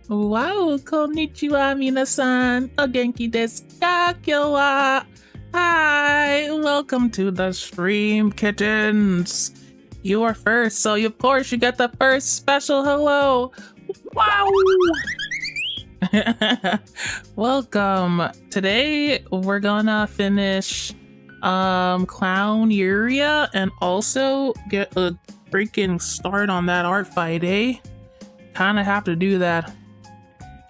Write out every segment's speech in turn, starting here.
Wow, konnichiwa minasan. O genki desu ka, kyou wa? Hi, welcome to the stream, kittens. You are first, so of course you get the first special hello. Wow. Welcome. Today we're gonna finish Clown Uria and also get a freaking start on that art fight, eh? Kinda have to do that.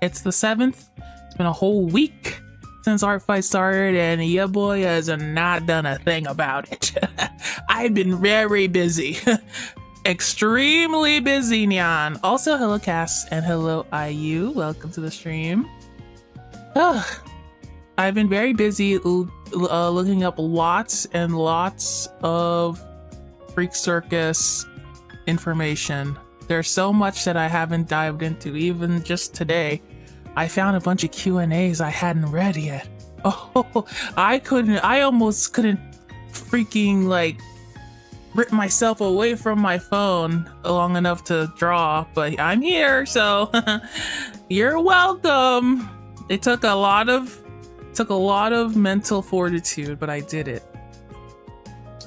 It's the 7th. It's been a whole week since art fight started, and your boy has not done a thing about it. I've been very busy. Extremely busy, Nyan. Also, hello Cass and hello IU. Welcome to the stream. I've been very busy looking up lots and lots of Freak Circus information. There's so much that I haven't dived into. Even just today, I found a bunch of Q&As I hadn't read yet. Oh, I almost couldn't freaking like rip myself away from my phone long enough to draw, but I'm here, so you're welcome. It took a lot of mental fortitude, but I did it.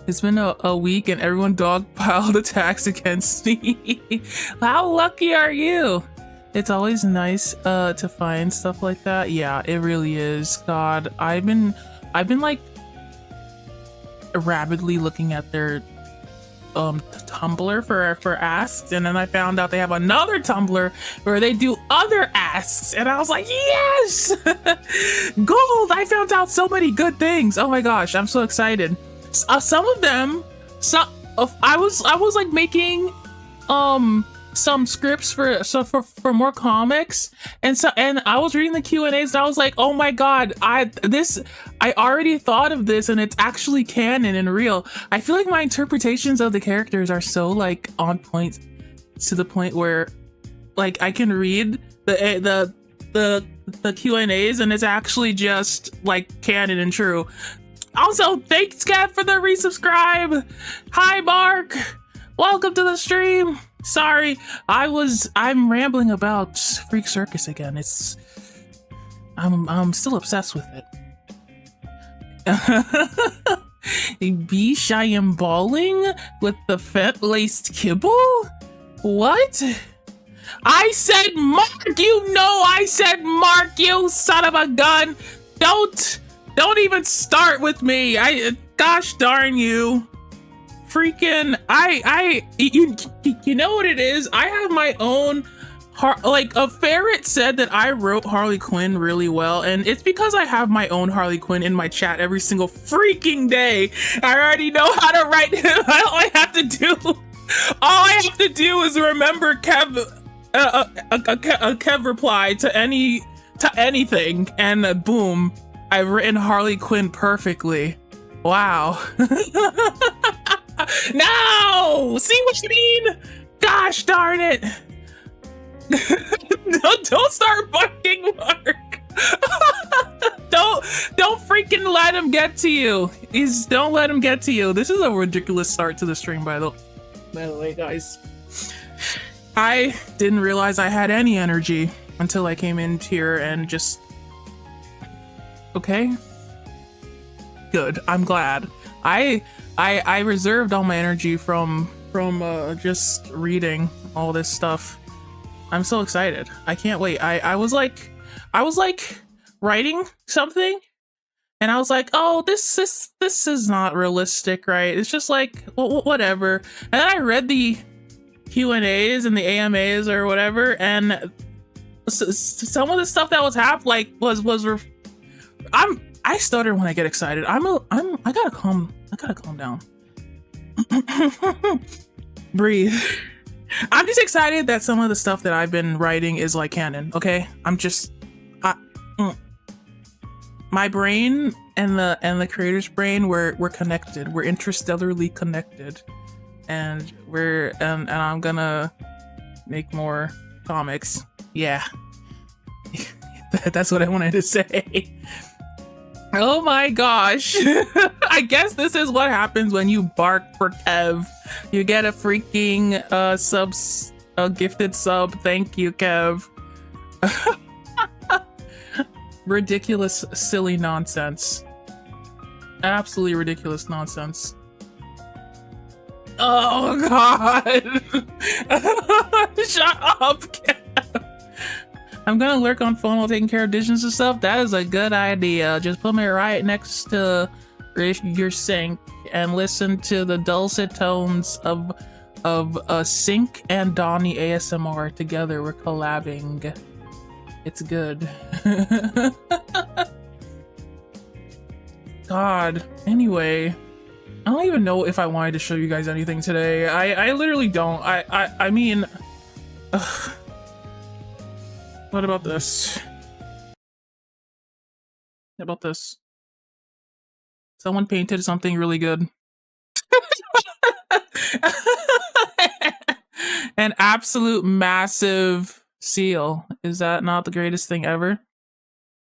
It's been a week and everyone dogpiled attacks against me. How lucky are you? It's always nice to find stuff like that. Yeah, it really is. God, I've been like rapidly looking at their Tumblr for asks, and then I found out they have another Tumblr where they do other asks, and I was like, yes! Gold! I found out so many good things. Oh my gosh, I'm so excited. Some of them, I was like making some scripts for more comics, and I was reading the Q&As and I was like, oh my god, I already thought of this and it's actually canon and real. I feel like my interpretations of the characters are so like on point, to the point where like I can read the Q&As and it's actually just like canon and true. Also, thanks, Kat, for the resubscribe. Hi, Mark. Welcome to the stream. Sorry, I'm rambling about Freak Circus again. I'm still obsessed with it. Beesh, I am balling with the fat-laced kibble? What? I said Mark, you know I said Mark, you son of a gun. Don't even start with me. Gosh darn you. Freaking, you know what it is? I have my own, like a ferret said that I wrote Harley Quinn really well, and it's because I have my own Harley Quinn in my chat every single freaking day. I already know how to write him. All I have to do is remember Kev, a Kev reply to anything, and boom. I've written Harley Quinn perfectly. Wow. No! See what you mean? Gosh darn it. Don't start barking, Mark. Don't freaking let him get to you. Don't let him get to you. This is a ridiculous start to the stream, by the way, guys. I didn't realize I had any energy until I came in here and just... Okay, good. I'm glad. I reserved all my energy from just reading all this stuff. I'm so excited. I can't wait. I was like writing something, and I was like, oh, this is not realistic, right? It's just like whatever. And then I read the Q&As and the AMAs or whatever, and some of the stuff that was I stutter when I get excited. I gotta calm down. Breathe. I'm just excited that some of the stuff that I've been writing is like canon, okay? My brain and the creator's brain, we're connected. We're interstellarly connected. And I'm gonna make more comics. Yeah. That's what I wanted to say. Oh my gosh. I guess this is what happens when you bark for Kev. You get a freaking gifted sub. Thank you, Kev. Ridiculous, silly nonsense. Absolutely ridiculous nonsense. Oh god! Shut up, Kev. I'm gonna lurk on phone while taking care of dishes and stuff. That is a good idea. Just put me right next to your sink and listen to the dulcet tones of Sink and Donnie ASMR together. We're collabing. It's good. God. Anyway, I don't even know if I wanted to show you guys anything today. I literally don't. I mean, ugh. What about this? What about this? Someone painted something really good. An absolute massive seal. Is that not the greatest thing ever?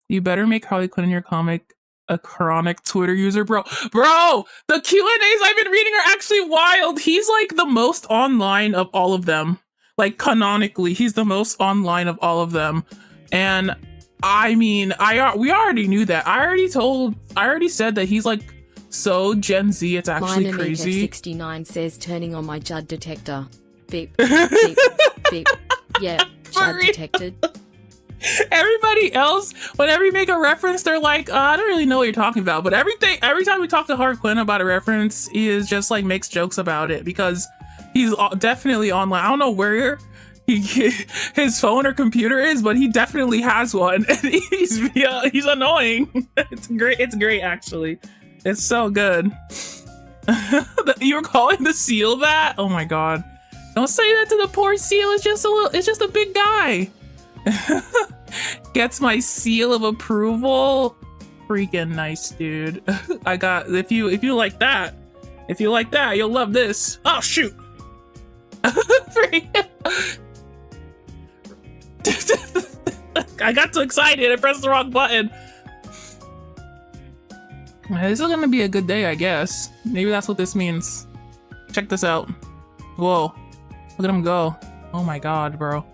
You better make Harley Quinn in your comic a chronic Twitter user, bro. Bro, the Q&As I've been reading are actually wild. He's like the most online of all of them. Like canonically, he's the most online of all of them. And I mean, we already knew that. I already said that he's like so Gen Z, it's actually crazy. 69 says turning on my Judd detector. Beep, beep, beep. Yeah, Judd detected. Everybody else, whenever you make a reference, they're like, I don't really know what you're talking about. But every time we talk to Harley Quinn about a reference, he is just like makes jokes about it because he's definitely online. I don't know where his phone or computer is, but he definitely has one. And he's annoying. It's great actually. It's so good. You were calling the seal that? Oh my god. Don't say that to the poor seal. It's just a big guy. Gets my seal of approval. Freaking nice, dude. If you like that, you'll love this. Oh shoot. I got too excited. I pressed the wrong button. This is gonna be a good day, I guess. Maybe that's what this means. Check this out. Whoa. Look at him go. Oh my god, bro.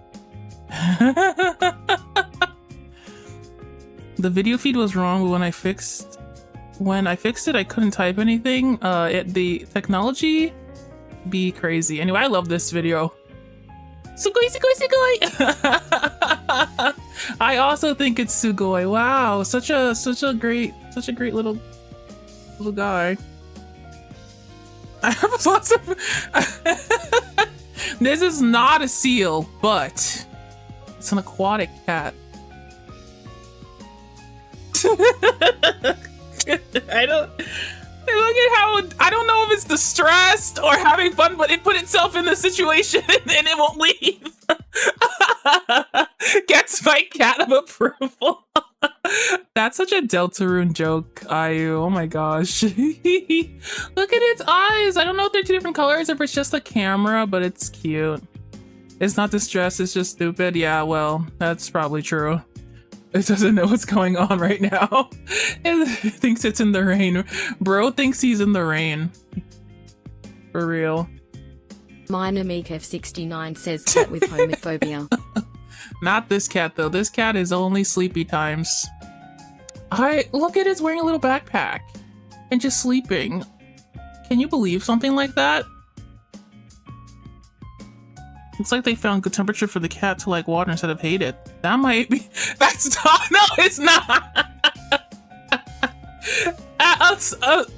The video feed was wrong, but when I fixed it, I couldn't type anything. The technology be crazy. Anyway, I love this video. Sugoi, sugoi, sugoi! I also think it's sugoi. Wow, such a great little guy. I have lots of. This is not a seal, but it's an aquatic cat. Look at how, I don't know if it's distressed or having fun, but it put itself in the situation and it won't leave. Gets my cat of approval. That's such a Deltarune joke, Ayu. Oh my gosh. Look at its eyes. I don't know if they're two different colors or if it's just the camera, but it's cute. It's not distressed, it's just stupid. Yeah, well, that's probably true. It doesn't know what's going on right now. It thinks it's in the rain. Bro thinks he's in the rain. For real. Minor Meek F69 says cat with homophobia. Not this cat though. This cat is only sleepy times. Look at it's wearing a little backpack and just sleeping. Can you believe something like that? Looks like they found good temperature for the cat to like water instead of hate it. That might be. That's not. No, it's not.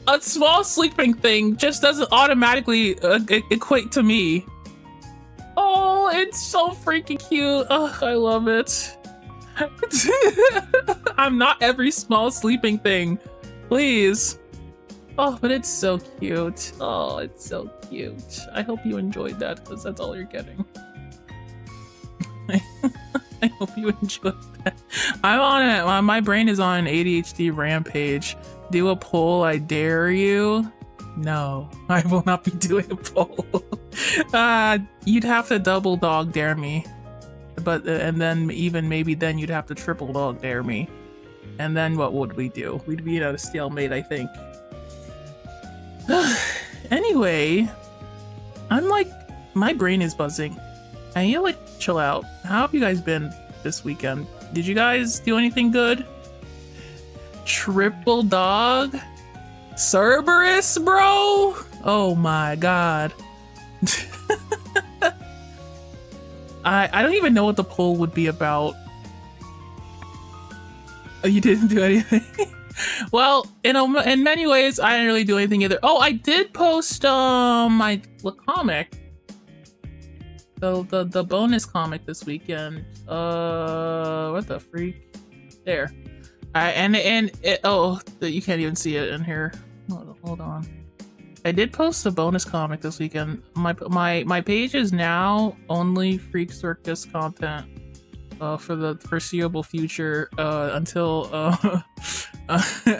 A small sleeping thing just doesn't automatically equate to me. Oh, it's so freaking cute. Oh, I love it. I'm not every small sleeping thing. Please. Oh, but it's so cute. Oh, it's so cute. I hope you enjoyed that because that's all you're getting. I hope you enjoyed that. I'm on it. My brain is on an ADHD rampage. Do a poll, I dare you. No, I will not be doing a poll. You'd have to double dog dare me. But and then even maybe then you'd have to triple dog dare me. And then what would we do? We'd be at a stalemate, I think. Anyway, I'm like, my brain is buzzing. I need to like chill out. How have you guys been this weekend. Did you guys do anything good? Triple dog? Cerberus, bro? Oh my god. I don't even know what the poll would be about. Oh, you didn't do anything? Well, in many ways, I didn't really do anything either. Oh, I did post my comic. The bonus comic this weekend. What the freak? There. You can't even see it in here. Hold on. I did post a bonus comic this weekend. My page is now only Freak Circus content for the foreseeable future until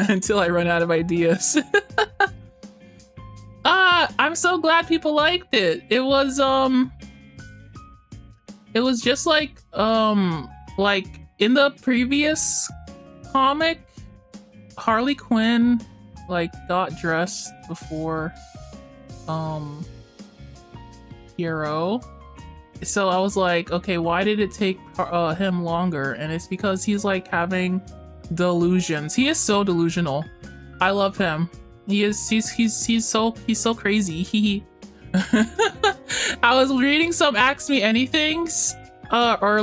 until I run out of ideas. I'm so glad people liked it. It was just like in the previous comic, Harley Quinn like got dressed before Hero. So I was like, okay, why did it take him longer? And it's because he's like having delusions. He is so delusional. I love him. He's so crazy. I was reading some Ask Me Anythings or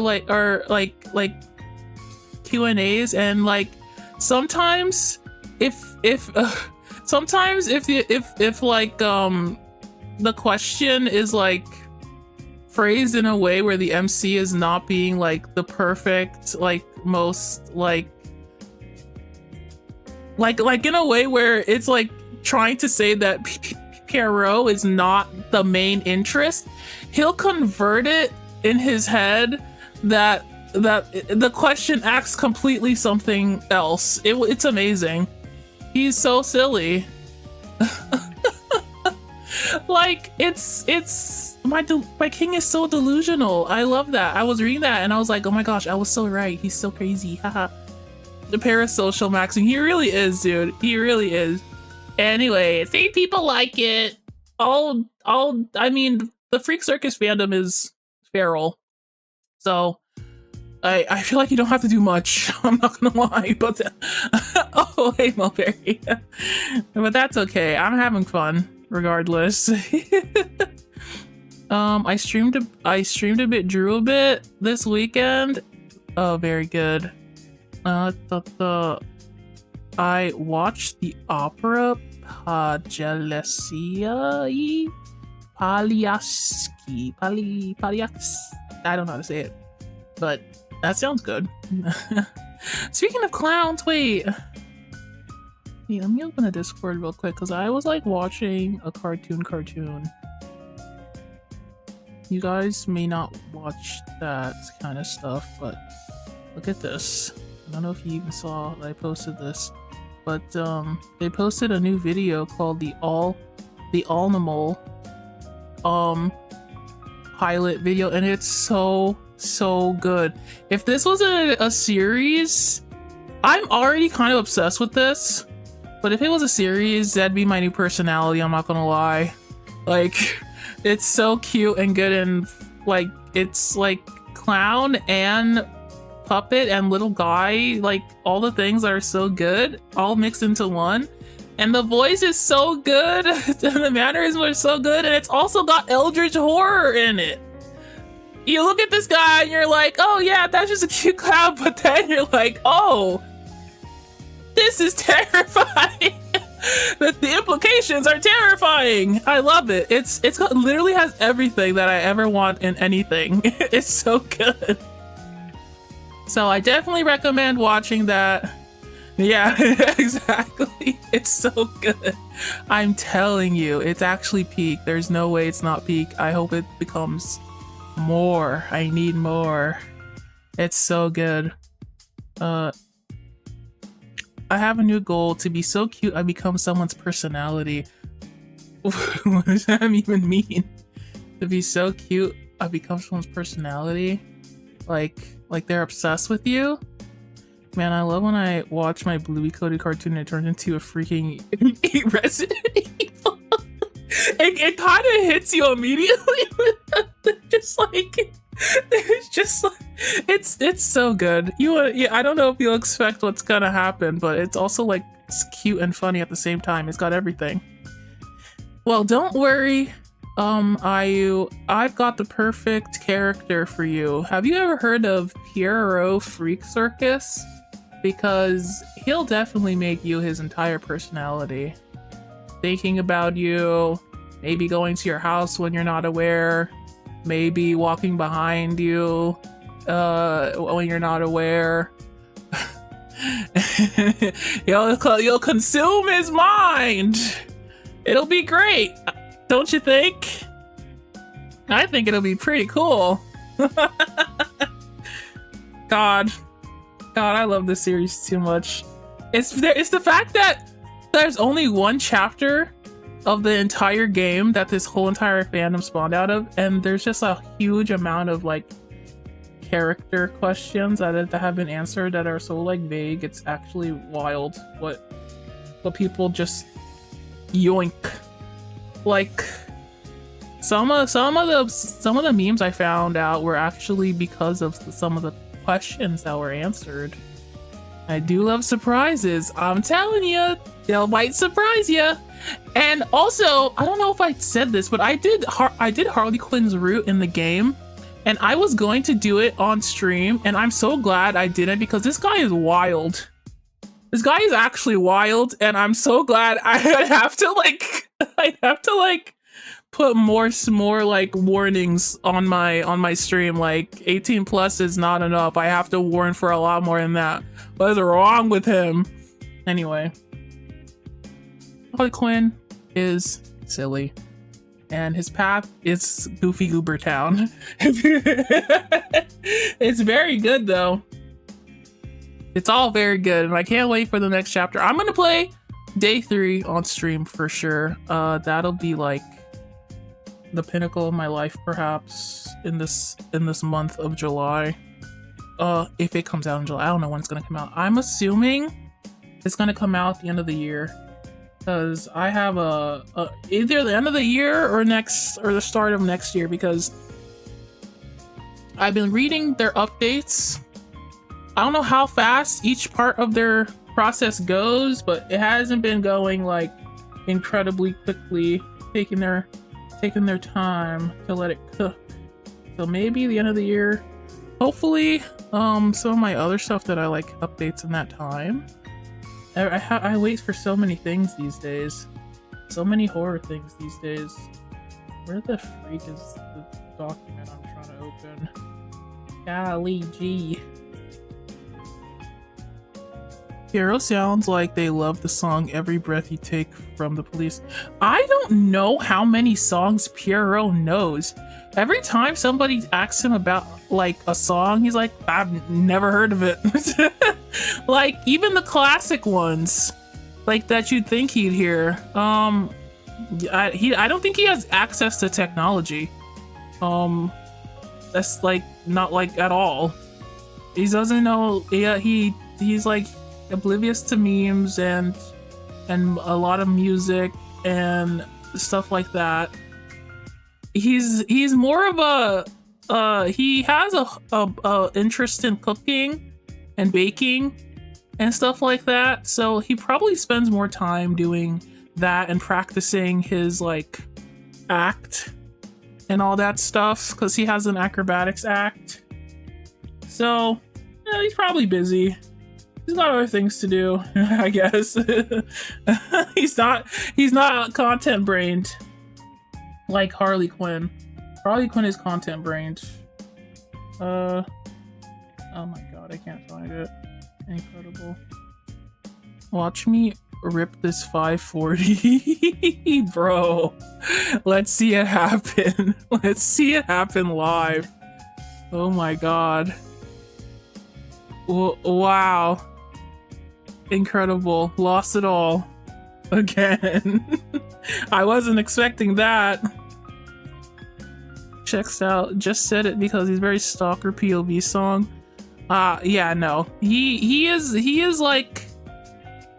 Q&As, and like sometimes if like the question is like phrased in a way where the MC is not being like the perfect, like most like in a way where it's like trying to say that Pierrot is not the main interest, he'll convert it in his head that the question asks completely something else. It's amazing. He's so silly. Like it's my king is so delusional. I love that. I was reading that and I was like, oh my gosh, I was so right. He's so crazy. Haha. The parasocial maxing. He really is, dude. He really is. Anyway, see, people like it. I mean, the Freak Circus fandom is feral. So I feel like you don't have to do much. I'm not gonna lie, but oh hey Mulberry. But that's okay. I'm having fun regardless. I streamed a bit, drew a bit this weekend. Oh, very good. I watched the opera Pagliacci. I don't know how to say it, but that sounds good. Speaking of clowns, wait, let me open a Discord real quick because I was like watching a cartoon. You guys may not watch that kind of stuff, but look at this. I don't know if you even saw that I posted this, but they posted a new video called the Animal pilot video, and it's so good. If this was a series, I'm already kind of obsessed with this, but if it was a series, that'd be my new personality. I'm not gonna lie. Like, it's so cute and good, and like it's like clown and puppet and little guy, like all the things that are so good all mixed into one, and the voice is so good and the mannerisms are so good, and it's also got eldritch horror in it. You look at this guy and you're like, oh yeah, that's just a cute clown, but then you're like, oh, this is terrifying. The implications are terrifying. I love it. It literally has everything that I ever want in anything. It's so good. So I definitely recommend watching that. Yeah, exactly. It's so good. I'm telling you, it's actually peak. There's no way it's not peak. I hope it becomes more. I need more. It's so good. I have a new goal: to be so cute I become someone's personality. What does that even mean? To be so cute I become someone's personality? Like they're obsessed with you? Man, I love when I watch my Bluey coded cartoon and it turns into a freaking Resident Evil. It kind of hits you immediately. It's it's so good. Yeah, I don't know if you'll expect what's gonna happen, but it's also like it's cute and funny at the same time. It's got everything. Well, don't worry, Ayu. I've got the perfect character for you. Have you ever heard of Pierrot Freak Circus? Because he'll definitely make you his entire personality. Thinking about you, maybe going to your house when you're not aware, maybe walking behind you when you're not aware. You'll consume his mind. It'll be great, don't you think? I think it'll be pretty cool. God, I love this series too much. It's the fact that there's only one chapter of the entire game that this whole entire fandom spawned out of, and there's just a huge amount of like character questions that have been answered that are so like vague. It's actually wild what people just yoink. Like some of the memes I found out were actually because of some of the questions that were answered. I do love surprises. I'm telling you, they might surprise you. And also, I don't know if I said this, but I did Harley Quinn's route in the game, and I was going to do it on stream, and I'm so glad I didn't because this guy is wild. This guy is actually wild, and I'm so glad I have to put more like warnings on my stream. Like 18 plus is not enough. I have to warn for a lot more than that. What is wrong with him? Anyway, Harley Quinn is silly, and his path is Goofy Goober Town. It's very good though. It's all very good, and I can't wait for the next chapter. I'm gonna play day 3 on stream for sure. That'll be like the pinnacle of my life, perhaps in this month of July. If it comes out in July, I don't know when it's gonna come out. I'm assuming it's gonna come out at the end of the year, because I have either the end of the year or the start of next year, because I've been reading their updates. I don't know how fast each part of their process goes, but it hasn't been going like incredibly quickly, taking their time to let it cook. So maybe the end of the year. Hopefully, some of my other stuff that I like updates in that time. I wait for so many things these days. So many horror things these days. Where the freak is the document I'm trying to open? Golly gee. Hero sounds like they love the song Every Breath You Take from The Police. I don't know how many songs Pierrot knows. Every time somebody asks him about like a song, he's like, I've never heard of it. Like even the classic ones, like that you'd think he'd hear. I don't think he has access to technology. That's like not like at all. He doesn't know. Yeah, he's like oblivious to memes and a lot of music and stuff like that. He's more of he has a interest in cooking and baking and stuff like that, so he probably spends more time doing that and practicing his like act and all that stuff, because he has an acrobatics act. So yeah, he's probably busy. He's got other things to do, I guess. He's not content brained like Harley Quinn. Harley Quinn is content brained. Oh my god, I can't find it. Incredible. Watch me rip this 540. Bro. Let's see it happen. Let's see it happen live. Oh my god. Wow. Incredible. Lost it all. Again. I wasn't expecting that. Checks out. Just said it because he's very stalker POV song. Yeah, no. He is like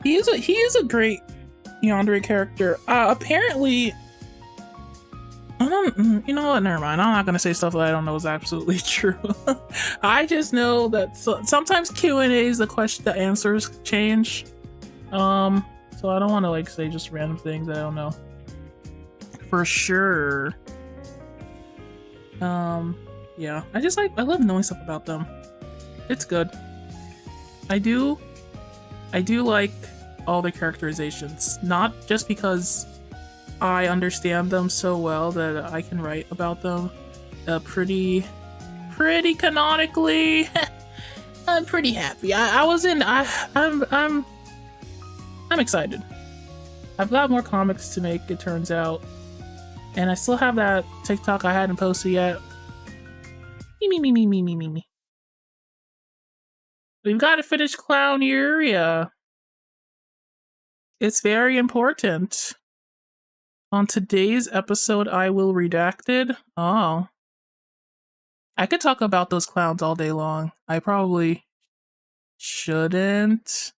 he is a great Yandere character. Apparently You know what? Never mind. I'm not gonna say stuff that I don't know is absolutely true. I just know that sometimes Q and A's the answers change. So I don't want to like say just random things I don't know for sure. Yeah. I love knowing stuff about them. It's good. I do like all the characterizations, not just because I understand them so well that I can write about them pretty canonically. I'm pretty happy. I'm excited. I've got more comics to make, it turns out. And I still have that TikTok I hadn't posted yet. Me. We've got to finish Clownuria. It's very important. On today's episode, I will redacted. Oh. I could talk about those clowns all day long. I probably shouldn't.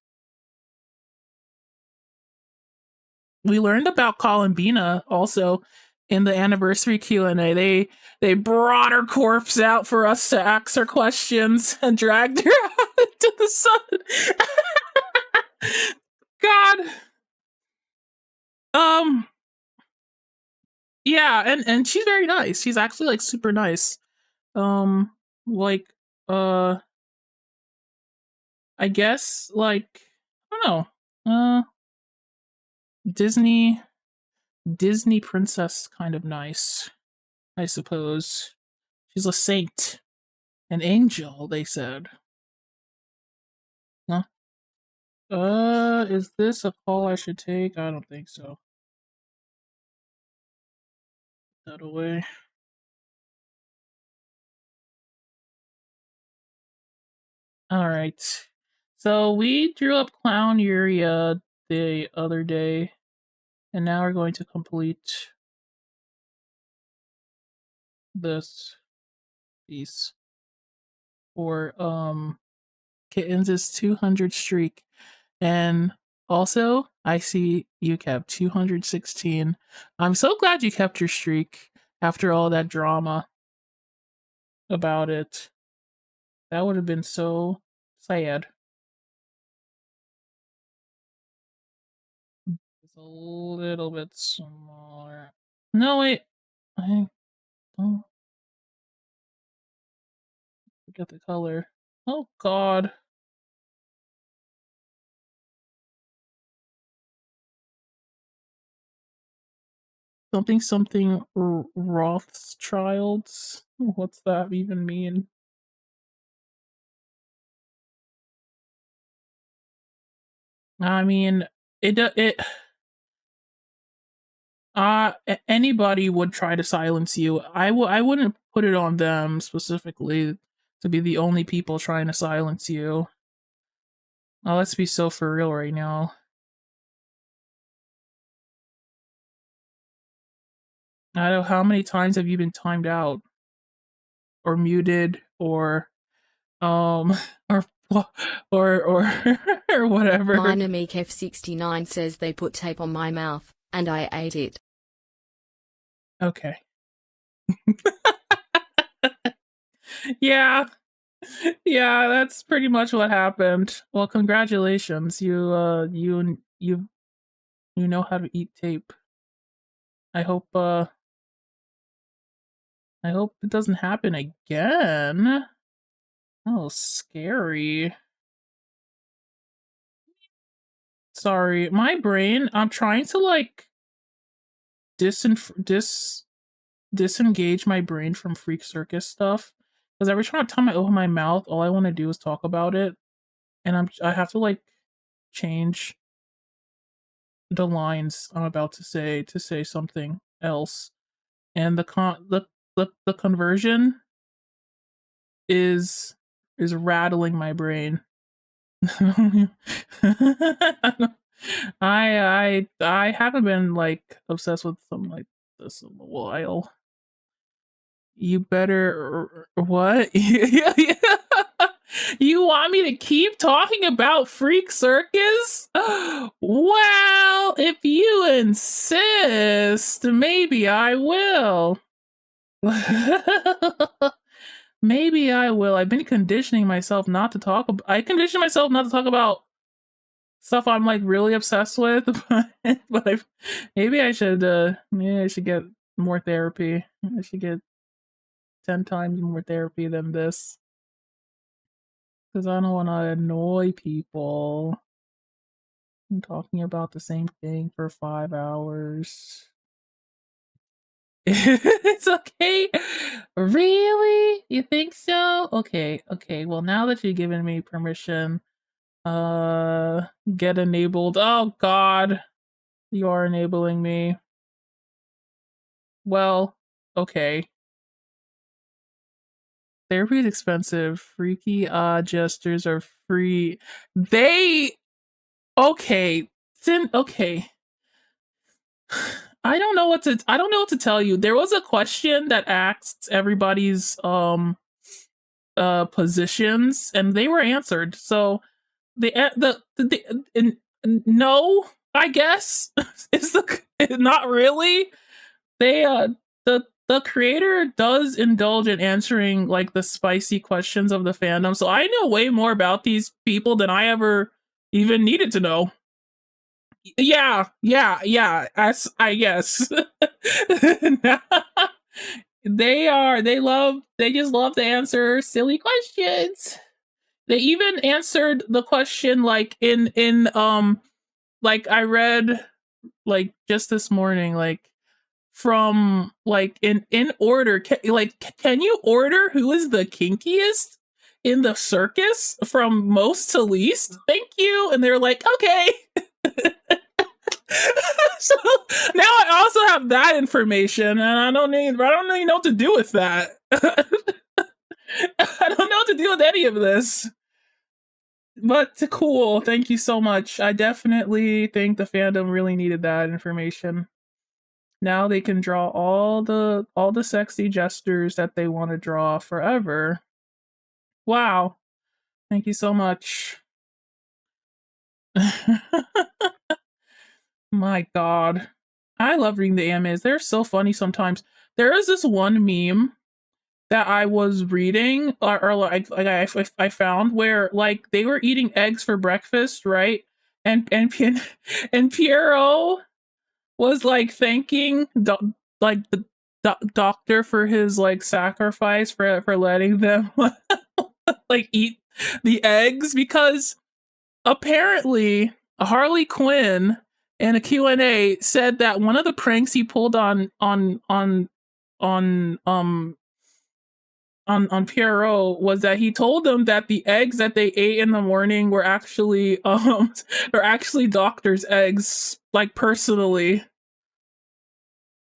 We learned about Columbina also in the anniversary Q&A. They brought her corpse out for us to ask her questions and dragged her out into the sun. God. Yeah, and she's very nice. She's actually like super nice. Like I guess like I don't know. Disney princess kind of nice, I suppose. She's a saint. An angel, they said. Huh? Is this a call I should take? I don't think so. Put that away. Alright. So we drew up Clownuria the other day, and now we're going to complete this piece for Kittens' 200 streak. And also, I see you kept 216. I'm so glad you kept your streak after all that drama about it. That would have been so sad. It's a little bit smaller. No, wait. I don't forget the color. Oh, God. Something Rothschilds. What's that even mean? I mean, it anybody would try to silence you. I wouldn't put it on them specifically to be the only people trying to silence you. Oh, let's be so for real right now. I don't know how many times have you been timed out or muted or or or or whatever. Minamik F69 says they put tape on my mouth and I ate it. Okay. Yeah. Yeah, that's pretty much what happened. Well, congratulations. You know how to eat tape. I hope it doesn't happen again. Oh, scary. Sorry, my brain, I'm trying to like disengage my brain from Freak Circus stuff because every time I open my mouth, all I want to do is talk about it, and I have to like change the lines I'm about to say something else, and the conversion is rattling my brain. I haven't been like obsessed with something like this in a while. You better what? Yeah. You want me to keep talking about Freak Circus? Well, if you insist, maybe I will. Maybe I will. I've been conditioning myself not to talk about. I conditioned myself not to talk about stuff I'm like really obsessed with, but maybe I should. Maybe I should get more therapy. I should get 10 times more therapy than this. Because I don't want to annoy people. I'm talking about the same thing for 5 hours. It's okay. Really? You think so? Okay, okay. Well, now that you've given me permission, get enabled. Oh God, you are enabling me. Well, okay. Therapy is expensive. Freaky odd gestures are free. Okay. Okay. I don't know what to tell you. There was a question that asked everybody's positions and they were answered. So no, I guess is the not really. They the creator does indulge in answering like the spicy questions of the fandom. So I know way more about these people than I ever even needed to know. Yeah. As I guess. They just love to answer silly questions. They even answered the question like in like I read like just this morning, like from like in order, can you order who is the kinkiest in the circus from most to least? Thank you. And they're like, okay. So now I also have that information, and I don't really know what to do with that. I don't know what to do with any of this. But cool, thank you so much. I definitely think the fandom really needed that information. Now they can draw all the sexy gestures that they want to draw forever. Wow. Thank you so much. My God. I love reading the animes. They're so funny sometimes. There is this one meme that I was reading, or like I found where like they were eating eggs for breakfast, right? And Piero was like thanking like the doctor for his like sacrifice for letting them like eat the eggs, because apparently Harley Quinn in a Q&A said that one of the pranks he pulled on Pierrot was that he told them that the eggs that they ate in the morning were actually are actually doctor's eggs, like personally.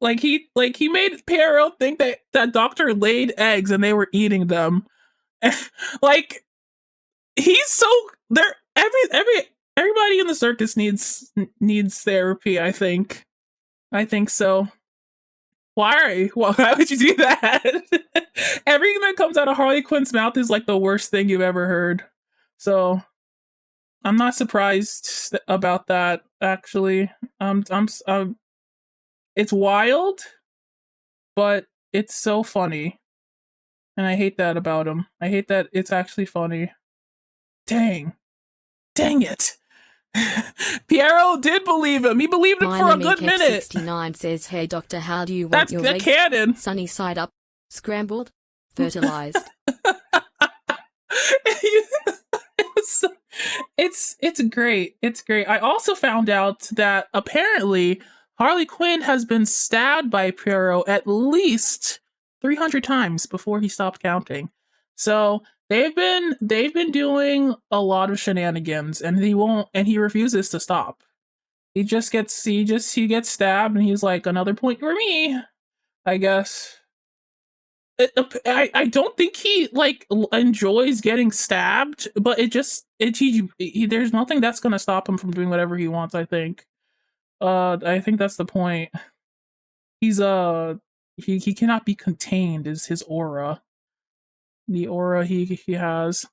Like he made Pierrot think that that doctor laid eggs and they were eating them. Like he's so there everybody in the circus needs therapy, I think. I think so. Why would you do that? Everything that comes out of Harley Quinn's mouth is like the worst thing you've ever heard. So I'm not surprised about that. Actually, it's wild, but it's so funny, and I hate that about him. I hate that it's actually funny. Dang it! Piero did believe him. He believed him for a good minute. 69 says, "Hey doctor, how do you want your legs? Canon. Sunny side up, scrambled, fertilized." It's great. It's great. I also found out that apparently Harley Quinn has been stabbed by Piero at least 300 times before he stopped counting. So they've been doing a lot of shenanigans, and he refuses to stop. He gets stabbed, and he's like, another point for me, I guess. I don't think he like enjoys getting stabbed, but there's nothing that's gonna stop him from doing whatever he wants. I think that's the point. He's he cannot be contained. Is his aura, the aura he has.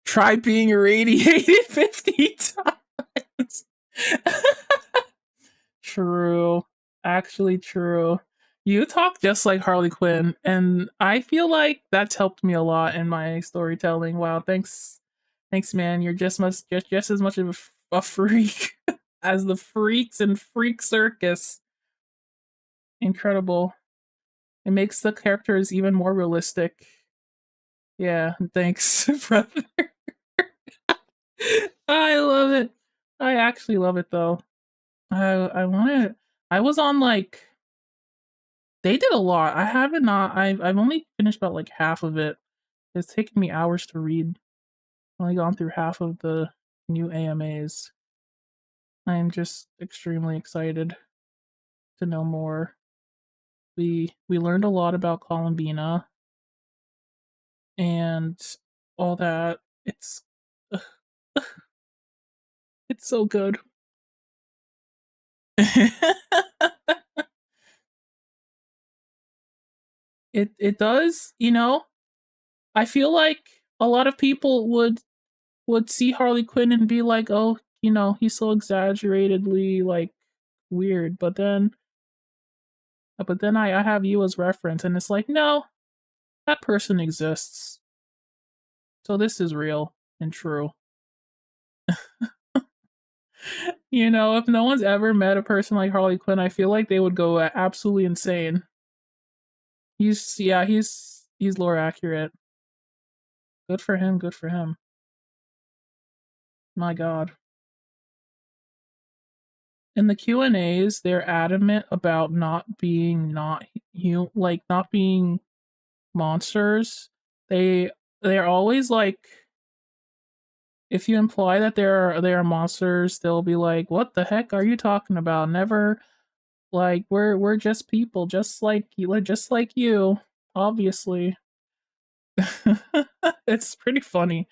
Try being irradiated 50 times. True. Actually true. You talk just like Harley Quinn, and I feel like that's helped me a lot in my storytelling. Wow, thanks. Thanks, man. You're just as much of a freak as the freaks in Freak Circus. Incredible. It makes the characters even more realistic. Yeah, thanks, brother. I love it. I actually love it though. I want to. I was on like they did a lot. I haven't not. I've only finished about like half of it. It's taken me hours to read. I've only gone through half of the new AMAs. I am just extremely excited to know more. We learned a lot about Columbina and all that. It's so good. It does, you know. I feel like a lot of people would see Harley Quinn and be like, "Oh, you know, he's so exaggeratedly like weird." But then I have you as reference, and it's like, no, that person exists. So this is real and true. You know, if no one's ever met a person like Harley Quinn, I feel like they would go absolutely insane. He's lore accurate. Good for him, good for him. My god. In the Q&As, they're adamant about not being not being monsters. They're always like if you imply that they are monsters, they'll be like, "What the heck are you talking about? Never like we're just people, just like you, obviously." It's pretty funny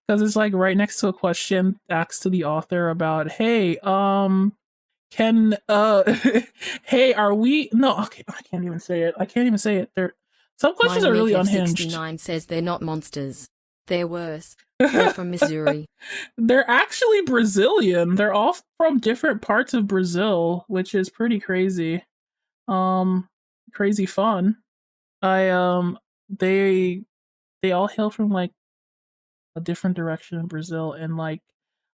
because it's like right next to a question asked to the author about, "Hey, can hey, are we no, okay, I can't even say it. I can't even say it. Some questions are really unhinged. 69 says they're not monsters. They're worse. They're from Missouri. They're actually Brazilian. They're all from different parts of Brazil, which is pretty crazy. Crazy fun. I they all hail from like a different direction in Brazil, and like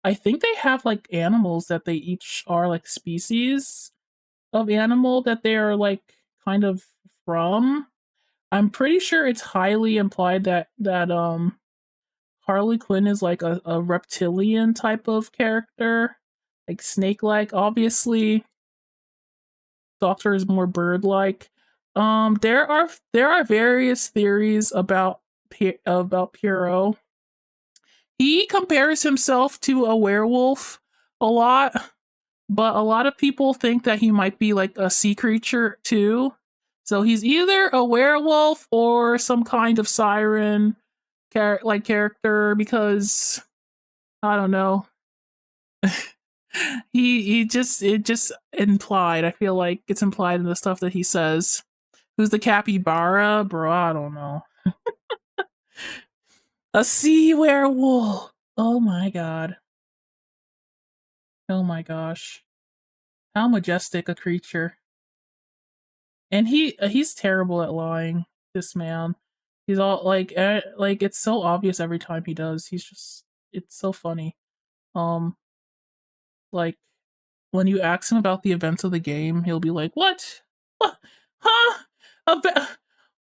I think they have like animals that they each are like species of animal that they are like kind of from. I'm pretty sure it's highly implied that Harley Quinn is like a reptilian type of character, like snake-like. Obviously, Doctor is more bird-like. There are various theories about Pierrot. He compares himself to a werewolf a lot, but a lot of people think that he might be like a sea creature too. So he's either a werewolf or some kind of siren character because I don't know. It just implied. I feel like it's implied in the stuff that he says. Who's the capybara? Bro, I don't know. A sea werewolf. Oh my god. Oh my gosh. How majestic a creature. And he's terrible at lying. This man. He's all like it's so obvious every time he does. It's so funny. Um like when you ask him about the events of the game, he'll be like, "What? What? Huh?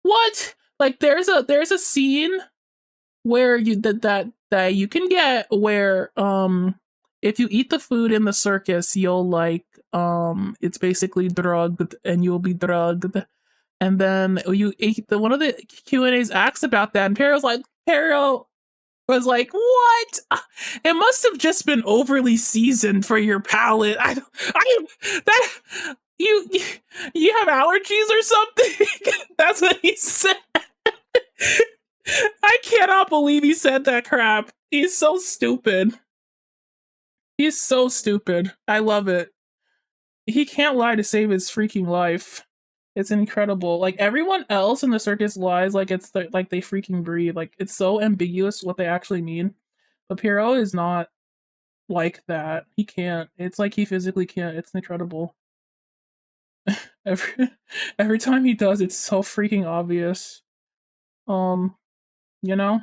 What?" Like there's a scene where that you can get where if you eat the food in the circus, you'll like it's basically drugged and you'll be drugged. And then you one of the Q&As asks about that, and Perro was like, "What? It must have just been overly seasoned for your palate. That you have allergies or something." That's what he said. I cannot believe he said that crap. He's so stupid. He's so stupid. I love it. He can't lie to save his freaking life. It's incredible. Like everyone else in the circus lies like it's like they freaking breathe. Like it's so ambiguous what they actually mean. But Piero is not like that. He can't. It's like he physically can't. It's incredible. Every every time he does, it's so freaking obvious. Um, you know,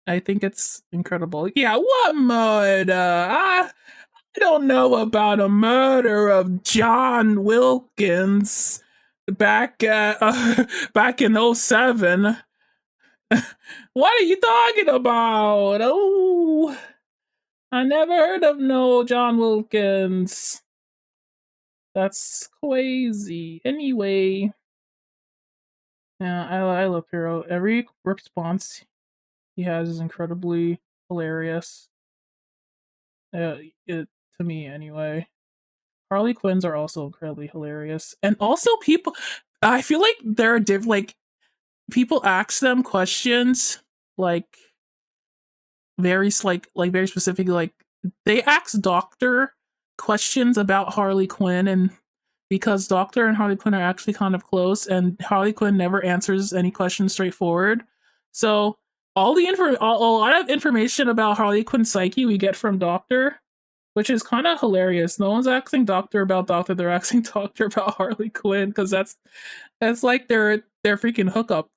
I think it's incredible. Yeah, what murder? I don't know about a murder of John Wilkins back back in '07. What are you talking about? Oh, I never heard of no John Wilkins. That's crazy. Anyway, yeah, I love Hero. Every response he has is incredibly hilarious. It to me anyway. Harley Quinns are also incredibly hilarious, and also people. I feel like there are like people ask them questions like like very specific. Like they ask Doctor questions about Harley Quinn, and because Doctor and Harley Quinn are actually kind of close, and Harley Quinn never answers any questions straightforward. So a lot of information about Harley Quinn's psyche we get from Doctor, which is kind of hilarious. No one's asking Doctor about Doctor; they're asking Doctor about Harley Quinn because that's like their freaking hookup.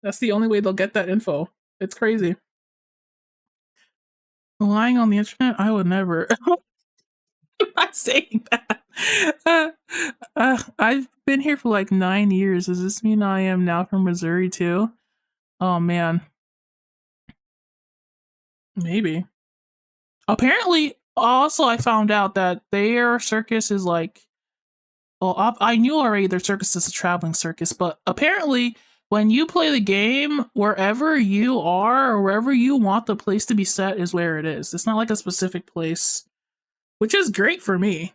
That's the only way they'll get that info. It's crazy. Lying on the internet, I would never. I'm not saying that. I've been here for like 9 years. Does this mean I am now from Missouri too? Oh man, maybe. Apparently, also I found out that their circus is like. Well, I knew already their circus is a traveling circus, but apparently, when you play the game, wherever you are or wherever you want the place to be set is where it is. It's not like a specific place, which is great for me.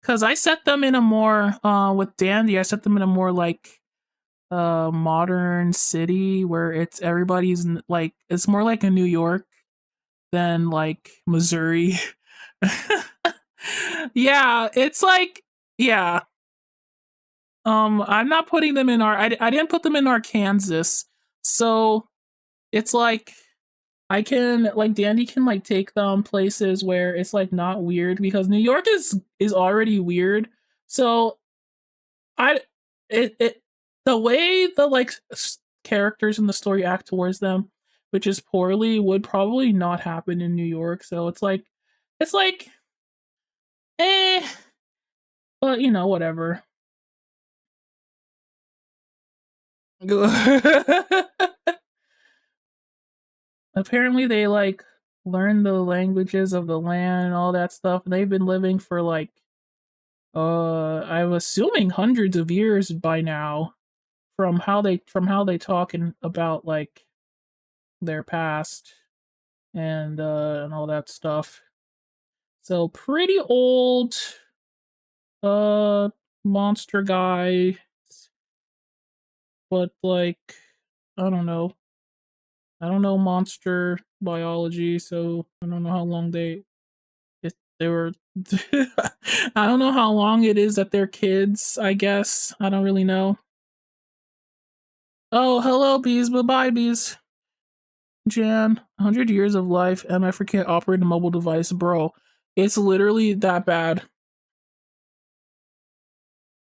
Because I set them in a more with Dandy, I set them in a more like modern city where it's everybody's like it's more like a New York than like Missouri. Yeah, it's like yeah. I'm not putting them in I didn't put them in Arkansas. So it's like I can like Dandy can like take them places where it's like not weird because New York is already weird. So I it the way the like characters in the story act towards them, which is poorly, would probably not happen in New York. So it's like eh, but you know whatever. Apparently they like learn the languages of the land and all that stuff. They've been living for like I'm assuming hundreds of years by now from how they talk and about like their past and all that stuff. So pretty old uh monster guy, but like I don't know. I don't know monster biology, so I don't know how long they were I don't know how long it is that they're kids, I guess. I don't really know. Oh, hello, bees. Bye-bye, bees. Jan, 100 years of life, MF can't operate a mobile device. Bro, it's literally that bad.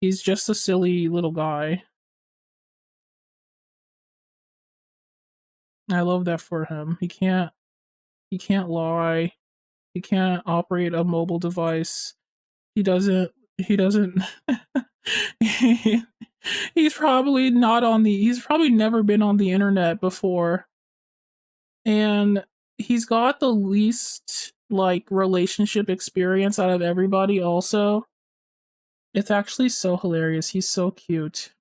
He's just a silly little guy. I love that for him. He can't lie. He can't operate a mobile device. He doesn't he's probably not on the he's probably never been on the internet before. And he's got the least like relationship experience out of everybody also. It's actually so hilarious. He's so cute.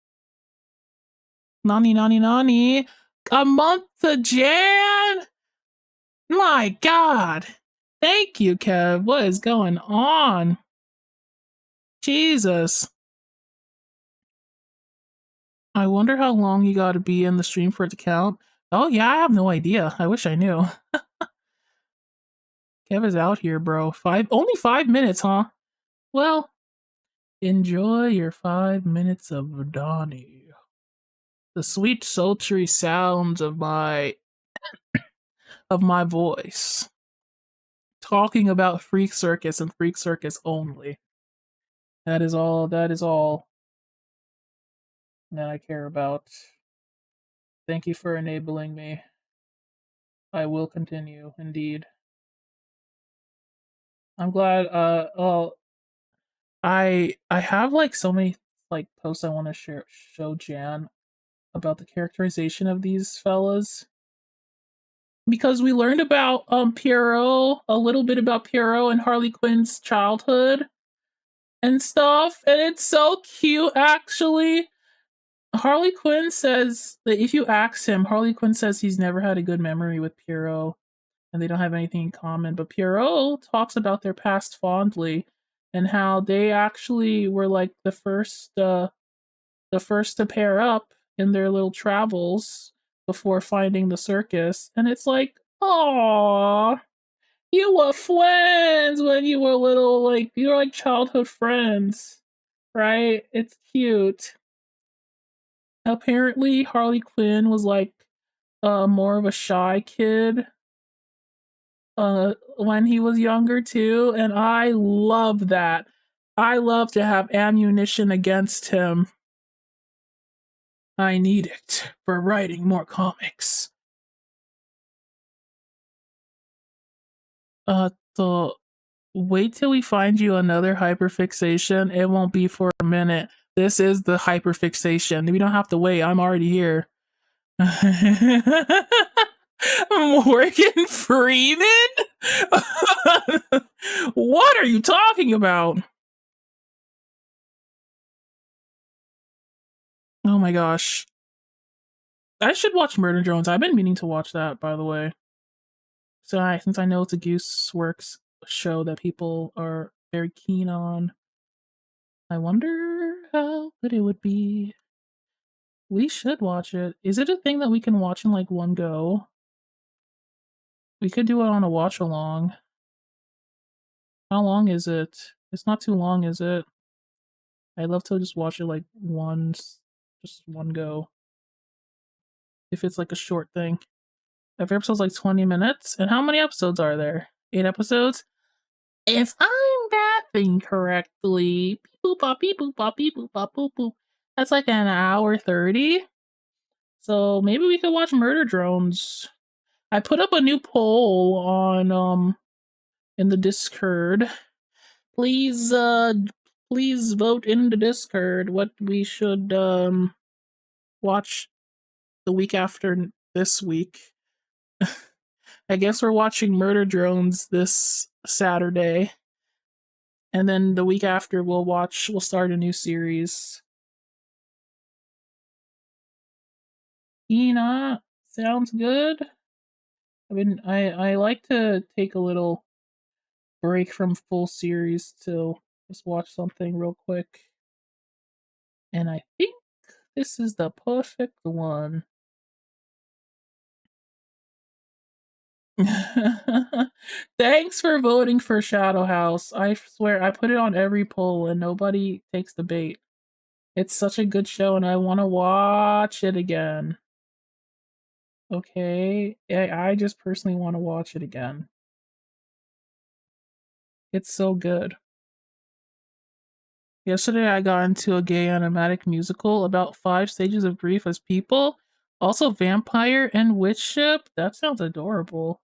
Nani nani nani. A month to Jan? My god. Thank you, Kev. What is going on? Jesus. I wonder how long you gotta be in the stream for it to count. Oh yeah, I have no idea. I wish I knew. Kev is out here, bro. Only 5 minutes, huh? Well, enjoy your 5 minutes of Donnie. The sweet sultry sounds of my of my voice talking about Freak Circus and Freak Circus only. That is all that I care about. Thank you for enabling me. I will continue, indeed. I'm glad well I have like so many like posts I want to show Jan about the characterization of these fellas because we learned about Pierrot, a little bit about Pierrot and Harley Quinn's childhood and stuff, and it's so cute actually. Harley Quinn says that if you ask him, Harley Quinn says he's never had a good memory with Pierrot and they don't have anything in common. But Pierrot talks about their past fondly and how they actually were like the first to pair up in their little travels before finding the circus. And it's like, oh, you were friends when you were little, like you were like childhood friends, right? It's cute. Apparently, Harley Quinn was like more of a shy kid when he was younger too, and I love that. I love to have ammunition against him. I need it for writing more comics. So wait till we find you another hyperfixation. It won't be for a minute. This is the hyperfixation. We don't have to wait. I'm already here. Morgan Freeman? What are you talking about? Oh my gosh. I should watch Murder Drones. I've been meaning to watch that, by the way. So since I know it's a Gooseworks show that people are very keen on, I wonder how good it would be. We should watch it. Is it a thing that we can watch in like one go? We could do it on a watch along. How long is it? It's not too long, is it? I'd love to just watch it like once, just one go. If it's like a short thing. Every episode's like 20 minutes. And how many episodes are there? 8 episodes? If I'm mathing correctly, beep boop bop beep boop bop beep boop bop boop boop. That's like an hour 30. So maybe we could watch Murder Drones. I put up a new poll on in the Discord. Please please vote in the Discord what we should watch the week after this week. I guess we're watching Murder Drones this Saturday. And then the week after we'll start a new series. Ina, sounds good. I mean I like to take a little break from full series to just watch something real quick. And I think this is the perfect one. Thanks for voting for Shadow House. I swear I put it on every poll and nobody takes the bait. It's such a good show and I want to watch it again. Okay, I just personally want to watch it again. It's so good. Yesterday I got into a gay animatic musical about 5 stages of grief as people. Also vampire and witch ship. That sounds adorable.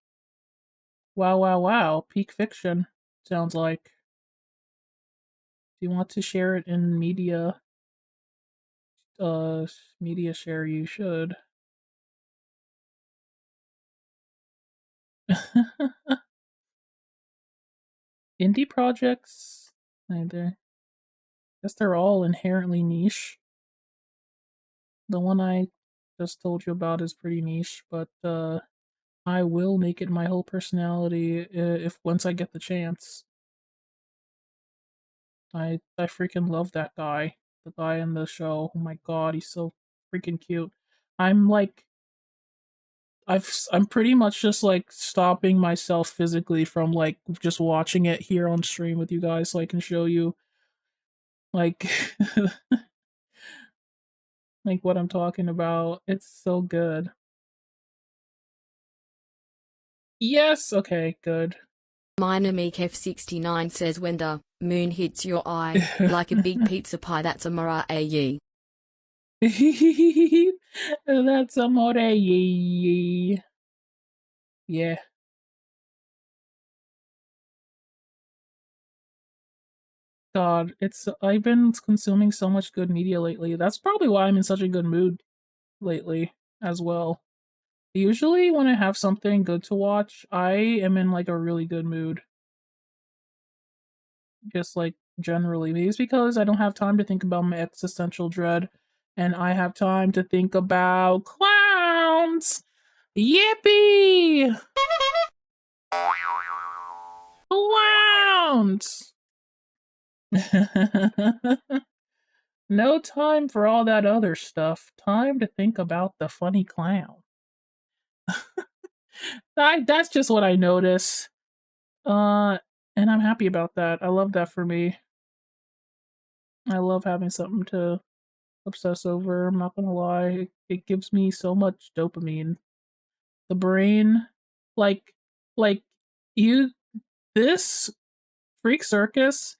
Wow, wow, wow. Peak fiction, sounds like. Do you want to share it in media share? You should. Indie projects? Neither. Guess they're all inherently niche. The one I just told you about is pretty niche, but I will make it my whole personality if once I get the chance. I freaking love that guy. The guy in the show. Oh my god, he's so freaking cute. I'm like I'm pretty much just like stopping myself physically from like just watching it here on stream with you guys so I can show you like like what I'm talking about. It's so good. Yes, okay, good. Minemeek F69 says when the moon hits your eye like a big pizza pie, that's amore ye. That's amore. Yeah. God, I've been consuming so much good media lately. That's probably why I'm in such a good mood lately as well. Usually when I have something good to watch, I am in like a really good mood. Just like generally. Maybe it's because I don't have time to think about my existential dread and I have time to think about clowns. Yippee! Clowns! No time for all that other stuff. Time to think about the funny clown. That's just what I notice. Uh, and I'm happy about that. I love that for me. I love having something to obsess over. I'm not gonna lie. It gives me so much dopamine. The brain, like, like you, this Freak Circus,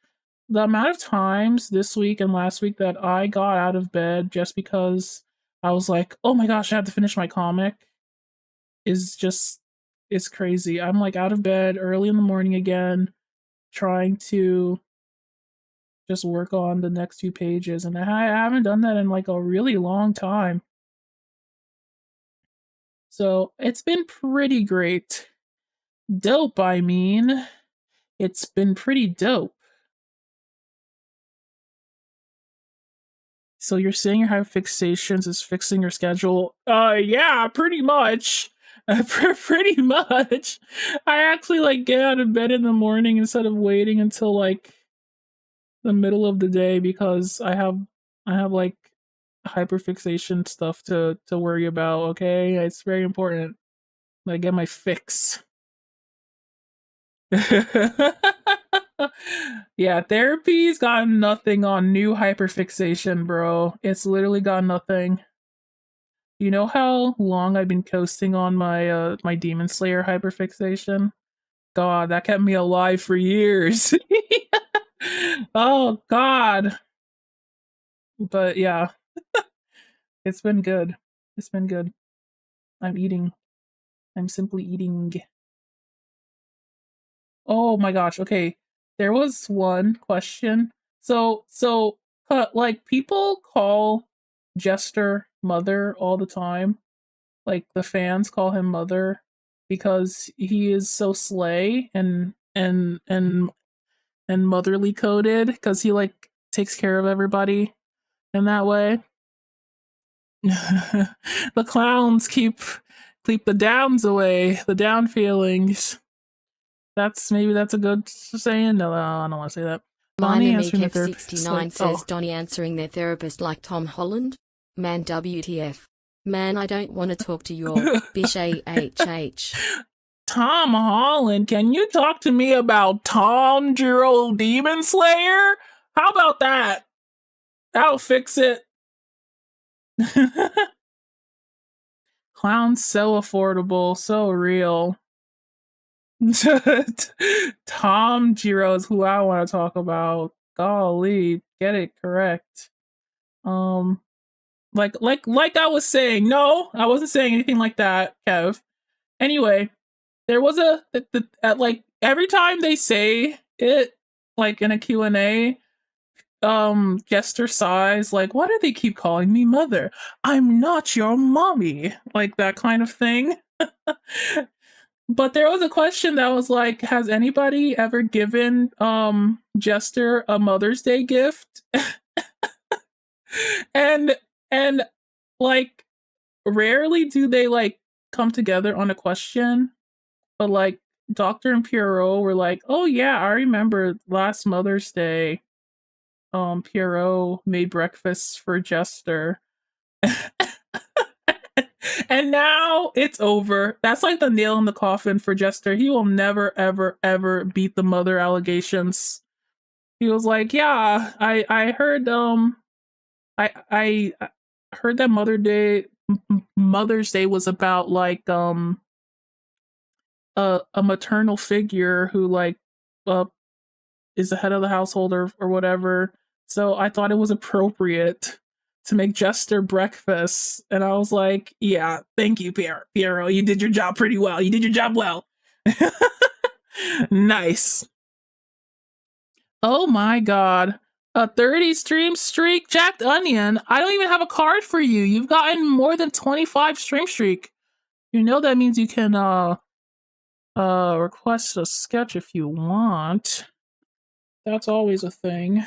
the amount of times this week and last week that I got out of bed just because I was like, oh my gosh, I have to finish my comic is just, it's crazy. I'm like out of bed early in the morning again, trying to just work on the next few pages. And I haven't done that in like a really long time. So it's been pretty great. Dope, I mean. It's been pretty dope. So you're saying your hyperfixations is fixing your schedule? Yeah, pretty much. Pretty much. I actually like get out of bed in the morning instead of waiting until like the middle of the day because I have like hyperfixation stuff to worry about, okay? It's very important that I get my fix. Yeah, therapy's got nothing on new hyperfixation, bro. It's literally got nothing. You know how long I've been coasting on my Demon Slayer hyperfixation? God, that kept me alive for years. Oh God. But yeah, it's been good. It's been good. I'm eating. I'm simply eating. Oh my gosh. Okay. There was one question. Like people call Jester mother all the time. Like the fans call him mother because he is so slay and motherly coded because he like takes care of everybody in that way. The clowns keep the downs away, the down feelings. That's a good saying. No, I don't want to say that. Donnie Minemeek answering the therapist. F69 Like, says oh, Donnie answering their therapist like Tom Holland. Man WTF. Man, I don't want to talk to your bish AHH. Tom Holland. Can you talk to me about Tom Jiro Demon Slayer? How about that? That'll fix it. Clown's so affordable, so real. Tom Jiro is who I want to talk about. Golly, get it correct. Um, like I was saying. No, I wasn't saying anything like that, Kev. Anyway, there was like every time they say it, like in a Q&A, Jester sighs like, why do they keep calling me mother? I'm not your mommy, like that kind of thing. But there was a question that was like, has anybody ever given Jester a Mother's Day gift? and and like rarely do they like come together on a question, but like Doctor and Pierrot were like, oh yeah, I remember last Mother's Day Pierrot made breakfast for Jester. And now it's over. That's like the nail in the coffin for Jester. He will never, ever, ever beat the mother allegations. He was like, "Yeah, I heard I heard that Mother's Day was about like a maternal figure who like uh, is the head of the household or whatever. So I thought it was appropriate to make Jester breakfast, and I was like, "Yeah, thank you, Piero. You did your job pretty well. You did your job well." Nice. Oh my god. A 30 stream streak? Jacked Onion, I don't even have a card for you. You've gotten more than 25 stream streak. You know that means you can request a sketch if you want. That's always a thing.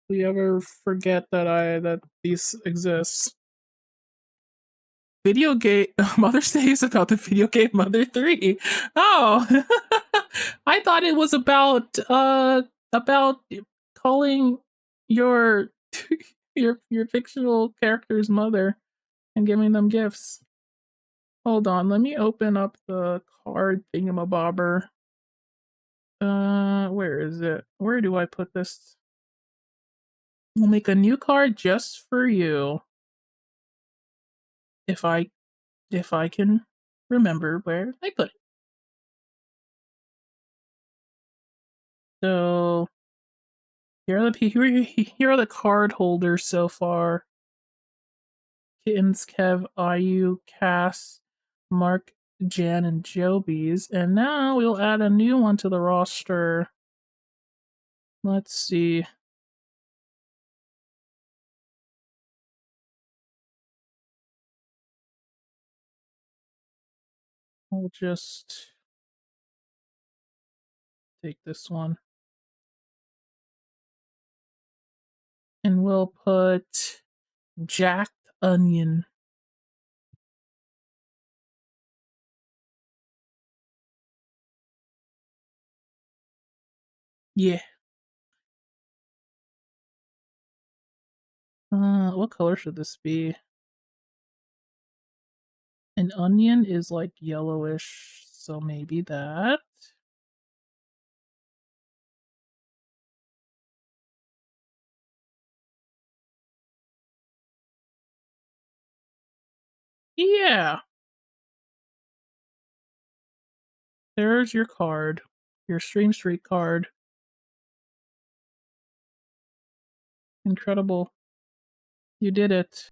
We ever forget that these exist. Video game Mother's Day is about the video game Mother 3. Oh. I thought it was about calling your your fictional character's mother and giving them gifts. Hold on, let me open up the card thingamabobber. Where is it? Where do I put this? We'll make a new card just for you. If I can remember where I put it. So here are the card holders so far. Kittens, Kev, IU, Cass, Mark, Jan, and Jobies. And now we'll add a new one to the roster. Let's see. We'll just take this one. And we'll put Jacked Onion. Yeah. What color should this be? An onion is like yellowish, so maybe that. Yeah. There's your card. Your Stream Street card. Incredible. You did it.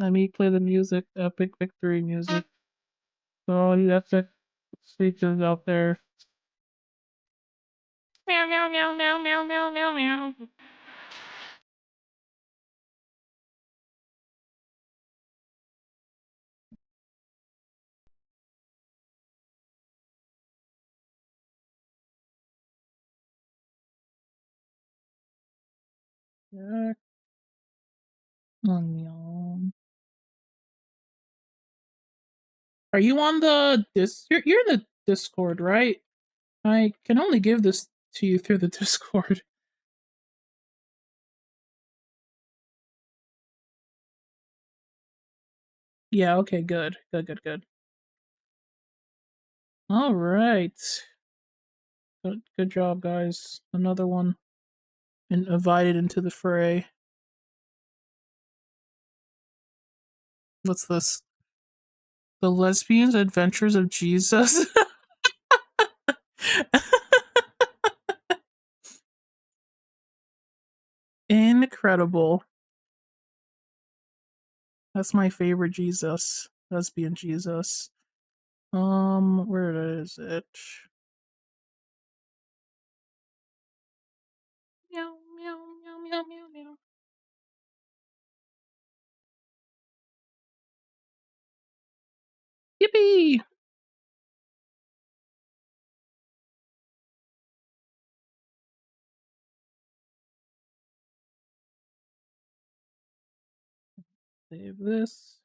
Let me play the music, epic victory music. So all you epic speeches out there. Meow meow meow meow meow meow meow meow. Jack Onion. Are you on the you're in the Discord, right? I can only give this to you through the Discord. Yeah, okay, good. Good. All right. Good job, guys. Another one invited into the fray. What's this? The Lesbians Adventures of Jesus? Incredible. That's my favorite Jesus. Lesbian Jesus. Where is it? Meow, meow, meow, meow, meow, meow. Yippee! Save this.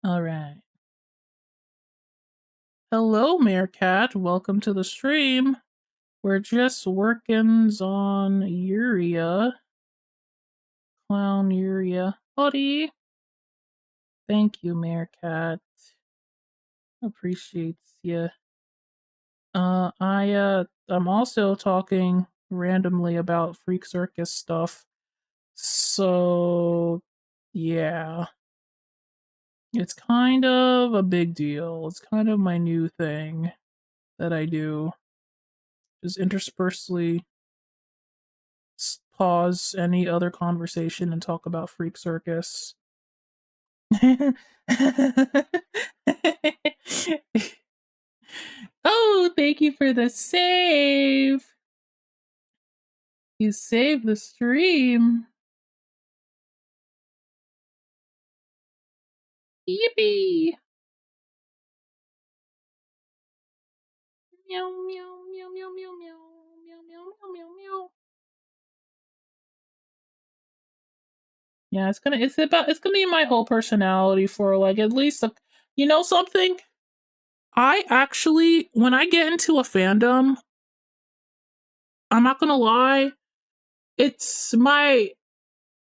Alright. Hello, Meerkat. Welcome to the stream. We're just working on Uria. Clown Uria. Buddy. Thank you, Meerkat. Appreciates ya. I'm also talking randomly about Freak Circus stuff. So, yeah. It's kind of a big deal. It's kind of my new thing that I do. Just interspersely pause any other conversation and talk about Freak Circus. Oh, thank you for the save. You saved the stream. Yippee. Meow, meow, meow, meow, meow, meow, meow, meow, meow, meow, meow. Yeah, it's gonna be my whole personality for like at least you know something? I actually, when I get into a fandom, I'm not gonna lie, it's my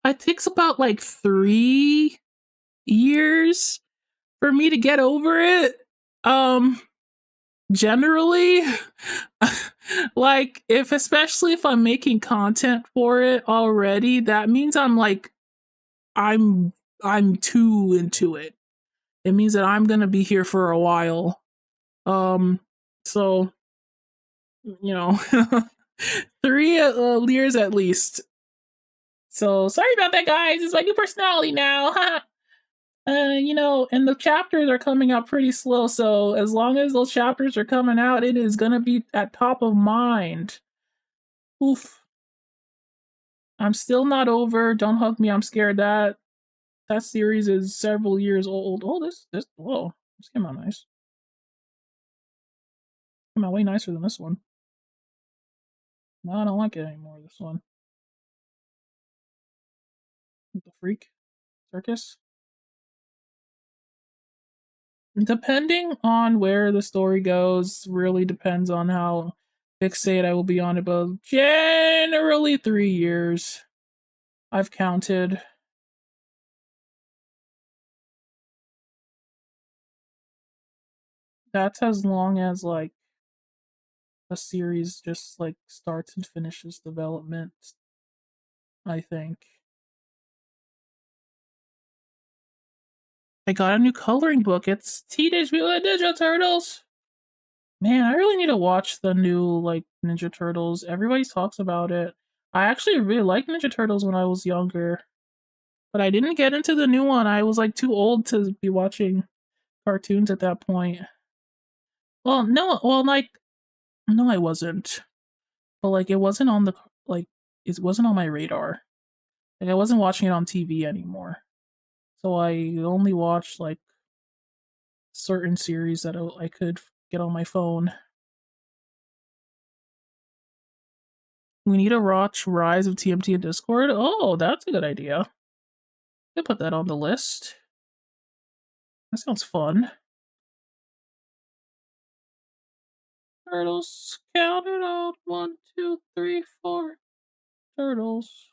it takes about like 3 years for me to get over it. Generally, like especially if I'm making content for it already, that means I'm I'm too into it. It means that I'm gonna be here for a while. So you know, 3 years at least. So sorry about that, guys. It's my new personality now. You know, and the chapters are coming out pretty slow. So as long as those chapters are coming out, it is gonna be at top of mind. Oof. I'm still not over. Don't hug me. I'm scared. That series is several years old. Oh, whoa, this came out nice. Came out way nicer than this one. No, I don't like it anymore. This one. The Freak Circus. Depending on where the story goes, really depends on how fixated I will be on it. But generally, 3 years. I've counted. That's as long as like a series just like starts and finishes development, I think. I got a new coloring book. It's Teenage Mutant Ninja Turtles. Man, I really need to watch the new like Ninja Turtles. Everybody talks about it. I actually really liked Ninja Turtles when I was younger, but I didn't get into the new one. I was like too old to be watching cartoons at that point. Well, no, well, like, no, I wasn't. But like, it wasn't on the like, it wasn't on my radar. Like, I wasn't watching it on TV anymore. So I only watched like certain series that I could get on my phone. We need to watch Rise of TMT in Discord. Oh, that's a good idea. I put that on the list. That sounds fun. Turtles, count it out. 1, 2, 3, 4. Turtles.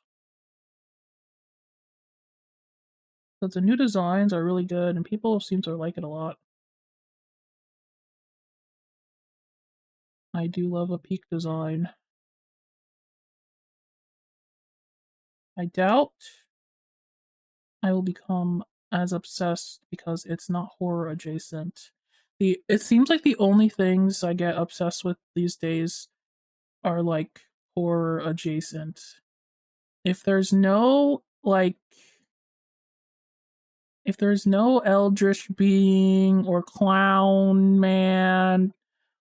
But the new designs are really good, and people seem to like it a lot. I do love a peak design. I doubt I will become as obsessed because it's not horror adjacent. It seems like the only things I get obsessed with these days are like horror adjacent. If there's no like if there's no eldritch being or clown man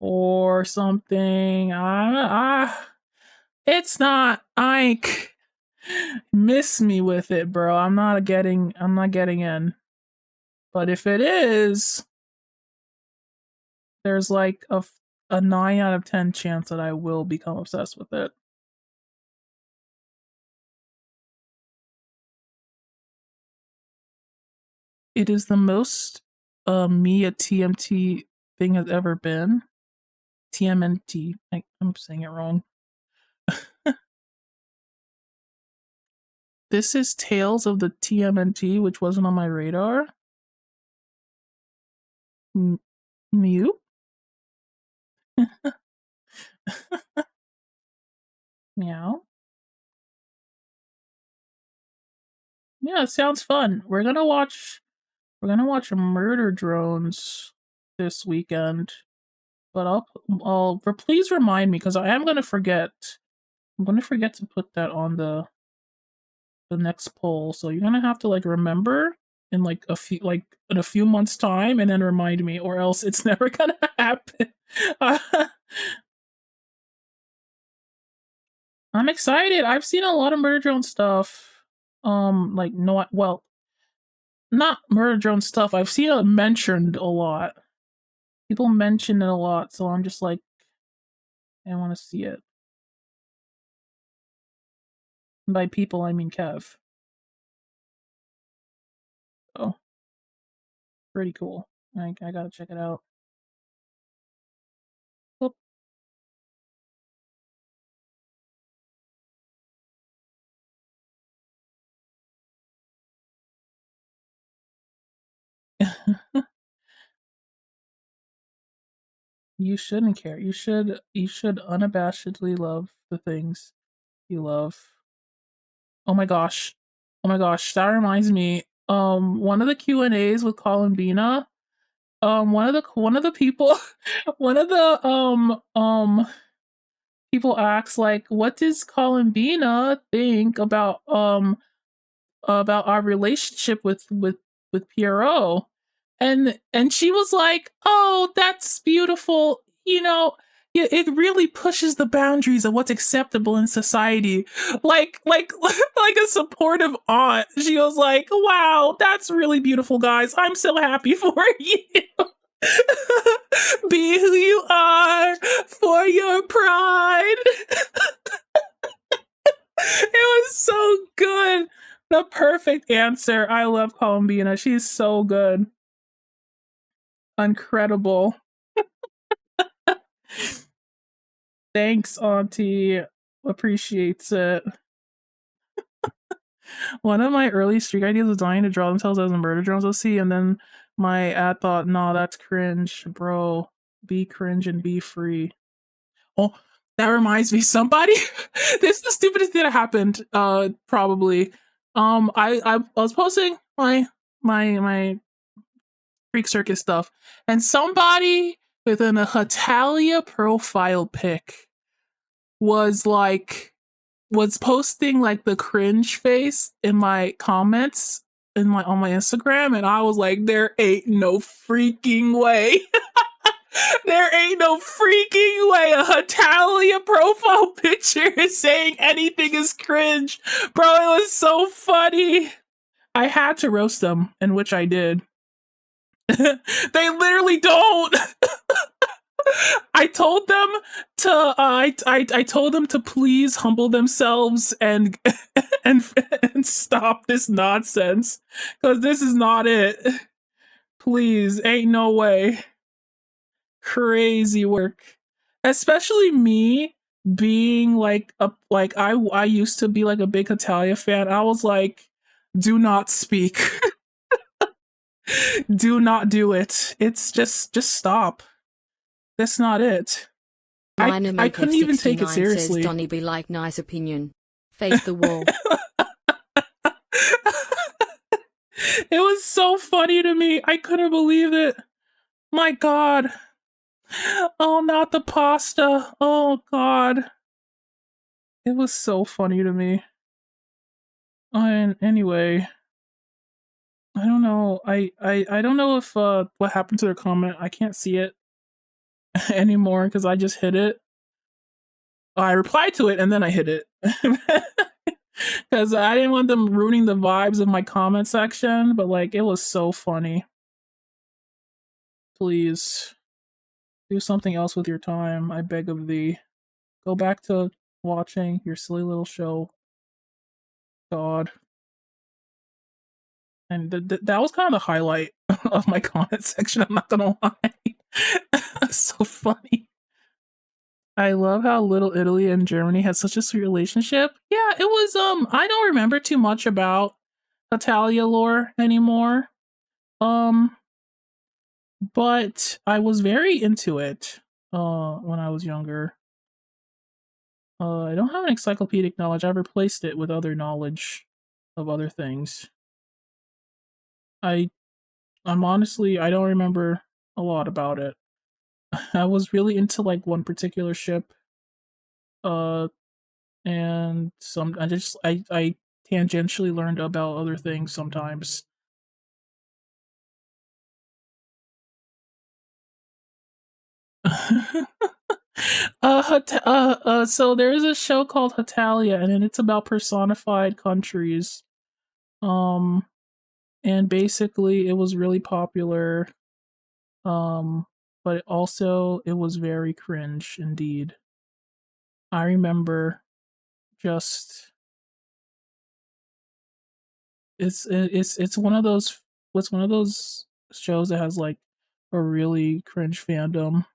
or something, it's not Ike. Miss me with it, bro. I'm not getting in. But if it is, there's like a 9 out of 10 chance that I will become obsessed with it. It is the most me a TMT thing has ever been. TMNT. I'm saying it wrong. This is Tales of the TMNT, which wasn't on my radar. Mew? Meow. Yeah, it sounds fun. We're gonna watch Murder Drones this weekend. But please remind me because I am gonna forget. I'm gonna forget to put that on the next poll. So you're gonna have to like remember in like a few months time and then remind me, or else it's never gonna happen. I'm excited. I've seen a lot of Murder Drone stuff. Like no, well, not Murder Drone stuff. I've seen it mentioned a lot. People mention it a lot, so I'm just like, I want to see it. And by people, I mean Kev. Oh, pretty cool. I gotta check it out. Oop. You shouldn't care. You should unabashedly love the things you love. Oh my gosh. Oh my gosh. That reminds me. One of the Q&As with Columbina, one of the people one of the people asked like, what does Columbina think about our relationship with Pierrot? And she was like, "Oh, that's beautiful. You know, yeah, it really pushes the boundaries of what's acceptable in society." Like like a supportive aunt. She was like, "Wow, that's really beautiful, guys. I'm so happy for you." Be who you are for your pride. It was so good. The perfect answer. I love Columbina. She's so good. Incredible. Thanks, Auntie. Appreciates it. One of my early streak ideas was dying to draw themselves as a murder drones OC, and then my ad thought, nah, that's cringe, bro. Be cringe and be free. Oh, that reminds me, somebody this is the stupidest thing that happened, probably. I was posting my Freak Circus stuff, and somebody within a Hetalia profile pic was like was posting like the cringe face in my comments in my on my Instagram, and I was like, there ain't no freaking way. There ain't no freaking way a Hetalia profile picture is saying anything is cringe. Bro, it was so funny. I had to roast them, in which I did. They literally don't. I told them to I told them to please humble themselves and and and stop this nonsense, because this is not it. Please, ain't no way. Crazy work. Especially me being like I used to be like a big Italia fan. I was like, do not speak. Do not do it. It's just stop. That's not it. I couldn't even take it seriously. Says Donnie be like, nice opinion. Face the wall. It was so funny to me. I couldn't believe it. My God. Oh, not the pasta. Oh God. It was so funny to me. And anyway, I don't know. I don't know if what happened to their comment. I can't see it anymore because I just hit it. I replied to it and then I hit it. Because I didn't want them ruining the vibes of my comment section, but like it was so funny. Please do something else with your time, I beg of thee. Go back to watching your silly little show. God. And that was kind of the highlight of my comment section, I'm not gonna lie. So funny. I love how Little Italy and Germany had such a sweet relationship. Yeah, it was I don't remember too much about Italia lore anymore. But I was very into it when I was younger. I don't have an encyclopedic knowledge. I've replaced it with other knowledge of other things. I I'm honestly I don't remember a lot about it. I was really into like one particular ship, uh, and some I tangentially learned about other things sometimes. So there is a show called Hatalia, and it's about personified countries. Um, and basically it was really popular. But also it was very cringe indeed. I remember just it's one of those it's one of those shows that has like a really cringe fandom.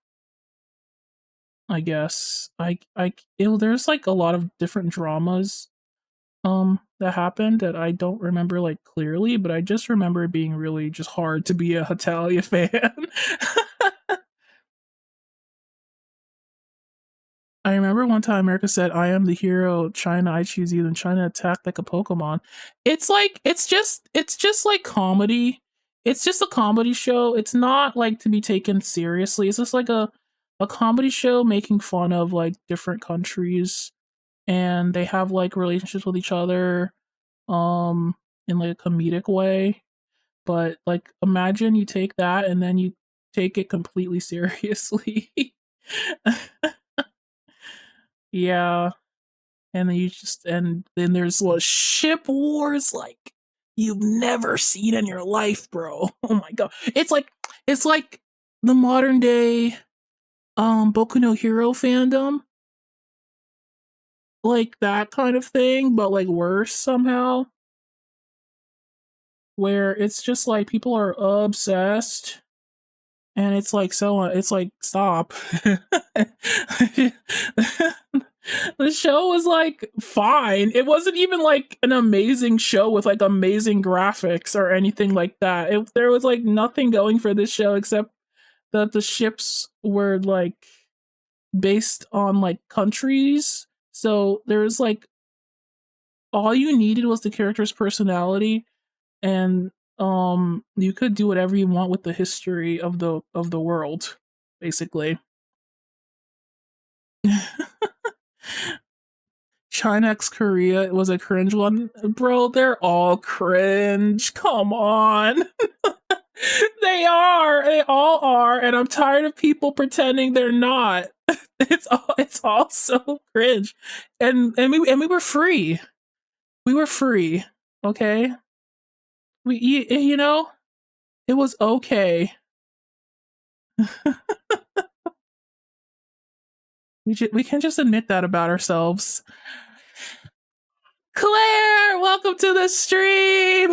I guess there's like a lot of different dramas that happened that I don't remember like clearly, but I just remember it being really just hard to be a Hatalia fan. I remember one time America said, "I am the hero, China, I choose you," and China attacked like a Pokemon. It's just like comedy. It's just a comedy show. It's not like to be taken seriously. It's just like a comedy show making fun of like different countries, and they have like relationships with each other in like a comedic way. But like imagine you take that and then you take it completely seriously. Yeah. And then and then there's ship wars like you've never seen in your life, bro. Oh my god. It's like the modern day Boku no Hero fandom, like that kind of thing, but like worse somehow, where it's just like people are obsessed and it's like it's like stop. The show was like fine. It wasn't even like an amazing show with like amazing graphics or anything like that. There was like nothing going for this show except that the ships were like based on like countries. So there was like all you needed was the character's personality, and you could do whatever you want with the history of the world, basically. China x Korea was a cringe one. Bro, they're all cringe. Come on. They all are, and I'm tired of people pretending they're not. It's all so cringe. And we were free. We were free. Okay? You know, it was okay. We can just admit that about ourselves. Claire, welcome to the stream.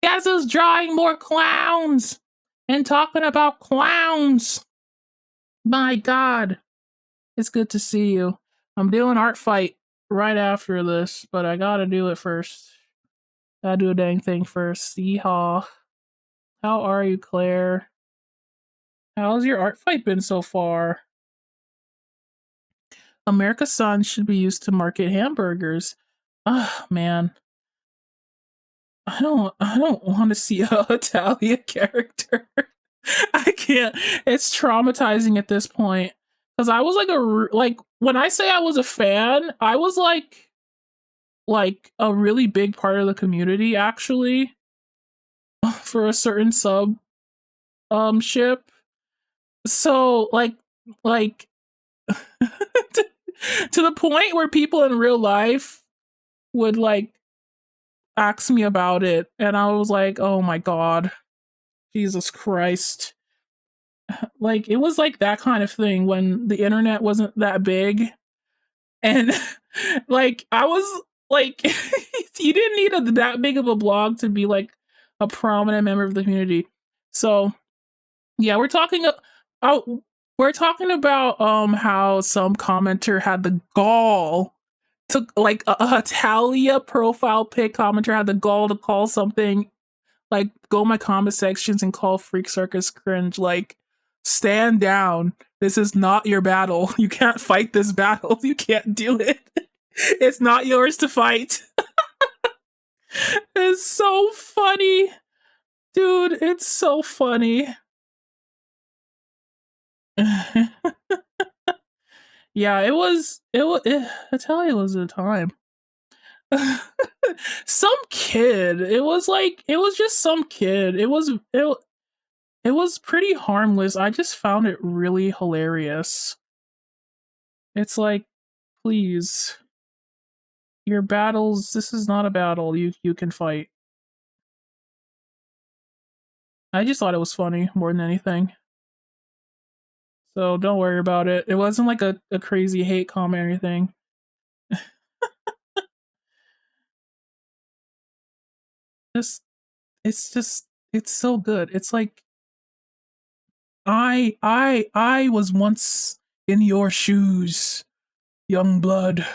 Guess who's drawing more clowns and talking about clowns? My God, it's good to see you. I'm doing art fight right after this, but I gotta do it first. Gotta do a dang thing first. Yeehaw. How are you, Claire? How's your art fight been so far? America Sun should be used to market hamburgers. Ah, man. I don't want to see a Italian character. I can't. It's traumatizing at this point because I was like when I say I was a fan, I was like a really big part of the community actually for a certain sub ship. So like to, to the point where people in real life would like ask me about it, and I was like, "Oh my god, Jesus Christ!" Like it was like that kind of thing when the internet wasn't that big, and like I was like, you didn't need that big of a blog to be like a prominent member of the community. So yeah, we're talking about how some commenter had the gall to like a Talia profile pic commenter had the gall to call something like go my comment sections and call Freak Circus cringe. Like stand down. This is not your battle. You can't fight this battle. You can't do it. It's not yours to fight. It's so funny. Dude, it's so funny. Yeah, I tell you, it was a time. Some kid. It was just some kid. It was pretty harmless. I just found it really hilarious. It's like, please, your battles, this is not a battle you can fight. I just thought it was funny more than anything. So don't worry about it. It wasn't like a crazy hate comment or anything. Just it's so good. It's like I was once in your shoes, young blood.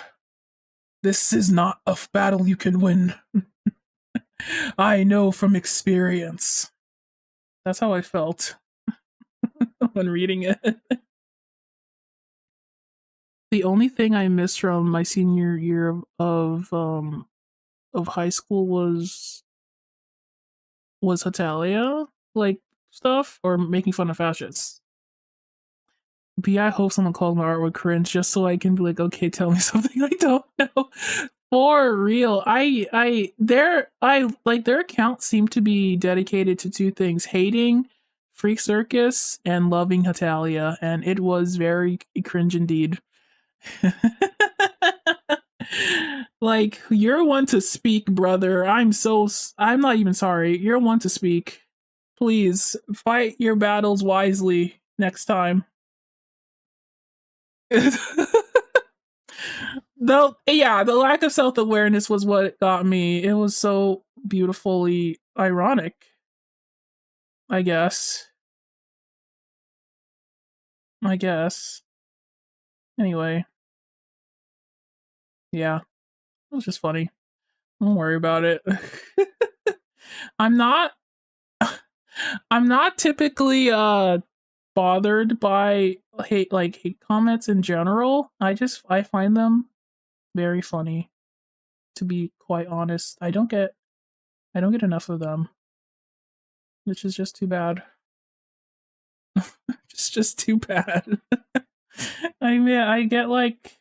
This is not a battle you can win. I know from experience. That's how I felt when reading it. The only thing I missed from my senior year of high school was Hetalia, like stuff, or making fun of fascists. But yeah, I hope someone calls my artwork cringe just so I can be like, okay, tell me something I don't know. For real. Their accounts seem to be dedicated to two things: hating Freak Circus and loving Hetalia, and it was very cringe indeed. Like, you're one to speak, brother. I'm not even sorry. You're one to speak. Please fight your battles wisely next time. The lack of self-awareness was what got me. It was so beautifully ironic, I guess. I guess. Anyway, yeah, it was just funny. Don't worry about it. I'm not I'm not typically bothered by hate comments in general. I find them very funny, to be quite honest. I don't get enough of them, which is just too bad. It's just too bad. I mean, I get like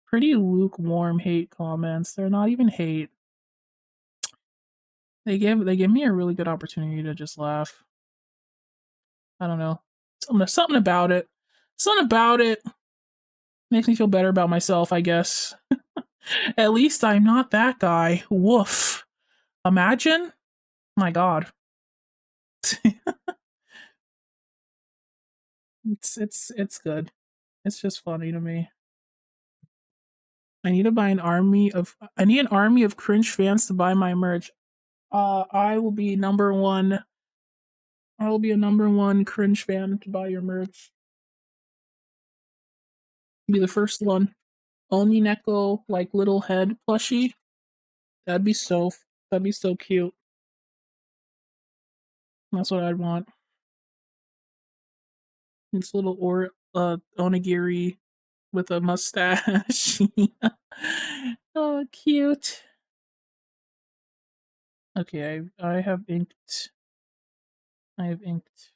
pretty lukewarm hate comments. They're not even hate. They give me a really good opportunity to just laugh. I don't know. Something about it. Something about it makes me feel better about myself, I guess. At least I'm not that guy. Woof. Imagine? My god. It's good. It's just funny to me. I need an army of cringe fans to buy my merch. I will be number one. I will be a number one cringe fan to buy your merch. Be the first one. Oni Neko like little head plushie. That'd be so that'd be so cute. That's what I'd want. It's little onigiri with a mustache. Oh, cute. Okay, I have inked. I have inked.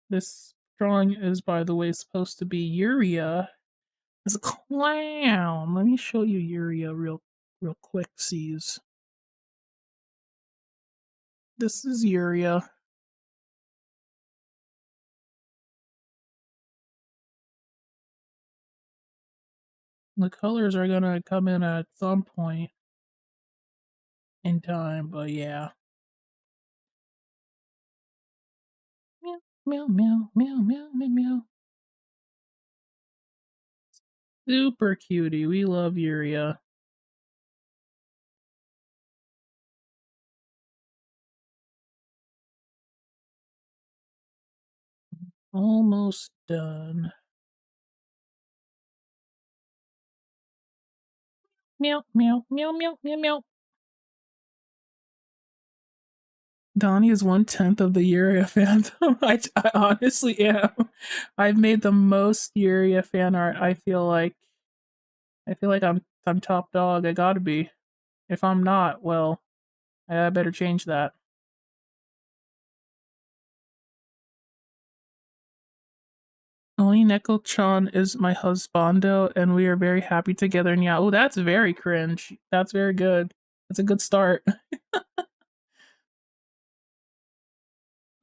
This drawing is, by the way, supposed to be Yuria as a clown. Let me show you Yuria real quick, sees. This is Yuria. The colors are gonna come in at some point in time, but yeah. Meow, meow, meow, meow, meow, meow, meow. Super cutie. We love Yuria. Almost done. Meow, meow, meow, meow, meow, meow. Donnie is 1/10 of the Yuria fandom. I honestly am. I've made the most Yuria fan art. I feel like I'm top dog. I gotta be. If I'm not, well, I better change that. Only Neko-chan is my husbando, and we are very happy together. And yeah, oh, that's very cringe. That's very good. That's a good start.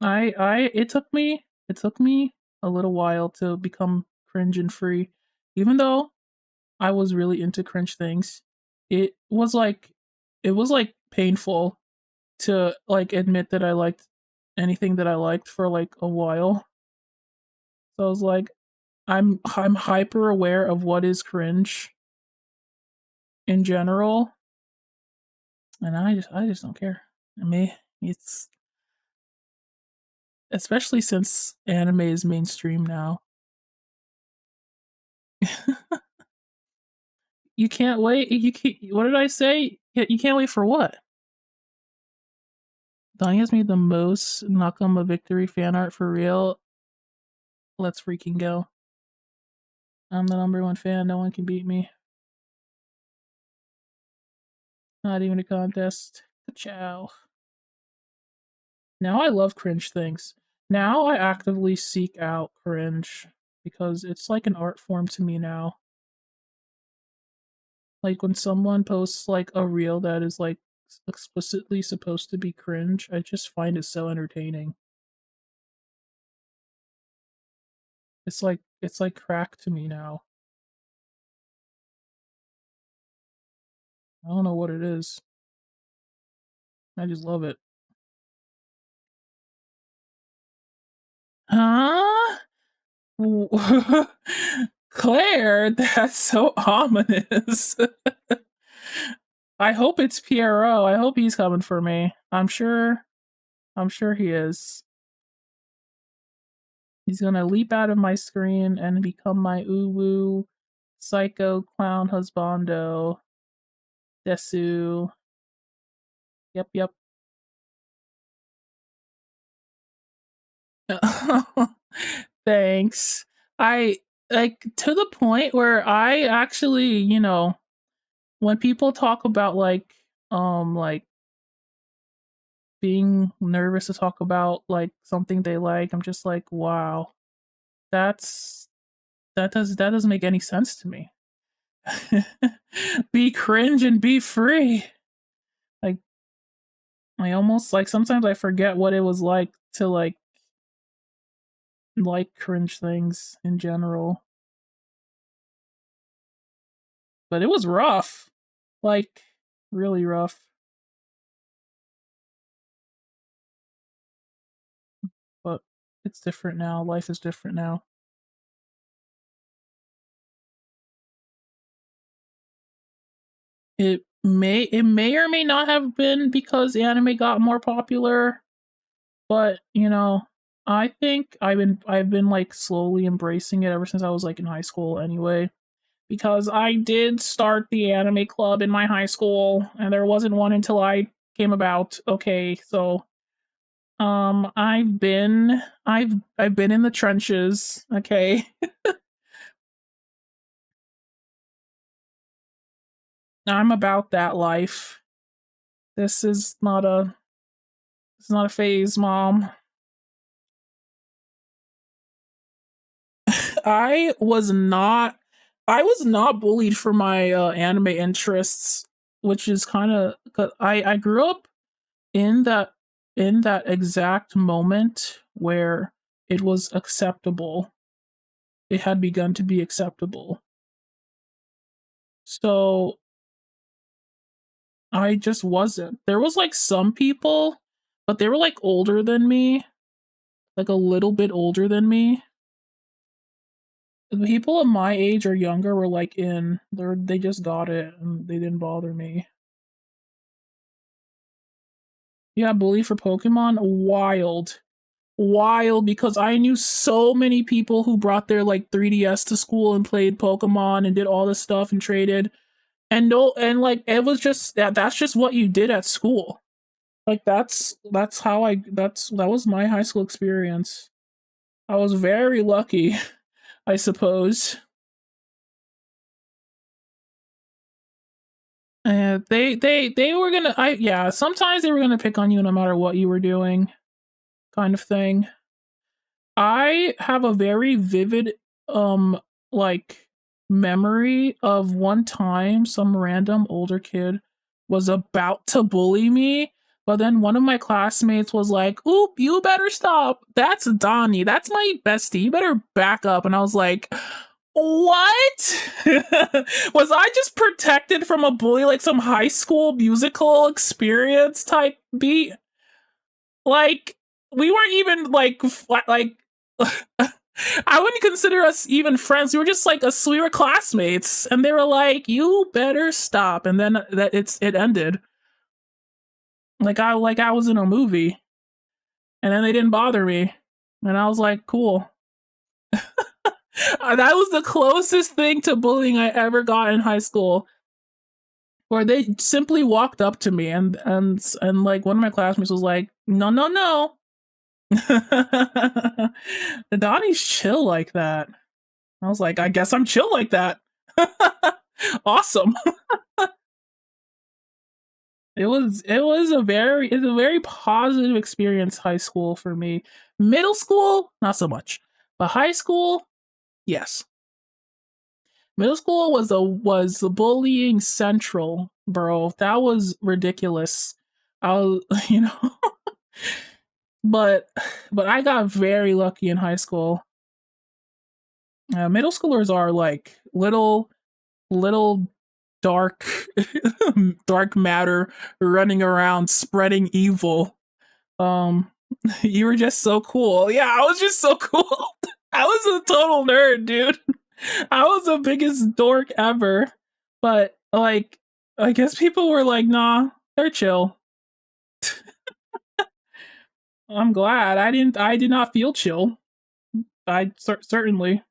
It took me a little while to become cringe and free. Even though I was really into cringe things, it was like it was like painful to like admit that I liked anything that I liked for like a while. So I was like, I'm hyper aware of what is cringe in general, and I just don't care. I mean, it's especially since anime is mainstream now. You can't wait. You can't, what did I say? You can't wait for what? Donnie has made the most Nakama Victory fan art for real. Let's freaking go. I'm the #1 fan. No one can beat me. Not even a contest. Ciao. Now I love cringe things. Now I actively seek out cringe because it's like an art form to me now. Like when someone posts like a reel that is like explicitly supposed to be cringe, I just find it so entertaining. It's like crack to me now. I don't know what it is. I just love it. Huh? Claire, that's so ominous. I hope it's Pierrot. I hope he's coming for me. I'm sure he is. He's gonna leap out of my screen and become my uwu psycho clown husbando. Desu. Yep, yep. Thanks. I like to the point where I actually, when people talk about like being nervous to talk about like something they like, I'm just like, wow, that's that doesn't make any sense to me. Be cringe and be free. Like I almost like sometimes I forget what it was like to like cringe things in general. But it was rough. Like really rough. But it's different now. Life is different now. It may or may not have been because anime got more popular, but I think I've been like slowly embracing it ever since I was like in high school anyway. Because I did start the anime club in my high school and there wasn't one until I came about. Okay, so I've been in the trenches, okay? I'm about that life. This is not a phase, mom. I was not bullied for my anime interests, which is kind of cuz I grew up in that exact moment where it was acceptable. It had begun to be acceptable. So I just wasn't. There was like some people, but they were like older than me, like a little bit older than me. The people of my age or younger were like they just got it and they didn't bother me. Yeah, bully for Pokemon, wild. Wild because I knew so many people who brought their like 3DS to school and played Pokemon and did all this stuff and traded. And no and like it was just that's just what you did at school. Like that's how that was my high school experience. I was very lucky, I suppose. And they were gonna I yeah, sometimes they were gonna pick on you no matter what you were doing, kind of thing. I have a very vivid like memory of one time some random older kid was about to bully me, but then one of my classmates was like, "Oop, you better stop. That's Donnie. That's my bestie. You better back up." And I was like, "What?" Was I just protected from a bully like some high school musical experience type beat? Like we weren't even like I wouldn't consider us even friends. We were just like we were classmates, and they were like, "You better stop." And then it ended. Like I was in a movie, and then they didn't bother me, and I was like, "Cool." That was the closest thing to bullying I ever got in high school, where they simply walked up to me, and like one of my classmates was like, "No, no, no." Donnie's chill like that. I was like, I guess I'm chill like that. Awesome. It's a very positive experience, high school for me. Middle school, not so much. But high school, yes. Middle school was the bullying central, bro. That was ridiculous. I was you know but I got very lucky in high school. Middle schoolers are like little dark dark matter running around spreading evil. Um you were just so cool. Yeah, I was just so cool. I was a total nerd, dude. I was the biggest dork ever. But like I guess people were like, "Nah, they're chill." I'm glad. I did not feel chill. Certainly.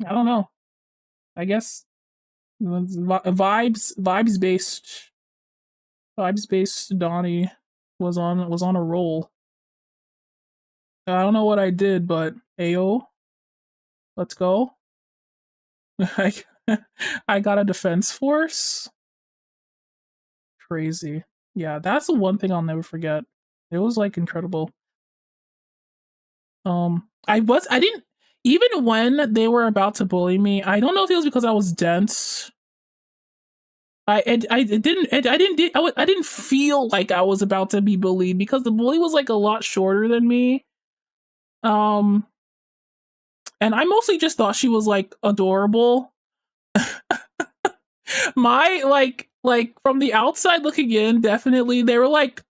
I don't know. I guess vibes based Donnie was on a roll. I don't know what I did, but Ayo, let's go. I I got a defense force. Crazy. Yeah, that's the one thing I'll never forget. It was like incredible. I didn't even when they were about to bully me. I don't know if it was because I was dense. I didn't feel like I was about to be bullied because the bully was like a lot shorter than me. Um, and I mostly just thought she was like adorable. My like from the outside looking in, definitely they were like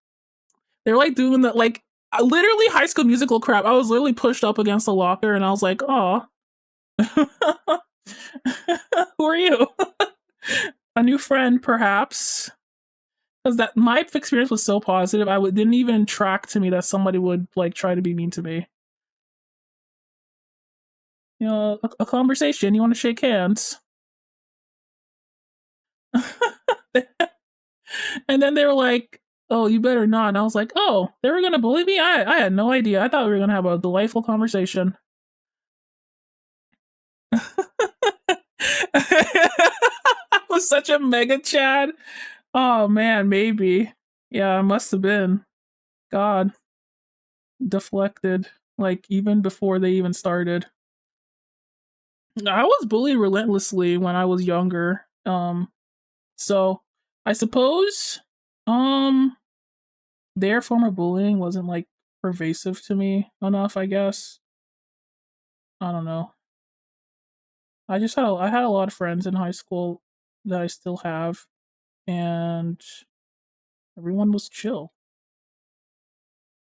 doing that like literally High School Musical crap. I was literally pushed up against the locker, and I was like, "Oh, who are you? A new friend, perhaps?" Because that my experience was so positive, didn't even track to me that somebody would like try to be mean to me. You know, a conversation. You want to shake hands, and then they were like, "Oh, you better not." And I was like, "Oh, they were gonna bully me? I had no idea. I thought we were gonna have a delightful conversation." I was such a mega Chad. Oh man, maybe. Yeah, it must have been. God, deflected. Like even before they even started. I was bullied relentlessly when I was younger. So I suppose their form of bullying wasn't like pervasive to me enough, I guess. I don't know. I had a lot of friends in high school that I still have, and everyone was chill.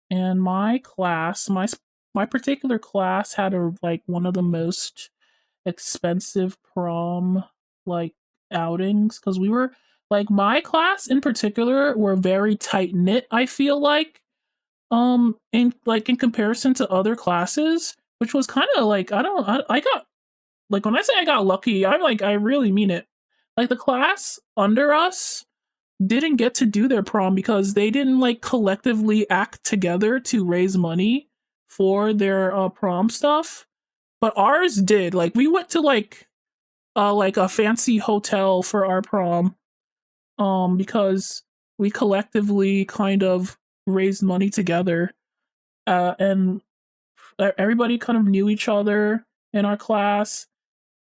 And my class, my particular class had a like one of the most expensive prom like outings because we were like my class in particular were very tight knit. I feel like in comparison to other classes, which was kind of like I got like when I say I got lucky, I'm like I really mean it. Like the class under us didn't get to do their prom because they didn't like collectively act together to raise money for their prom stuff. But ours did. Like we went to like a fancy hotel for our prom because we collectively kind of raised money together, and everybody kind of knew each other in our class.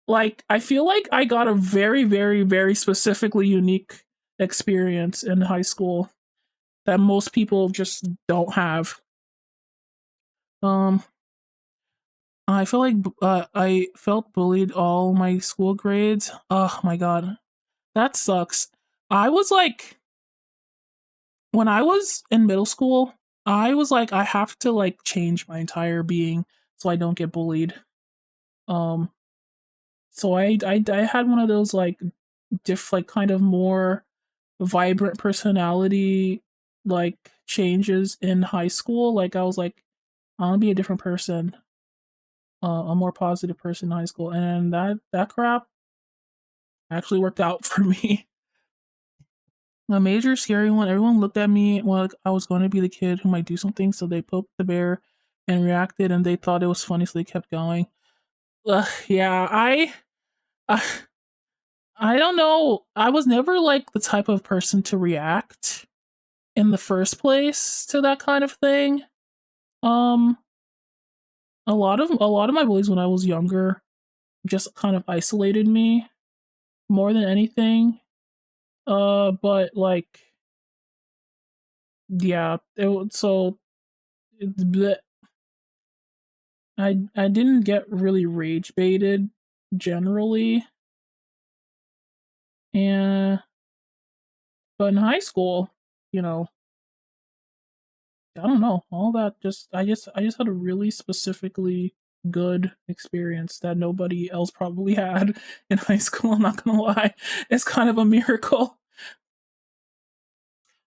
Like I feel like I got a very very very specifically unique experience in high school that most people just don't have. um I feel like I felt bullied all my school grades. Oh my god, that sucks. I was like, when I was in middle school, I was like, I have to like change my entire being so I don't get bullied. Um, so I had one of those like like kind of more vibrant personality like changes in high school. Like I was like, I want to be a different person, a more positive person in high school, and that crap actually worked out for me. A major scary one. Everyone looked at me like I was going to be the kid who might do something, so they poked the bear and reacted, and they thought it was funny, so they kept going. Yeah, I, I don't know. I was never like the type of person to react in the first place to that kind of thing. Um, a lot of my bullies when I was younger just kind of isolated me more than anything. But like, yeah, so I didn't get really rage baited generally, and but in high school, you know, I don't know, all that just I just had a really specifically good experience that nobody else probably had in high school. I'm not gonna lie, it's kind of a miracle.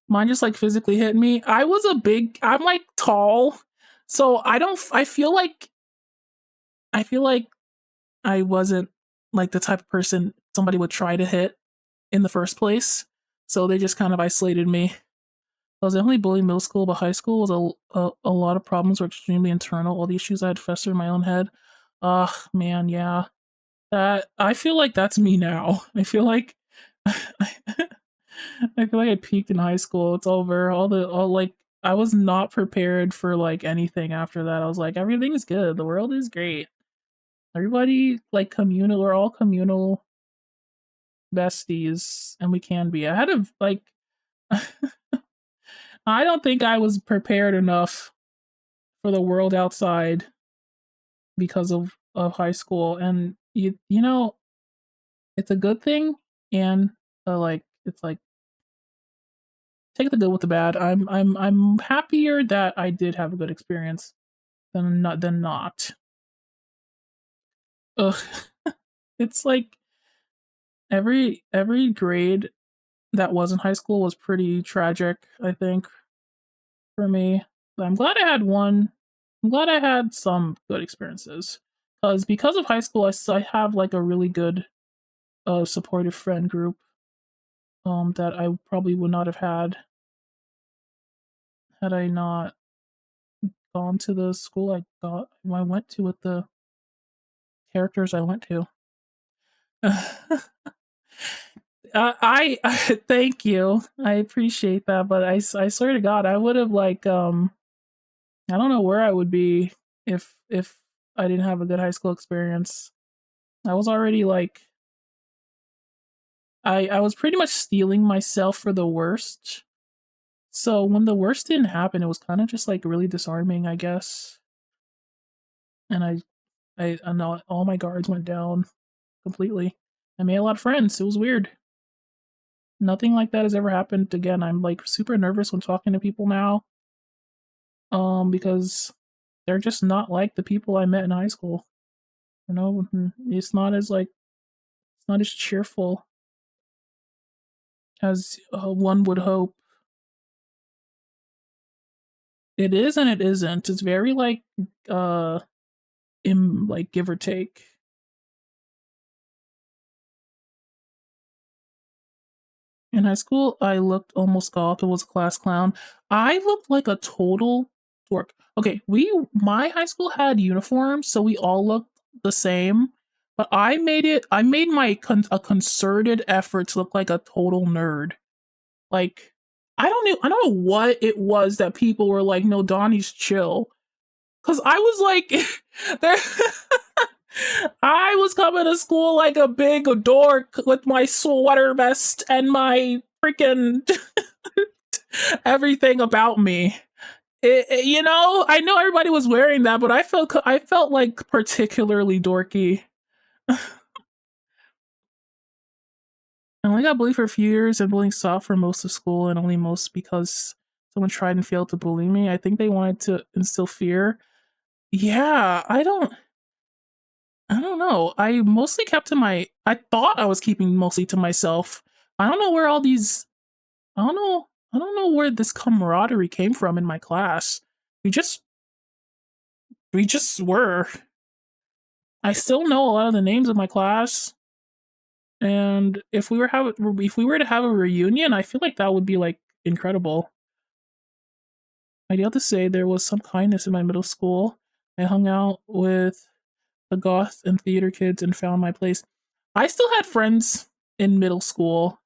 Mine just like physically hit me. I'm like tall, so I don't. I feel like I wasn't like the type of person somebody would try to hit in the first place. So they just kind of isolated me. I was definitely bullied in middle school, but high school was a lot of problems were extremely internal. All the issues I had festered in my own head. Ugh, man, yeah. That I feel like that's me now. I feel like I feel like I peaked in high school. It's over. All like I was not prepared for like anything after that. I was like, everything is good. The world is great. Everybody like communal. We're all communal besties, and we can be. I had to like. I don't think I was prepared enough for the world outside because of high school, and you know it's a good thing, and like it's like take the good with the bad. I'm happier that I did have a good experience than not. Ugh. It's like every grade that was in high school was pretty tragic, I think, for me. But I'm glad I had one. I'm glad I had some good experiences. Because of high school, I have like a really good supportive friend group that I probably would not have had I not gone to the school I went to with the characters I went to. I thank you. I appreciate that, but I swear to God, I would have like I don't know where I would be if I didn't have a good high school experience. I was already like I was pretty much steeling myself for the worst. So when the worst didn't happen, it was kind of just like really disarming, I guess. And I know all my guards went down completely. I made a lot of friends. It was weird. Nothing like that has ever happened again. I'm like super nervous when talking to people now. Because they're just not like the people I met in high school. You know, it's not as like it's not as cheerful as one would hope. It is and it isn't. It's very like uh like give or take. In high school, I looked almost goth and was a class clown. I looked like a total dork. Okay, my high school had uniforms, so we all looked the same. But I made a concerted effort to look like a total nerd. Like, I don't know what it was that people were like, no, Donnie's chill. Cause I was like, there, I was coming to school like a big dork with my sweater vest and my freaking everything about me. You know, I know everybody was wearing that, but I felt like particularly dorky. I only got bullied for a few years and bullying stopped for most of school and only most because someone tried and failed to bully me. I think they wanted to instill fear. Yeah, I don't know. I mostly kept to my I thought I was keeping mostly to myself. I don't know where all these I don't know where this camaraderie came from in my class. We just we just were. I still know a lot of the names of my class, and if we were to have a reunion, I feel like that would be like incredible. I'd have to say there was some kindness in my middle school. I hung out with the goth and theater kids and found my place. I still had friends in middle school.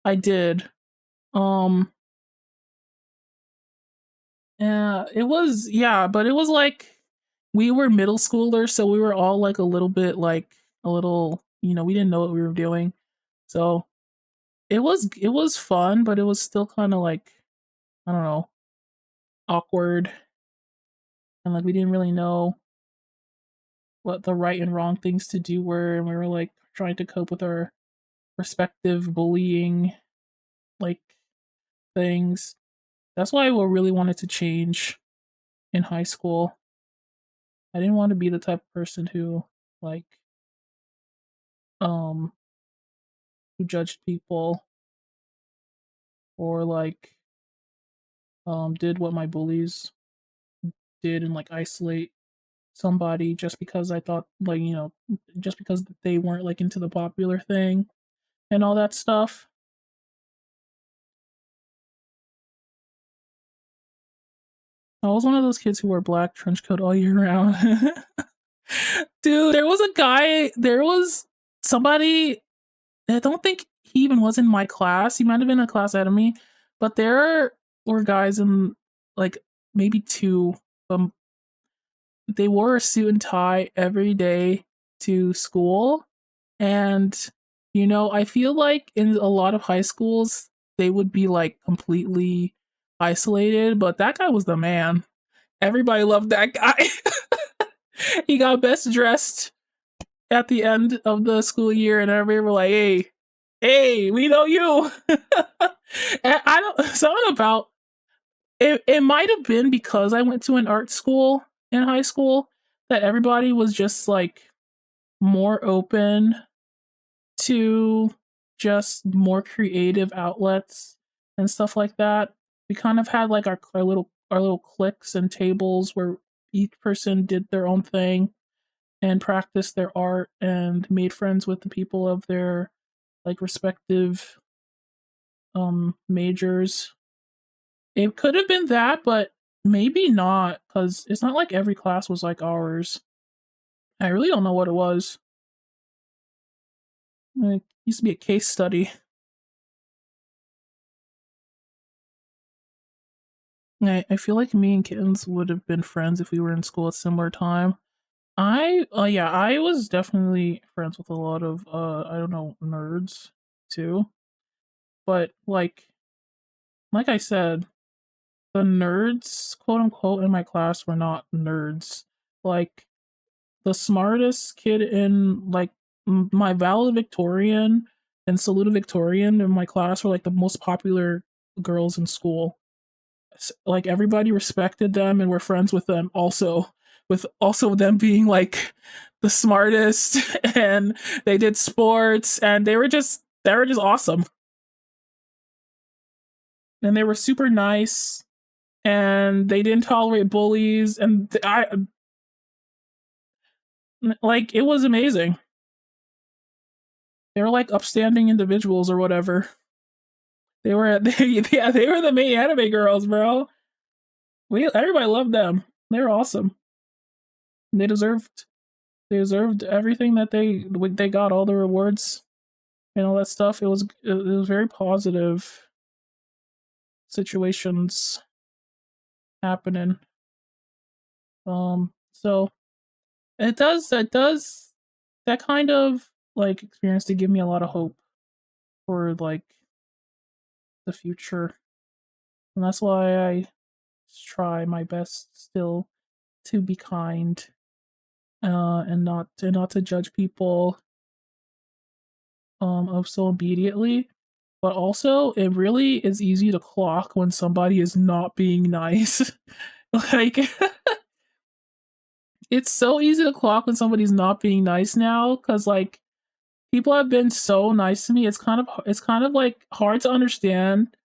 I did. Um yeah, but it was like we were middle schoolers, so we were all like a little bit like a little, we didn't know what we were doing. So it was fun, but it was still kind of like, I don't know, awkward, and like we didn't really know what the right and wrong things to do were, and we were like trying to cope with our respective bullying like things. That's why I really wanted to change in high school. I didn't want to be the type of person who like um who judged people or like did what my bullies did and like isolate somebody just because I thought like, just because they weren't like into the popular thing and all that stuff. I was one of those kids who wore black trench coat all year round. Dude, there was somebody, I don't think he even was in my class. He might have been a class ahead of me, but there were guys in like maybe two. Um, they wore a suit and tie every day to school, and I feel like in a lot of high schools they would be like completely isolated, but that guy was the man. Everybody loved that guy. He got best dressed at the end of the school year, and everybody were like, hey, we know you. And I don't something about it. It might have been because I went to an art school in high school that everybody was just like more open to just more creative outlets and stuff like that. We kind of had like our little cliques and tables where each person did their own thing and practiced their art and made friends with the people of their like respective majors. It could have been that, but maybe not, because it's not like every class was like ours. I really don't know what it was. It used to be a case study. I feel like me and Kittens would have been friends if we were in school at a similar time. Yeah, I was definitely friends with a lot of I don't know, nerds too. But like I said, the nerds, quote unquote, in my class were not nerds. Like the smartest kid in like my valedictorian and salutatorian in my class were like the most popular girls in school. Like everybody respected them and were friends with them also, with also them being like the smartest, and they did sports, and they were just awesome, and they were super nice, and they didn't tolerate bullies, and I like it was amazing. They were like upstanding individuals or whatever. They were yeah, they were the main anime girls, bro. Everybody loved them. They were awesome. They deserved everything that they got, all the rewards and all that stuff. It was very positive situations happening. So it does that kind of like experience to give me a lot of hope for like the future, and that's why I try my best still to be kind, and not to judge people of so immediately. But also, it really is easy to clock when somebody is not being nice. Like, it's so easy to clock when somebody's not being nice now, because like people have been so nice to me. It's kind of like hard to understand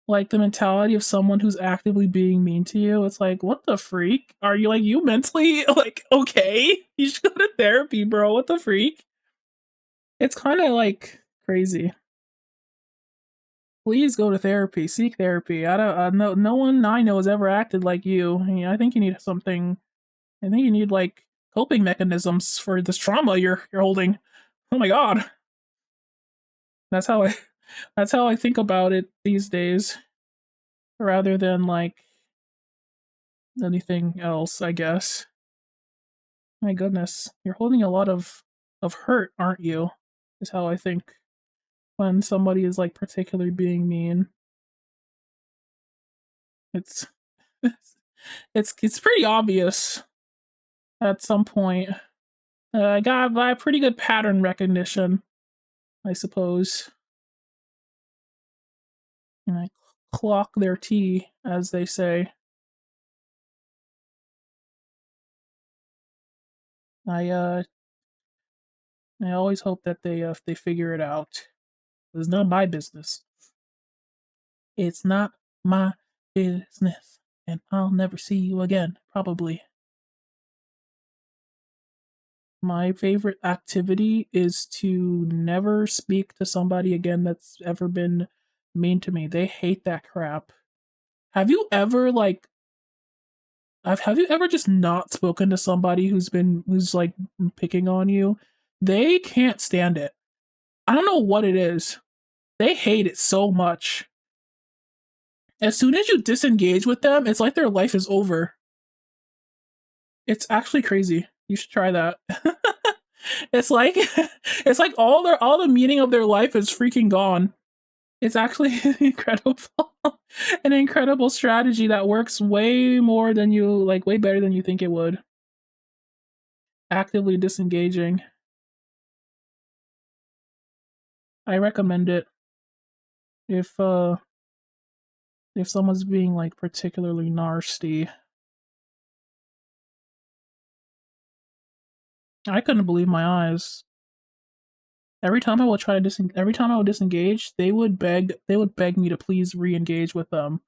like the mentality of someone who's actively being mean to you. It's like, what the freak? Are you like you mentally like okay? You should go to therapy, bro. What the freak? It's kind of like crazy. Please go to therapy. Seek therapy. I don't. No one I know has ever acted like you. I think you need something. I think you need like coping mechanisms for this trauma you're holding. Oh my god. That's how I. That's how I think about it these days, rather than like anything else, I guess. My goodness, you're holding a lot of hurt, aren't you? Is how I think when somebody is like particularly being mean. It's it's pretty obvious at some point. I have pretty good pattern recognition, I suppose. And I clock their tea, as they say. I uh I always hope that they figure it out. It's not my business. It's not my business, and I'll never see you again, probably. My favorite activity is to never speak to somebody again that's ever been mean to me. They hate that crap. Have you ever like have you ever just not spoken to somebody who's like picking on you? They can't stand it. I don't know what it is. They hate it so much. As soon as you disengage with them, it's like their life is over. It's actually crazy. You should try that. It's like it's like all the meaning of their life is freaking gone. It's actually incredible, an incredible strategy that works way more than you like, way better than you think it would. Actively disengaging. I recommend it if someone's being like particularly nasty. I couldn't believe my eyes. Every time every time I would disengage, they would beg me to please re-engage with them.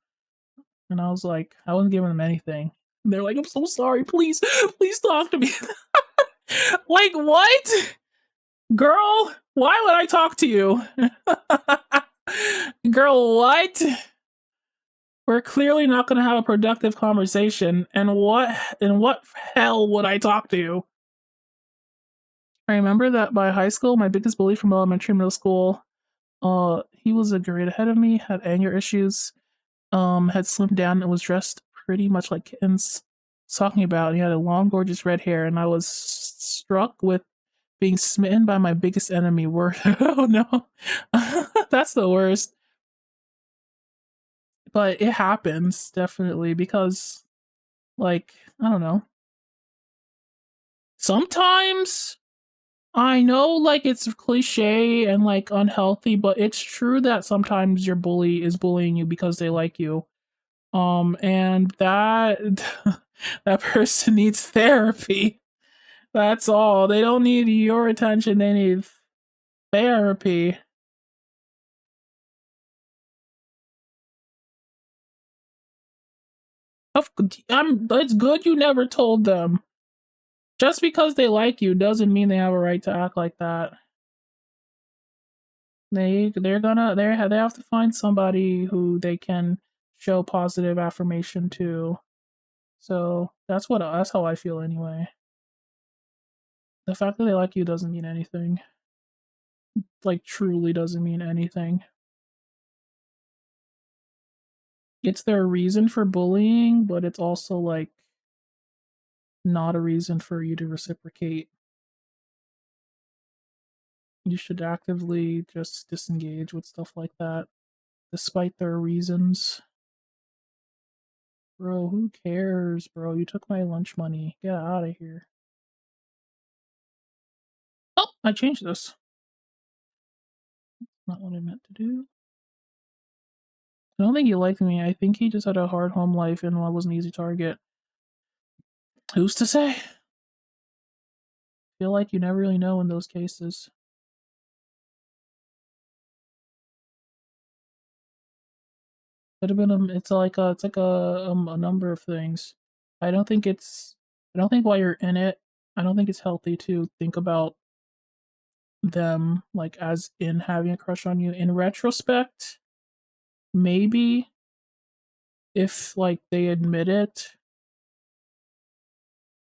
And I was like, I wasn't giving them anything. And they're like, I'm so sorry, please, please talk to me. Like, what? Girl, why would I talk to you? Girl, what? We're clearly not gonna have a productive conversation. And what hell would I talk to you? I remember that by high school, my biggest bully from elementary, middle school, he was a grade ahead of me, had anger issues, had slimmed down and was dressed pretty much like kittens. Talking about, he had a long, gorgeous red hair, and I was struck with being smitten by my biggest enemy. Word, oh no, that's the worst. But it happens definitely because, like, I don't know. Sometimes I know, like, it's cliche and like unhealthy, but it's true that sometimes your bully is bullying you because they like you. And that that person needs therapy. That's all. They don't need your attention. They need therapy. It's good you never told them. Just because they like you doesn't mean they have a right to act like that. They have to find somebody who they can show positive affirmation to. So that's how I feel anyway. The fact that they like you doesn't mean anything. Like truly doesn't mean anything. It's their reason for bullying, but it's also like not a reason for you to reciprocate. You should actively just disengage with stuff like that, despite their reasons. Bro, who cares, bro? You took my lunch money. Get out of here. Oh, I changed this. Not what I meant to do. I don't think he liked me. I think he just had a hard home life and I was an easy target. Who's to say? Feel like you never really know in those cases. Could have been it's like a number of things. I don't think it's I don't think while you're in it, I don't think it's healthy to think about them like as in having a crush on you. In retrospect, maybe if like they admit it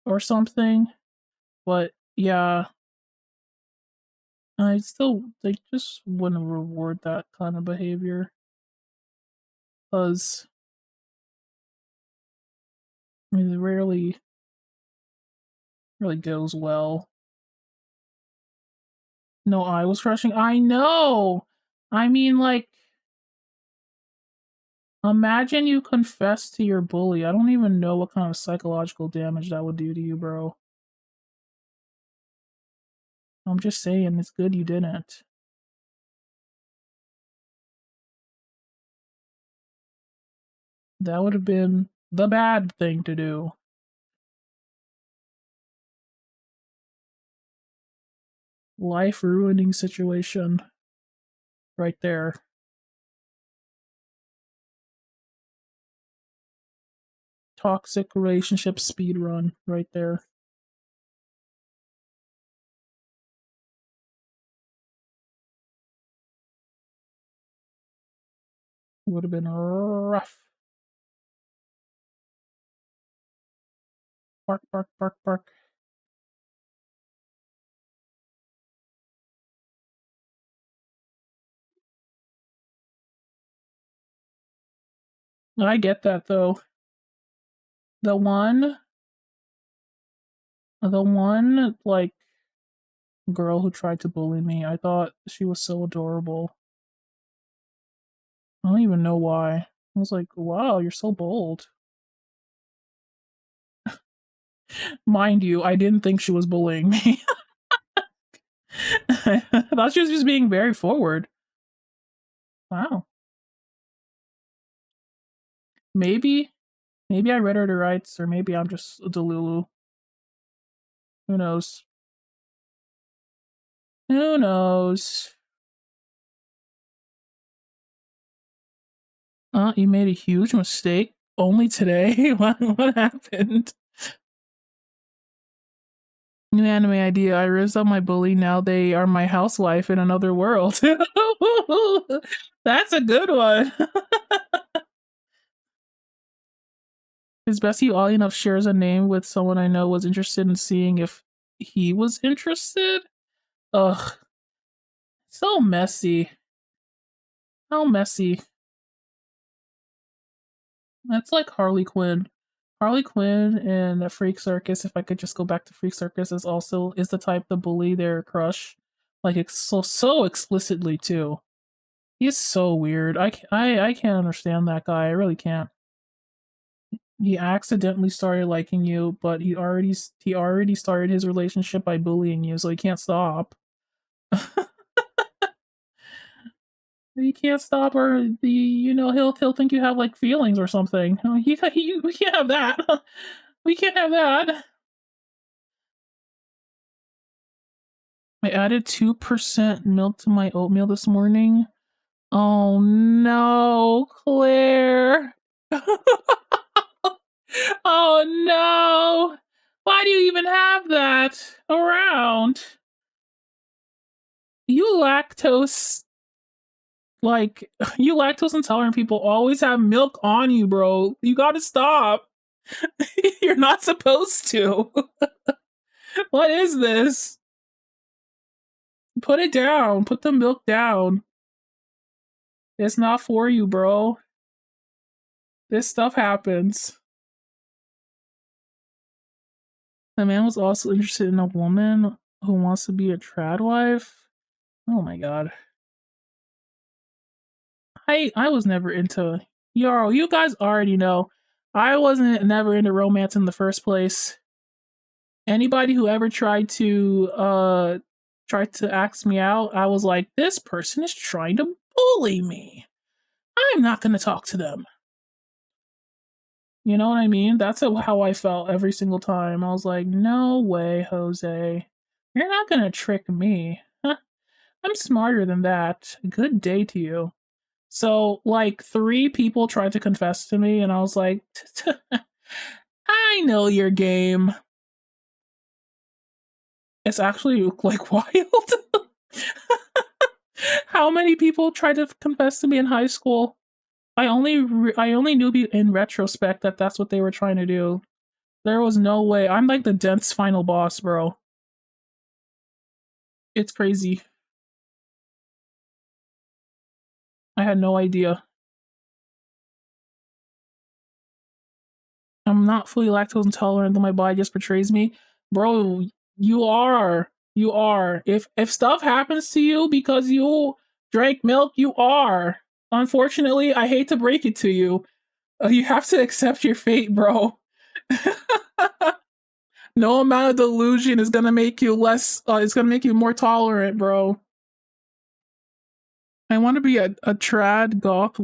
or something, but yeah, I still they just wouldn't reward that kind of behavior because I mean, it really goes well. No, I was crushing. I know. I mean, like, imagine you confess to your bully. I don't even know what kind of psychological damage that would do to you, bro. I'm just saying, it's good you didn't. That would have been the bad thing to do. Life ruining situation. Right there. Toxic relationship speed run. Right there. Would have been rough. Bark, bark, bark, bark. I get that though. The one, like girl who tried to bully me, I thought she was so adorable. I don't even know why. I was like, wow, you're so bold. Mind you, I didn't think she was bullying me. I thought she was just being very forward. Wow. Maybe I read her to rights, or maybe I'm just a delulu. Who knows? Who knows? You made a huge mistake only today. What happened? New anime idea. I raised up my bully. Now they are my housewife in another world. That's a good one. His bestie oddly enough shares a name with someone I know was interested in seeing if he was interested. Ugh. So messy. How messy. That's like Harley Quinn. Harley Quinn and the Freak Circus, if I could just go back to Freak Circus, is the type to bully their crush. Like it's so explicitly too. He's so weird. I can't understand that guy. I really can't. He accidentally started liking you, but he already started his relationship by bullying you, so he can't stop. He can't stop, or he'll think you have like feelings or something. We can't have that. We can't have that. I added 2% milk to my oatmeal this morning. Oh no, Claire. Oh no. Why do you even have that around? You lactose Like, you lactose intolerant people always have milk on you, bro. You gotta stop. You're not supposed to. What is this? Put it down. Put the milk down. It's not for you, bro. This stuff happens. The man was also interested in a woman who wants to be a trad wife. Oh my god. I was never into Yarrow. You guys already know. I wasn't never into romance in the first place. Anybody who ever tried to ask me out, I was like, this person is trying to bully me. I'm not gonna talk to them. You know what I mean? That's how I felt every single time. I was like, no way, Jose. You're not gonna trick me. Huh? I'm smarter than that. Good day to you. So, like, 3 people tried to confess to me, and I was like, I know your game. It's actually, like, wild. How many people tried to confess to me in high school? I only knew in retrospect that that's what they were trying to do. There was no way. I'm like the dense final boss, bro. It's crazy. I had no idea. I'm not fully lactose intolerant, though my body just betrays me. Bro, you are. You are. If stuff happens to you because you drank milk, you are. Unfortunately, I hate to break it to you. You have to accept your fate, bro. No amount of delusion is gonna make you less. It's gonna make you more tolerant, bro. I want to be a trad goth,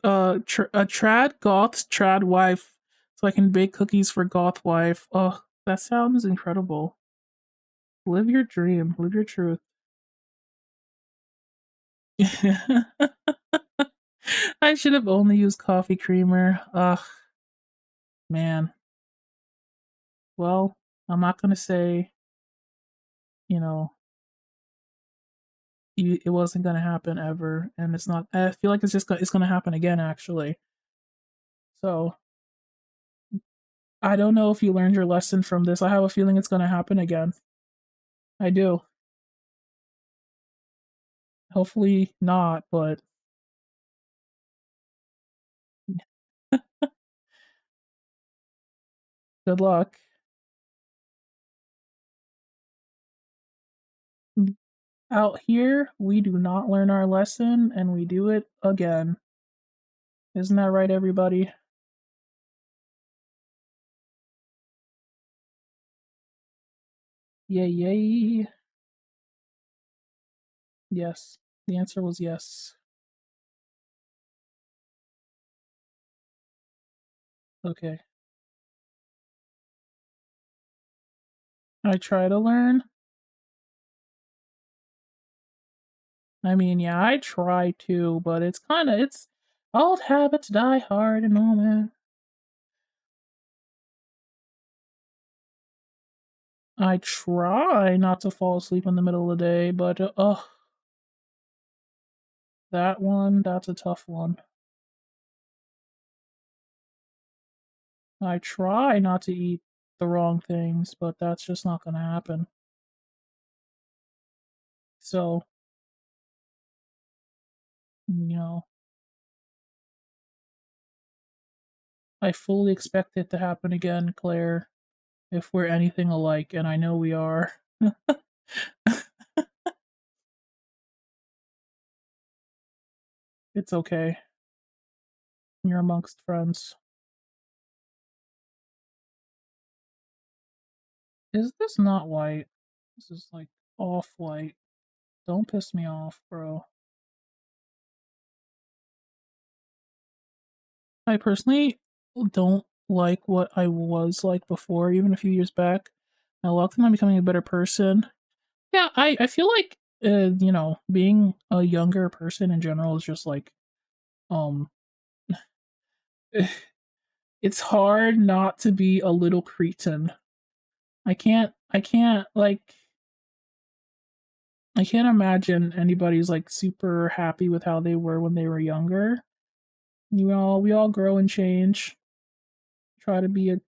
a trad goth trad wife, so I can bake cookies for goth wife. Oh, that sounds incredible. Live your dream. Live your truth. I should have only used coffee creamer. Ugh, man. Well, I'm not gonna say, you know, it wasn't gonna happen ever, and it's not. I feel like it's gonna happen again, actually. So I don't know if you learned your lesson from this. I have a feeling it's gonna happen again. I do. Hopefully not, but good luck. Out here, we do not learn our lesson and we do it again. Isn't that right, everybody? Yay, yay. Yes. The answer was yes. Okay. I try to learn. I mean, yeah, I try to, but it's old habits die hard and all that. I try not to fall asleep in the middle of the day, but that's a tough one. I try not to eat the wrong things, but that's just not gonna happen. So, you know, I fully expect it to happen again, Claire, if we're anything alike, and I know we are. It's okay. You're amongst friends. Is this not white? This is like off white. Don't piss me off, bro. I personally don't like what I was like before, even a few years back. I love that I'm becoming a better person. Yeah, I feel like being a younger person in general is just like um it's hard not to be a little cretin. I can't like I can't imagine anybody's like super happy with how they were when they were younger. We all grow and change, try to be a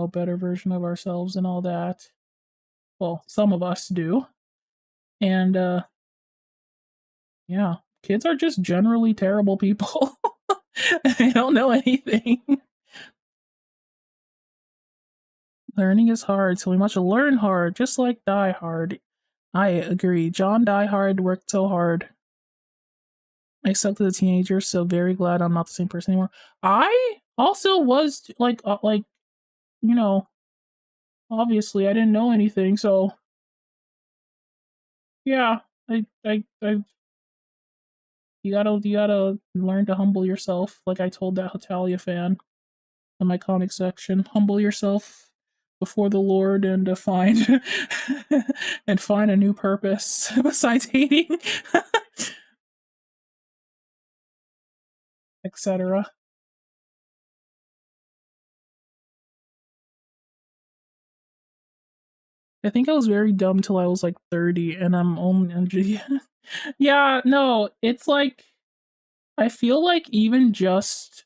better version of ourselves and all that. Well, some of us do. And yeah, kids are just generally terrible people. They don't know anything. Learning is hard, so we must learn hard, just like Die Hard. I agree. John Die Hard worked so hard. I sucked as a teenager, so very glad I'm not the same person anymore. I also was like you know, obviously I didn't know anything, so yeah, I you gotta learn to humble yourself. Like I told that Hatalia fan in my comic section, humble yourself before the Lord and to find and find a new purpose besides hating, etc. I think I was very dumb till I was like 30, and I'm only yeah, no, it's like I feel like even just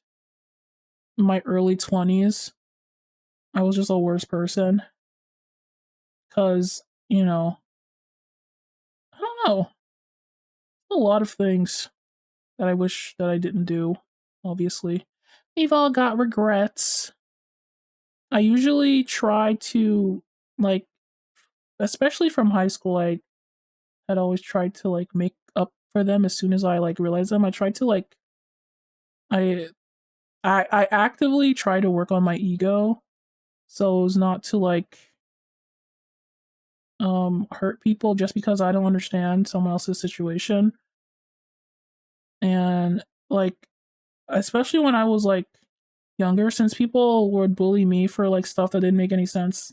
my early 20s, I was just a worse person because, I don't know, a lot of things that I wish that I didn't do, obviously. We've all got regrets. I usually try to, like, especially from high school, I had always tried to, like, make up for them as soon as I, like, realized them. I tried to, like, I I actively try to work on my ego so as not to like hurt people just because I don't understand someone else's situation. And like especially when I was like younger, since people would bully me for like stuff that didn't make any sense,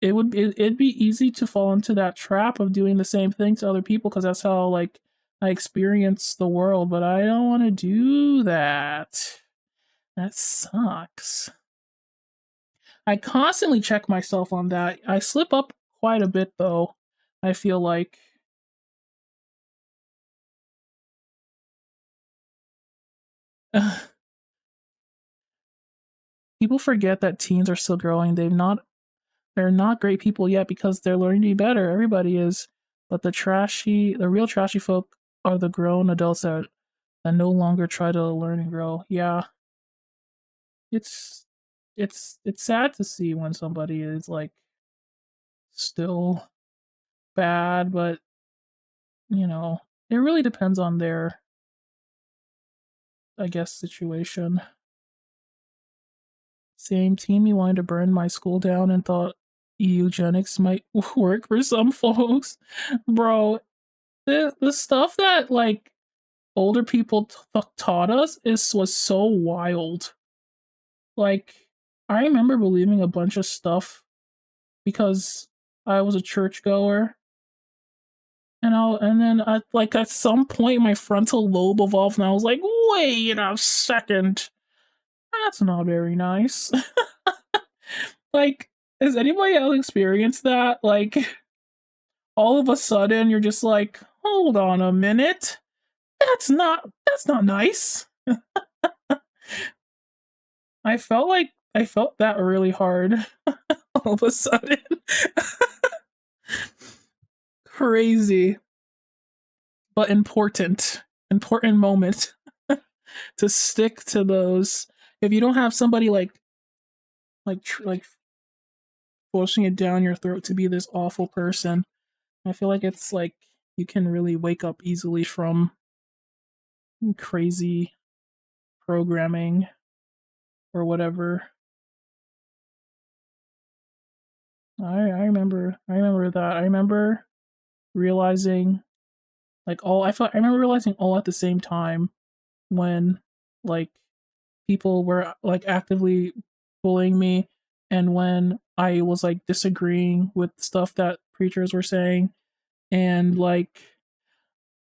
it'd be easy to fall into that trap of doing the same thing to other people because that's how like I experience the world, but I don't want to do that. That sucks. I constantly check myself on that. I slip up quite a bit though. I feel like people forget that teens are still growing. They're not great people yet because they're learning to be better. Everybody is. But the real trashy folk are the grown adults that no longer try to learn and grow. Yeah, it's it's sad to see when somebody is like still bad, but you know, it really depends on their, I guess, situation. Same team, you wanted to burn my school down and thought eugenics might work for some folks. Bro, the stuff that like older people taught us was so wild. Like I remember believing a bunch of stuff because I was a churchgoer, and then at some point my frontal lobe evolved and I was like, wait a second, that's not very nice. Like, has anybody else experienced that? Like, all of a sudden you're just like, hold on a minute, that's not nice. I felt that really hard all of a sudden. Crazy, but important moment to stick to those. If you don't have somebody like forcing it down your throat to be this awful person, I feel like it's like you can really wake up easily from crazy programming or whatever. I remember that. I remember realizing I remember realizing all at the same time when like people were like actively bullying me and when I was like disagreeing with stuff that preachers were saying, and like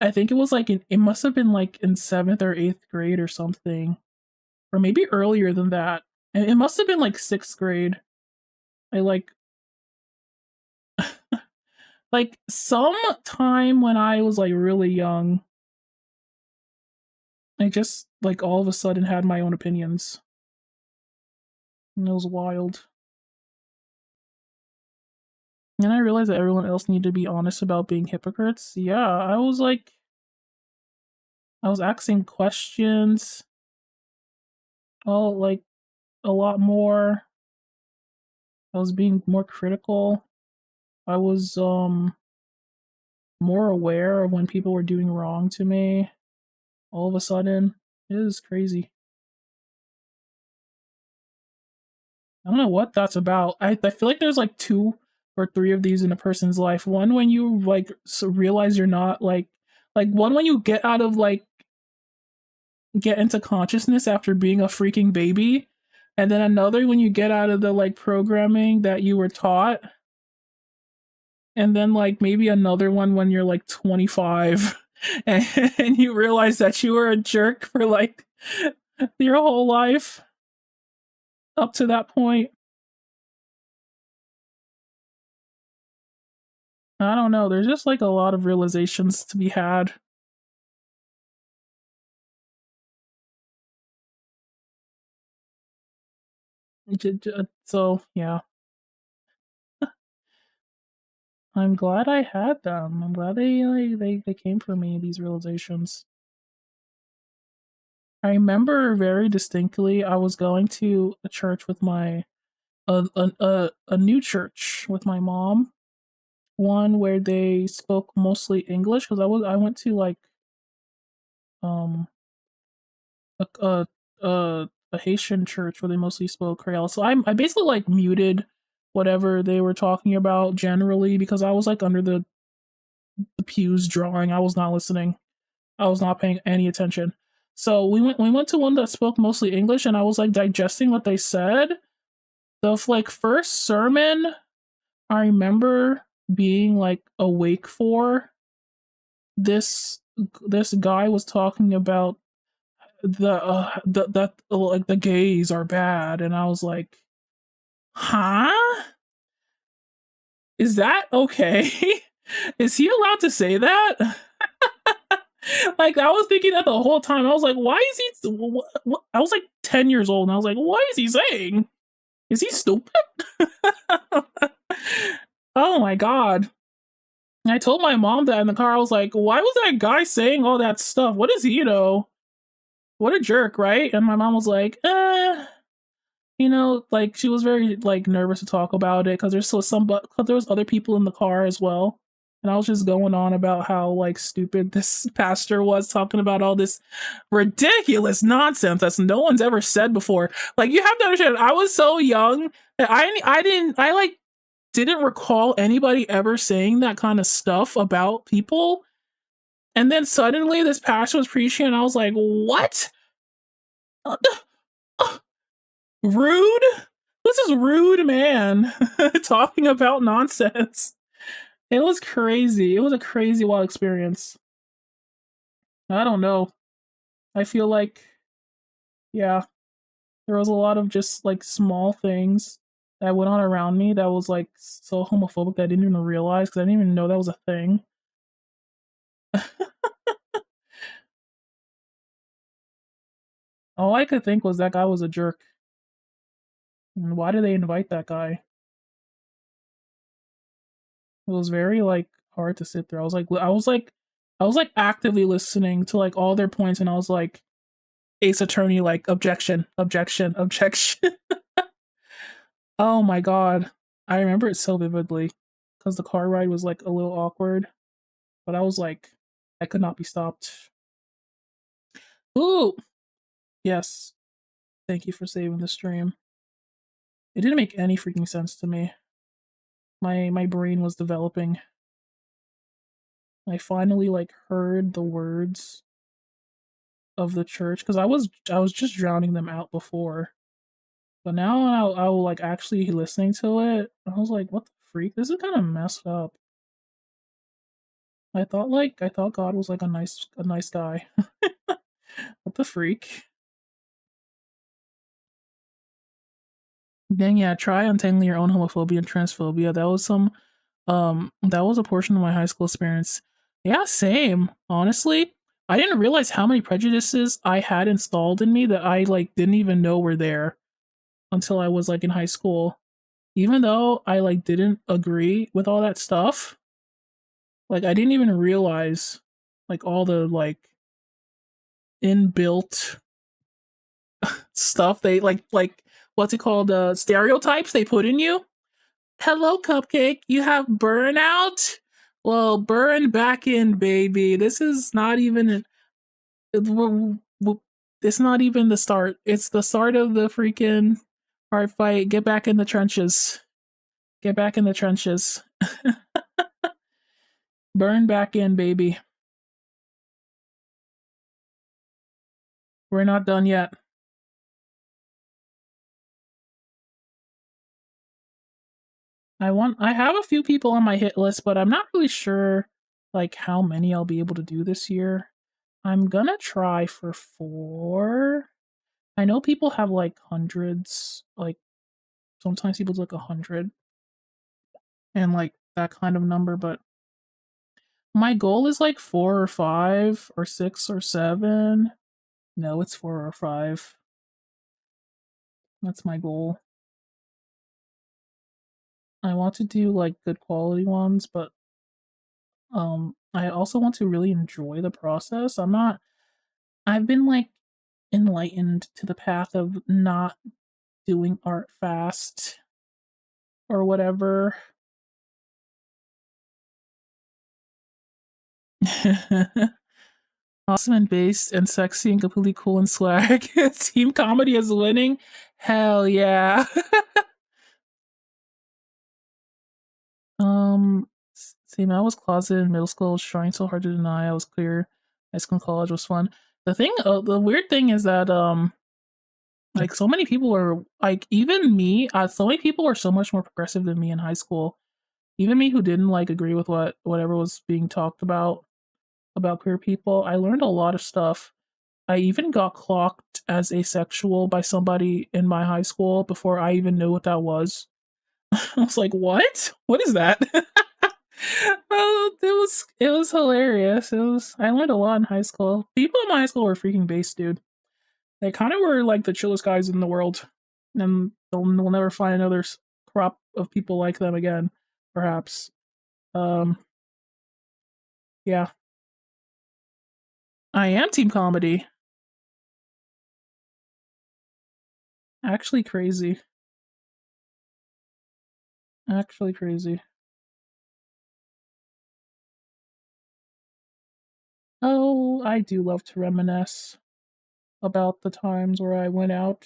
I think it was like it must have been like in 7th or 8th grade or something, or maybe earlier than that. And it must have been like 6th grade. I like like some time when I was like really young, I just like all of a sudden had my own opinions. And it was wild. And I realized that everyone else needed to be honest about being hypocrites. Yeah, I was asking questions, all like a lot more. I was being more critical. I was more aware of when people were doing wrong to me. All of a sudden, it is crazy. I don't know what that's about. I feel like there's like two or three of these in a person's life. One when you like realize you're not like one when you get out of like get into consciousness after being a freaking baby, and then another when you get out of the like programming that you were taught, and then like maybe another one when you're like 25 and you realize that you were a jerk for like your whole life up to that point. I don't know. There's just like a lot of realizations to be had. So yeah, I'm glad I had them. I'm glad they came for me, these realizations. I remember very distinctly I was going to a church with my a new church with my mom, one where they spoke mostly English because I went to like um a a a Haitian church where they mostly spoke Creole. So I basically like muted whatever they were talking about generally because I was like under the pews drawing. I was not listening. I was not paying any attention. So we went to one that spoke mostly English and I was like digesting what they said. The like first sermon I remember being like awake for this this guy was talking about the that like the gays are bad and I was like, "Huh? Is that okay? Is he allowed to say that?" Like I was thinking that the whole time. I was like, "Why is he I was like 10 years old and I was like, "What is he saying? Is he stupid?" Oh my god. I told my mom that in the car. I was like, "Why was that guy saying all that stuff? What is he, what a jerk, right?" And my mom was like, like she was very like nervous to talk about it because there's still cause there was other people in the car as well. And I was just going on about how like stupid this pastor was talking about all this ridiculous nonsense that no one's ever said before. Like you have to understand, I was so young that I like didn't recall anybody ever saying that kind of stuff about people. And then suddenly this pastor was preaching, and I was like, "What? Uh, Rude? This is rude, man, talking about nonsense." It was crazy. It was a crazy wild experience. I don't know. I feel like, yeah, there was a lot of just like small things that went on around me that was like so homophobic that I didn't even realize because I didn't even know that was a thing. All I could think was that guy was a jerk. And why did they invite that guy? It was very like hard to sit through. I was like actively listening to like all their points, and I was like, Ace Attorney, like objection, objection, objection. Oh my god, I remember it so vividly because the car ride was like a little awkward, but I was like, I could not be stopped. Ooh, yes, thank you for saving the stream. It didn't make any freaking sense to me. My brain was developing. I finally like heard the words of the church because I was just drowning them out before, but now I will like actually listening to it. I was like, what the freak? This is kind of messed up. I thought God was like a nice guy. What the freak? Then yeah, try untangling your own homophobia and transphobia. That was some That was a portion of my high school experience. Yeah, same. Honestly, I didn't realize how many prejudices I had installed in me that I like didn't even know were there until I was like in high school. Even though I like didn't agree with all that stuff, like I didn't even realize like all the like inbuilt stuff they like what's it called, stereotypes they put in you. Hello, Cupcake. You have burnout? Well, burn back in, baby. This is not even. It's not even the start. It's the start of the freaking hard fight. Get back in the trenches. Get back in the trenches. Burn back in, baby. We're not done yet. I have a few people on my hit list, but I'm not really sure like how many I'll be able to do this year. I'm gonna try for 4. I know people have like hundreds, like sometimes people do like 100 and like that kind of number, but my goal is like 4 or 5 or 6 or 7. No, it's 4 or 5. That's my goal. I want to do like good quality ones, but I also want to really enjoy the process. I've been like enlightened to the path of not doing art fast or whatever. Awesome and based and sexy and completely cool and swag. Team comedy is winning. Hell yeah. Same. I was closeted in middle school, trying so hard to deny I was clear. High school and college was fun. The weird thing is that like so many people are like even me. So many people are so much more progressive than me in high school. Even me who didn't like agree with whatever was being talked about queer people. I learned a lot of stuff. I even got clocked as asexual by somebody in my high school before I even knew what that was. I was like, "What? What is that?" Oh, it was hilarious. I learned a lot in high school. People in my high school were freaking based, dude. They kind of were like the chillest guys in the world, and we'll never find another crop of people like them again, perhaps. Um, yeah, I am team comedy. Actually, crazy. Actually, crazy. Oh, I do love to reminisce about the times where I went out.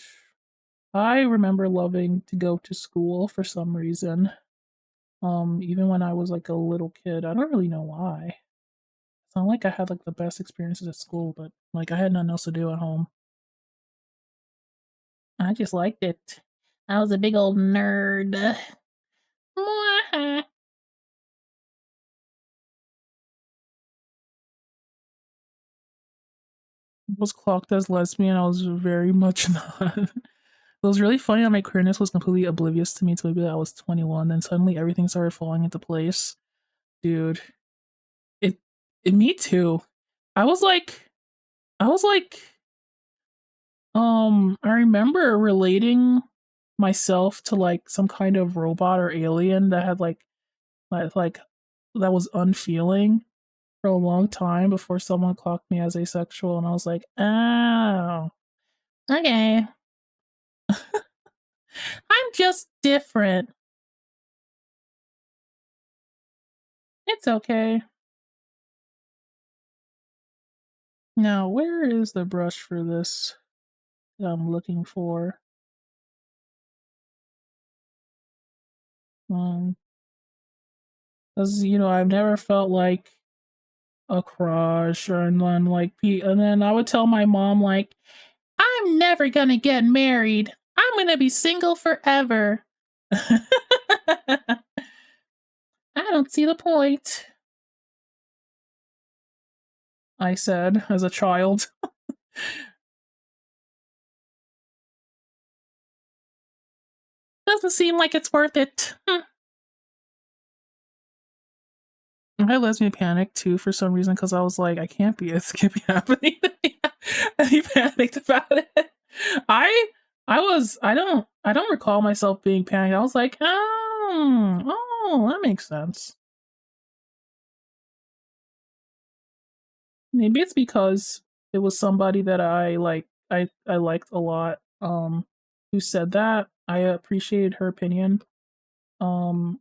I remember loving to go to school for some reason. Even when I was like a little kid. I don't really know why. It's not like I had like the best experiences at school, but like I had nothing else to do at home. I just liked it. I was a big old nerd. Was clocked as lesbian. I was very much not. It was really funny that my queerness was completely oblivious to me until maybe I was 21. Then suddenly everything started falling into place. Dude, it, me too. I was like, I was like, I remember relating myself to like some kind of robot or alien that had like that was unfeeling for a long time before someone clocked me as asexual, and I was like, oh, okay, I'm just different. It's okay. Now, where is the brush for this that I'm looking for? Um, because I've never felt like a crush or and then and then I would tell my mom like I'm never gonna get married. I'm gonna be single forever. I don't see the point, I said as a child. Doesn't seem like it's worth it. I had lesbian panic too for some reason because I was like, I can't be. It can't be happening to me. I panicked about it. I I don't recall myself being panicked. I was like, that makes sense. Maybe it's because it was somebody that I liked a lot, who said that. I appreciated her opinion. Um,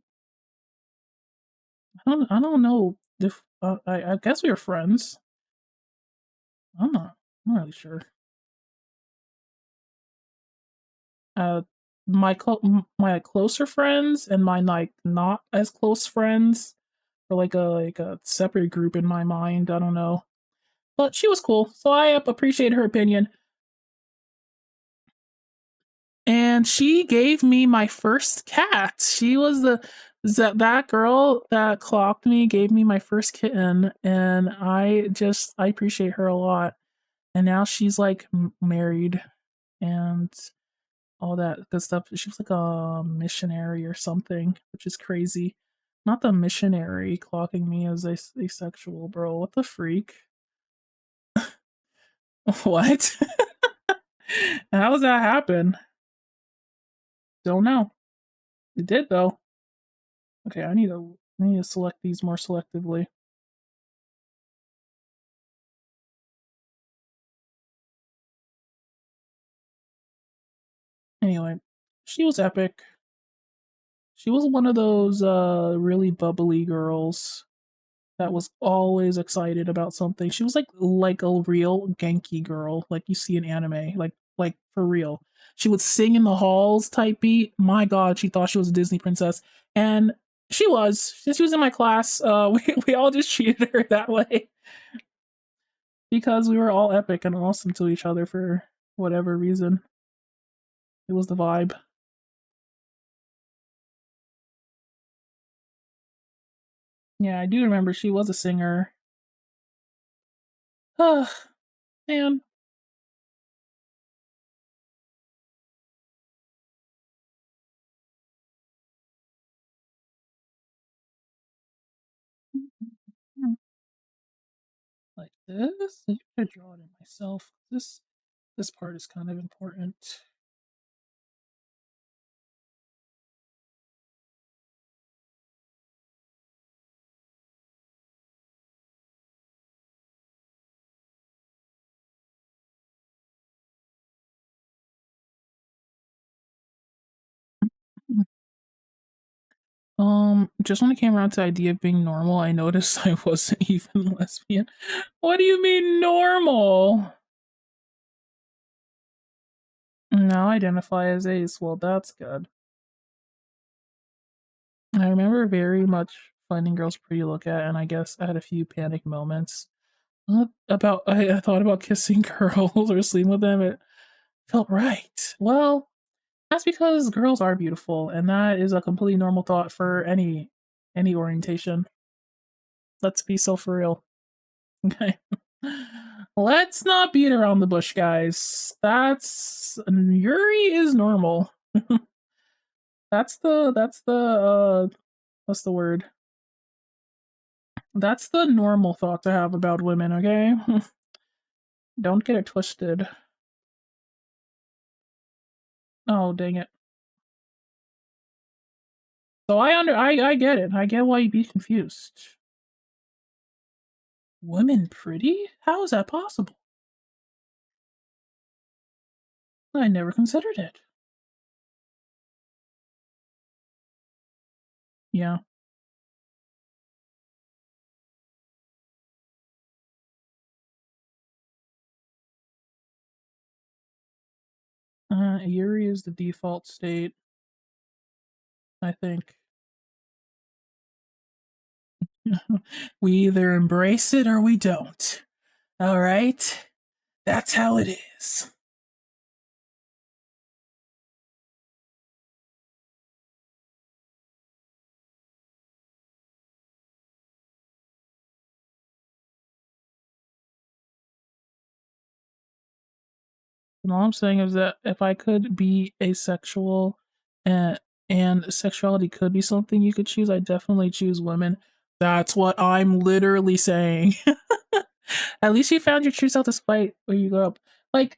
I don't know if I guess we were friends. I'm not really sure. Uh, my closer friends and my like not as close friends are like a separate group in my mind. I don't know, but she was cool, so I appreciate her opinion. And she gave me my first cat. She was that girl that clocked me gave me my first kitten, and I appreciate her a lot. And now she's like married and all that good stuff. She was like a missionary or something, which is crazy. Not the missionary clocking me as asexual, bro. What the freak? What? How does that happen? Don't know. It did though. Okay, I need to select these more selectively. Anyway, she was epic. She was one of those really bubbly girls that was always excited about something. She was like a real Genki girl, like you see in anime, like for real. She would sing in the halls type beat. My god, she thought she was a Disney princess. And she was. Since she was in my class, we all just treated her that way because we were all epic and awesome to each other for whatever reason. It was the vibe. Yeah, I do remember she was a singer. Oh, man. Like this. I should draw it in myself. This part is kind of important. Just when it came around to the idea of being normal, I noticed I wasn't even lesbian. What do you mean normal? Now identify as ace. Well, that's good. I remember very much finding girls pretty to look at, and I guess I had a few panic moments. I thought about kissing girls or sleeping with them. It felt right. Well, that's because girls are beautiful, and that is a completely normal thought for any orientation. Let's be so for real. Okay. Let's not beat around the bush, guys. That's Yuri is normal. That's the what's the word? That's the normal thought to have about women, okay? Don't get it twisted. Oh, dang it. So I get it. I get why you'd be confused. Women pretty? How is that possible? I never considered it. Yeah. Yuri is the default state, I think. We either embrace it or we don't. All right? That's how it is. And all I'm saying is that if I could be asexual and sexuality could be something you could choose, I definitely choose women. That's what I'm literally saying. At least you found your true self despite where you grew up. Like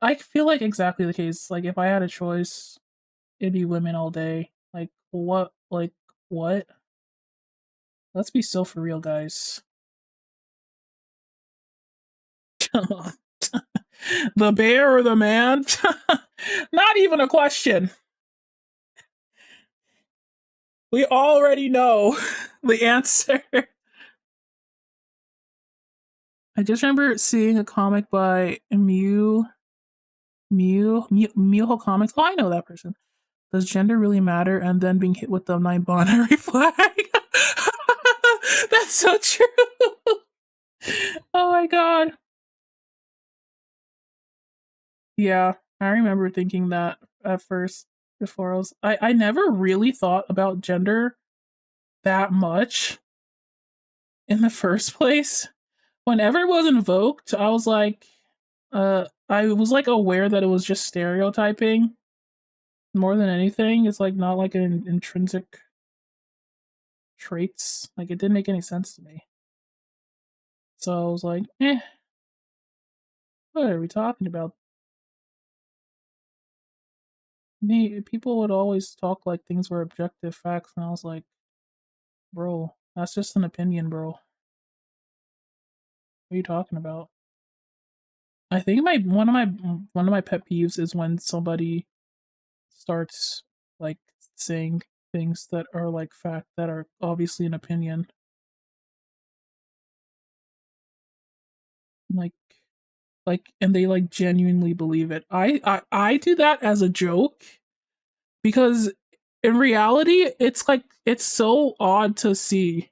I feel like exactly the case. Like if I had a choice, it'd be women all day. Like what? Like what? Let's be so for real, guys. The bear or the man? Not even a question. We already know the answer. I just remember seeing a comic by Miuho Comics. Oh, I know that person. Does gender really matter? And then being hit with the non-binary flag. That's so true. Oh my god. Yeah, I remember thinking that at first before I never really thought about gender that much in the first place. Whenever it was invoked, I was like, I was like aware that it was just stereotyping more than anything. It's like not like an intrinsic traits. Like it didn't make any sense to me. So I was like, what are we talking about? People would always talk like things were objective facts, and I was like, bro, that's just an opinion, bro. What are you talking about? I think one of my pet peeves is when somebody starts like saying things that are like fact that are obviously an opinion. Like and they like genuinely believe it. I do that as a joke because in reality it's like it's so odd to see.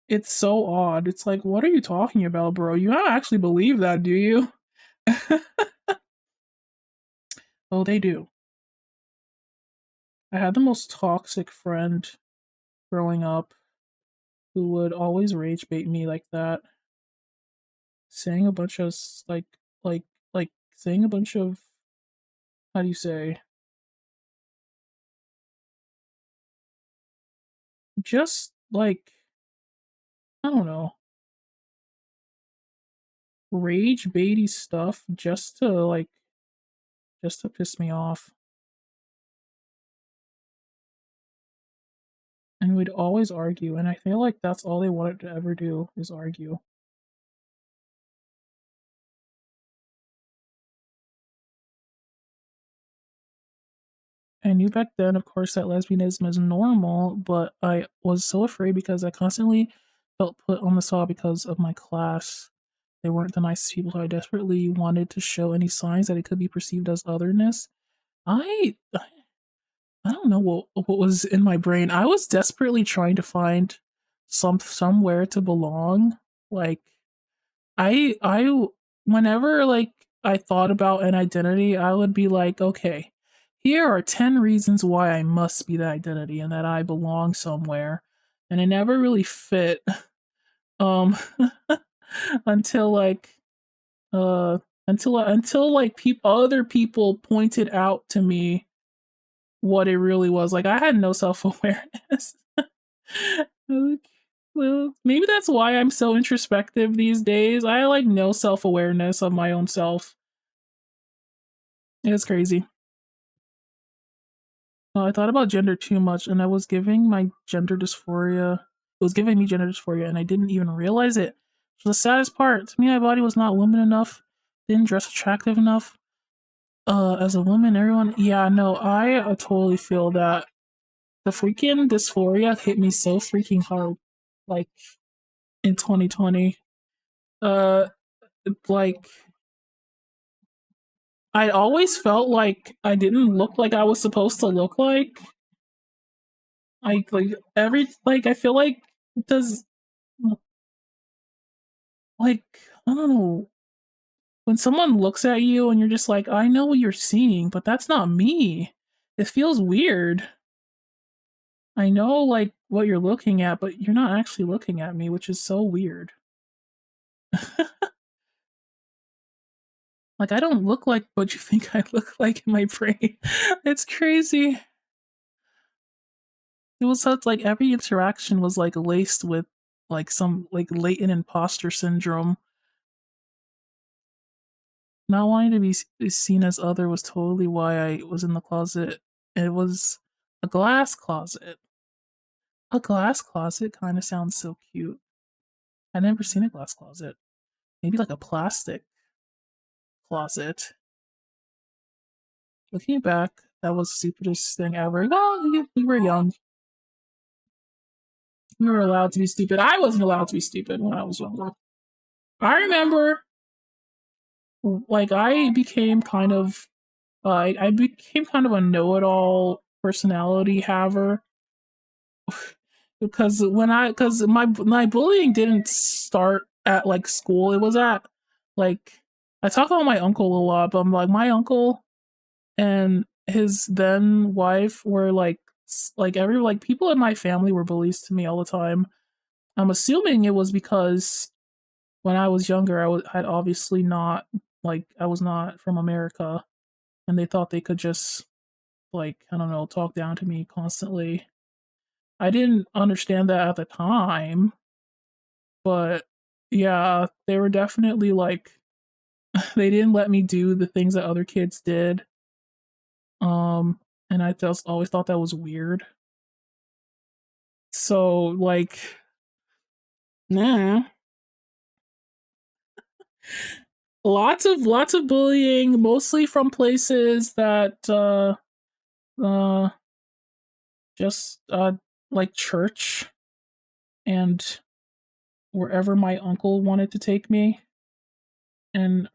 It's so odd. It's like, what are you talking about, bro? You don't actually believe that, do you? Oh, they do. I had the most toxic friend growing up who would always rage bait me like that, saying a bunch of like saying a bunch of, how do you say, just like, I don't know, rage baity stuff just to piss me off. And we'd always argue, and I feel like that's all they wanted to ever do is argue. I knew back then, of course, that lesbianism is normal, but I was so afraid because I constantly felt put on the spot because of my class. They weren't the nicest people, so I desperately wanted to show any signs that it could be perceived as otherness. I don't know what was in my brain. I was desperately trying to find somewhere to belong. Like I whenever like I thought about an identity, I would be like, okay, here are 10 reasons why I must be that identity and that I belong somewhere. And it never really fit um until like uh until like other people pointed out to me what it really was. Like I had no self-awareness. Well, maybe that's why I'm so introspective these days. I like no self-awareness of my own self. It's crazy. I thought about gender too much and I was giving my gender dysphoria. It was giving me gender dysphoria and I didn't even realize it. So the saddest part, to me my body was not woman enough, didn't dress attractive enough. As a woman, everyone, yeah, no, I totally feel that the freaking dysphoria hit me so freaking hard, like in 2020. Uh, like I always felt like I didn't look like I was supposed to look like. Like every like I feel like does like I don't know when someone looks at you and you're just like I know what you're seeing, but that's not me. It feels weird. I know like what you're looking at, but you're not actually looking at me, which is so weird. Like I don't look like what you think I look like in my brain. It's crazy. It was such like every interaction was like laced with like some like latent imposter syndrome. Not wanting to be seen as other was totally why I was in the closet. It was a glass closet. A glass closet kind of sounds so cute. I've never seen a glass closet. Maybe like a plastic closet. Looking back, that was the stupidest thing ever. Well, we were young. We were allowed to be stupid. I wasn't allowed to be stupid when I was younger. I remember, like, I became kind of a know-it-all personality haver because because my bullying didn't start at like school. It was at like I talk about my uncle a lot, but I'm like my uncle and his then wife were like every like people in my family were bullies to me all the time. I'm assuming it was because when I was younger, had obviously not like I was not from America, and they thought they could just like I don't know talk down to me constantly. I didn't understand that at the time, but yeah, they were definitely like they didn't let me do the things that other kids did. Um, and I just always thought that was weird. So like, nah, lots of bullying, mostly from places that uh just like church and wherever my uncle wanted to take me, and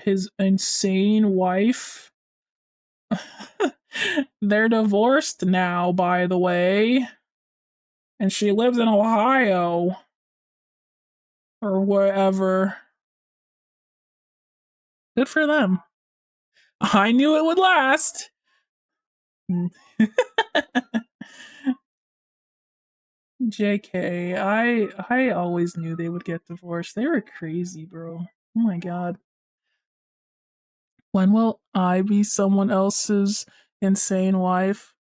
his insane wife. They're divorced now, by the way, and she lives in Ohio or wherever. Good for them. I knew it would last. JK, I always knew they would get divorced. They were crazy, bro. Oh my god. When will I be someone else's insane wife?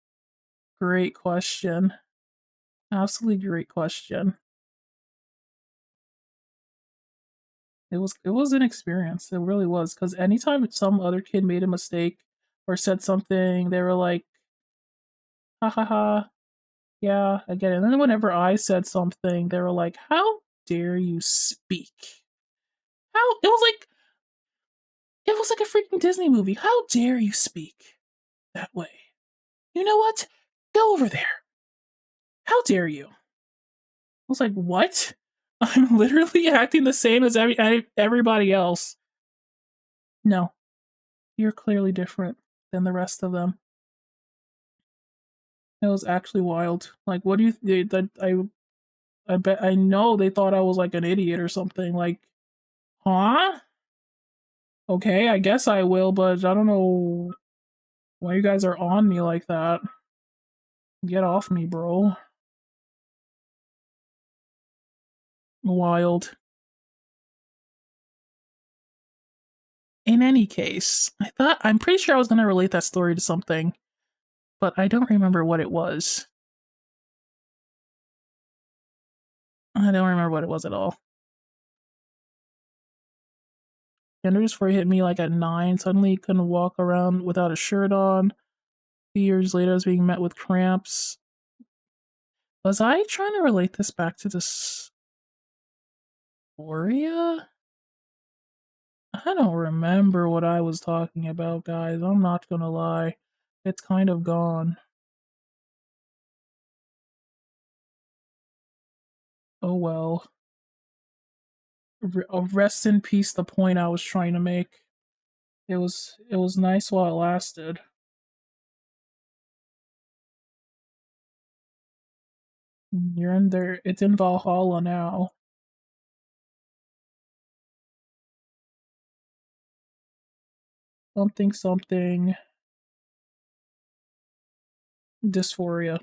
Great question. Absolutely great question. It was an experience. It really was because anytime some other kid made a mistake or said something, they were like, "Ha ha ha, yeah, I get it." And then whenever I said something, they were like, "How dare you speak?" How it was like a freaking Disney movie. How dare you speak that way? You know what? Go over there. How dare you? I was like, what? I'm literally acting the same as everybody else. No, you're clearly different than the rest of them. It was actually wild. Like, what do you? That I bet I know they thought I was like an idiot or something. Like, huh? Okay, I guess I will, but I don't know why you guys are on me like that. Get off me, bro. Wild. In any case, I'm pretty sure I was gonna relate that story to something, but I don't remember what it was. I don't remember what it was at all. Gender dysphoria hit me like at 9. Suddenly couldn't walk around without a shirt on. 2 years later, I was being met with cramps. Was I trying to relate this back to dysphoria? I don't remember what I was talking about, guys. I'm not gonna lie. It's kind of gone. Oh well. Rest in peace, the point I was trying to make. It was nice while it lasted. You're in there. It's in Valhalla now. Something something dysphoria.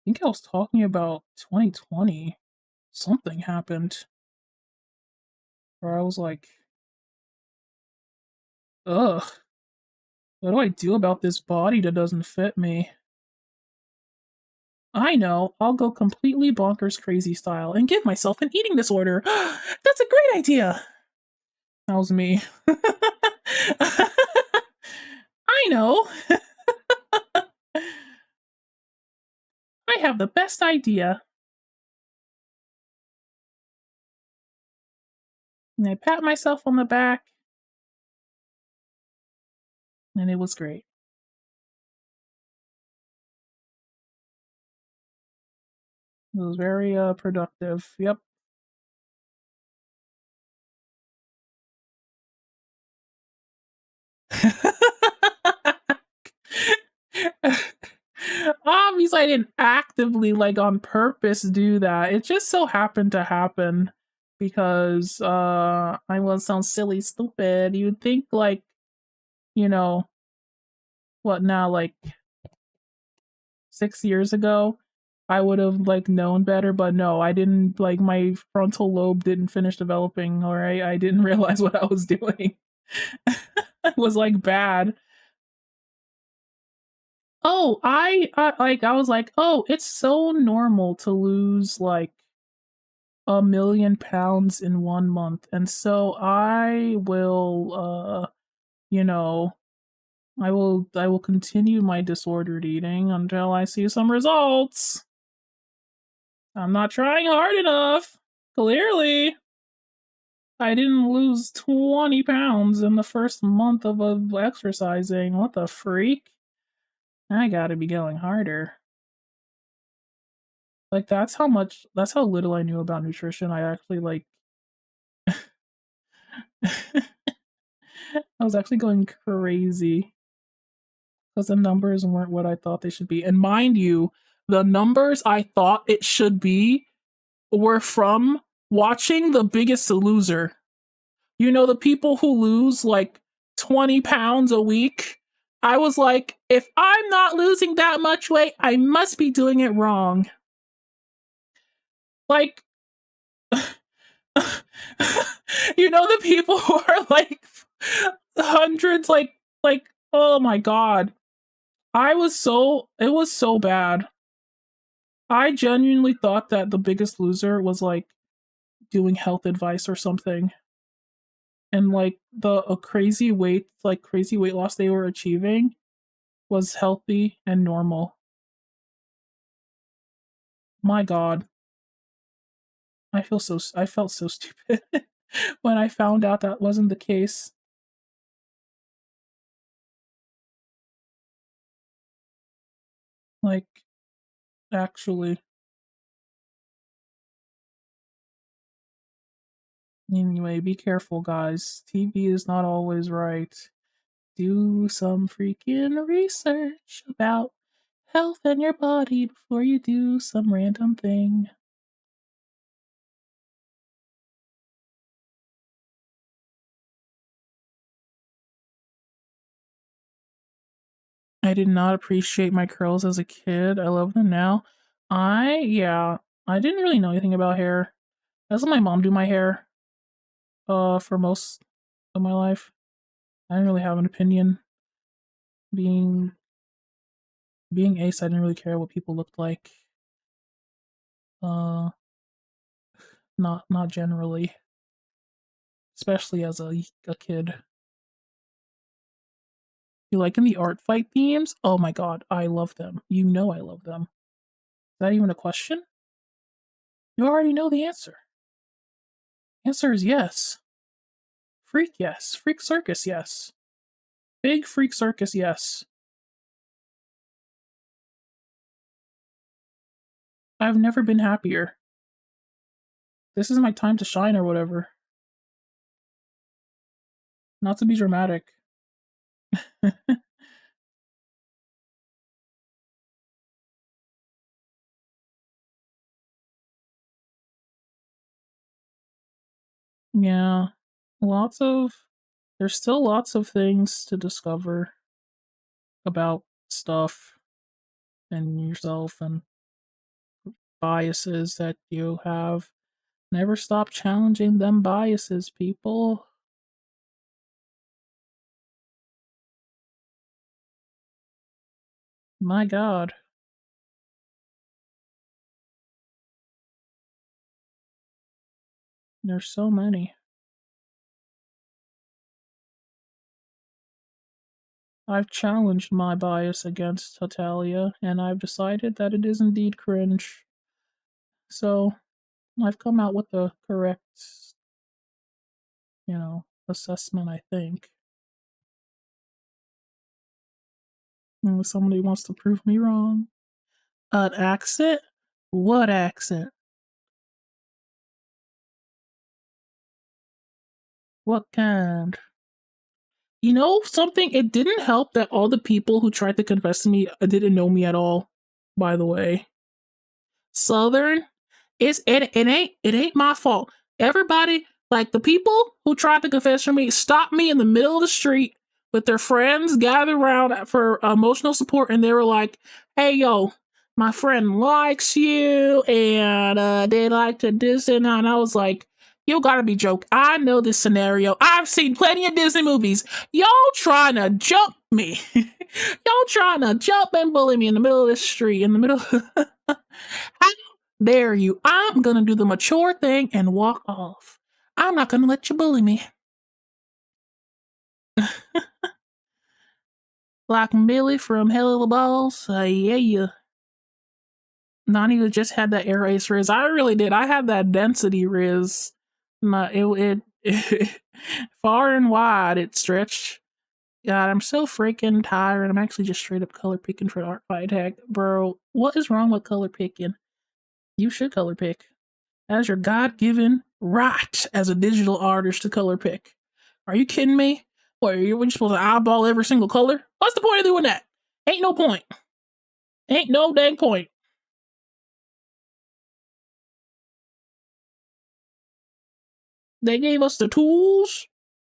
I think I was talking about 2020. Something happened where I was like, ugh. What do I do about this body that doesn't fit me? I know, I'll go completely bonkers crazy style and give myself an eating disorder. That's a great idea. That was me. I know. I have the best idea. And I pat myself on the back, and it was great. It was very productive. Yep. Obviously, I didn't actively, like, on purpose do that. It just so happened to happen because I was so silly stupid. You'd think, like, you know, what now, like 6 years ago, I would have like known better, but no, I didn't. Like, my frontal lobe didn't finish developing, or I didn't realize what I was doing. It was like bad. Oh, I was like, oh, it's so normal to lose like 1,000,000 pounds in 1 month, and so I will, you know, I will continue my disordered eating until I see some results. I'm not trying hard enough. Clearly, I didn't lose 20 pounds in the first month of exercising. What the freak? I gotta be going harder. Like, that's how little I knew about nutrition. I actually, like, I was actually going crazy because the numbers weren't what I thought they should be. And mind you, the numbers I thought it should be were from watching The Biggest Loser. You know, the people who lose like 20 pounds a week? I was like, if I'm not losing that much weight, I must be doing it wrong. Like, you know, the people who are like hundreds, like, oh my god. It was so bad. I genuinely thought that The Biggest Loser was like doing health advice or something. And like the crazy weight loss they were achieving was healthy and normal. My god, I felt so stupid when I found out that wasn't the case. Like, actually. Anyway, be careful, guys. TV is not always right. Do some freaking research about health and your body before you do some random thing. I did not appreciate my curls as a kid. I love them now. Yeah, I didn't really know anything about hair. I let my mom do my hair for most of my life. I didn't really have an opinion. Being being ace, I didn't really care what people looked like. Uh not generally, especially as a kid. You liking the art fight themes? Oh my god, I love them. You know I love them. Is that even a question? You already know the answer. Answer is yes. Freak, yes. Freak circus, yes. Big freak circus, yes. I've never been happier. This is my time to shine or whatever. Not to be dramatic. Yeah. Lots of there's still lots of things to discover about stuff and yourself and biases that you have. Never stop challenging them biases, people. My God. There's so many. I've challenged my bias against Hatalia, and I've decided that it is indeed cringe. So, I've come out with the correct, assessment, I think. Unless somebody wants to prove me wrong. An accent? What accent? What kind? You know something? It didn't help that all the people who tried to confess to me didn't know me at all, by the way. Southern, it ain't my fault. Everybody, like the people who tried to confess for me, stopped me in the middle of the street with their friends gathered around for emotional support, and they were like, "Hey, yo, my friend likes you, and they like to this and that." And I was like, "You gotta be joking! I know this scenario. I've seen plenty of Disney movies. Y'all trying to jump me? Y'all trying to jump and bully me in the middle of the street, in the middle." How dare you? I'm gonna do the mature thing and walk off. I'm not gonna let you bully me. Like Millie from Hell of the Balls. Yeah. Nani just had that air ace riz. I really did. I had that density riz. It far and wide it stretched. God, I'm so freaking tired. I'm actually just straight up color picking for the art fight hack. Bro, what is wrong with color picking? You should color pick. That's your God given right as a digital artist to color pick. Are you kidding me? What, are you supposed to eyeball every single color? What's the point of doing that? Ain't no point. Ain't no dang point. They gave us the tools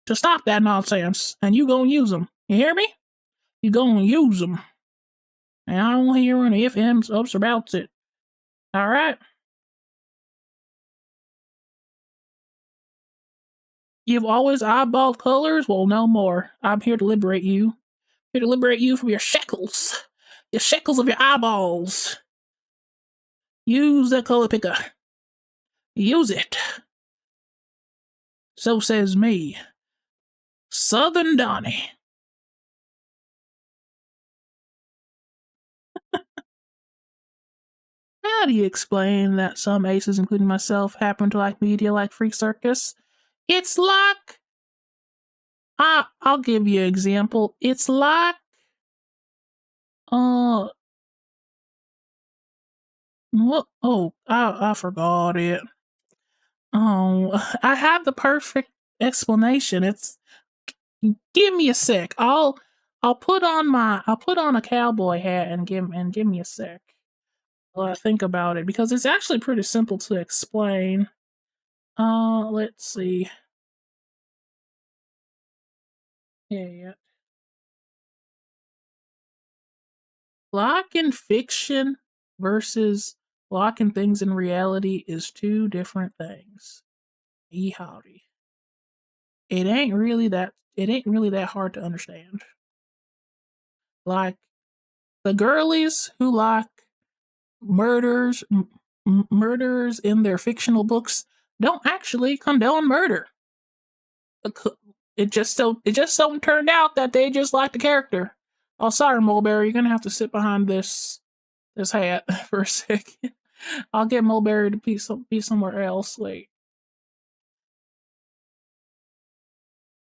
to stop that nonsense, and you gonna use them. You hear me? You gonna use them. And I don't hear any ifs, ands, ups, or about it. All right? You've always eyeballed colors? Well, no more. I'm here to liberate you. Here to liberate you from your shackles. The shackles of your eyeballs. Use the color picker. Use it. So says me, Southern Donnie. How do you explain that some aces, including myself, happen to like media like Freak Circus? It's like, I'll give you an example. It's like, what? Oh, I forgot it. Oh, I have the perfect explanation. It's, give me a sec. I'll put on a cowboy hat and give me a sec. While I think about it, because it's actually pretty simple to explain. Let's see. Yeah. Lock in fiction versus locking things in reality is two different things. Howdy. It ain't really that hard to understand. Like the girlies who lock murders in their fictional books don't actually condone murder. It just so turned out that they just like the character. Oh, sorry, Mulberry, you're gonna have to sit behind this hat for a second. I'll get Mulberry to be somewhere else. Wait.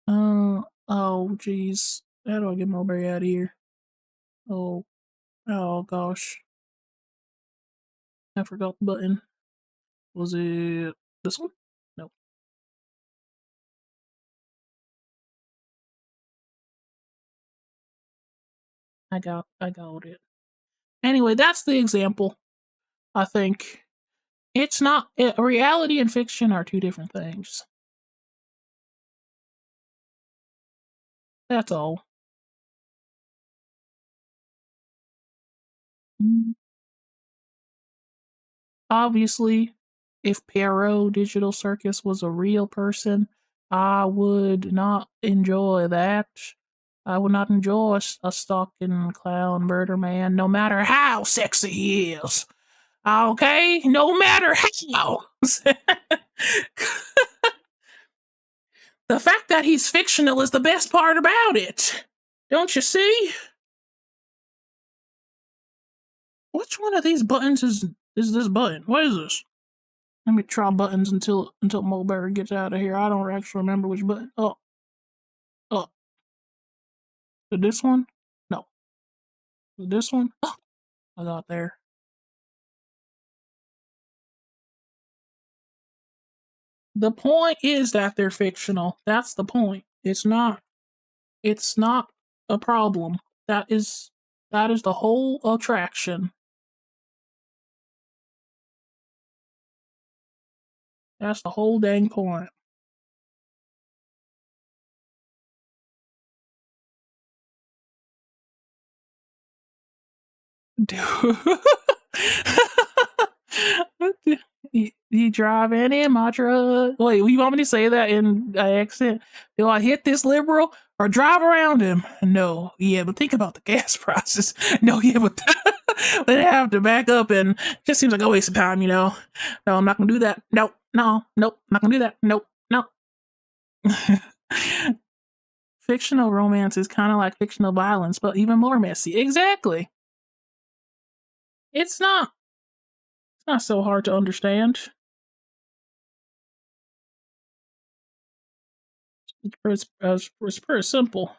Oh, jeez. How do I get Mulberry out of here? Oh, oh gosh. I forgot the button. Was it this one? No. I got it. Anyway, that's the example. I think it's not reality and fiction are two different things. That's all. Mm. Obviously, if Pierrot Digital Circus was a real person, I would not enjoy that. I would not enjoy a stalking clown murder man, no matter how sexy he is. Okay? No matter how. The fact that he's fictional is the best part about it. Don't you see? Which one of these buttons is this button? What is this? Let me try buttons until Mulberry gets out of here. I don't actually remember which button. Oh. This one? No. This one? Oh, I got there. The point is that they're fictional. That's the point. It's not a problem. That is the whole attraction. That's the whole dang point. You driving in my truck? Wait, you want me to say that in accent? Do I hit this liberal or drive around him? No, yeah, but think about the gas prices. No, yeah, but they have to back up, and just seems like a waste of time, you know. No, I'm not gonna do that. Nope, no, nope, not gonna do that. Nope, no. Fictional romance is kind of like fictional violence, but even more messy. Exactly. It's not so hard to understand. It's pretty simple.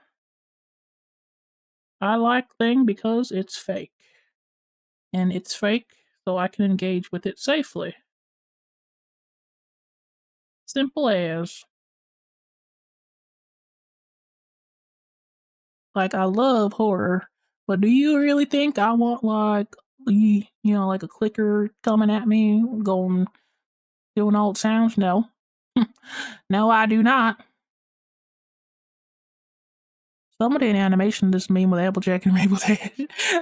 I like thing because it's fake. And it's fake, so I can engage with it safely. Simple as. Like, I love horror, but do you really think I want, like, like a clicker coming at me, going, doing all the sounds? No. No, I do not. Somebody in animation this meme with Applejack and Rainbow Dash.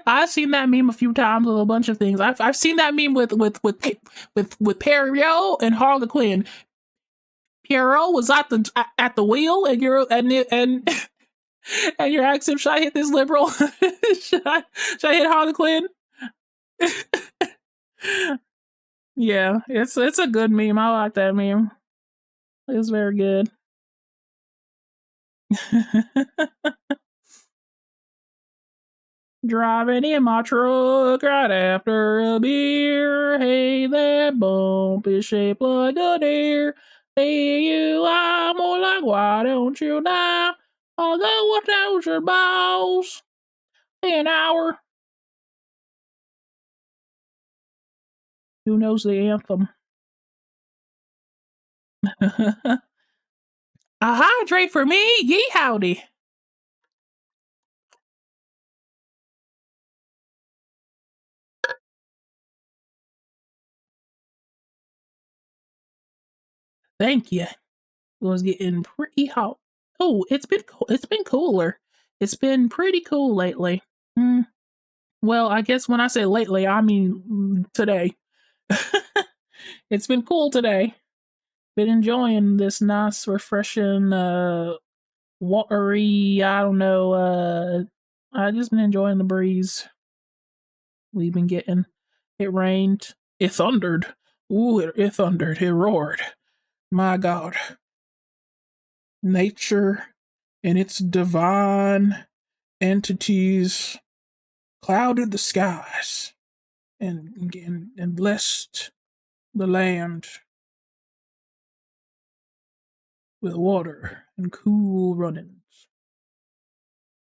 I've seen that meme a few times with a bunch of things. I've seen that meme with Perriot and Harley Quinn. Pierrot was at the wheel, and and you're asking him, should I hit this liberal? should I hit Harley Quinn? Yeah, it's a good meme. I like that meme. It's very good. Driving in my truck right after a beer. Hey, that bump is shaped like a deer. Hey, you are more like, why don't you die? Although what knows your balls? An hour. Who knows the anthem? A hydrate for me? Yee howdy. Thank you. It was getting pretty hot. Oh, it's been cooler. It's been pretty cool lately. Well, I guess when I say lately, I mean today. It's been cool today. Been enjoying this nice, refreshing, watery. I don't know. I just been enjoying the breeze we've been getting. It rained. It thundered. Ooh, it thundered. It roared. My God. Nature and its divine entities clouded the skies and blessed the land with water and cool runnings.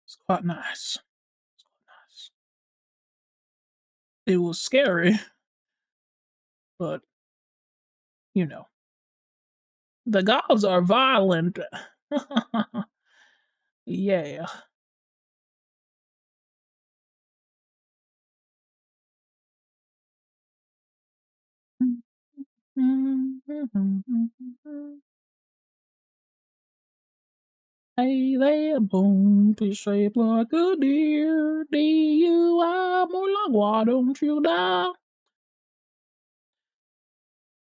It's quite nice. It was scary, but the gods are violent. Yeah. Hey there, bone is shaped like a deer. D-U-I, more like, why don't you die?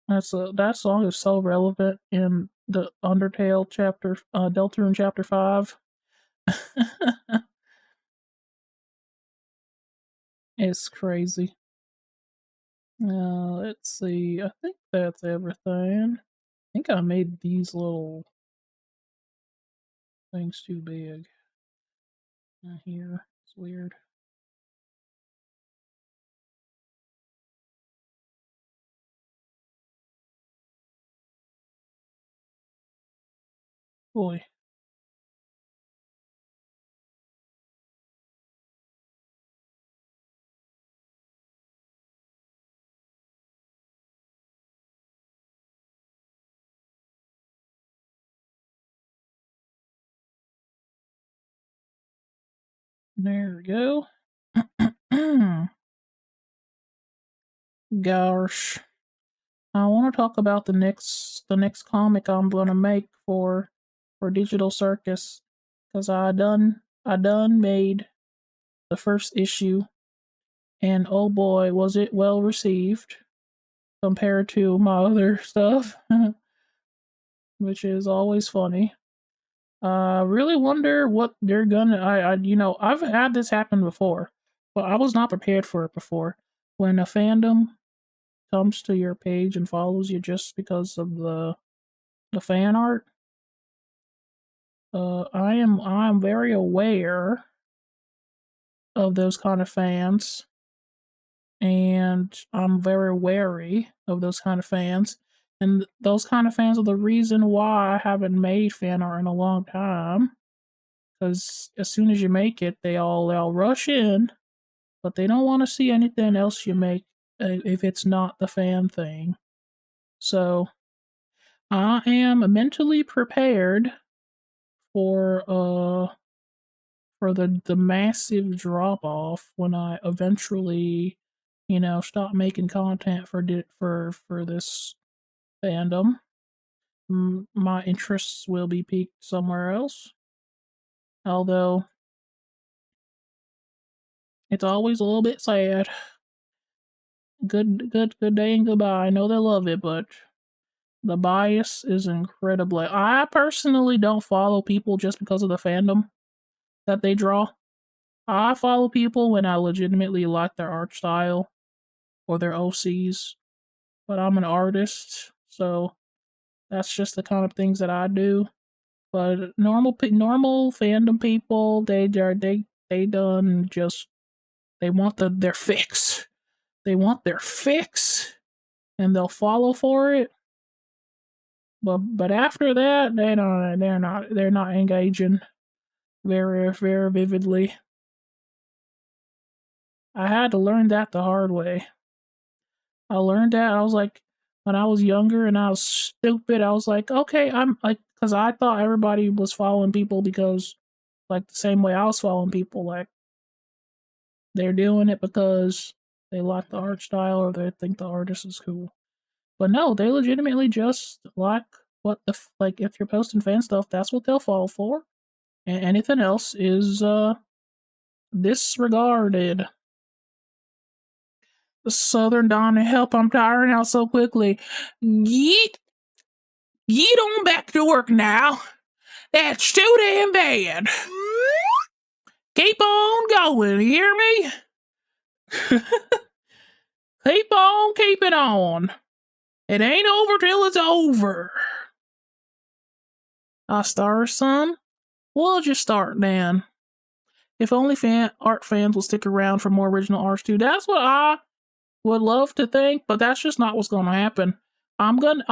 That song is so relevant in the Undertale chapter, Deltarune chapter 5. It's crazy. Let's see. I think that's everything. I think I made these little things too big here. It's weird. Boy. There we go. Gosh. I want to talk about the next comic I'm gonna make for Digital Circus because I done made the first issue, and oh boy was it well received compared to my other stuff, which is always funny. I really wonder what they're gonna. I've had this happen before, but I was not prepared for it before. When a fandom comes to your page and follows you just because of the fan art, I am very aware of those kind of fans, and I'm very wary of those kind of fans. And those kind of fans are the reason why I haven't made fan art in a long time. Because as soon as you make it, they'll rush in, but they don't want to see anything else you make if it's not the fan thing. So I am mentally prepared for the massive drop off when I eventually, stop making content for this fandom. My interests will be peaked somewhere else. Although it's always a little bit sad. Good day and goodbye. I know they love it, but the bias is incredibly. I personally don't follow people just because of the fandom that they draw. I follow people when I legitimately like their art style or their OCs, but I'm an artist, so that's just the kind of things that I do. But normal fandom people, they done just they want their fix. They want their fix, and they'll follow for it. But after that, they're not engaging very vividly. I had to learn that the hard way. I learned that I was like when I was younger and I was stupid. I was like, okay, I'm like, because I thought everybody was following people because like the same way I was following people, like they're doing it because they like the art style or they think the artist is cool. But no, they legitimately just like what like if you're posting fan stuff, that's what they'll fall for. And anything else is disregarded. The Southern Donna, help! I'm tiring out so quickly. Yeet, yeet on back to work now. That's too damn bad. Keep on going. You hear me? Keep on keeping on. It ain't over till it's over. I star son. We'll just start then. If only art fans will stick around for more original arts too. That's what I would love to think, but that's just not what's going to happen. I'm gonna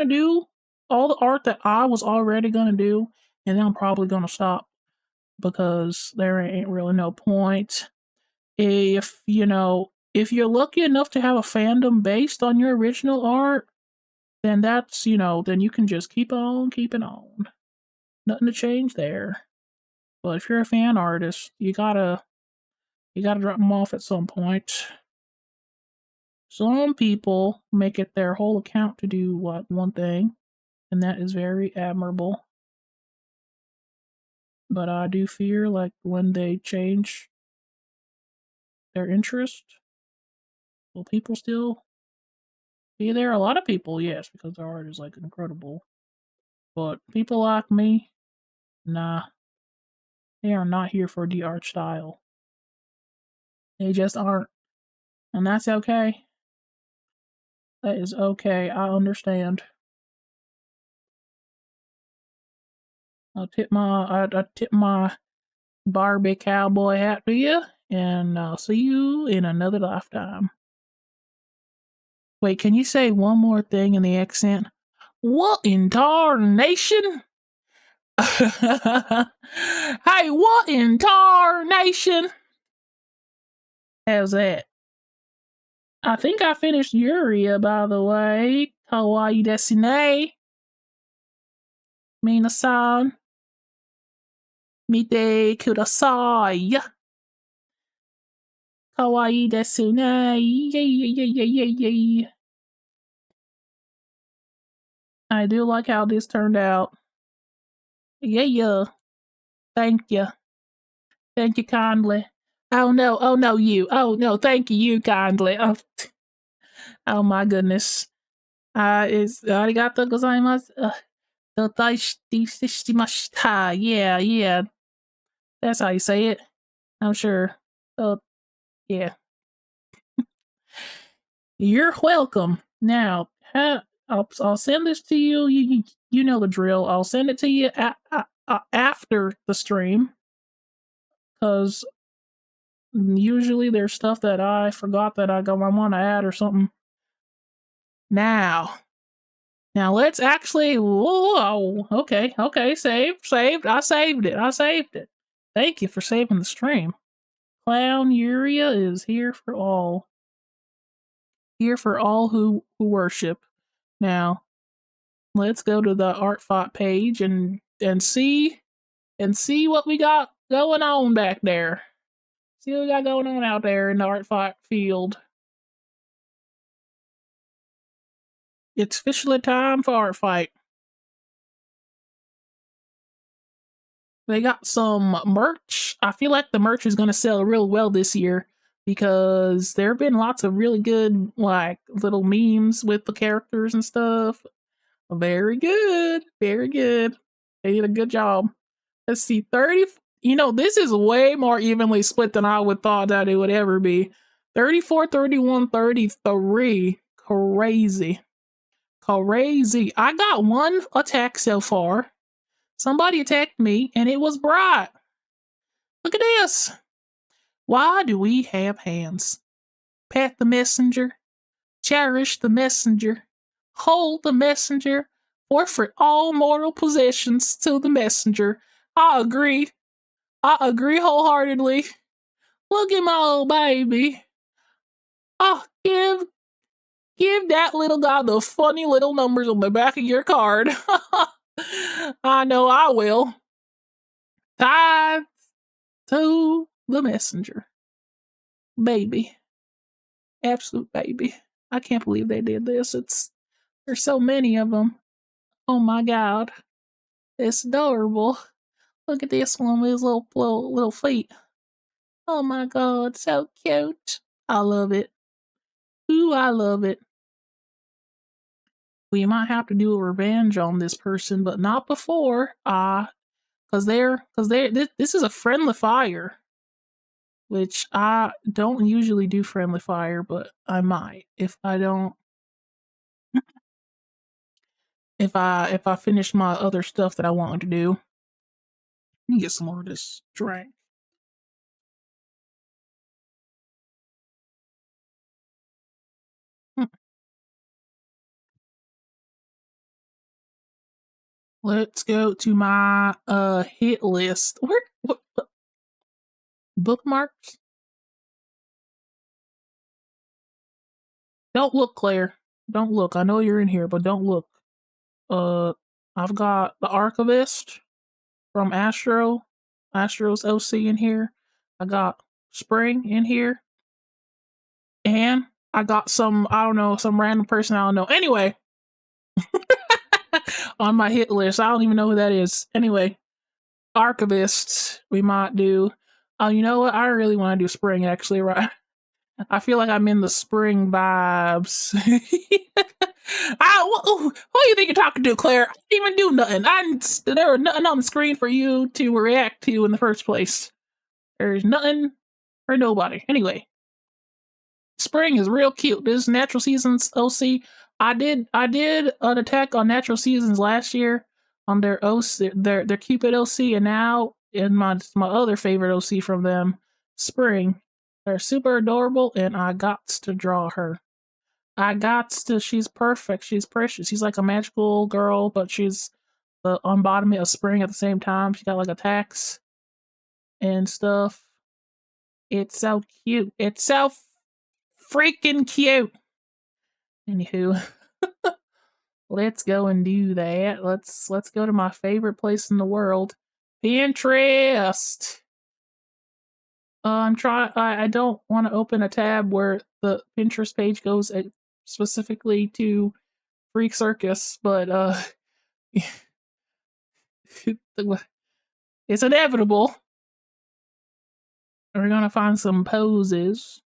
do all the art that I was already gonna do, and then I'm probably gonna stop because there ain't really no point. If you're lucky enough to have a fandom based on your original art, then then you can just keep on keeping on. Nothing to change there. But if you're a fan artist, you gotta drop them off at some point. Some people make it their whole account to do one thing, and that is very admirable. But I do fear like when they change their interest, will people still be there? A lot of people, yes, because their art is like incredible. But people like me, nah. They are not here for the art style. They just aren't. And that's okay. That is okay. I understand. I tip my Barbie cowboy hat to you, and I'll see you in another lifetime. Wait, can you say one more thing in the accent? What in tarnation? Hey, what in tarnation? How's that? I think I finished Yuria, by the way. Kawaii desu ne. Minasan. Mite kudasai. Kawaii desu ne. Yay, yay, yay, yay, yay. I do like how this turned out. Yeah. Thank you. Thank you kindly. Oh no, you. Oh no, thank you kindly. Oh my goodness. Is arigato gozaimasu. Yeah. That's how you say it. I'm sure. Oh, yeah. You're welcome. Now, I'll send this to you. You know the drill. I'll send it to you after the stream, because usually there's stuff that I forgot that I want to add or something. Now let's actually. Whoa. Okay. Saved. I saved it. Thank you for saving the stream. Clown Yuria is here for all. Here for all who worship. Now, let's go to the Artfot page and see what we got going on back there. See what we got going on out there in the Artfot field. It's officially time for Art Fight. They got some merch. I feel like the merch is going to sell real well this year, because there have been lots of really good, like, little memes with the characters and stuff. Very good. They did a good job. Let's see, 30. This is way more evenly split than I would thought that it would ever be. 34, 31, 33. Crazy. I got one attack so far. Somebody attacked me, and it was Bright. Look at this. Why do we have hands? Pet the messenger. Cherish the messenger. Hold the messenger. Forfeit all mortal possessions to the messenger. I agree wholeheartedly. Look at my little baby. Oh, give that little guy the funny little numbers on the back of your card. I know I will. Tied to the messenger. Baby. Absolute baby. I can't believe they did this. There's so many of them. Oh my god. It's adorable. Look at this one with his little feet. Oh my god, so cute. I love it. Ooh, I love it. We might have to do a revenge on this person, but not before. Because this is a friendly fire, which I don't usually do friendly fire, but I might if I don't. If I finish my other stuff that I want to do. Let me get some more of this drink. Let's go to my hit list. What bookmarks? Don't look, Claire. Don't look. I know you're in here, but don't look. I've got the Archivist from Astro's OC in here. I got Spring in here. And I got some random person I don't know. Anyway, on my hit list. I don't even know who that is. Anyway, Archivist, we might do. Oh, you know what? I really want to do Spring, actually, right? I feel like I'm in the spring vibes. Who you think you're talking to, Claire? I didn't even do nothing. There was nothing on the screen for you to react to in the first place. There's nothing for nobody. Anyway, spring is real cute. This is Natural Seasons OC. I did an attack on Natural Seasons last year on their OC, their Cupid OC, and now in my other favorite OC from them, Spring. They're super adorable, and I got to draw her. She's perfect. She's precious. She's like a magical girl, but she's the embodiment of spring at the same time. She got like attacks and stuff. It's so cute. It's so freaking cute. Anywho, let's go and do that. Let's go to my favorite place in the world, Pinterest. I don't want to open a tab where the Pinterest page goes specifically to Freak Circus, but it's inevitable. We're gonna find some poses.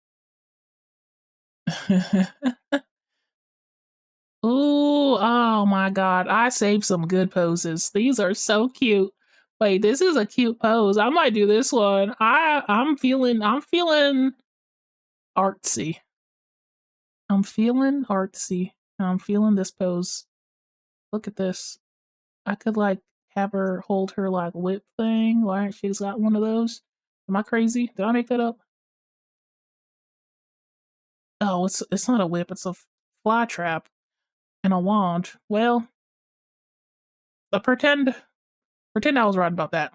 Ooh, oh my god, I saved some good poses. These are so cute. Wait, this is a cute pose. I might do this one. I'm feeling artsy. I'm feeling artsy. I'm feeling this pose. Look at this. I could like have her hold her like whip thing. Why she's got one of those? Am I crazy? Did I make that up? Oh, it's not a whip. It's a fly trap and a wand. Well, pretend I was right about that.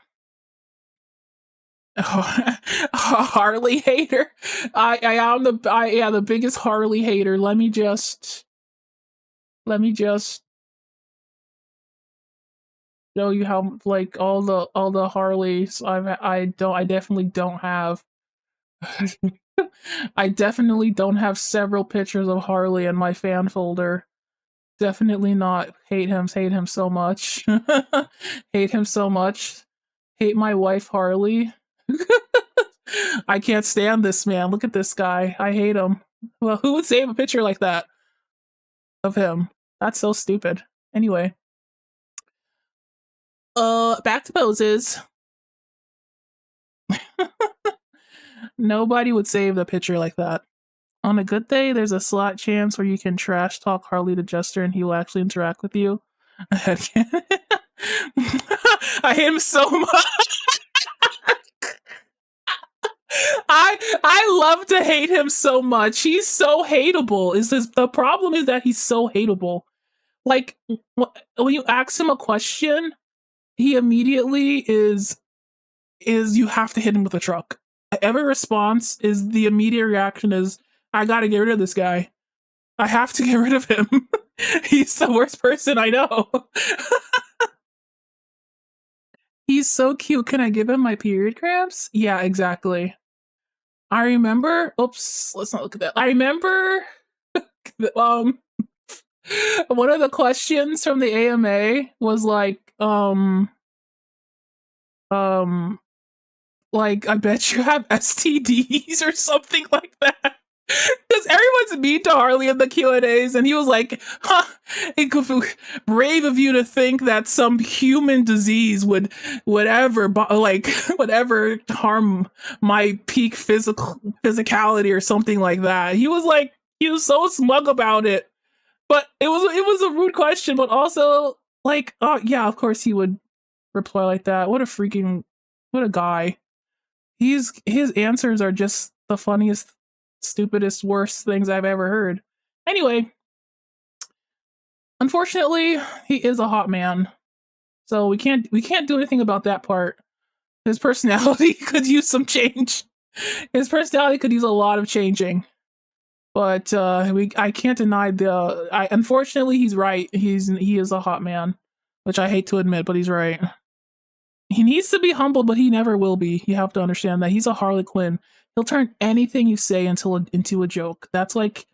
Oh, Harley hater. I am the biggest Harley hater. Let me just show you how like all the Harleys I definitely don't have. I definitely don't have several pictures of Harley in my fan folder. Definitely not. Hate him so much. Hate him so much. Hate my wife Harley. I can't stand this man. Look at this guy. I hate him. Well, who would save a picture like that of him? That's so stupid. Anyway. Back to poses. Nobody would save the picture like that. On a good day, there's a slight chance where you can trash talk Harley to Jester and he will actually interact with you. I hate him so much. I love to hate him so much. He's so hateable. The problem is that he's so hateable. Like when you ask him a question, he immediately is you have to hit him with a truck. Every response is the immediate reaction is, I gotta get rid of this guy. I have to get rid of him. He's the worst person I know. He's so cute. Can I give him my period cramps? Yeah, exactly. I remember, oops, let's not look at that. I remember one of the questions from the AMA was like I bet you have STDs or something like that. Because everyone's mean to Harley in the Q&As, and he was like, huh, brave of you to think that some human disease would whatever harm my peak physicality or something like that. He was so smug about it. But it was a rude question, but also like, oh yeah, of course he would reply like that. What a guy. His answers are just the funniest, stupidest, worst things I've ever heard. Anyway, unfortunately, he is a hot man, so we can't do anything about that part. His personality could use some change. His personality could use a lot of changing, but I can't deny unfortunately, he's right. He is a hot man, which I hate to admit, but he's right. He needs to be humble, but he never will be. You have to understand that he's a Harley Quinn. He'll turn anything you say into a joke. That's like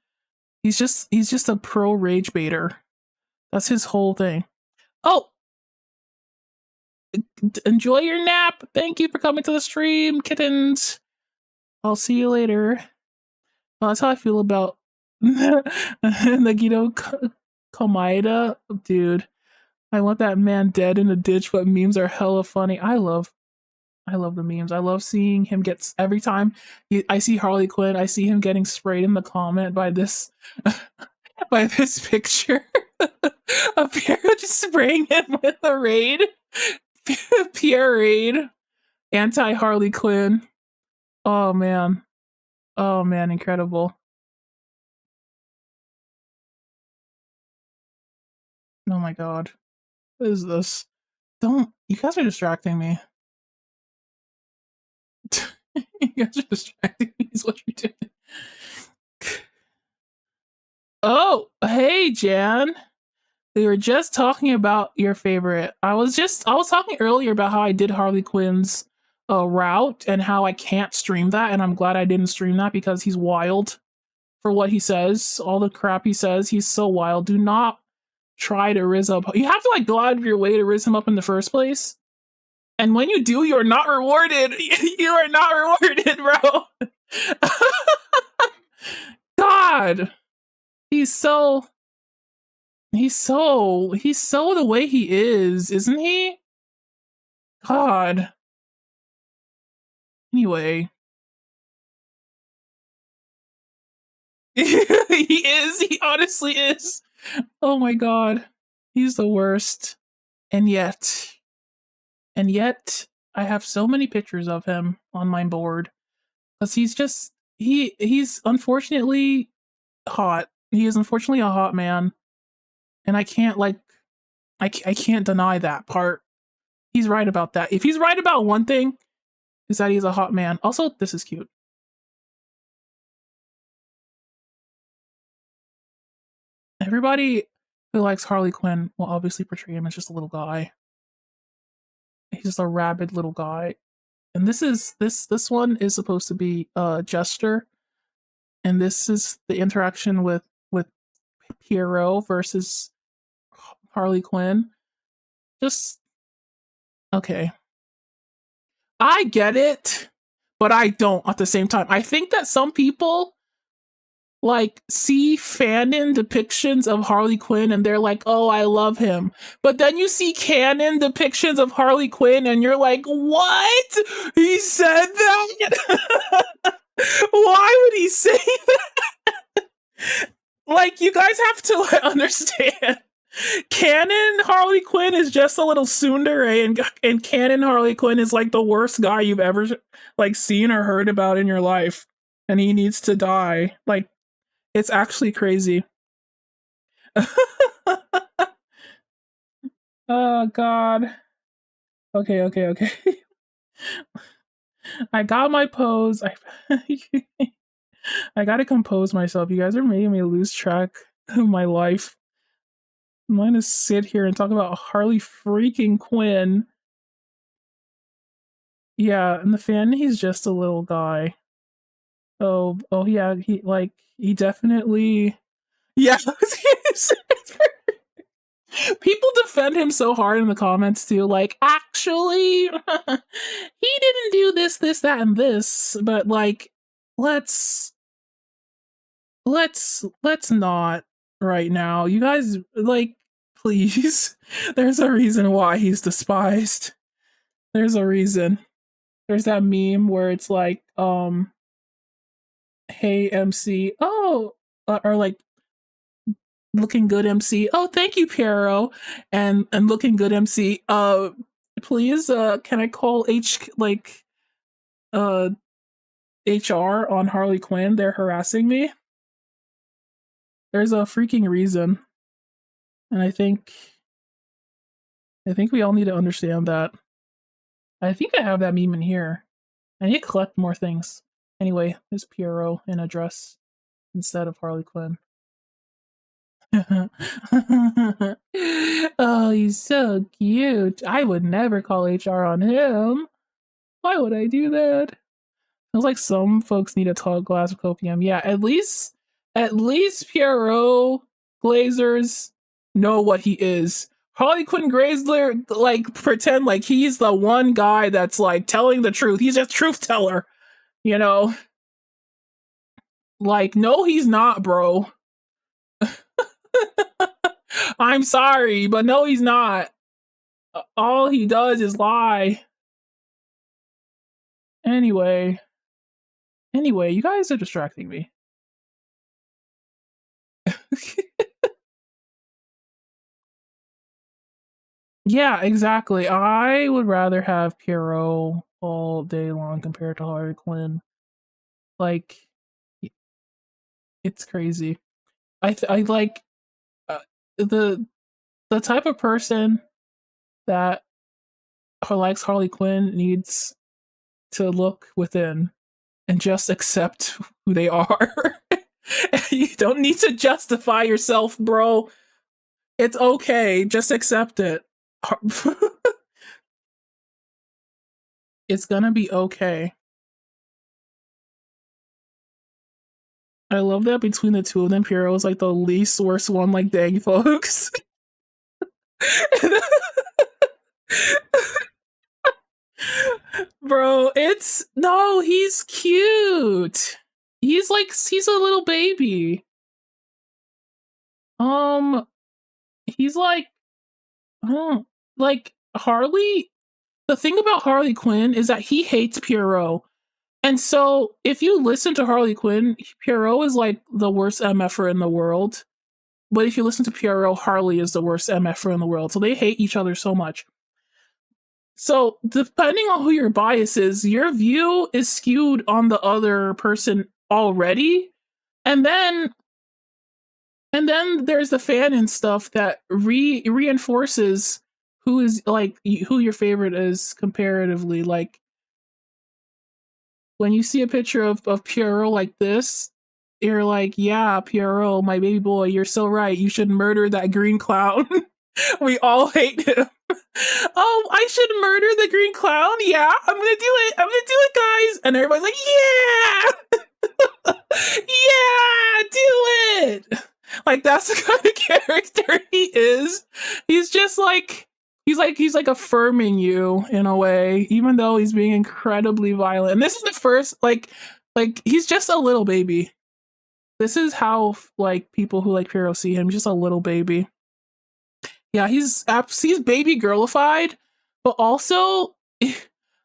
he's just a pro rage baiter. That's his whole thing. Oh, enjoy your nap. Thank you for coming to the stream, kittens. I'll see you later. Well, that's how I feel about Nagito Komaeda, dude. I want that man dead in a ditch, but memes are hella funny. I love the memes. I love seeing him get every time I see Harley Quinn, I see him getting sprayed in the comment by this by this picture of Pierre just spraying him with a raid. Pierre raid, anti Harley Quinn. Oh man, incredible. Oh my god, what is this? Don't, you guys are distracting me. You guys are distracting me is what you're doing. Oh, hey Jan. We were just talking about your favorite. I was talking earlier about how I did Harley Quinn's route and how I can't stream that, and I'm glad I didn't stream that because he's wild for what he says, all the crap he says. He's so wild. Do not try to riz up. You have to like go out of your way to riz him up in the first place. And when you do, you're not rewarded. You are not rewarded, bro. God. He's so the way he is, isn't he? God. Anyway. He is. He honestly is. Oh my god. He's the worst. And yet, I have so many pictures of him on my board. Because he's unfortunately hot. He is unfortunately a hot man. And I can't I can't deny that part. He's right about that. If he's right about one thing, is that he's a hot man. Also, this is cute. Everybody who likes Harley Quinn will obviously portray him as just a little guy. He's just a rabid little guy. And this one is supposed to be Jester. And this is the interaction with Pierrot versus Harley Quinn. Just okay. I get it, but I don't at the same time. I think that some people like see fanon depictions of Harley Quinn and they're like, oh, I love him. But then you see canon depictions of Harley Quinn and you're like, what? He said that? Why would he say that? Like, you guys have to understand. Canon Harley Quinn is just a little tsundere, and canon Harley Quinn is like the worst guy you've ever like seen or heard about in your life, and he needs to die. Like, it's actually crazy. Oh god. Okay. I got my pose. I gotta compose myself. You guys are making me lose track of my life. I'm gonna sit here and talk about Harley freaking Quinn. Yeah, and the fan, he's just a little guy. Oh yeah, he definitely, yeah. People defend him so hard in the comments too, like, actually, he didn't do this, that, and this, but like, let's not right now. You guys, like, please. There's a reason why he's despised. There's a reason. There's that meme where it's like, hey MC, oh, or like, looking good MC, oh, thank you Piero, and looking good MC, please, can I call HR on Harley Quinn? They're harassing me. There's a freaking reason. And I think we all need to understand that. I think I have that meme in here. I need to collect more things. Anyway, there's Piero in a dress instead of Harley Quinn. Oh, he's so cute. I would never call HR on him. Why would I do that? Feels like some folks need a tall glass of copium. Yeah, at least Pierrot Glazers know what he is. Harley Quinn Graysler, like, pretend like he's the one guy that's like telling the truth. He's a truth teller, you know? Like, no, he's not, bro. I'm sorry, but no, he's not. All he does is lie. Anyway, you guys are distracting me. Yeah, exactly. I would rather have Pierrot all day long compared to Harley Quinn. Like, it's crazy. I like uh, the type of person that likes Harley Quinn needs to look within and just accept who they are. You don't need to justify yourself, bro. It's okay. Just accept it. It's gonna be okay. I love that between the two of them, Pierrot is like the least worst one, like, dang, folks. Bro, no, he's cute. He's a little baby. He's like, I don't, like, Harley. The thing about Harley Quinn is that he hates Pierrot. And so if you listen to Harley Quinn, Pierrot is like the worst MFer in the world. But if you listen to Pierrot, Harley is the worst MFer in the world. So they hate each other so much. So depending on who your bias is, your view is skewed on the other person already. And then there's the fan and stuff that reinforces who is like who your favorite is comparatively. Like when you see a picture of Pierrot like this, you're like, yeah, Pierrot, my baby boy, you're so right. You should murder that green clown. We all hate him. Oh, I should murder the green clown? Yeah, I'm gonna do it. I'm gonna do it, guys. And everybody's like, yeah! Yeah, do it! Like, that's the kind of character he is. He's just like, he's like affirming you in a way, even though he's being incredibly violent. And this is the first, like he's just a little baby. This is how, like, people who like Pierrot see him, just a little baby. Yeah, he's baby girlified, but also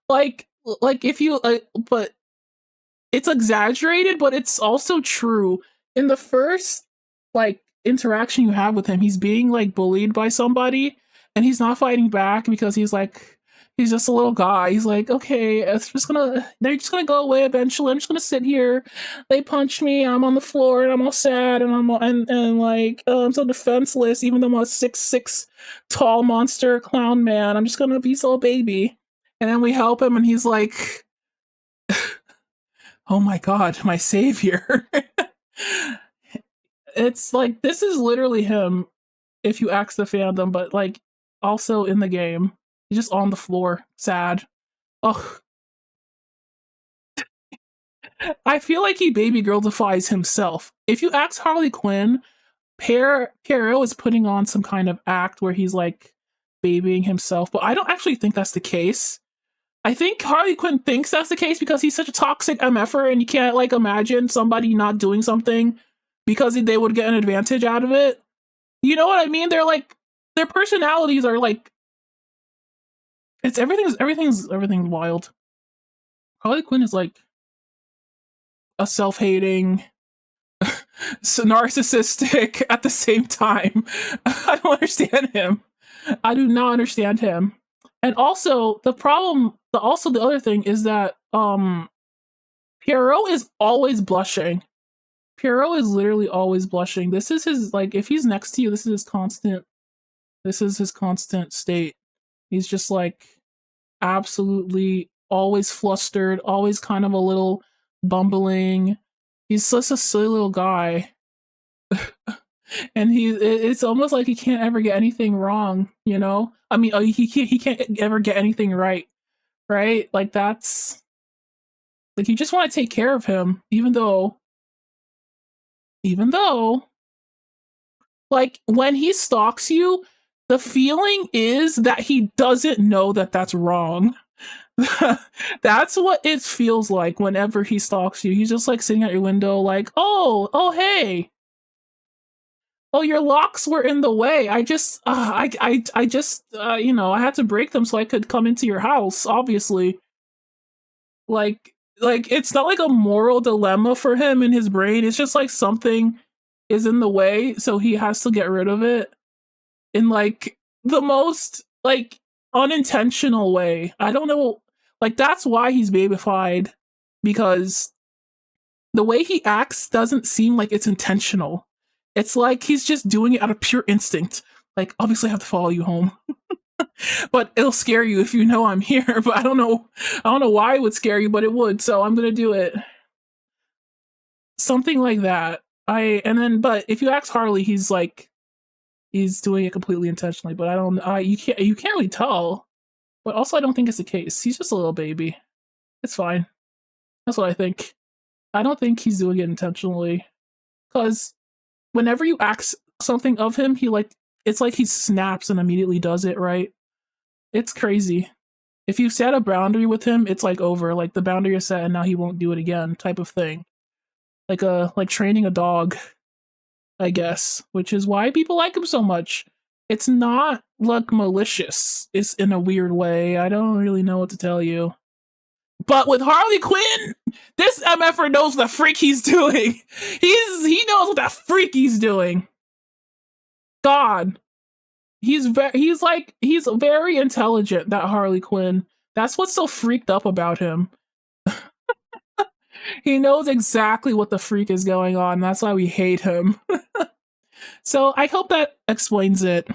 like if you but it's exaggerated, but it's also true. In the first like interaction you have with him, he's being like bullied by somebody and he's not fighting back because he's just a little guy. He's like, okay, they're just gonna go away eventually. I'm just gonna sit here. They punch me. I'm on the floor and I'm all sad and I'm so defenseless. Even though I'm a 6'6" tall monster clown man, I'm just gonna be so baby. And then we help him, and he's like, oh my god, my savior. It's like this is literally him if you ask the fandom, but like also in the game. He's just on the floor, sad. Ugh. I feel like he baby girlifies himself. If you ask Harley Quinn, Pierrot is putting on some kind of act where he's like babying himself, but I don't actually think that's the case. I think Harley Quinn thinks that's the case because he's such a toxic MFer and you can't like imagine somebody not doing something because they would get an advantage out of it. You know what I mean? They're like, their personalities are like, everything's wild. Harley Quinn is like a self-hating, narcissistic at the same time. I don't understand him. I do not understand him. And also the other thing is that Pierrot is always blushing. Pierrot is literally always blushing. This is his, like, if he's next to you, this is his constant state. He's just like absolutely always flustered, always kind of a little bumbling. He's such a silly little guy. And it's almost like he can't ever get anything wrong, you know? I mean, he can't ever get anything right? Like, that's like, you just want to take care of him, even though like when he stalks you, the feeling is that he doesn't know that that's wrong. That's what it feels like whenever he stalks you. He's just like sitting at your window like, oh hey, Oh, your locks were in the way. I just, I had to break them so I could come into your house. Obviously, like it's not like a moral dilemma for him in his brain. It's just like something is in the way, so he has to get rid of it in like the most like unintentional way. I don't know. Like that's why he's babyfied, because the way he acts doesn't seem like it's intentional. It's like he's just doing it out of pure instinct. Like, obviously, I have to follow you home, but it'll scare you if you know I'm here. But I don't know why it would scare you, but it would. So I'm gonna do it. Something like that. But if you ask Harley, he's like, he's doing it completely intentionally. But I don't. You can't really tell. But also, I don't think it's the case. He's just a little baby. It's fine. That's what I think. I don't think he's doing it intentionally, because whenever you ask something of him, it's like he snaps and immediately does it, right? It's crazy. If you set a boundary with him, it's like over. Like the boundary is set and now he won't do it again, type of thing. Like training a dog, I guess, which is why people like him so much. It's not like malicious. It's in a weird way. I don't really know what to tell you. But with Harley Quinn, this MFer knows what the freak he's doing. He knows what the freak he's doing. God. He's very intelligent, that Harley Quinn. That's what's so freaked up about him. He knows exactly what the freak is going on. That's why we hate him. So I hope that explains it.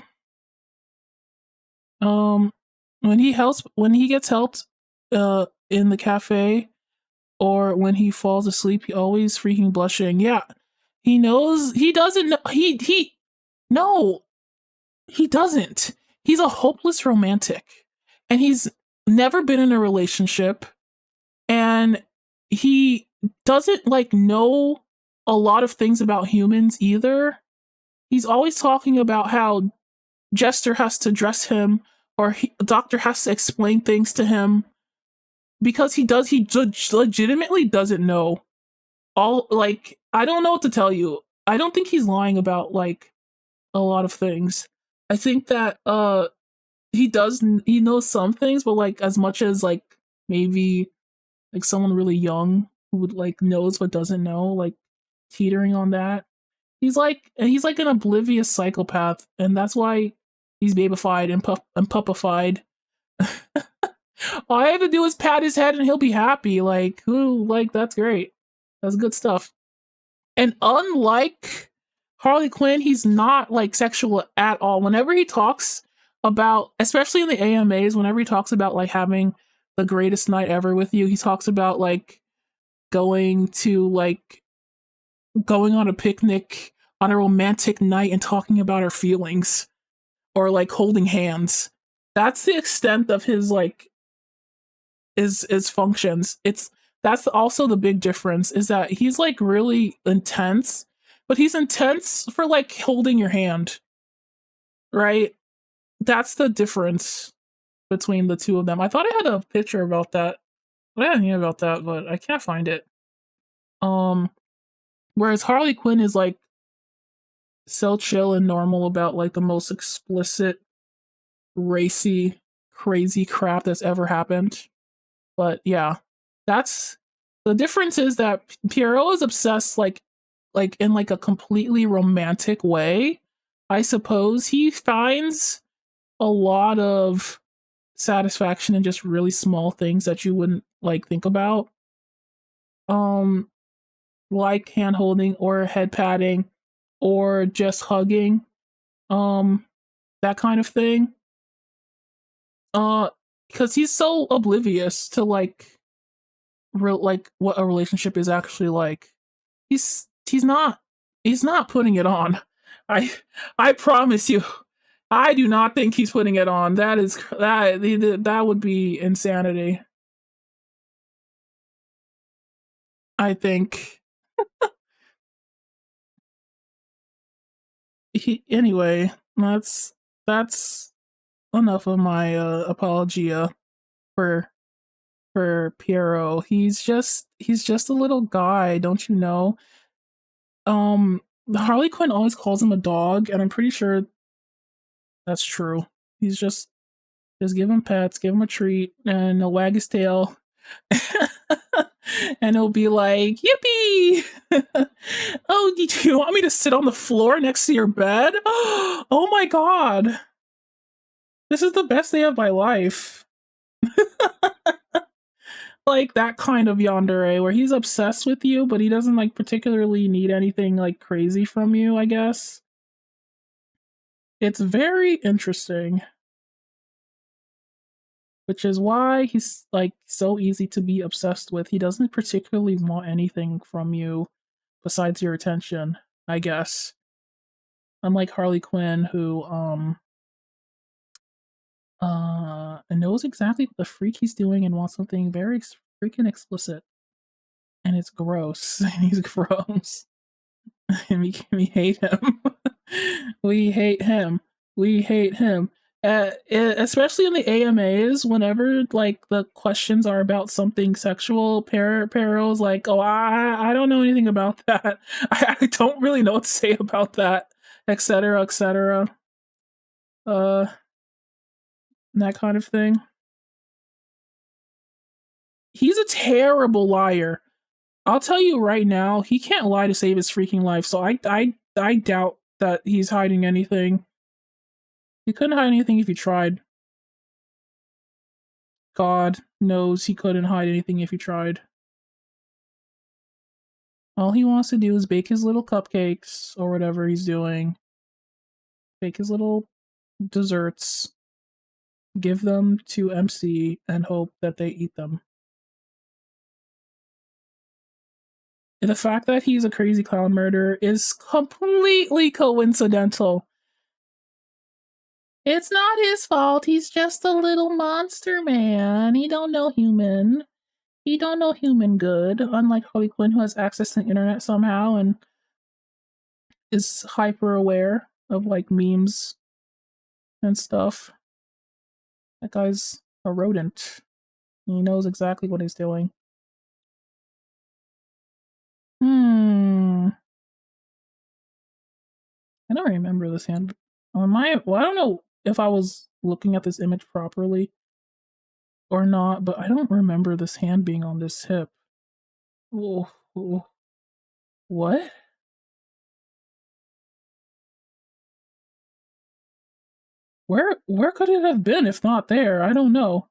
When he gets helped in the cafe, or when he falls asleep, he always freaking blushing. Yeah. He knows he doesn't know no, he doesn't. He's a hopeless romantic. And he's never been in a relationship. And he doesn't like know a lot of things about humans either. He's always talking about how Jester has to dress him, or Doctor has to explain things to him, because he legitimately doesn't know all. Like, I don't know what to tell you. I don't think he's lying about like a lot of things. I think that he knows some things, but like as much as like maybe like someone really young who would like knows but doesn't know, like teetering on that. He's like an oblivious psychopath, and that's why he's babyfied and puppified. All I have to do is pat his head and he'll be happy. Like, who? Like, that's great. That's good stuff. And unlike Harley Quinn, he's not like sexual at all. Whenever he talks about, especially in the AMAs, whenever he talks about like having the greatest night ever with you, he talks about like going on a picnic on a romantic night and talking about our feelings, or like holding hands. That's the extent of his like his functions. That's also the big difference, is that he's like really intense, but he's intense for like holding your hand, right? That's the difference between the two of them. I thought I had a picture about that. I didn't hear about that, but I can't find it. Whereas Harley Quinn is like so chill and normal about like the most explicit, racy, crazy crap that's ever happened. But yeah, that's the difference, is that Pierrot is obsessed like in like a completely romantic way. I suppose he finds a lot of satisfaction in just really small things that you wouldn't like think about. Like hand holding or head patting or just hugging. That kind of thing. Because he's so oblivious to like like what a relationship is actually like. He's not putting it on. I promise you. I do not think he's putting it on. That would be insanity. I think. Anyway, that's enough of my apologia for Pierrot. He's just a little guy, don't you know? Harley Quinn always calls him a dog, and I'm pretty sure that's true. He's just give him pets, give him a treat, and he'll wag his tail. And he'll be like, "Yippee! Oh, do you want me to sit on the floor next to your bed? Oh my god, this is the best day of my life." Like that kind of yandere where he's obsessed with you, but he doesn't like particularly need anything like crazy from you, I guess. It's very interesting, which is why he's like so easy to be obsessed with. He doesn't particularly want anything from you besides your attention, I guess. Unlike Harley Quinn, who knows exactly what the freak he's doing and wants something very freaking explicit, and it's gross. And he's gross, and we hate him. We hate him. We hate him. Especially in the AMAs, whenever like the questions are about something sexual, Perro's like, "Oh, I don't know anything about that. I don't really know what to say about that, etc., etc." Uh, that kind of thing. He's a terrible liar. I'll tell you right now, he can't lie to save his freaking life. So I doubt that he's hiding anything. He couldn't hide anything if he tried. God knows he couldn't hide anything if he tried. All he wants to do is bake his little cupcakes or whatever he's doing. Bake his little desserts, give them to MC, and hope that they eat them. And the fact that he's a crazy clown murderer is completely coincidental. It's not his fault. He's just a little monster man. He don't know human. He don't know human good. Unlike Harley Quinn, who has access to the internet somehow and is hyper aware of like memes and stuff. That guy's a rodent. He knows exactly what he's doing. I don't remember this hand. Well, I don't know if I was looking at this image properly or not, but I don't remember this hand being on this hip. Oh, oh. What? Where could it have been if not there? I don't know.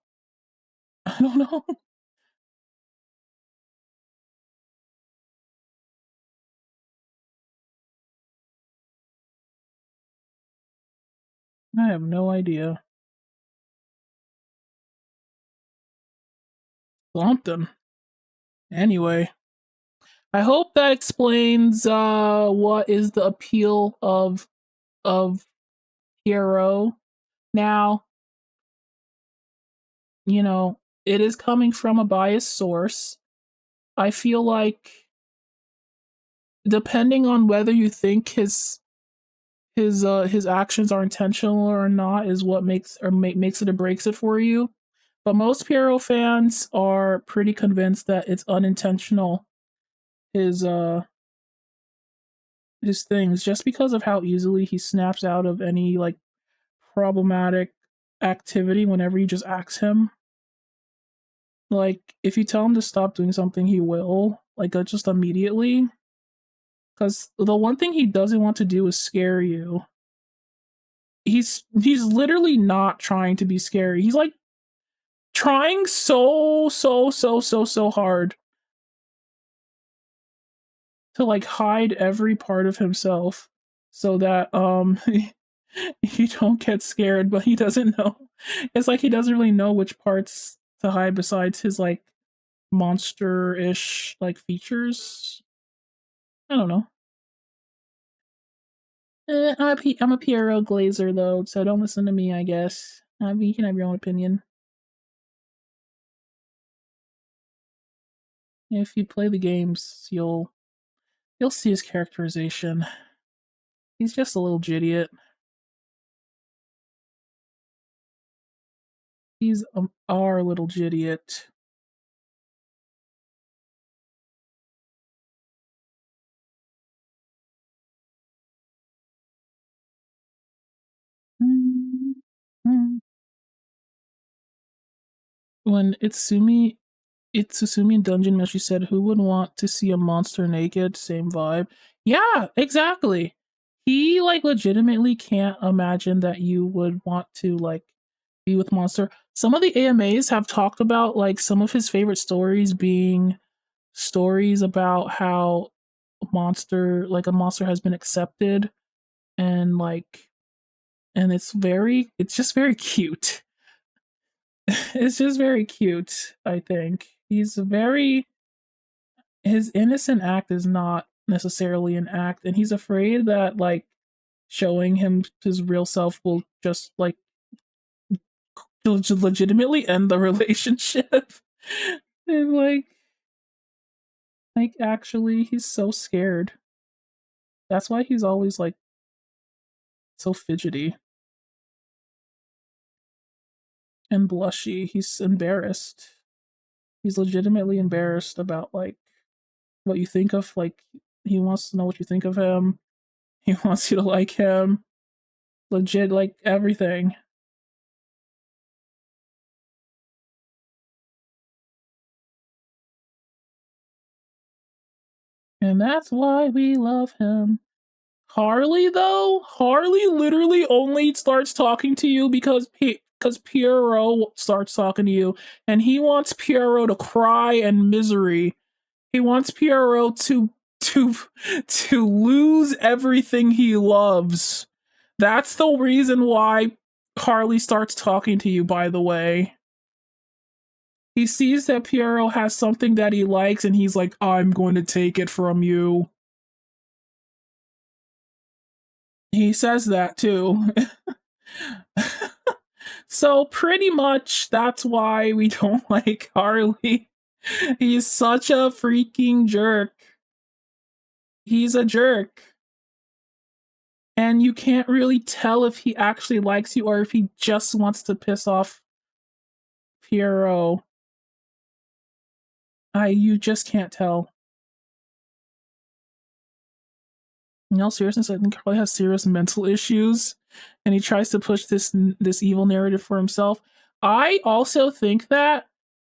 I don't know. I have no idea. Something. Anyway, I hope that explains what is the appeal of Hero. Now, you know, it is coming from a biased source. I feel like depending on whether you think his actions are intentional or not is what makes it or breaks it for you. But most Piero fans are pretty convinced that it's unintentional. His his things just because of how easily he snaps out of any like problematic activity whenever you just ask him. Like if you tell him to stop doing something, he will like just immediately. Because the one thing he doesn't want to do is scare you. He's literally not trying to be scary. He's like trying so hard to like hide every part of himself so that you don't get scared, but he doesn't know. It's like he doesn't really know which parts to hide besides his like monster-ish like features. I don't know. I'm a Piero Glazer though, so don't listen to me. I guess you can have your own opinion. If you play the games, you'll see his characterization. He's just a little idiot. He's our little idiot. when Itsusumi in Dungeon Meshi said, "Who would want to see a monster naked?" Same vibe. Yeah, exactly. He like legitimately can't imagine that you would want to like be with monster. Some of the AMAs have talked about like some of his favorite stories being stories about how a monster has been accepted and like and it's just very cute. It's just very cute, I think. His innocent act is not necessarily an act, and he's afraid that like showing him his real self will just like legitimately end the relationship. And like actually he's so scared. That's why he's always like so fidgety and blushy. He's embarrassed. He's legitimately embarrassed about like what you think of like he wants to know what you think of him. He wants you to like him. Legit like everything. And that's why we love him. Harley though, Harley literally only starts talking to you because Pierrot starts talking to you, and he wants Pierrot to cry in misery. He wants Pierrot to to lose everything he loves. That's the reason why Harley starts talking to you, by the way. He sees that Pierrot has something that he likes and he's like, "I'm going to take it from you." He says that too. So pretty much that's why we don't like Harley. He's such a freaking jerk. He's a jerk. And you can't really tell if he actually likes you or if he just wants to piss off Pierrot. You just can't tell. In all seriousness, I think Harley has serious mental issues, and he tries to push this evil narrative for himself. I also think that,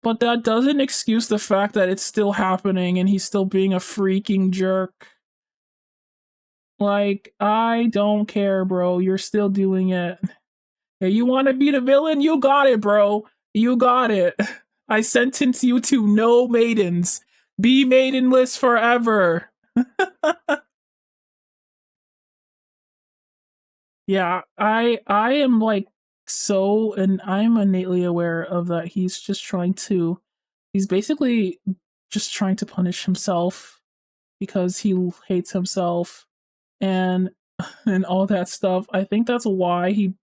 but that doesn't excuse the fact that it's still happening and he's still being a freaking jerk. Like, I don't care, bro. You're still doing it. Yeah, you want to be the villain? You got it, bro. You got it. I sentence you to no maidens. Be maidenless forever. Yeah, I am like so, and I'm innately aware of that. He's basically just trying to punish himself because he hates himself and and all that stuff. I think that's why he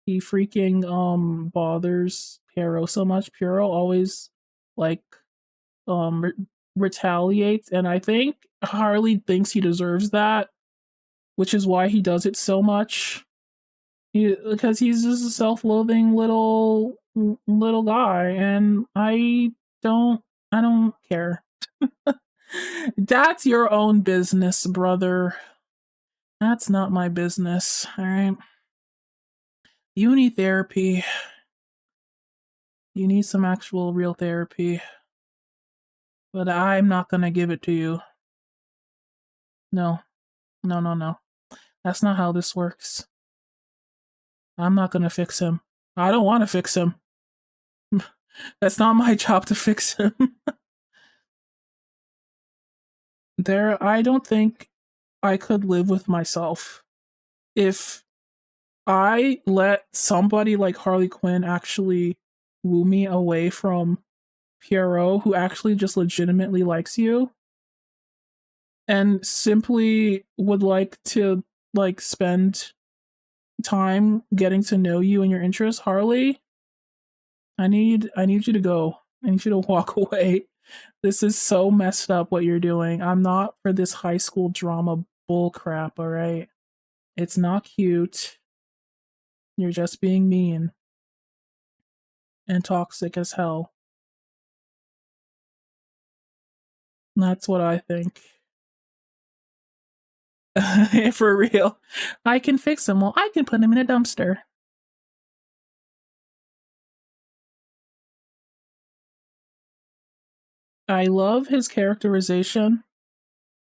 freaking bothers Pierrot so much. Pierrot always like retaliates, and I think Harley thinks he deserves that, which is why he does it so much. Because he's just a self-loathing little guy, and don't I don't care. That's your own business, brother. That's not my business. All right. You need therapy. You need some actual real therapy. But I'm not gonna give it to you. No. No, no, no. That's not how this works. I'm not gonna fix him. I don't want to fix him. That's not my job to fix him. I don't think I could live with myself if I let somebody like Harley Quinn actually woo me away from Pierrot, who actually just legitimately likes you and simply would like to like spend time getting to know you and your interests. Harley, I need you to go. I need you to walk away. This is so messed up what you're doing. I'm not for this high school drama bull crap, all right? It's not cute. You're just being mean and toxic as hell. That's what I think. For real. I can fix him. Well, I can put him in a dumpster. I love his characterization.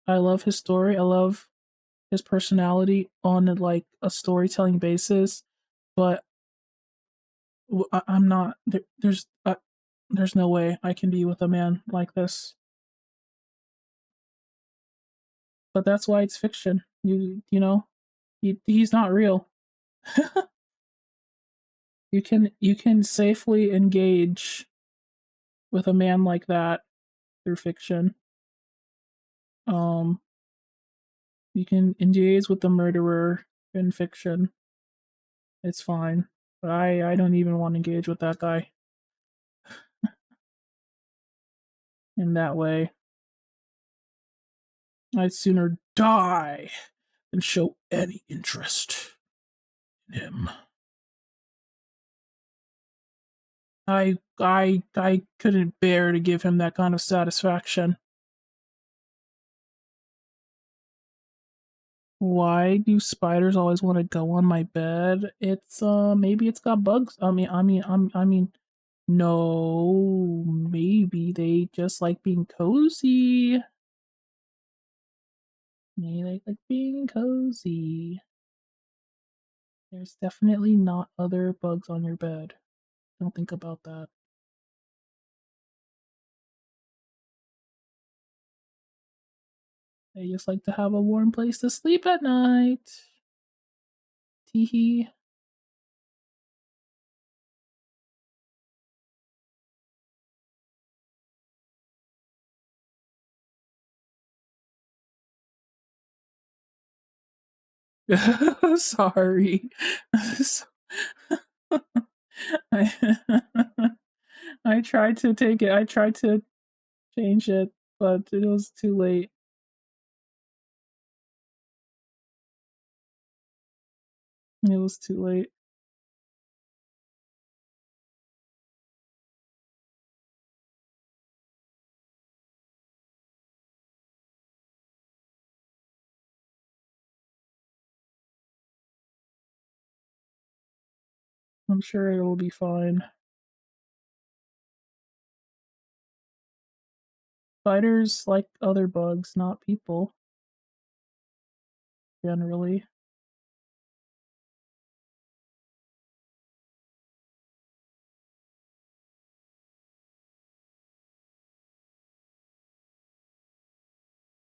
I love his story. I love his personality on like a storytelling basis. But I'm not. There's no way I can be with a man like this. But that's why it's fiction. You know, he's not real. You can safely engage with a man like that through fiction. Um, you can engage with the murderer in fiction. It's fine. But I don't even want to engage with that guy in that way. I'd sooner die than show any interest in him. I couldn't bear to give him that kind of satisfaction. Why do spiders always want to go on my bed? It's maybe it's got bugs. I mean no, maybe they just like being cozy. They like being cozy. There's definitely not other bugs on your bed. Don't think about that. They just like to have a warm place to sleep at night. Teehee. Sorry. I, I tried to take it. I tried to change it, but it was too late. It was too late. I'm sure it will be fine. Spiders like other bugs, not people, generally.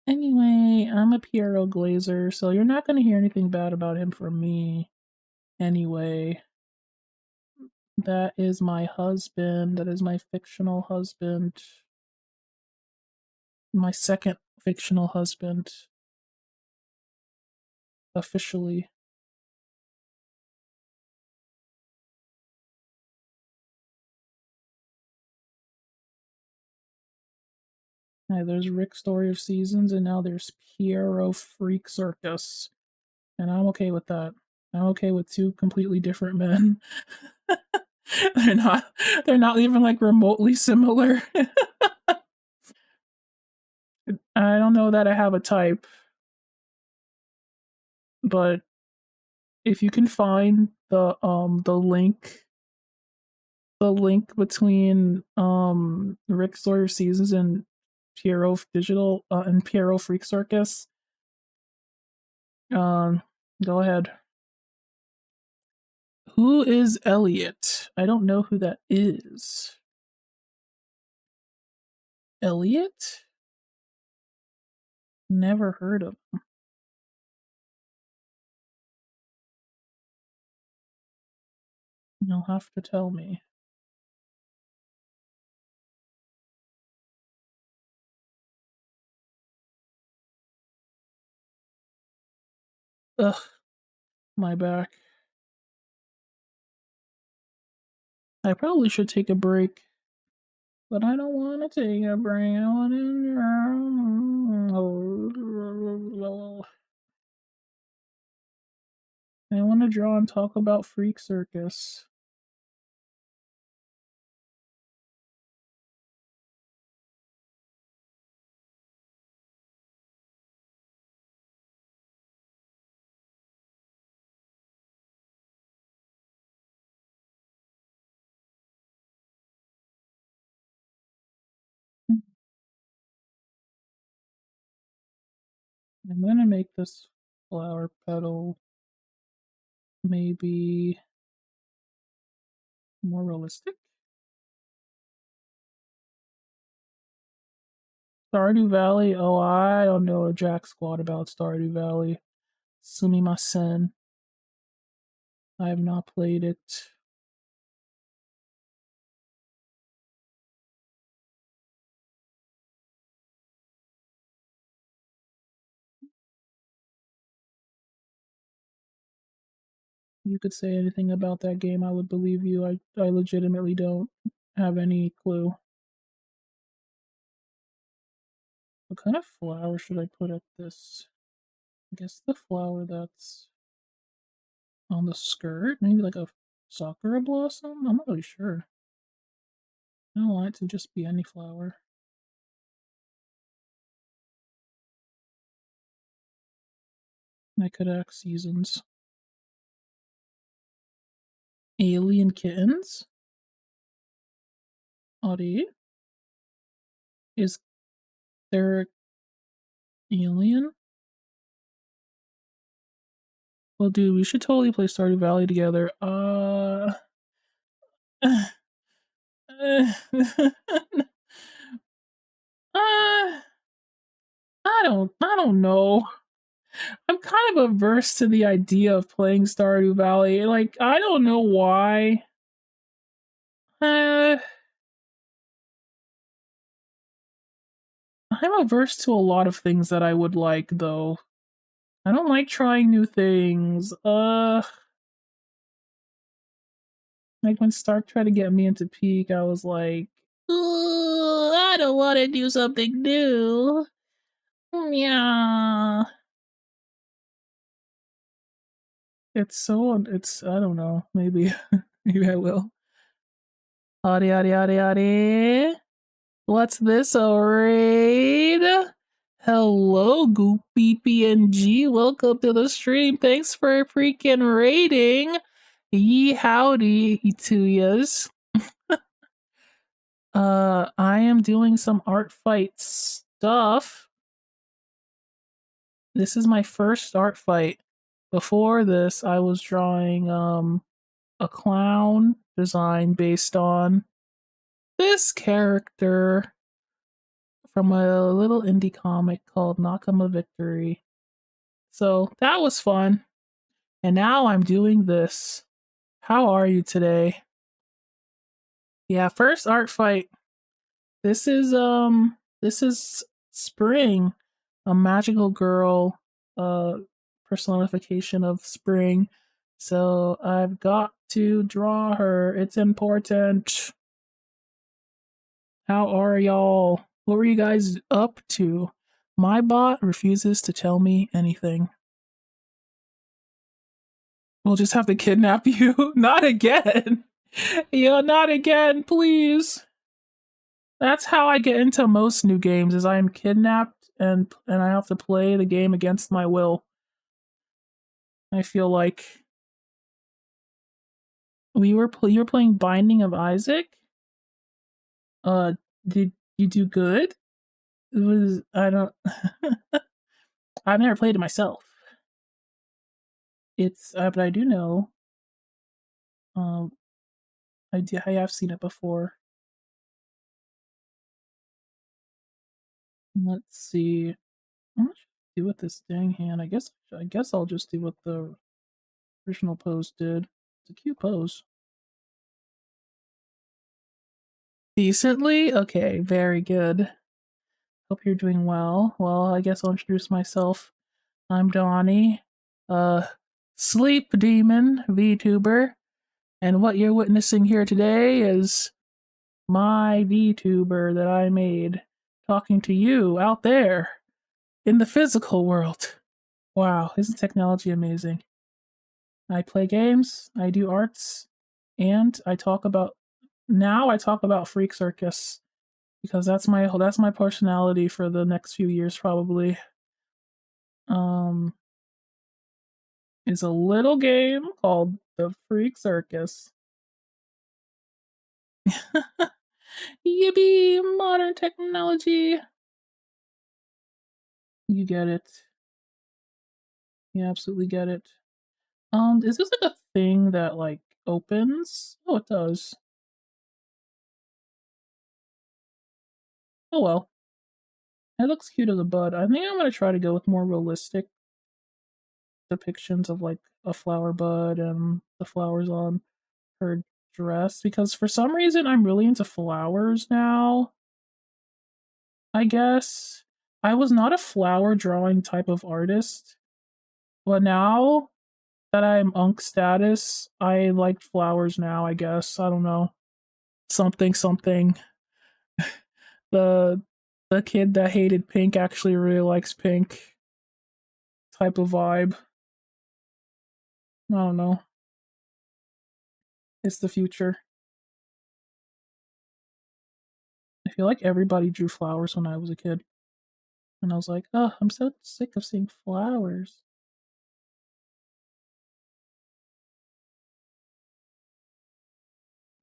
Anyway, I'm a Piero Glazer, so you're not going to hear anything bad about him from me. Anyway, that is my husband. That is my fictional husband. My second fictional husband. Officially. There's Rick Story of Seasons, and now there's Piero Freak Circus. And I'm okay with that. I'm okay with two completely different men. they're not they're not even like remotely similar. I don't know that I have a type, but if you can find the link between Rick Sawyer Seasons and Piero Digital and Piero Freak Circus, um go ahead. Who is Elliot? I don't know who that is. Elliot? Never heard of him. You'll have to tell me. Ugh, my back. I probably should take a break, but I don't want to take a break. I want to. I want to draw and talk about Freak Circus. I'm gonna make this flower petal maybe more realistic. Stardew Valley. Oh, I don't know a jack squat about Stardew Valley. Sumimasen. I have not played it. You could say anything about that game, I would believe you. I legitimately don't have any clue. What kind of flower should I put at this? I guess the flower that's on the skirt? Maybe like a sakura blossom? I'm not really sure. I don't want it to just be any flower. Nikodak Seasons. Alien Kittens? Audie? Is there alien? Well, dude, we should totally play Stardew Valley together. I don't know. I'm kind of averse to the idea of playing Stardew Valley. Like, I don't know why. Uh, I'm averse to a lot of things that I would like, though. I don't like trying new things. Like when Stark tried to get me into Peak, I was like, I don't want to do something new. Yeah. I don't know. Maybe, maybe I will. Adi, adi, adi, adi. What's this, a raid? Hello, Goopy PNG. Welcome to the stream. Thanks for freaking raiding. Yee howdy, Ituyas. I am doing some art fight stuff. This is my first art fight. Before this, I was drawing a clown design based on this character from a little indie comic called Nakama Victory. So that was fun. And now I'm doing this. How are you today? Yeah, first art fight. This is Spring, a magical girl personification of spring. So I've got to draw her. It's important. How are y'all? What were you guys up to? My bot refuses to tell me anything. We'll just have to kidnap you. Not again. Yeah, not again, please. That's how I get into most new games is I am kidnapped and I have to play the game against my will. I feel like you were playing Binding of Isaac. Did you do good? It was I don't I've never played it myself. It's but I do know. Um, I have seen it before. Let's see. What should I do with this dang hand? I guess I'll just do what the original pose did. It's a cute pose. Decently? Okay, very good. Hope you're doing well. Well, I guess I'll introduce myself. I'm Donnie, uh, Sleep Demon VTuber, and what you're witnessing here today is my VTuber that I made talking to you out there in the physical world. Wow, isn't technology amazing? I play games, I do arts, and I talk about Freak Circus because that's my personality for the next few years probably. Um is a little game called The Freak Circus. Yippee! Modern technology. You get it. You absolutely get it. Is this like a thing that like opens? Oh, it does. Oh well. It looks cute as a bud. I think I'm gonna try to go with more realistic depictions of like a flower bud and the flowers on her dress because for some reason I'm really into flowers now. I guess I was not a flower drawing type of artist, but now that I'm Unk status, I like flowers now, I guess. I don't know. Something something. The the kid that hated pink actually really likes pink type of vibe. I don't know. It's the future. I feel like everybody drew flowers when I was a kid. And I was like, oh, I'm so sick of seeing flowers.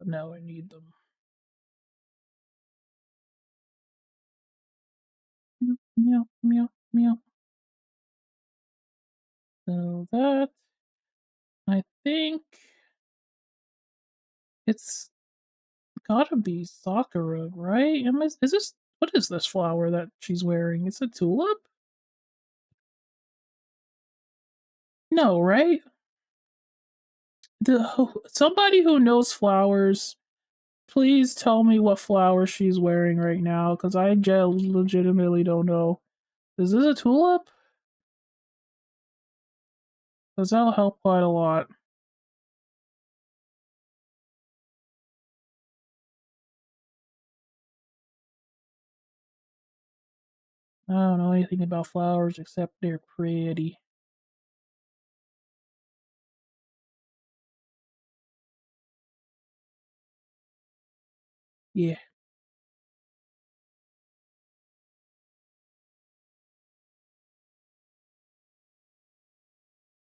But now I need them. Meow, meow, meow, meow. So that, I think it's gotta be Sakura, right? Is this, what is this flower that she's wearing? It's a tulip? No, right? Somebody who knows flowers, please tell me what flower she's wearing right now, because I legitimately don't know. Is this a tulip? Because that'll help quite a lot. I don't know anything about flowers except they're pretty. Yeah.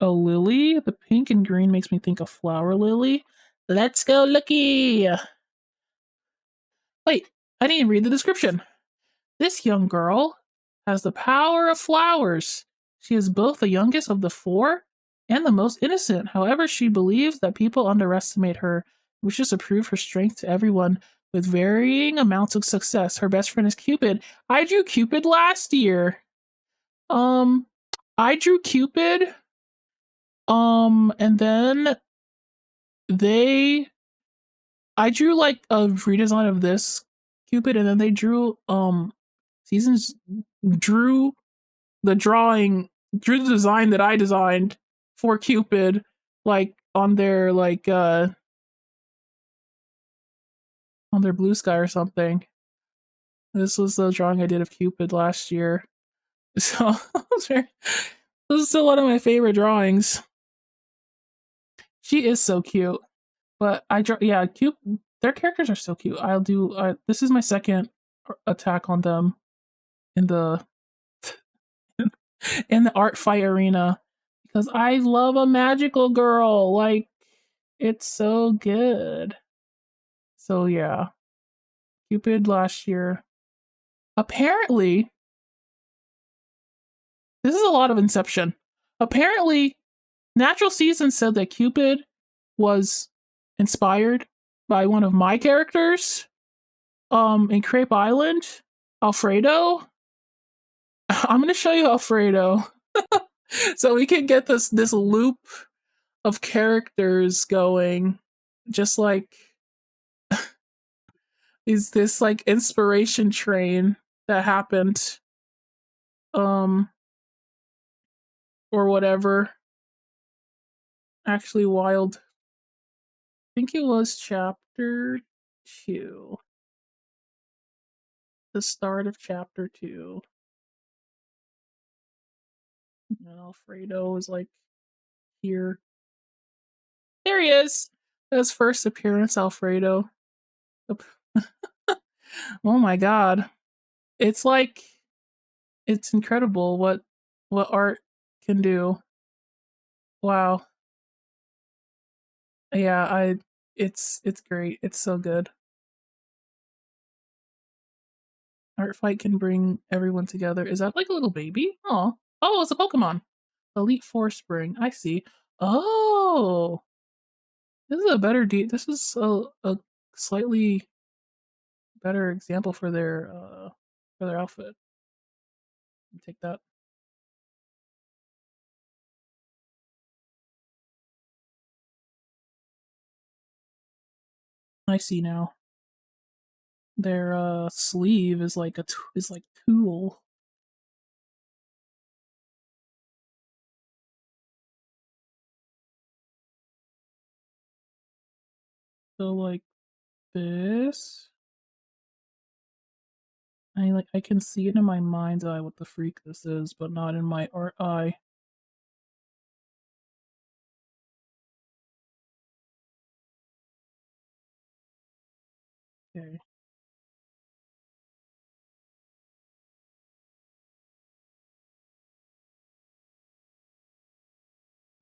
A lily? The pink and green makes me think of flower lily. Let's go, Lucky! Wait, I didn't read the description. This young girl has the power of flowers. She is both the youngest of the four and the most innocent. However, she believes that people underestimate her, wishes to prove her strength to everyone with varying amounts of success. Her best friend is Cupid. I drew Cupid last year. Um, I drew Cupid. And then they, I drew like a redesign of this Cupid, and then they drew, Seasons drew the drawing, drew the design that I designed for Cupid, like on their on their Blue Sky or something. This was the drawing I did of Cupid last year. So this is still one of my favorite drawings. She is so cute. But I draw, yeah, cute. Their characters are so cute. I'll do. This is my second attack on them in the in the art fight arena because I love a magical girl. Like it's so good. So yeah, Cupid last year. Apparently, this is a lot of Inception. Apparently, Natural Season said that Cupid was inspired by one of my characters in Crepe Island, Alfredo. I'm gonna show you Alfredo so we can get this loop of characters going, just like is this like inspiration train that happened, um, or whatever. Actually, wild. I think it was chapter 2. The start of chapter 2. And Alfredo is like here. There he is. His first appearance, Alfredo. Oh my god. It's like it's incredible what art can do. Wow. Yeah, it's great. It's so good. Art fight can bring everyone together. Is that like a little baby? Oh, it's a Pokemon. Elite Four Spring. I see. Oh, this is a better this is a slightly better example for their outfit. Take that. I see now. Their sleeve is like is like tulle. So like this. I can see it in my mind's eye what the freak this is, but not in my art eye. Okay.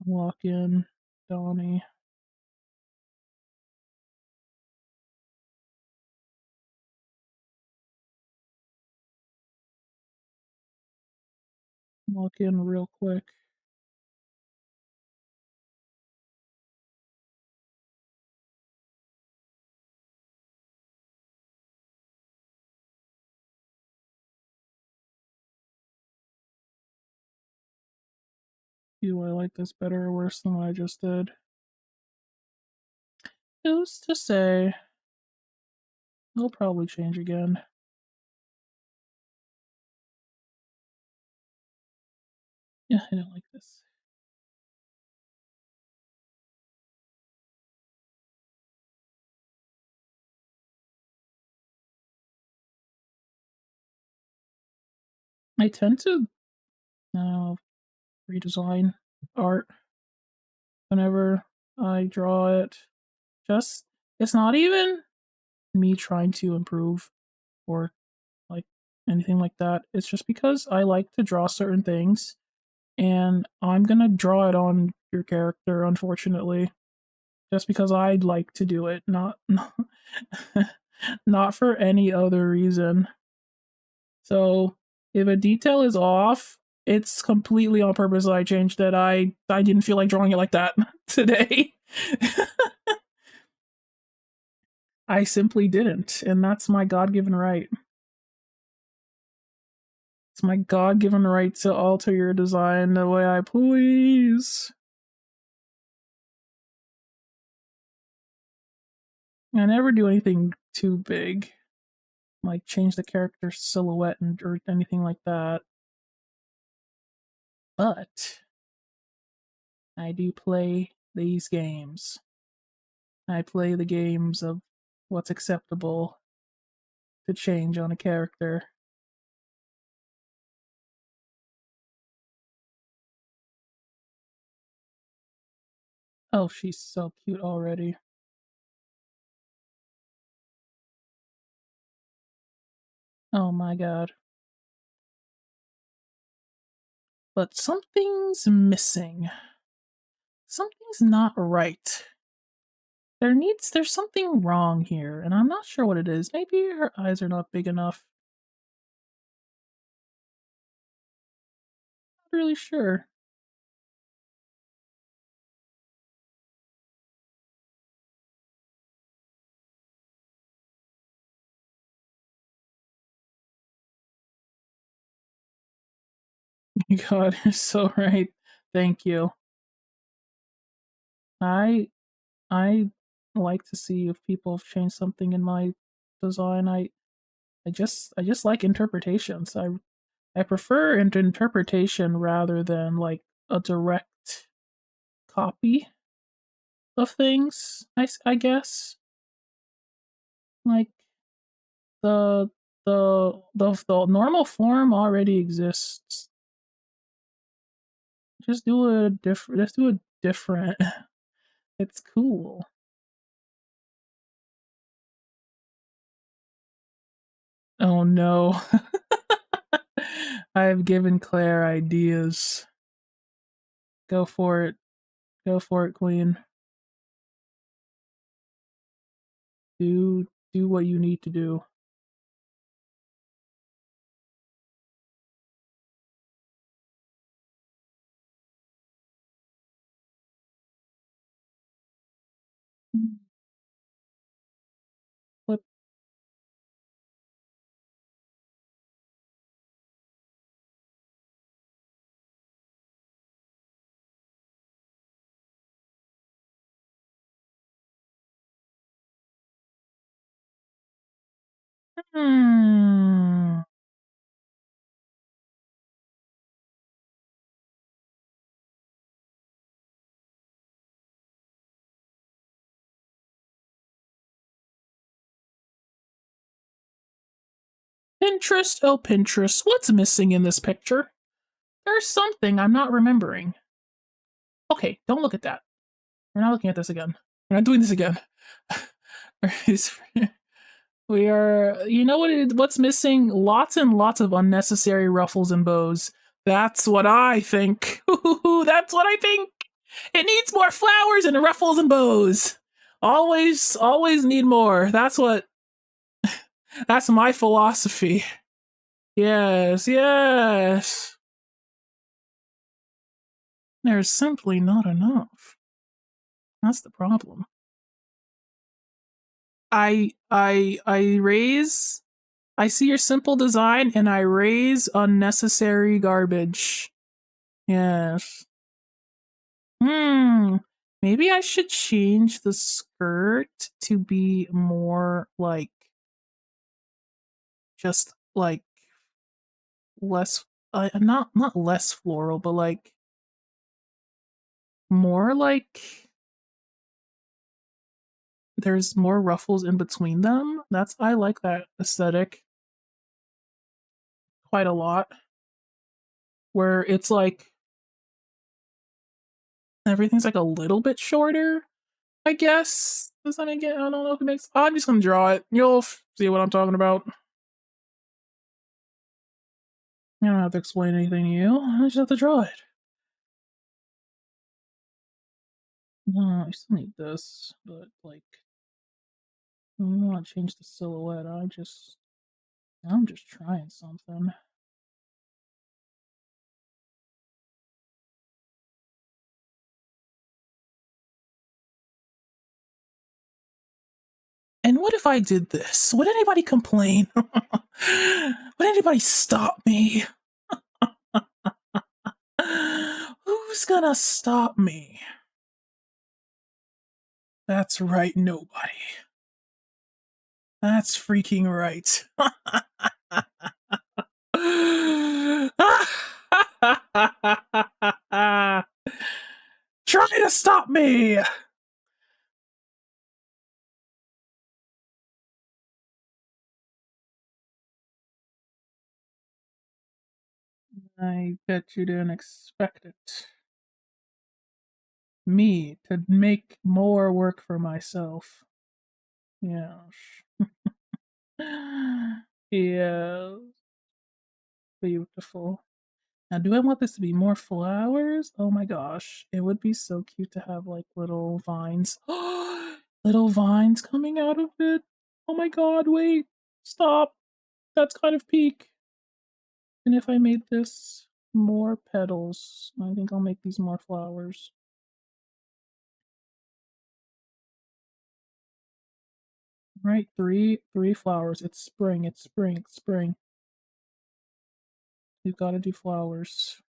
Walk in, Donnie. Walk in real quick. Do I like this better or worse than what I just did? Who's to say? It'll probably change again. Yeah, I don't like this. I tend to redesign art whenever I draw it. Just it's not even me trying to improve or like anything like that. It's just because I like to draw certain things and I'm gonna draw it on your character, unfortunately. Just because I'd like to do it, not for any other reason. So if a detail is off, it's completely on purpose that I changed it. I didn't feel like drawing it like that today. I simply didn't, and that's my God-given right. It's my God-given right to alter your design the way I please. I never do anything too big, like change the character's silhouette or anything like that. But I do play these games. I play the games of what's acceptable to change on a character. Oh, she's so cute already. Oh my god. But something's missing. Something's not right. There's something wrong here, and I'm not sure what it is. Maybe her eyes are not big enough. Not really sure. God, you're so right. Thank you. I I like to see if people have changed something in my design. I just like interpretations. I prefer interpretation rather than like a direct copy of things. I guess like the the normal form already exists. Just do a different. Just do a different. It's cool. Oh no. I have given Claire ideas. Go for it. Go for it, Queen. Do what you need to do. Hmm. Pinterest, oh Pinterest, what's missing in this picture? There's something I'm not remembering. Okay, don't look at that. We're not looking at this again. We're not doing this again. We are, you know what's missing? Lots and lots of unnecessary ruffles and bows. That's what I think. That's what I think. It needs more flowers and ruffles and bows. Always need more. That's my philosophy. Yes, yes. There's simply not enough. That's the problem. I see your simple design and I raise unnecessary garbage. Yes. Hmm. Maybe I should change the skirt to be more like just like less not less floral, but like more like there's more ruffles in between them. I like that aesthetic quite a lot. Where it's like everything's like a little bit shorter, I guess. Does that make it? I don't know if it makes. I'm just gonna draw it. You'll see what I'm talking about. You don't have to explain anything to you. I just have to draw it. No, I still need this, but like, I don't want to change the silhouette. I'm just trying something. And what if I did this? Would anybody complain? Would anybody stop me? Who's gonna stop me? That's right, nobody. That's freaking right. Try to stop me! I bet you didn't expect it. Me to make more work for myself. Yeah. Yeah. Beautiful. Now, do I want this to be more flowers? Oh my gosh. It would be so cute to have like little vines. Little vines coming out of it. Oh my god, wait. Stop. That's kind of peak. And if I made this more petals, I think I'll make these more flowers. Right, three flowers. It's spring, it's spring, it's spring. We've got to do flowers.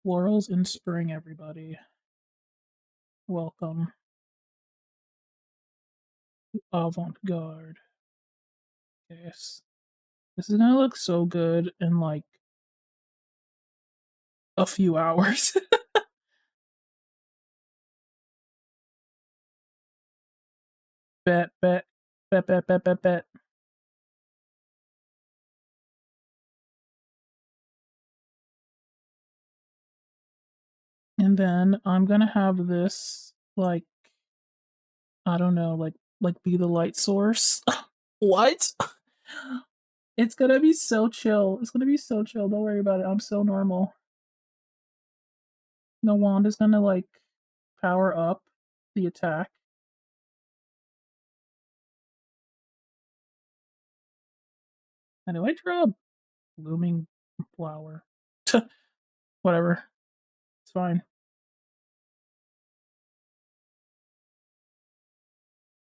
Florals in spring, everybody. Welcome. Avant-garde. Yes. This is gonna look so good in like a few hours. bet, bet, bet, bet, bet, bet, bet. And then I'm gonna have this like I don't know, like be the light source. What? It's gonna be so chill. It's gonna be so chill. Don't worry about it. I'm so normal. No, wand is gonna like power up the attack. And do I draw a blooming flower? Whatever. It's fine.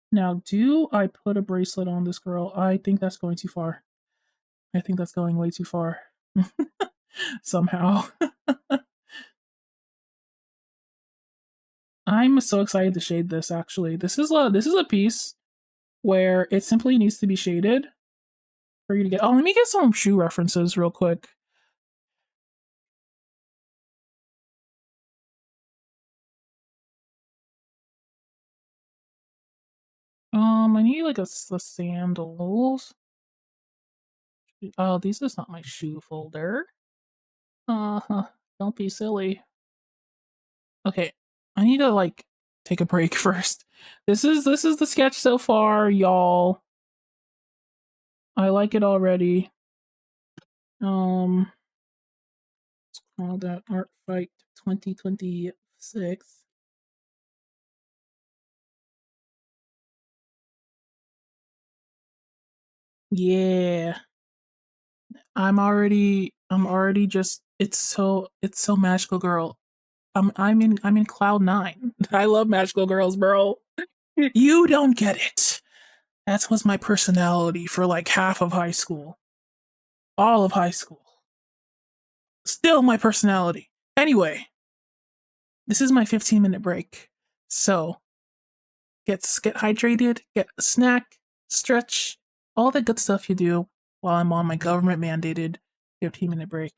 Now, do I put a bracelet on this girl? I think that's going too far. I think that's going way too far. Somehow. I'm so excited to shade this. Actually, this is a piece where it simply needs to be shaded for you to get. Oh, let me get some shoe references real quick. I need like the sandals. Oh, this is not my shoe folder. Don't be silly. Okay, I need to like take a break first. This is the sketch so far, y'all. I like it already. Let's call that Art Fight 2026. Yeah. I'm already just it's so magical girl. I'm in cloud 9. I love magical girls, bro. You don't get it. That was my personality for like half of high school. All of high school. Still my personality. Anyway, this is my 15-minute break. So, get hydrated, get a snack, stretch, all the good stuff you do while I'm on my government mandated 15-minute break.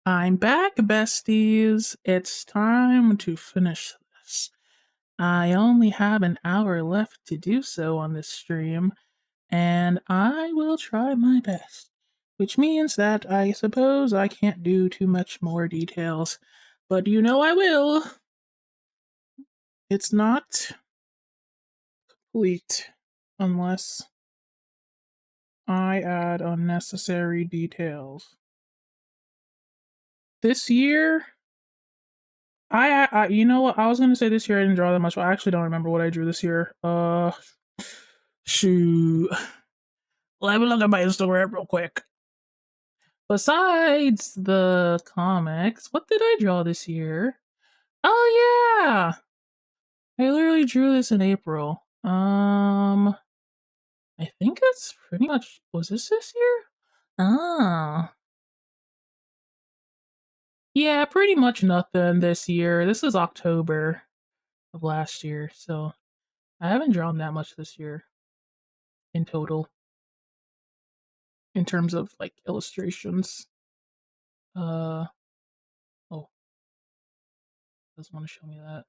I'm back, besties. It's time to finish this. I only have an hour left to do so on this stream, and I will try my best. Which means that I suppose I can't do too much more details, but you know I will. It's not complete unless I add unnecessary details. This year, you know what? I was gonna say this year I didn't draw that much, but I actually don't remember what I drew this year. Shoot. Let me look at my Instagram real quick. Besides the comics, what did I draw this year? Oh yeah, I literally drew this in April. I think it's pretty much. Was this year? Ah, yeah, pretty much nothing this year. This is October of last year, so I haven't drawn that much this year in total in terms of like illustrations. Uh oh, doesn't want to show me that.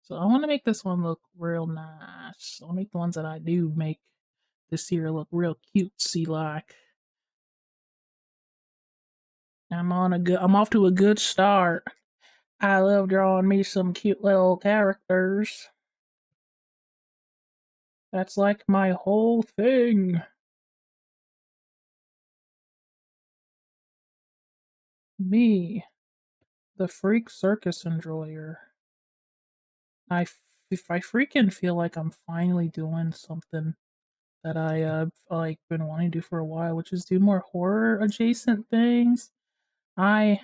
So I want to make this one look real nice. I'll make the ones that I do make this year look real cutesy like. I'm off to a good start. I love drawing me some cute little characters. That's like my whole thing. Me, the freak circus enjoyer. I freaking feel like I'm finally doing something that I like been wanting to do for a while, which is do more horror adjacent things. I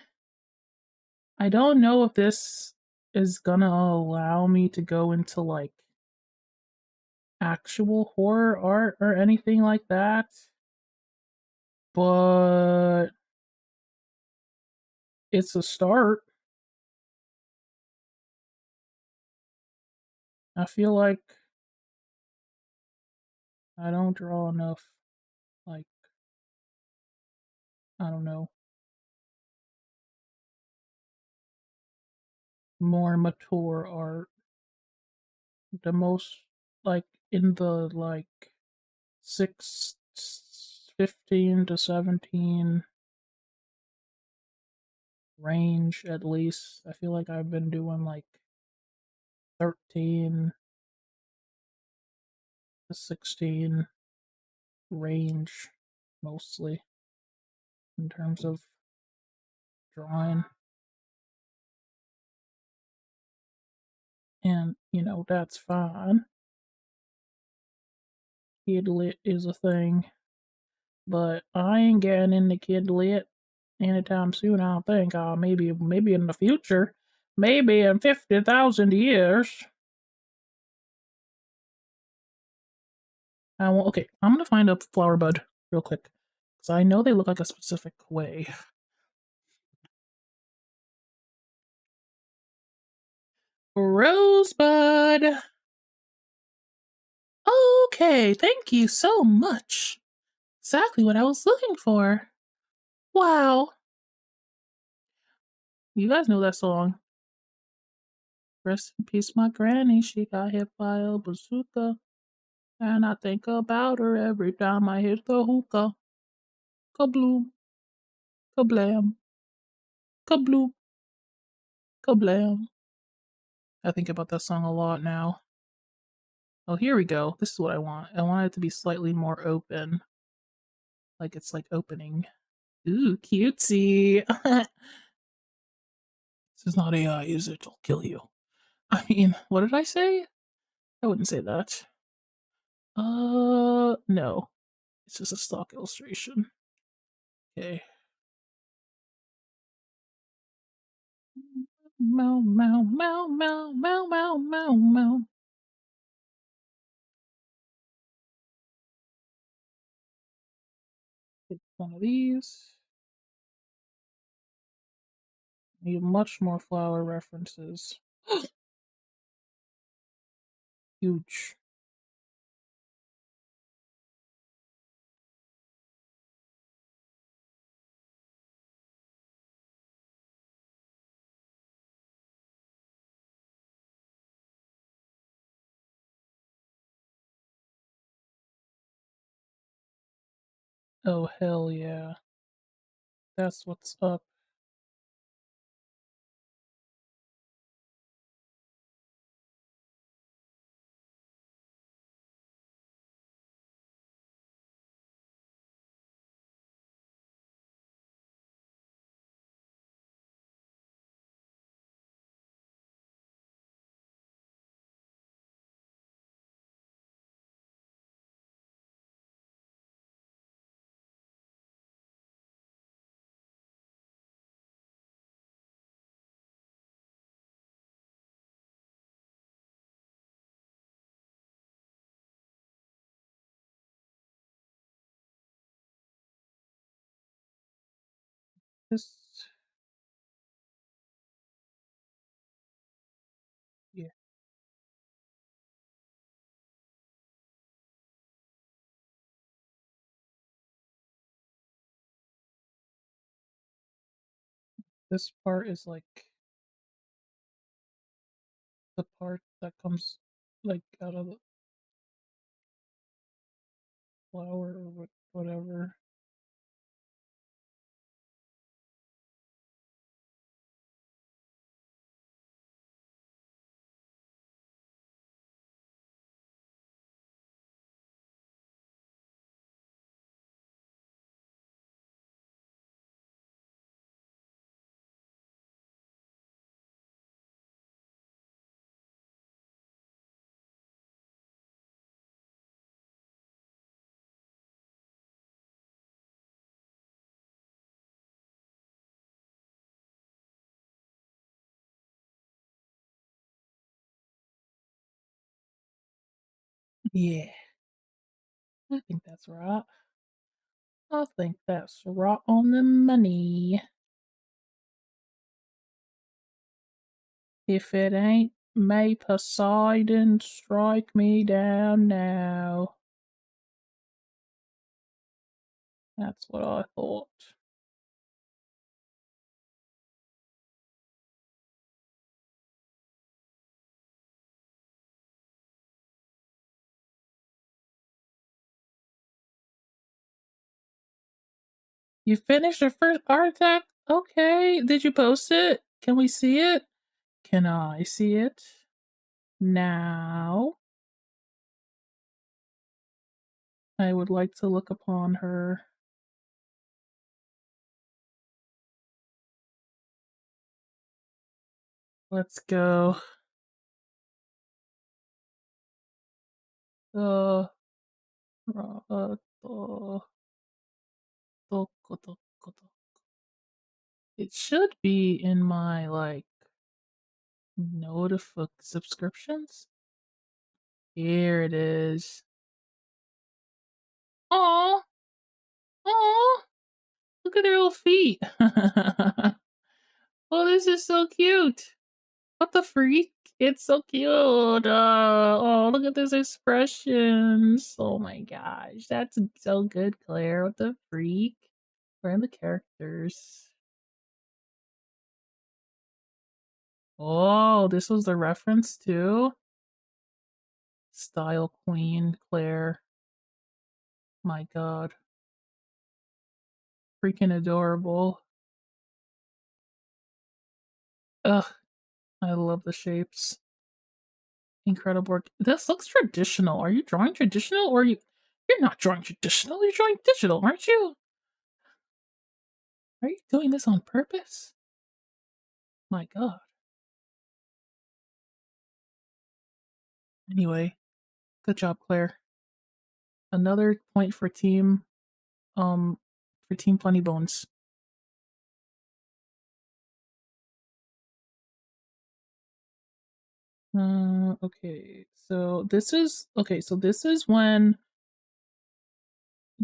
I don't know if this is gonna allow me to go into like actual horror art or anything like that, but it's a start. I feel like I don't draw enough, like, I don't know, more mature art. The most, like, in the, like, 15 to 17 range at least. I feel like I've been doing, like, 13 to 16 range mostly in terms of drawing. And, that's fine. Kid lit is a thing, but I ain't getting into kid lit anytime soon. I don't think. Maybe in the future, maybe in 50,000 years. Okay, I'm gonna find a flower bud real quick because I know they look like a specific way. Rosebud. Okay, thank you so much. Exactly what I was looking for. Wow. You guys know that song. Rest in peace, my granny. She got hit by a bazooka. And I think about her every time I hit the hookah. Kabloom, kablam, kabloom, kablam. I think about that song a lot now. Oh, here we go. This is what I want. I want it to be slightly more open. Like it's like opening. Ooh, cutesy. This is not AI, is it? I'll kill you. I mean, what did I say? I wouldn't say that. No. It's just a stock illustration. Okay. Meow, meow, meow, meow, meow, meow, meow, meow. Take one of these. Need much more flower references. Huge. Oh, hell yeah. That's what's up. This, yeah, this part is like the part that comes like out of the flower or whatever. Yeah, I think that's right. I think that's right on the money. If it ain't, may Poseidon strike me down now. That's what I thought. You finished your first artifact? Okay. Did you post it? Can we see it? Can I see it? Now, I would like to look upon her. Let's go. Uh, uh, uh, uh, it should be in my like notify subscriptions. Here it is. Oh, oh! Look at their little feet. Oh, this is so cute. What the freak? It's so cute. Oh, look at those expressions. Oh my gosh, that's so good, Claire. What the freak? Where are the characters? Oh, this was the reference too? Style Queen, Claire. My god. Freaking adorable. Ugh, I love the shapes. Incredible work. This looks traditional. Are you drawing traditional or are you you're not drawing traditional, you're drawing digital, aren't you? Are you doing this on purpose? My god. Anyway, good job, Claire. Another point um for Team Funny Bones. Okay. So this is when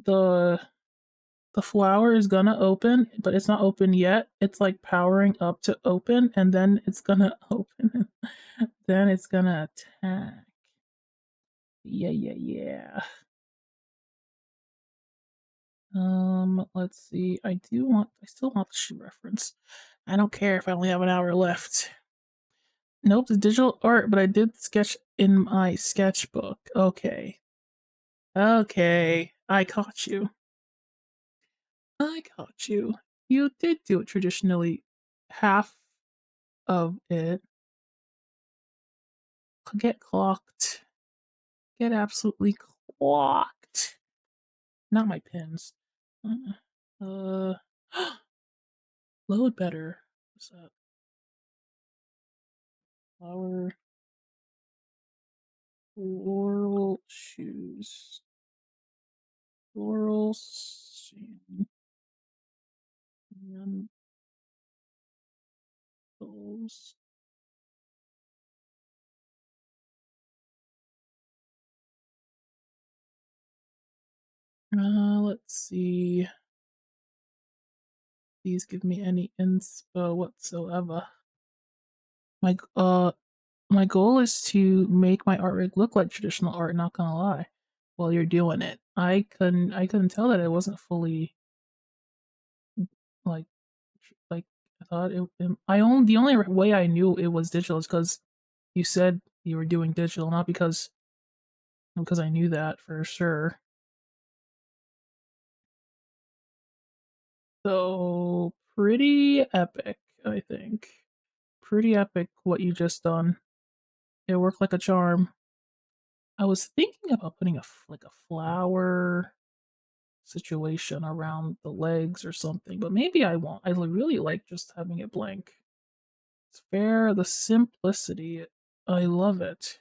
the the flower is gonna open, but it's not open yet. It's like powering up to open, and then it's gonna open. Then it's gonna attack. Yeah, yeah, yeah. Let's see. I still want the shoe reference. I don't care if I only have an hour left. Nope, the digital art, but I did sketch in my sketchbook. Okay. Okay, I caught you. I got you. You did do it traditionally. Half of it. Get clocked. Get absolutely clocked. Not my pins. Uh, load better. What's that? Flower. Floral shoes. Floral sandals. Let's see. Please give me any inspo whatsoever. My my goal is to make my artwork look like traditional art, not gonna lie, while you're doing it. I couldn't tell that it wasn't fully like like I thought the only way I knew it was digital is because you said you were doing digital, not because I knew that for sure. So pretty epic, I think. Pretty epic what you just done. It worked like a charm. I was thinking about putting like a flower situation around the legs or something, but maybe I won't. I really like just having it blank. It's fair, the simplicity. I love it.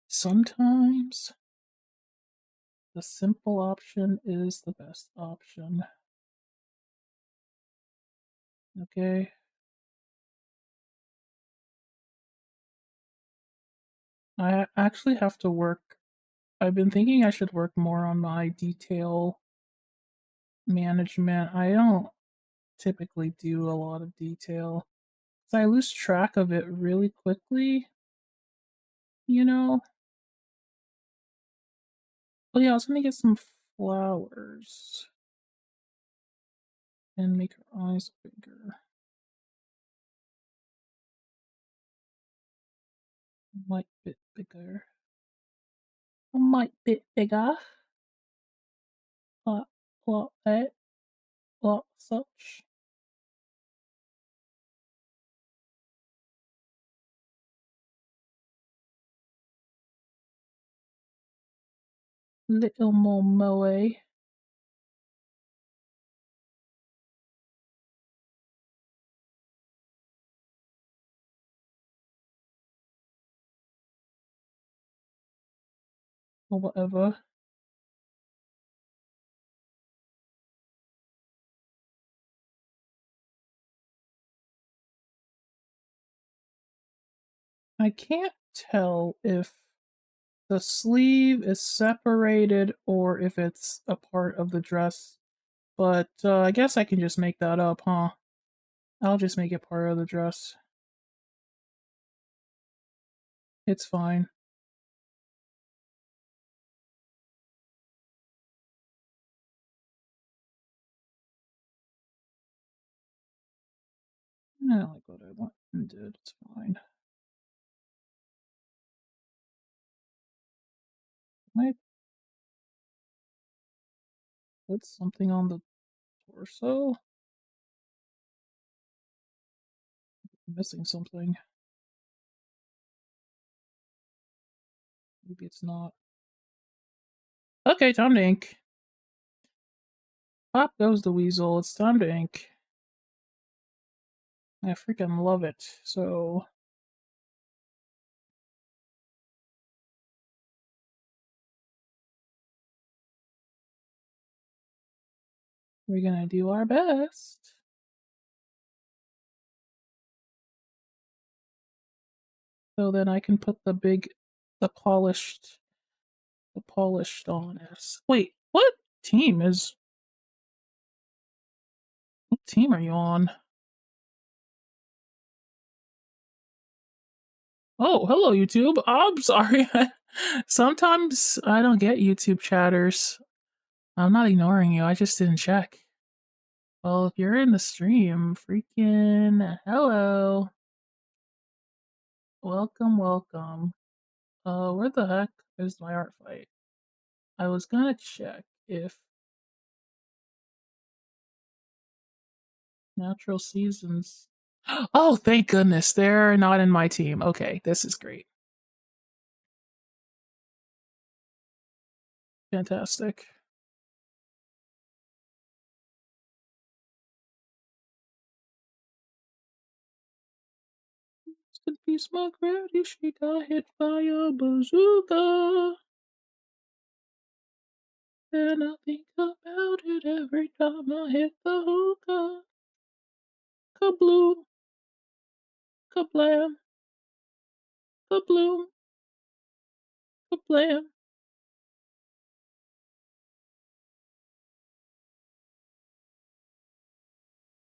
Sometimes the simple option is the best option. Okay. I actually have to work. I've been thinking I should work more on my detail management. I don't typically do a lot of detail. So I lose track of it really quickly, you know? Oh yeah, I was gonna get some flowers and make her eyes bigger. Might bit bigger. A might bit bigger. Like, like that. Like such. Little more moe. Or whatever. I can't tell if the sleeve is separated or if it's a part of the dress, but I guess I can just make that up, huh? I'll just make it part of the dress. It's fine. I like what I want and did. It's fine. Can I put something on the torso? I'm missing something. Maybe it's not. Okay, time to ink. Pop goes the weasel. It's time to ink. I freaking love it. So we're gonna do our best. So then I can put the polished on it. Wait, what team are you on? Oh, hello YouTube. I'm sorry. Sometimes I don't get YouTube chatters. I'm not ignoring you. I just didn't check. Well, if you're in the stream, freaking hello. Welcome, welcome. Where the heck is my art fight? I was gonna check if Natural Seasons. Oh, thank goodness. They're not in my team. Okay, this is great. Fantastic. Rest in peace, my granny. She got hit by a bazooka. And I think about it every time I hit the hookah. Kabloom, kablam, kabloom, kablam.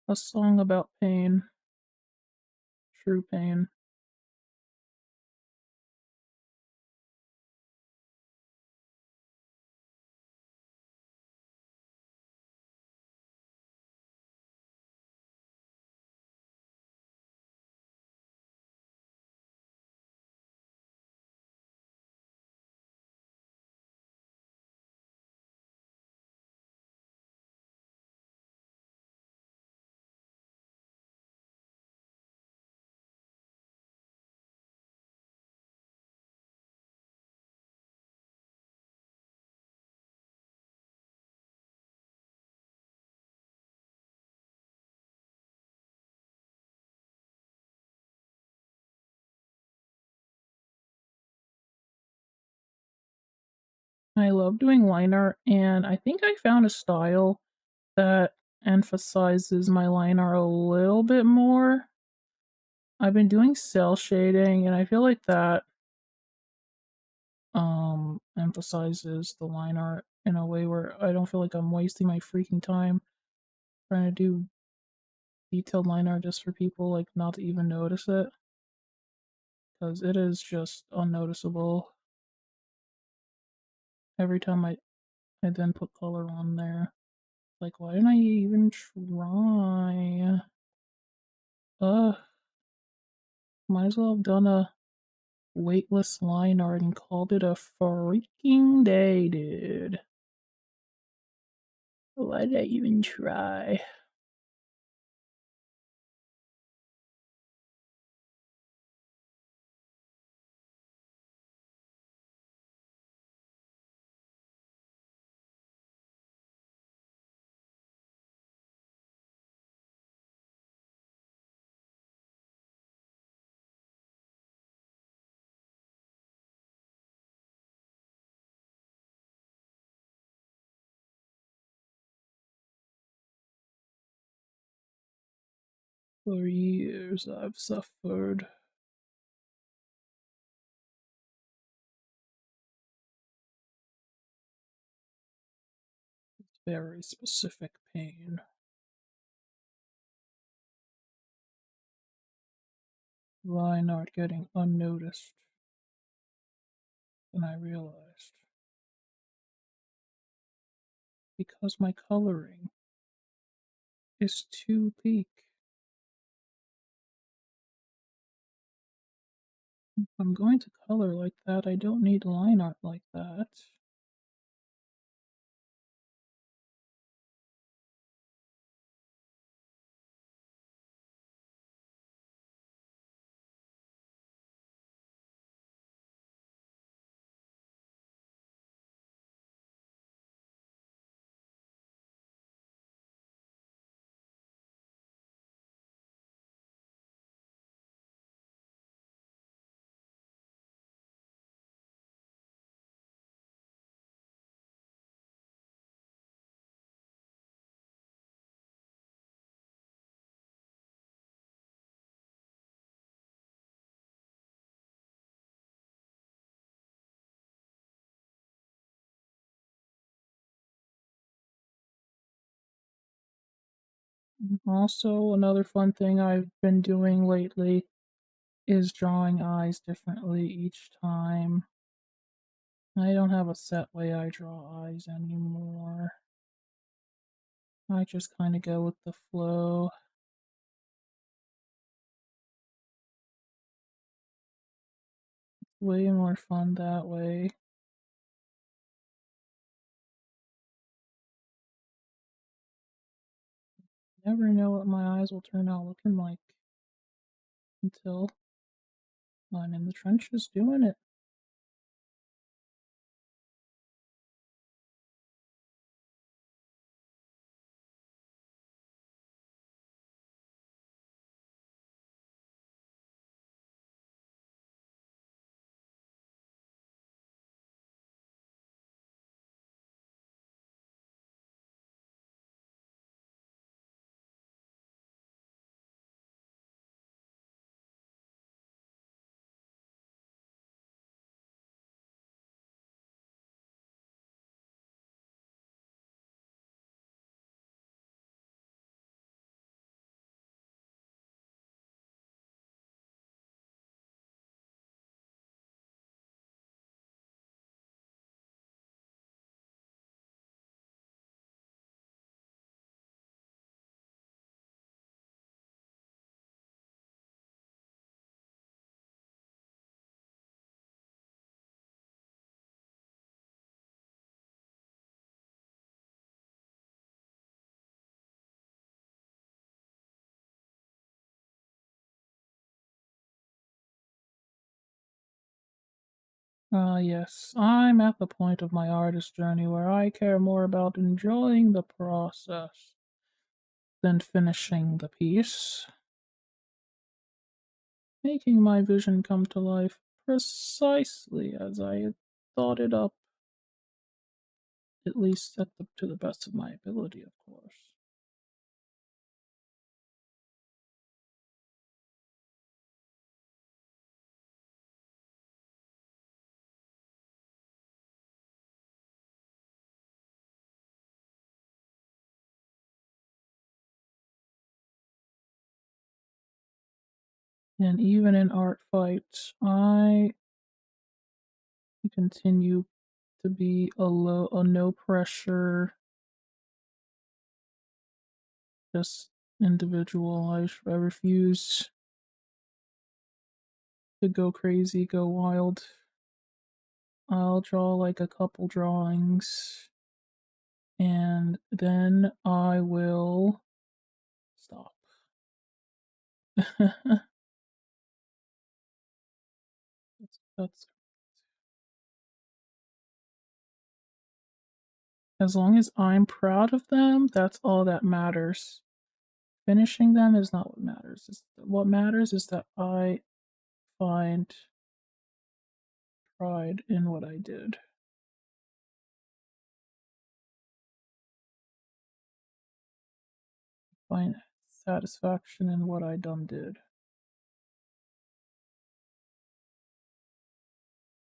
A song about pain. True pain. I love doing line art, and I think I found a style that emphasizes my line art a little bit more. I've been doing cell shading, and I feel like that emphasizes the line art in a way where I don't feel like I'm wasting my freaking time trying to do detailed line art just for people like not to even notice it, because it is just unnoticeable every time I then put color on there. Like, why didn't I even try? Ugh, might as well have done a weightless line art and called it a freaking day, dude. Why did I even try? For years I've suffered. Very specific pain. Why not getting unnoticed? And I realized because my coloring is too peak. If I'm going to color like that, I don't need line art like that. Also, another fun thing I've been doing lately is drawing eyes differently each time. I don't have a set way I draw eyes anymore. I just kind of go with the flow. Way more fun that way. never know what my eyes will turn out looking like until I'm in the trenches doing it. Yes, I'm at the point of my artist journey where I care more about enjoying the process than finishing the piece, making my vision come to life precisely as I had thought it up, at least to the best of my ability, of course. And even in art fights, I continue to be a no pressure, just individual. I refuse to go crazy, go wild. I'll draw like a couple drawings and then I will stop. That's as long as I'm proud of them, that's all that matters. Finishing them is not what matters. What matters is that I find pride in what I did. Find satisfaction in what I done did.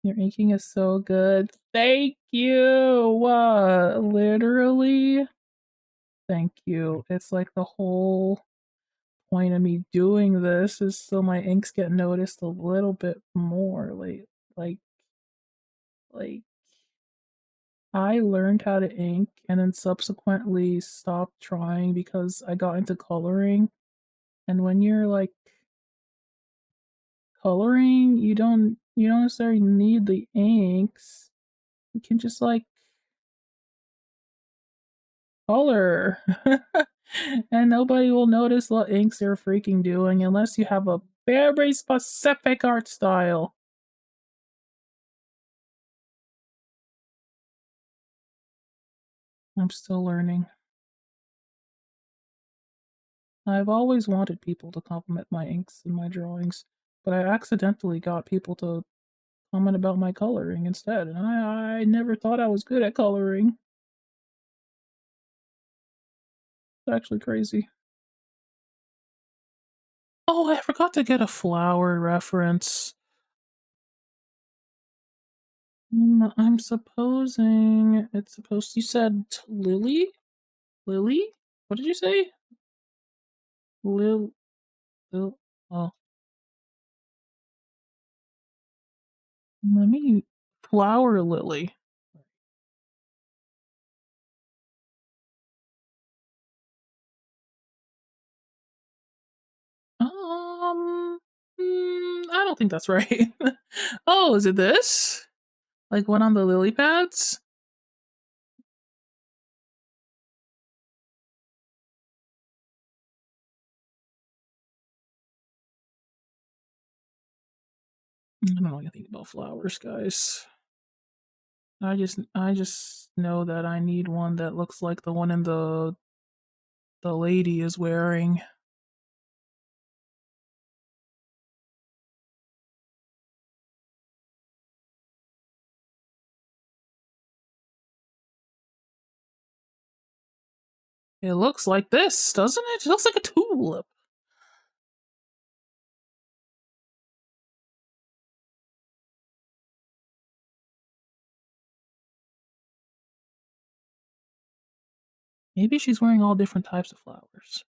Your inking is so good. Thank you. Literally, thank you. It's like the whole point of me doing this is so my inks get noticed a little bit more. Like, like I learned how to ink and then subsequently stopped trying because I got into coloring. And when you're like coloring, you don't necessarily need the inks. You can just like color. And nobody will notice what inks you're freaking doing unless you have a very specific art style. I'm still learning. I've always wanted people to compliment my inks and my drawings, but I accidentally got people to comment about my coloring instead, and I never thought I was good at coloring. It's actually crazy. Oh, I forgot to get a flower reference. I'm supposing it's supposed. You said lily? Lily? What did you say? Lil. Lil. Oh, let me. Flower lily. I don't think that's right. Oh, is it this? Like one on the lily pads? I don't know anything about flowers, guys. I just know that I need one that looks like the one in the lady is wearing. It looks like this, doesn't it? It looks like a tulip. Maybe she's wearing all different types of flowers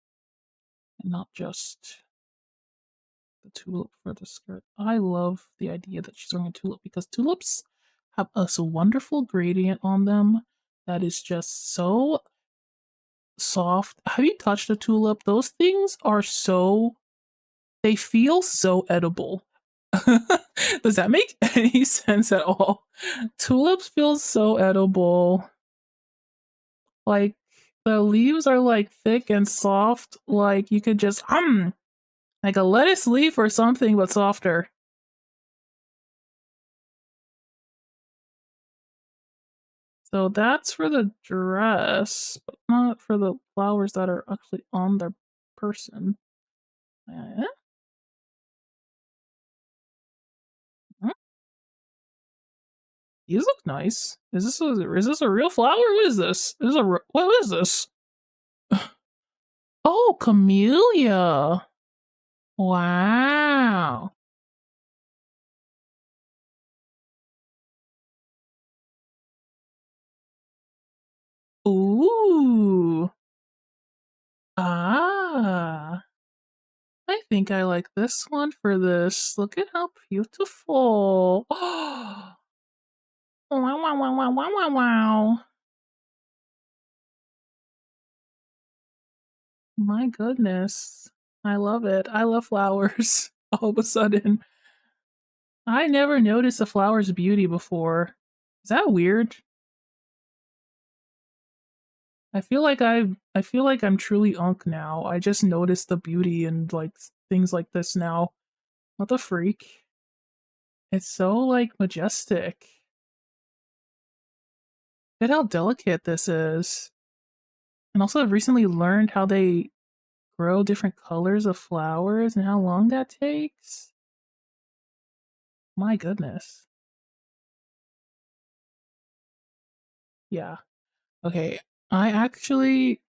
and not just the tulip for the skirt. I love the idea that she's wearing a tulip because tulips have a so wonderful gradient on them that is just so soft. Have you touched a tulip? Those things are so, they feel so edible. Does that make any sense at all? Tulips feel so edible. Like the leaves are like thick and soft, like you could just like a lettuce leaf or something, but softer. So that's for the dress, but not for the flowers that are actually on the person. Eh? Hmm? These look nice. Is this a real flower? What is this? What is this? Oh, camellia. Wow. Ooh. Ah. I think I like this one for this. Look at how beautiful. Oh, wow, wow, wow, wow, wow, wow, wow. My goodness. I love it. I love flowers all of a sudden. I never noticed a flower's beauty before. Is that weird? I feel like I'm truly unk now. I just noticed the beauty and like things like this now. What the freak? It's so like majestic. Look at how delicate this is. And also I've recently learned how they grow different colors of flowers and how long that takes. My goodness. Yeah. Okay. I actually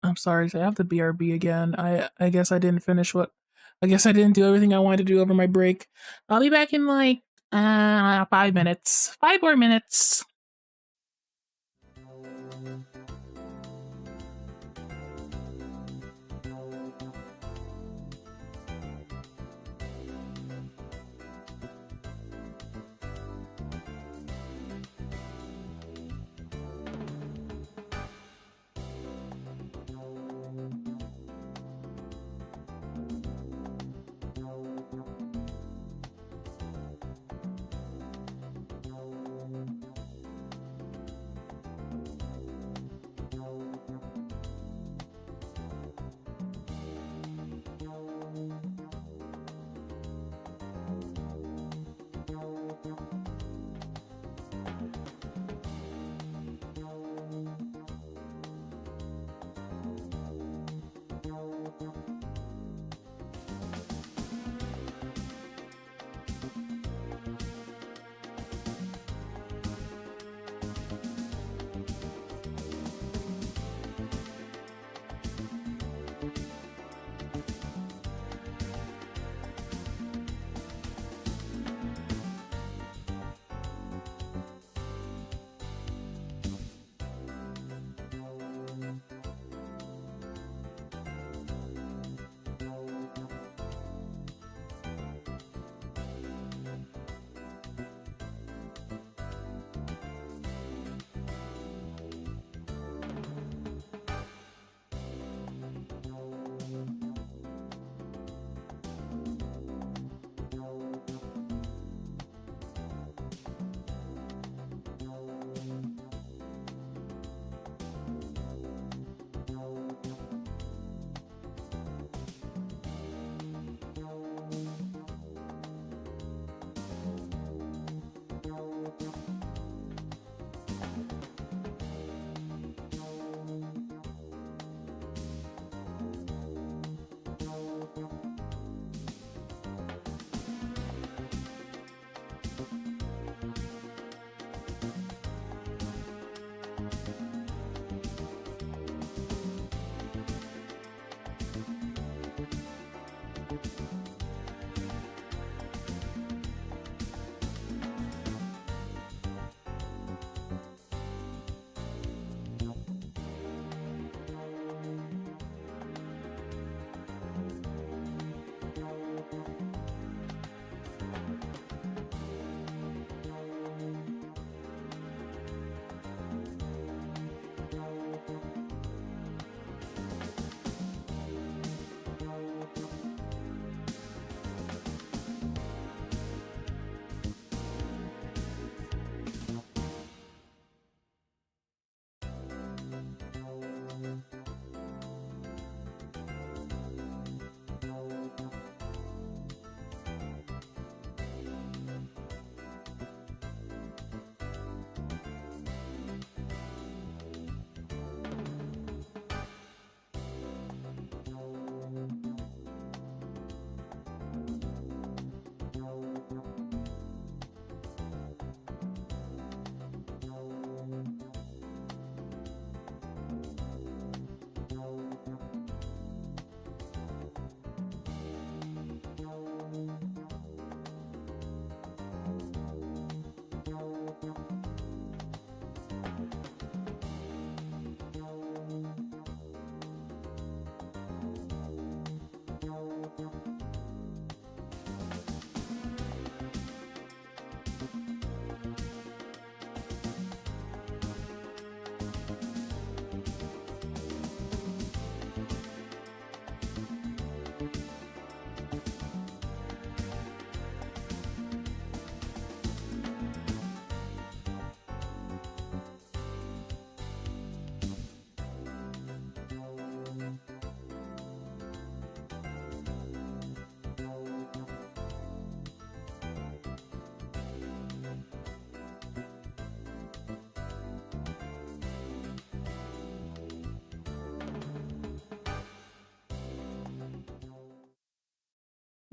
I'm sorry, so I have the BRB again. I guess I didn't finish what I guess I didn't do everything I wanted to do over my break. I'll be back in like 5 minutes. 5 more minutes.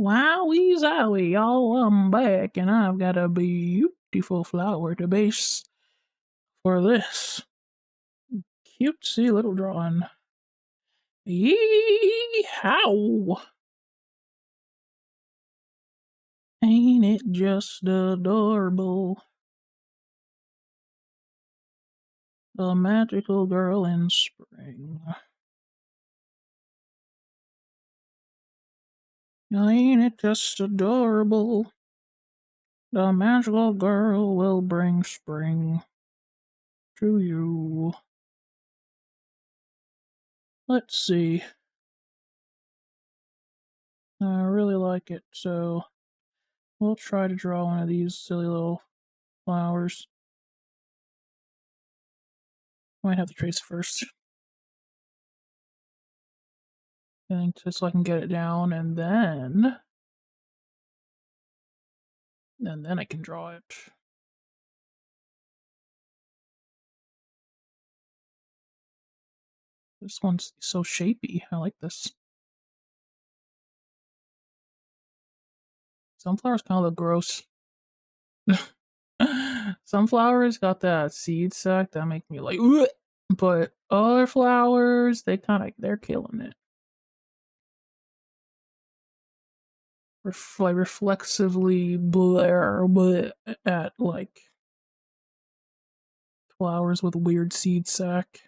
Wowie zowie, y'all, I'm back, and I've got a beautiful flower to base for this cutesy little drawing. Yee-how! Ain't it just adorable? The magical girl in spring. Ain't it just adorable? The magical girl will bring spring to you. Let's see. I really like it, so we'll try to draw one of these silly little flowers. Might have to trace first. I think just so I can get it down, and then I can draw it. This one's so shapy. I like this. Sunflowers kind of look gross. Sunflowers got that seed sac that make me like, "Ugh!" But other flowers, they're killing it. Like reflexively blare at like flowers with weird seed sac.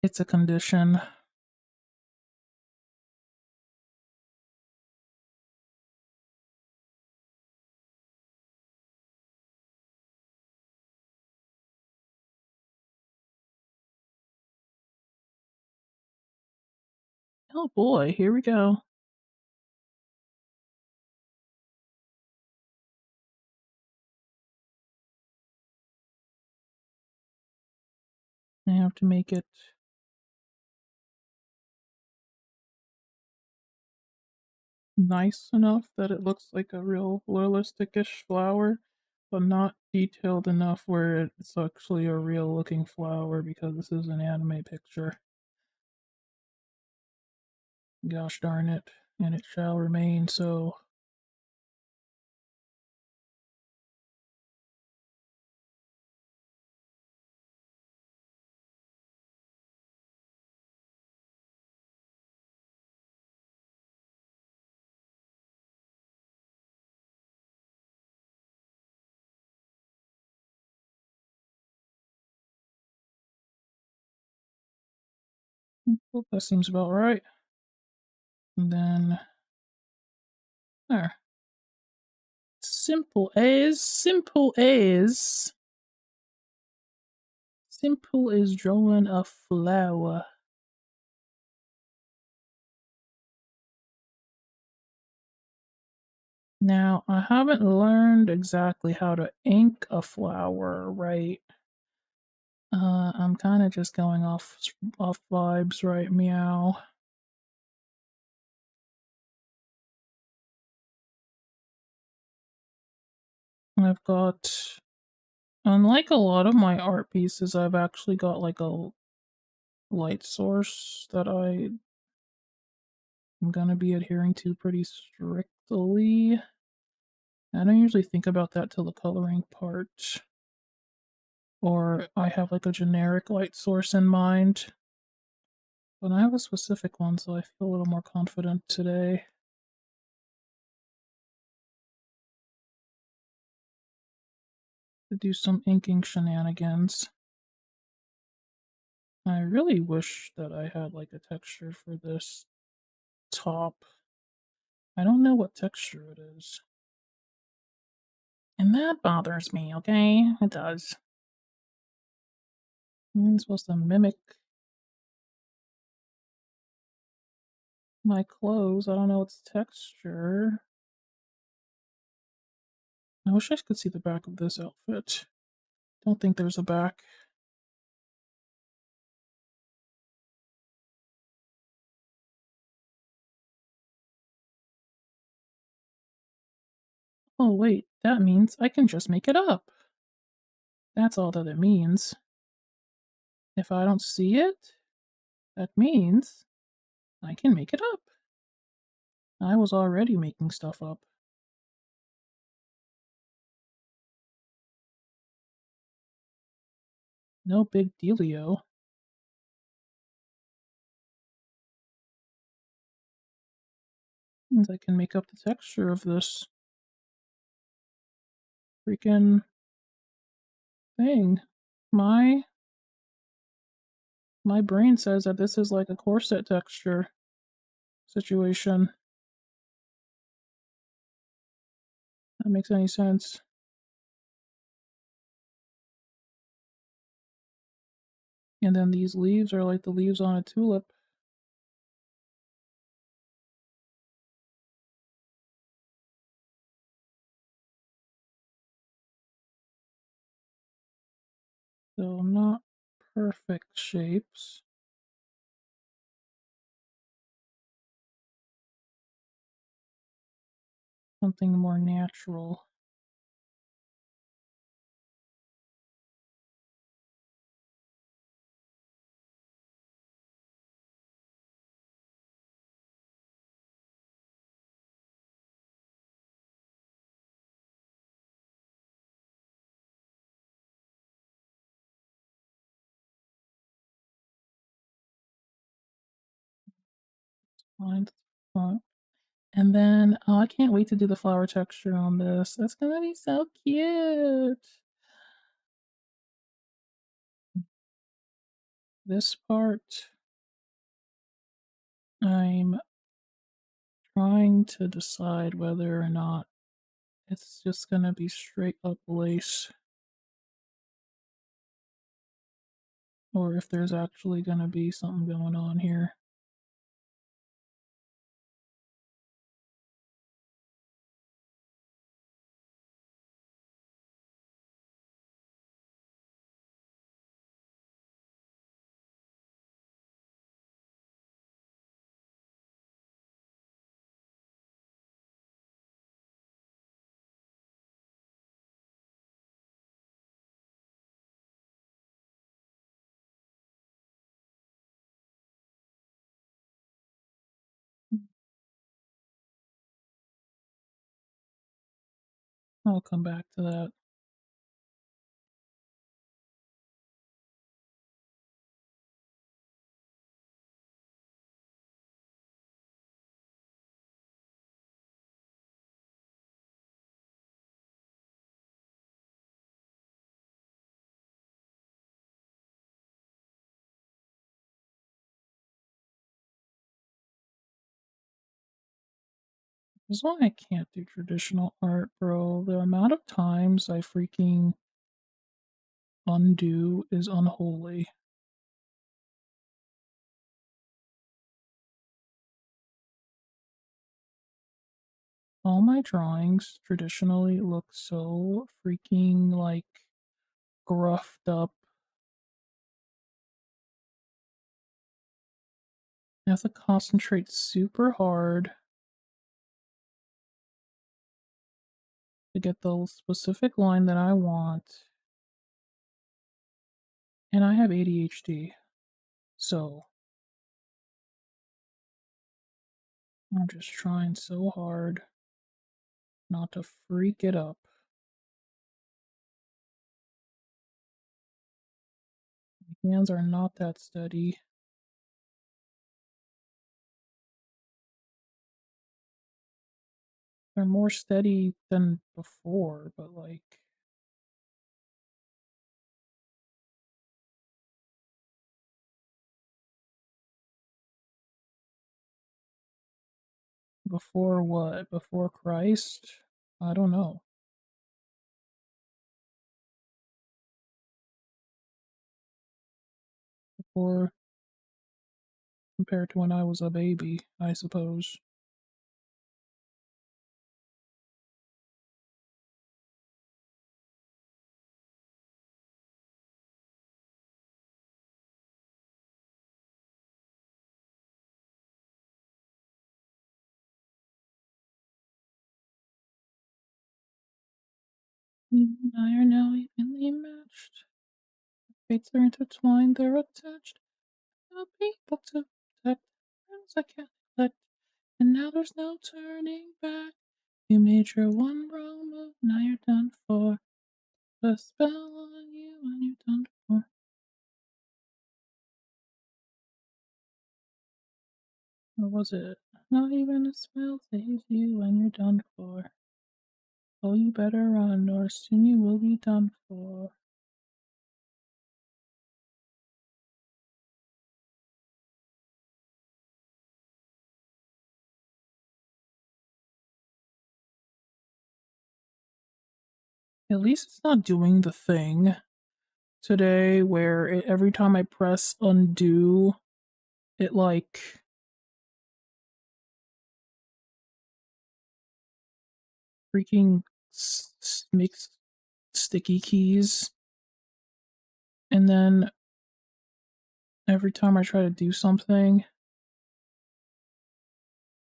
It's a condition. Oh boy, here we go. I have to make it nice enough that it looks like a real realistic-ish flower, but not detailed enough where it's actually a real looking flower because this is an anime picture. Gosh darn it, and it shall remain so. Well, that seems about right. And then there. Simple as drawing a flower. Now, I haven't learned exactly how to ink a flower, right? I'm kind of just going off vibes, right? Meow. I've got, unlike a lot of my art pieces, I've actually got like a light source that I'm gonna be adhering to pretty strictly. I don't usually think about that till the coloring part, or I have like a generic light source in mind. But I have a specific one, so I feel a little more confident today. To do some inking shenanigans. I really wish that I had like a texture for this top. I don't know what texture it is. And that bothers me, okay? It does. I'm supposed to mimic my clothes. I don't know its texture. I wish I could see the back of this outfit. Don't think there's a back. Oh, wait, that means I can just make it up. That's all that it means. If I don't see it, That means I can make it up. I was already making stuff up. No big dealio. Means I can make up the texture of this freaking thing. My my brain says that this is like a corset texture situation. That makes any sense. And then these leaves are like the leaves on a tulip. So not perfect shapes. Something more natural. Line front. And then, oh, I can't wait to do the flower texture on this. That's gonna be so cute. This part, I'm trying to decide whether or not it's just gonna be straight up lace or if there's actually gonna be something going on here. I'll come back to that. This is why I can't do traditional art, bro. The amount of times I freaking undo is unholy. All my drawings traditionally look so freaking like gruffed up. I have to concentrate super hard to get the specific line that I want. And I have ADHD, so I'm just trying so hard not to freak it up. My hands are not that steady. They're more steady than before, but like before what? Before Christ? I don't know. Before compared to when I was a baby, I suppose. You and I are now evenly matched. Fates are intertwined, they're attached. The people to protect, friends I can't let, and now there's no turning back. You made your one wrong move, now you're done for. The spell on you and you're done for. Or was it? Not even a spell saves you and you're done for. Oh, you better run, or soon you will be done for. At least it's not doing the thing today where every time I press undo, it like freaking makes sticky keys. And then every time I try to do something,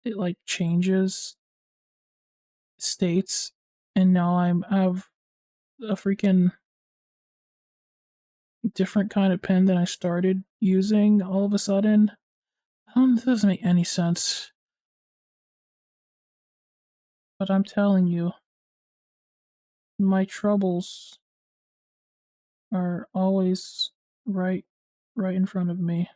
it like changes states. And now I have a freaking different kind of pen than I started using all of a sudden. This doesn't make any sense. But I'm telling you, my troubles are always right right in front of me.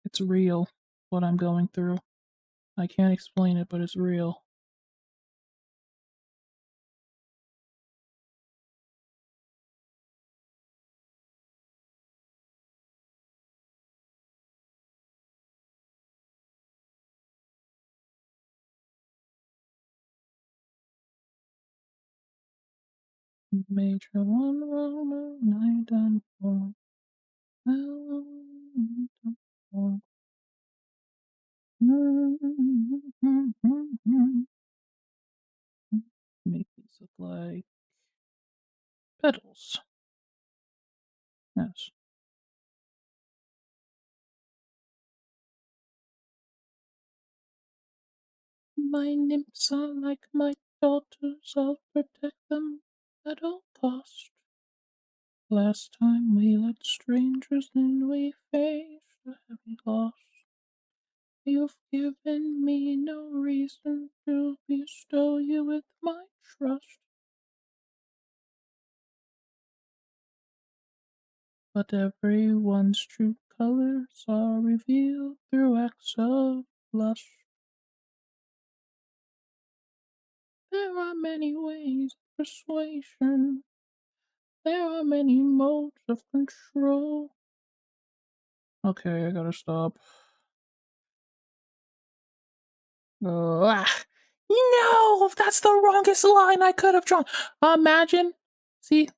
It's real what I'm going through. I can't explain it, but it's real. Major one wrong move, now you're done for. Make these look like petals. Yes. My nymphs are like my daughters, I'll protect them at all cost. Last time we let strangers in, we faced a heavy loss. You've given me no reason to bestow you with my trust. But everyone's true colors are revealed through acts of lust. There are many ways of persuasion. There are many modes of control. Okay, I gotta stop. No, that's the wrongest line I could have drawn. Imagine, see,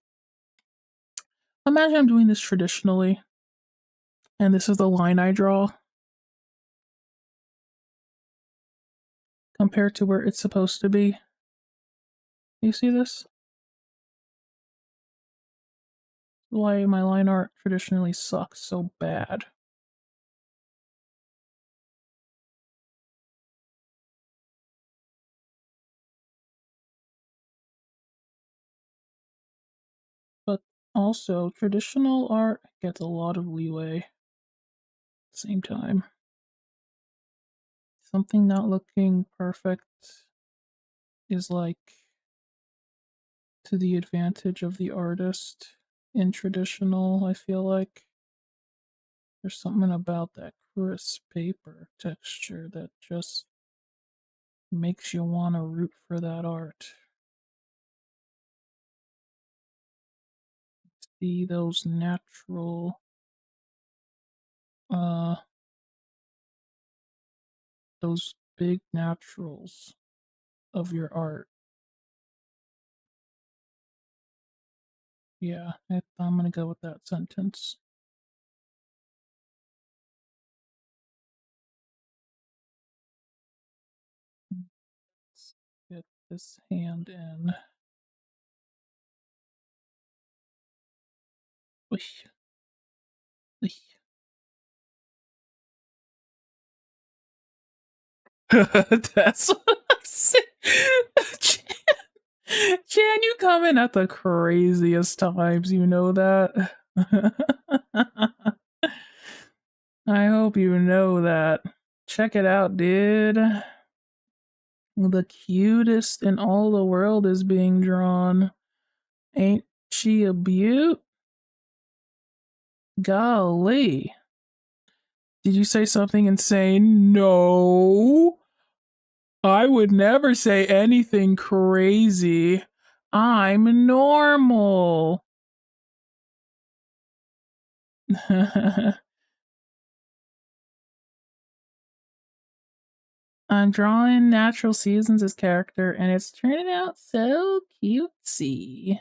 imagine I'm doing this traditionally, and this is the line I draw compared to where it's supposed to be. You see this? Why my line art traditionally sucks so bad. But also, traditional art gets a lot of leeway at the same time. Something not looking perfect is like to the advantage of the artist in traditional, I feel like. There's something about that crisp paper texture that just makes you want to root for that art. See those natural, uh, those big naturals of your art. Yeah, I'm gonna go with that sentence. Let's get this hand in. Uy, uy. That's what I'm saying. Chan, you come in at the craziest times, you know that? I hope you know that. Check it out, dude. The cutest in all the world is being drawn. Ain't she a beaut? Golly. Did you say something insane? No. I would never say anything crazy. I'm normal. I'm drawing Natural Seasons' character, and it's turning out so cutesy.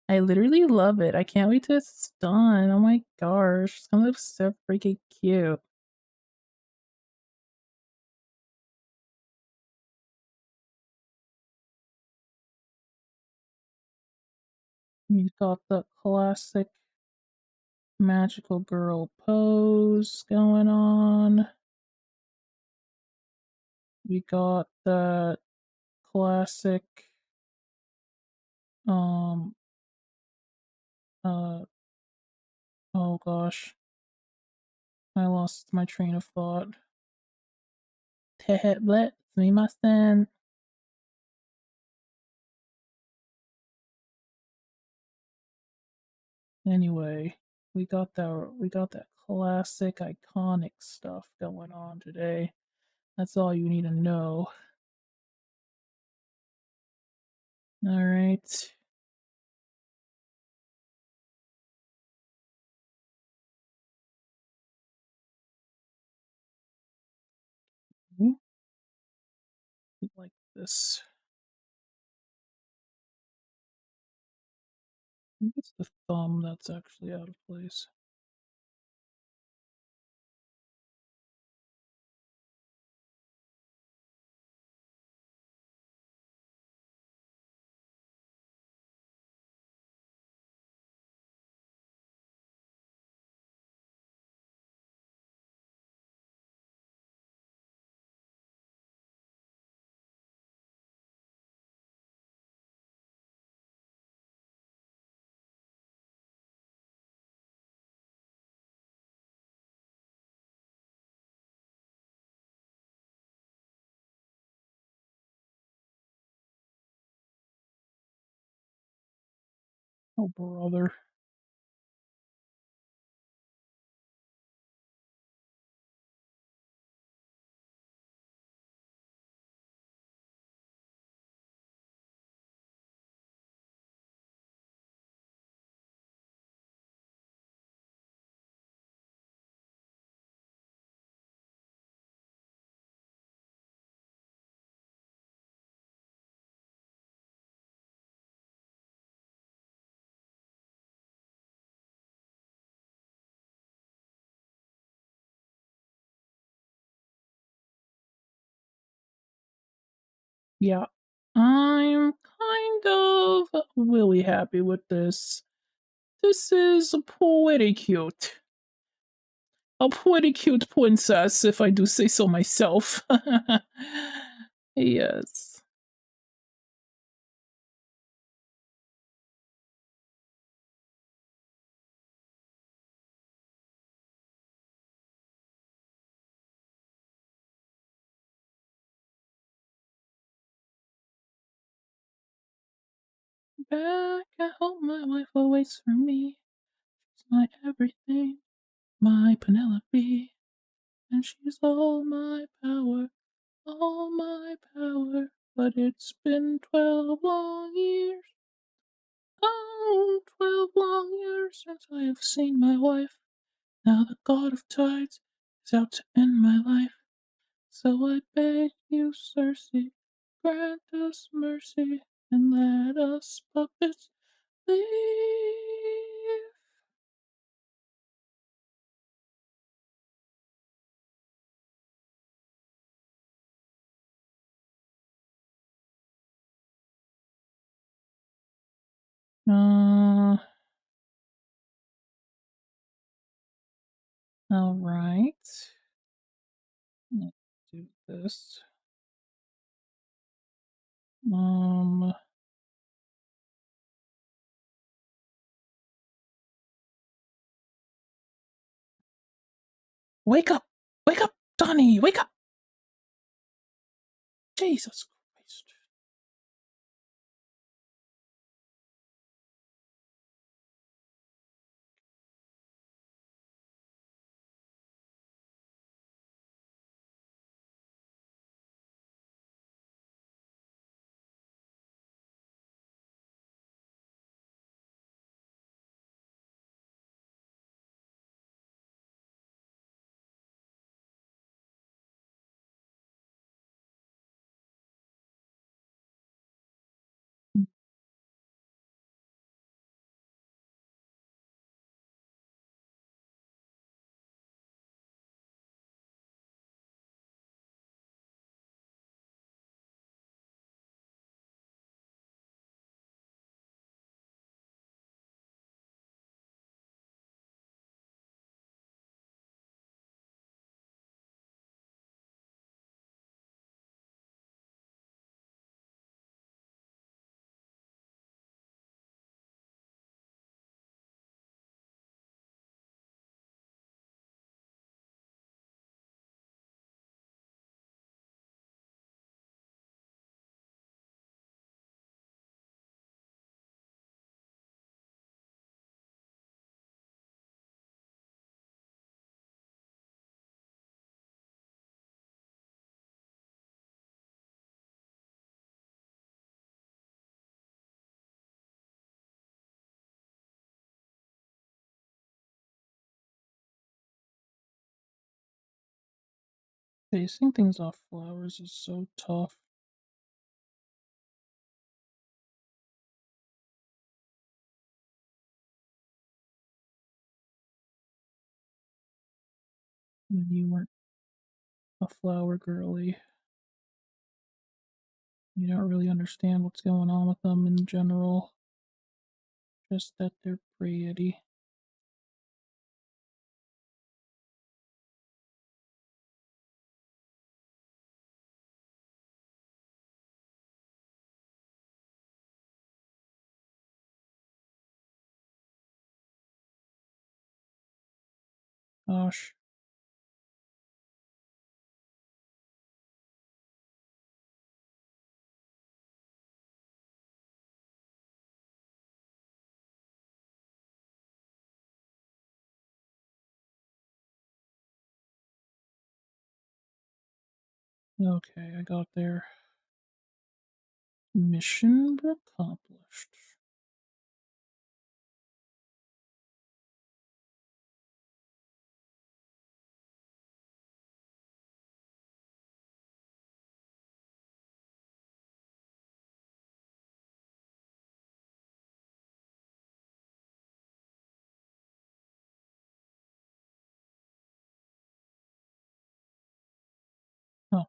I literally love it. I can't wait till it's done. Oh my gosh. It's gonna look so freaking cute. You got the classic magical girl pose going on. We got the classic um uh oh gosh. I lost my train of thought. Let me sumimasen. Anyway, we got that classic iconic stuff going on today. That's all you need to know. All right. Ooh, like this. I think it's the thumb that's actually out of place. Oh, brother. Yeah. I'm kind of really happy with this. This is pretty cute. A pretty cute princess, if I do say so myself. Yes. Back at home, my wife awaits for me. She's my everything, my Penelope. And she's all my power, all my power. But it's been 12 long years. Oh, 12 long years since I have seen my wife. Now the god of tides is out to end my life. So I beg you, Circe, grant us mercy and let us puppets live. Uh, all right. Let's do this. Um, wake up! Wake up, Donnie! Wake up! Jesus Christ. Basing things off flowers is so tough. When you weren't a flower girly, you don't really understand what's going on with them in general. Just that they're pretty. Gosh. Okay, I got there. Mission accomplished. Oh,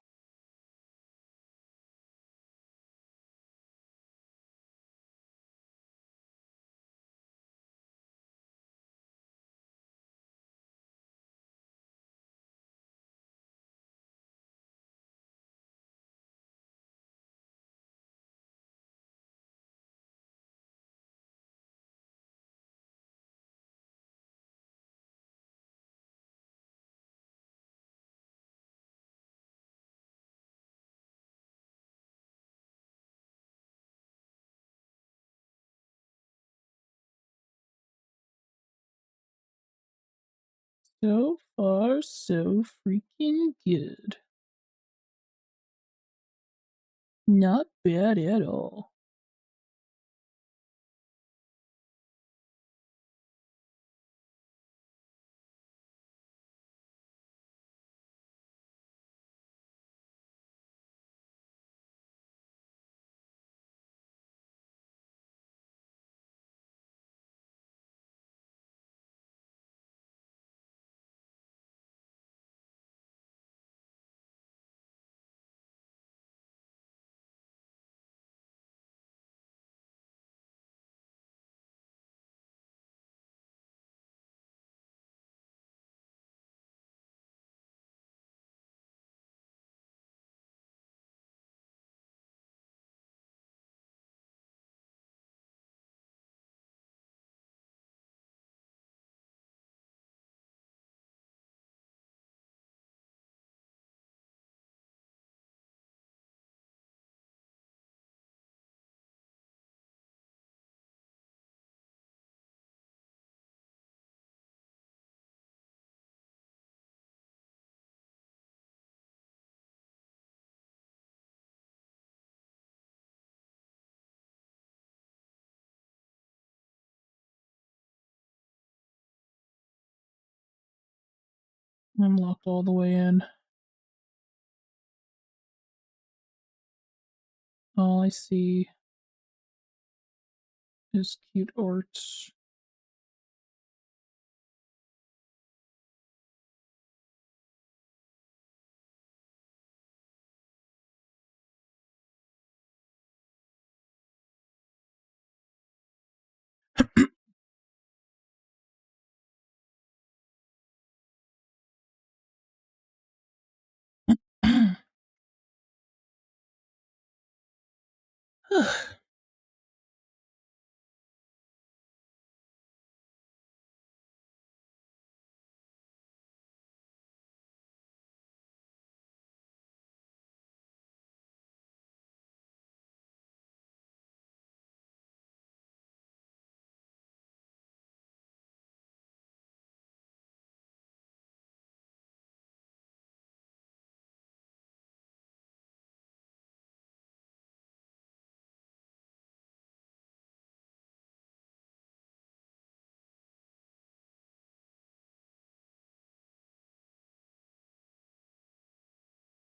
so far, so freaking good. Not bad at all. I'm locked all the way in. All I see is cute orts.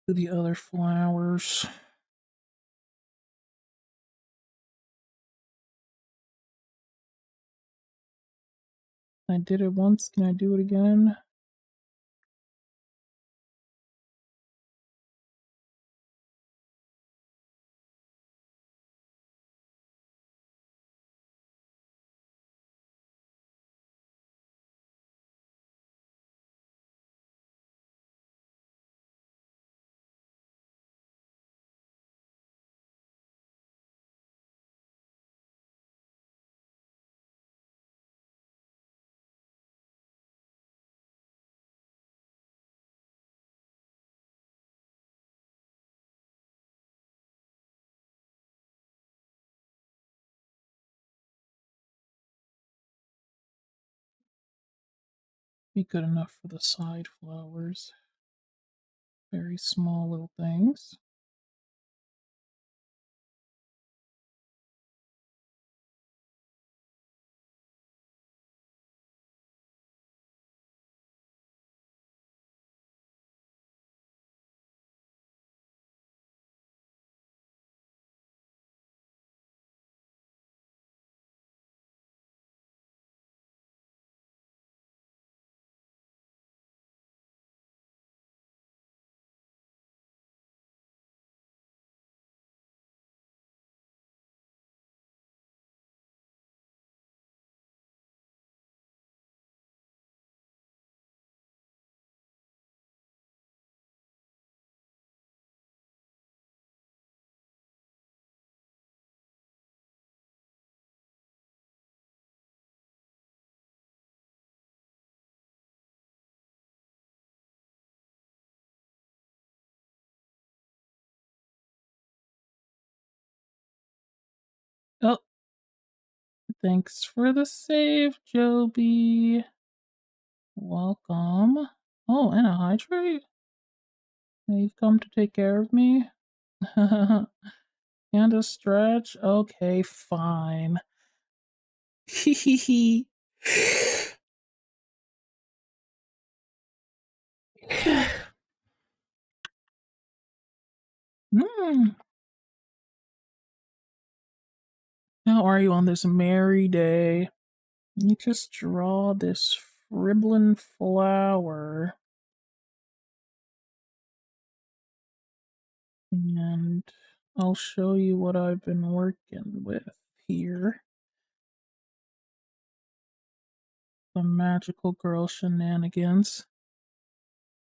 To the other flowers. I did it once. Can I do it again? Be good enough for the side flowers. Very small little things. Oh, thanks for the save, Joby. Welcome. Oh, and a hydrate? You've come to take care of me? And a stretch? Okay, fine. Hee. Mm. How are you on this merry day? You just draw this fribbling flower. And I'll show you what I've been working with here. The magical girl shenanigans.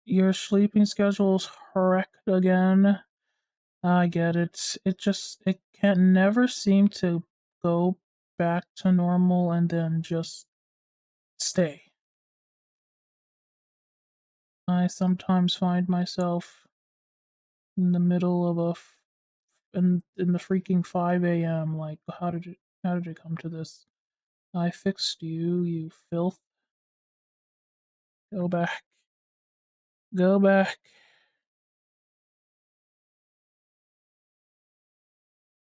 Your sleeping schedule's wrecked again. I get it. It can never seem to go back to normal and then just stay. I sometimes find myself in the middle of in the freaking 5 a.m. Like, how did it come to this? I fixed you, you filth. Go back. Go back.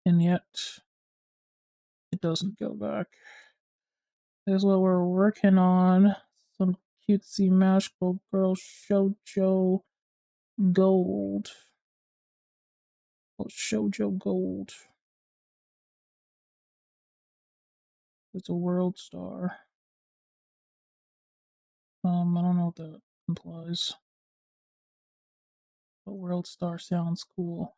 And yet, it doesn't go back. Here's what we're working on. Some cutesy magical girl shoujo gold. Oh, shoujo gold. It's a world star. I don't know what that implies. But world star sounds cool.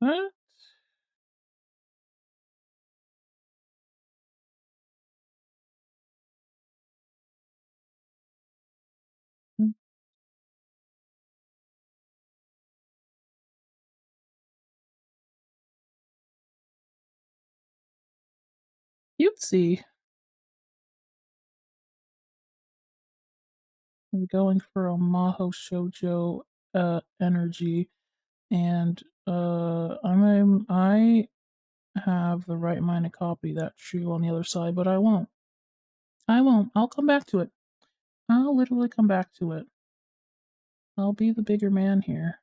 Huh? Cutesy. We're going for a Maho Shoujo energy, and I have the right mind to copy that shoe on the other side, but I won't. I won't. I'll come back to it. I'll literally come back to it. I'll be the bigger man here.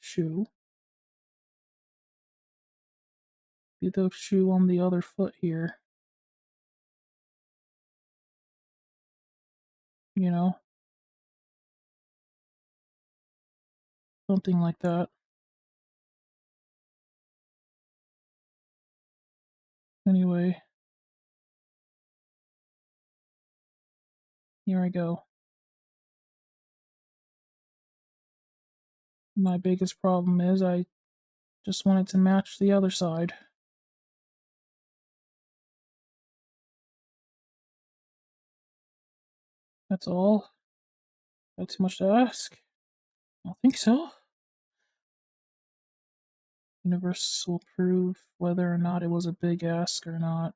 Shoe. Be the shoe on the other foot here. You know? Something like that. Anyway, here I go. My biggest problem is I just wanted to match the other side. That's all. That's too much to ask. I don't think so. Universe will prove whether or not it was a big ask or not.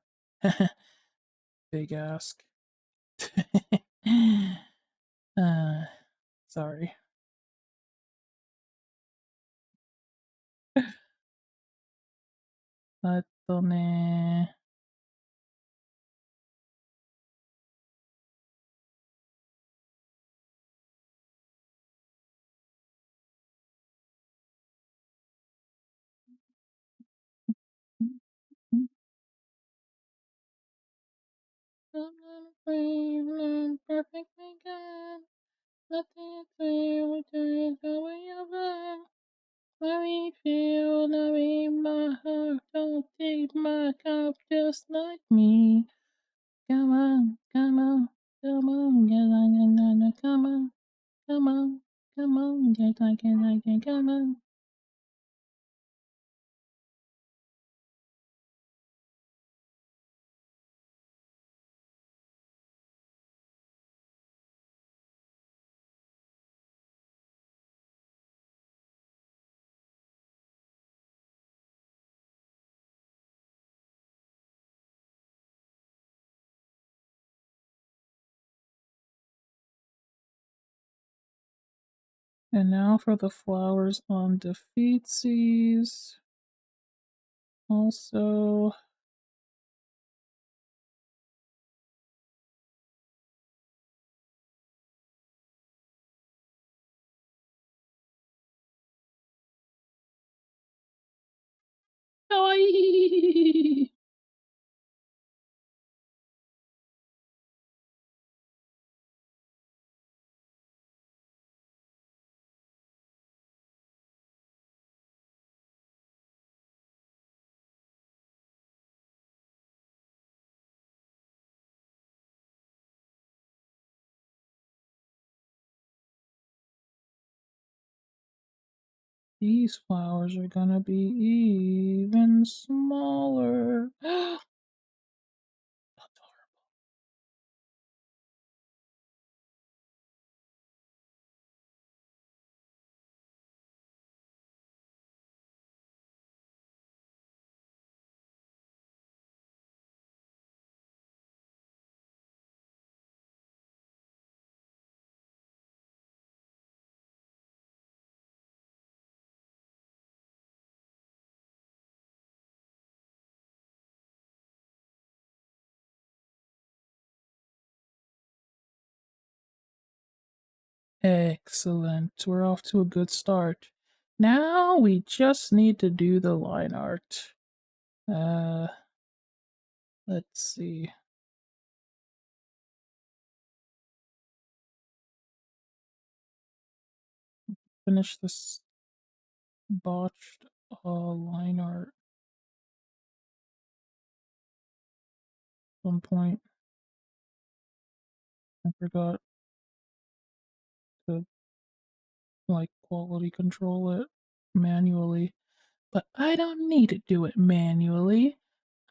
Big ask. uh, sorry. Ne. Perfectly good. Nothing to return the way of love. Let me feel, let me my heart. Don't take my cup just like me. Come on, come on, come on, get on, get on, come on, come on, come on, get on, come on. And now for the flowers on Defeatsies. Also, kawaii! These flowers are gonna be even smaller. Excellent. We're off to a good start. Now we just need to do the line art. Uh, let's see. Finish this botched line art at some point. I forgot to like quality control it manually, but I don't need to do it manually.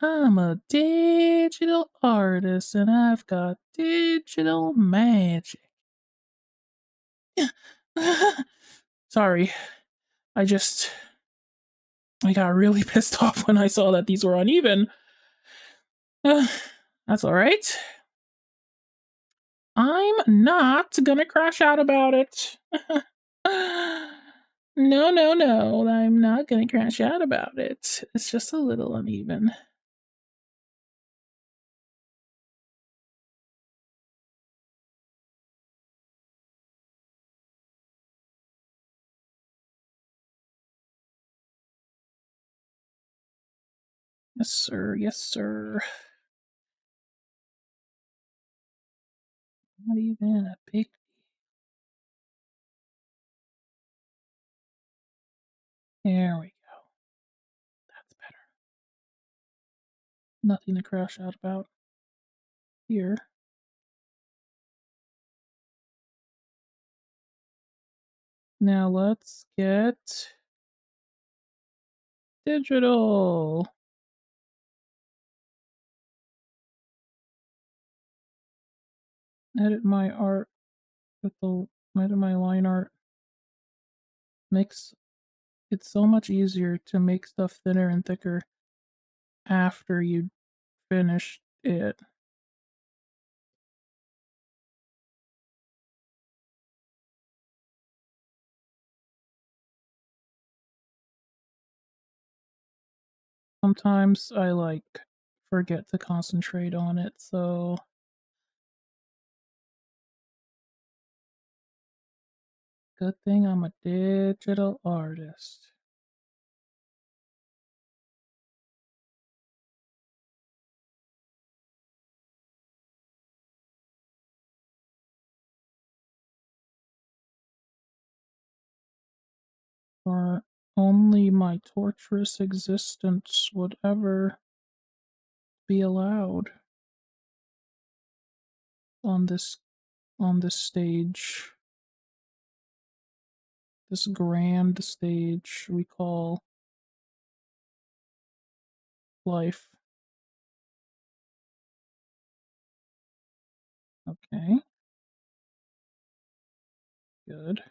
I'm a digital artist and I've got digital magic. Sorry, I just I got really pissed off when I saw that these were uneven. That's all right. I'm not gonna crash out about it. No, no, no. I'm not gonna crash out about it. It's just a little uneven. Yes, sir. Yes, sir. Not even a big. There we go. That's better. Nothing to crash out about here. Now let's get digital. Edit my art with the edit my line art. Makes it so much easier to make stuff thinner and thicker after you finish it. Sometimes I like forget to concentrate on it, so good thing I'm a digital artist. Or only my torturous existence would ever be allowed on this stage. This grand stage we call life. Okay, good.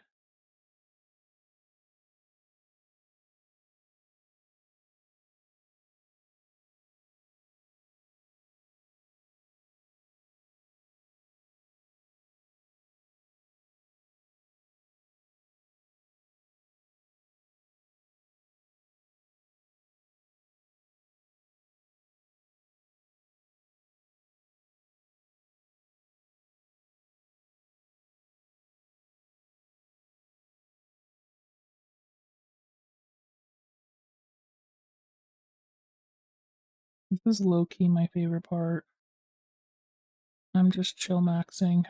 This is low key my favorite part. I'm just chill maxing.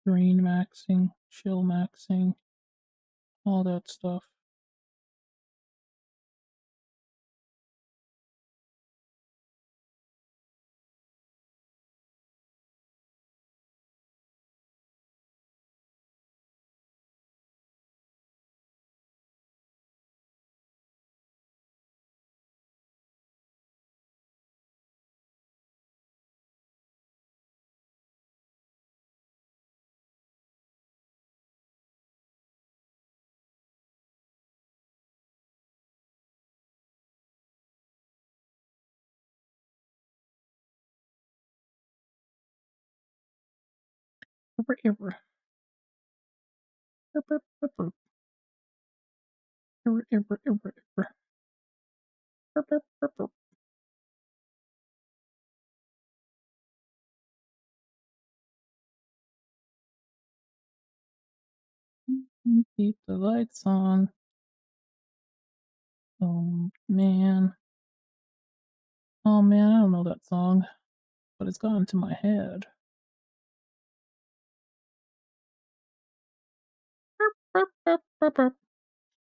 Green maxing, chill maxing, all that stuff. Keep the lights on. Oh man. Oh man, I don't know that song, but it's gone to my head.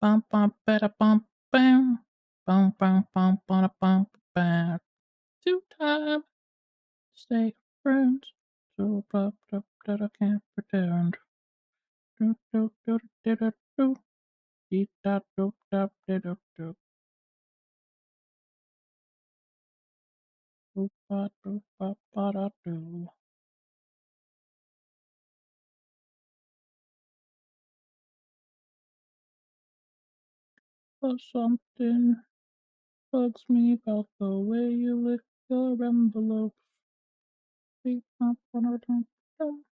Bum bum bada bum bam. Bum bum bum bada bum bam. Two time. Stay friends. So pop up that I can't pretend. Do do do do do do. Eat that do da do do do. Do ba do ba ba da do. But something bugs me about the way you lick your envelopes. Beep bump ba dum dum.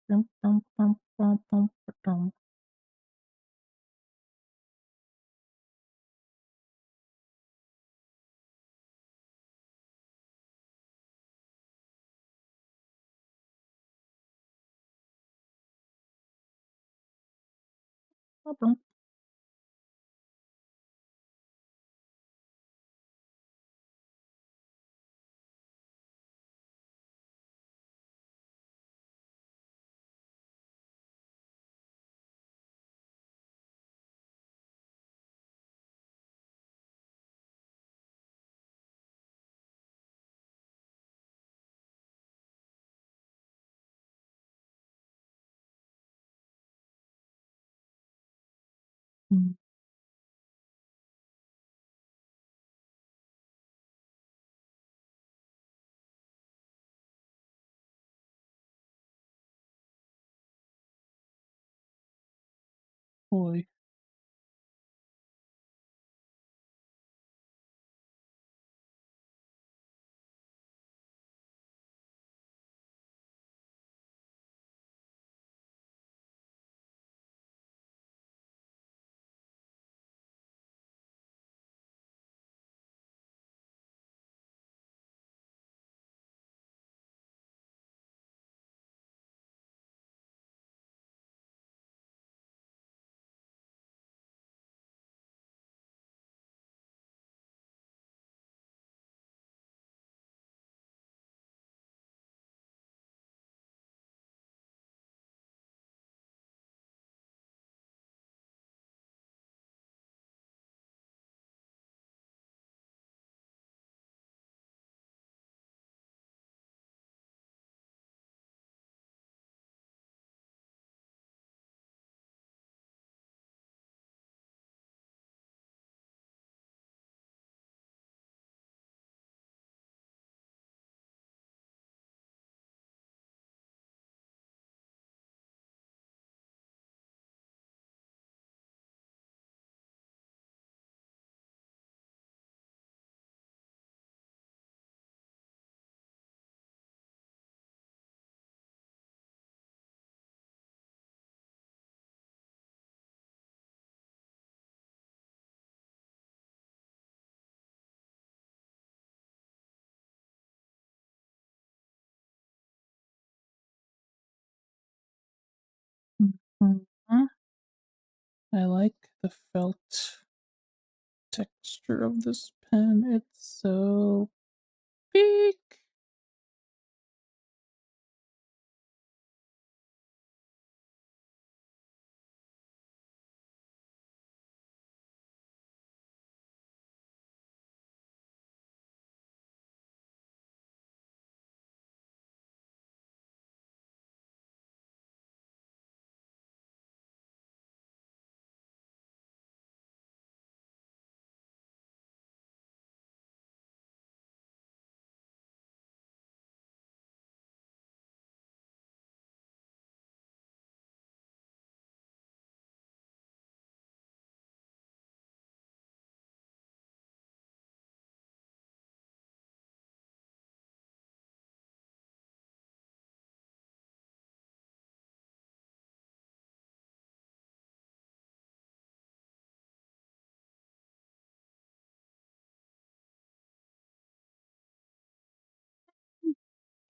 Bum bum bum bum bum ba dum. Ba dum. Mm, boy. Mhm. I like the felt texture of this pen. It's so big.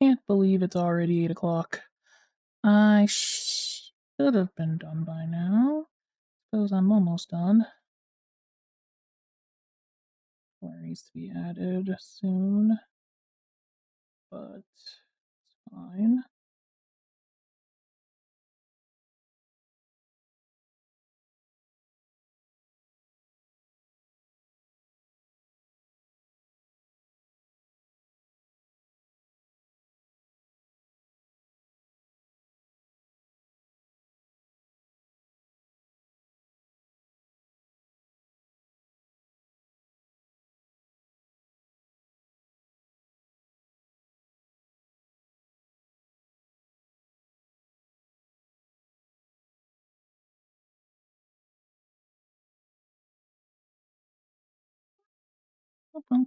Can't believe it's already 8 o'clock. I should have been done by now. Suppose I'm almost done. Queries to be added soon, but it's fine. Okay.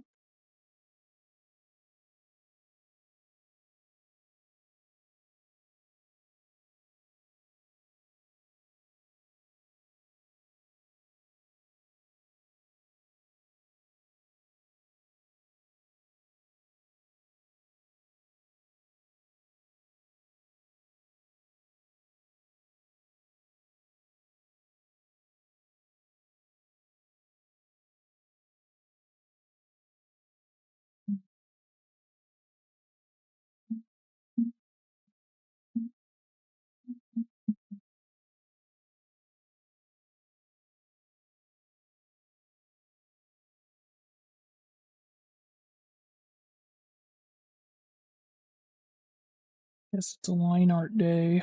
Guess it's a line art day.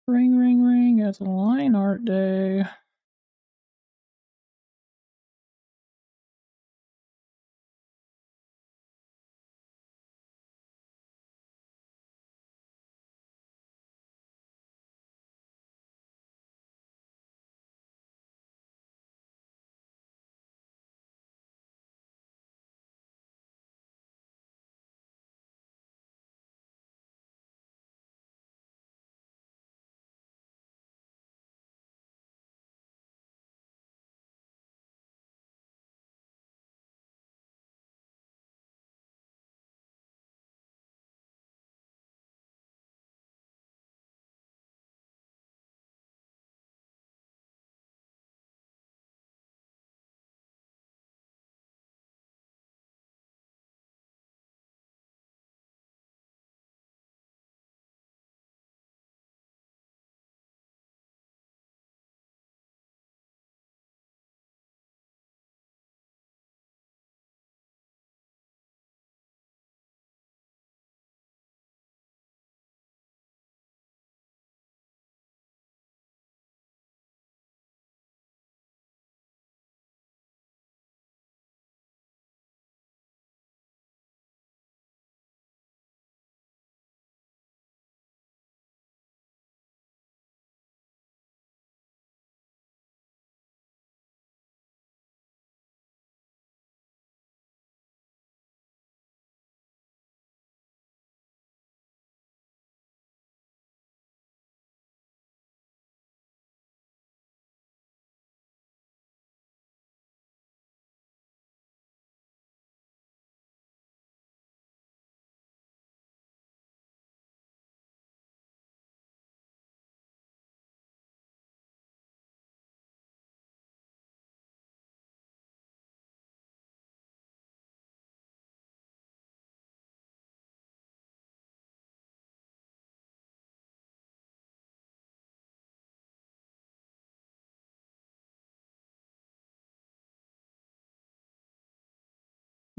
Ring, ring, ring. It's a line art day.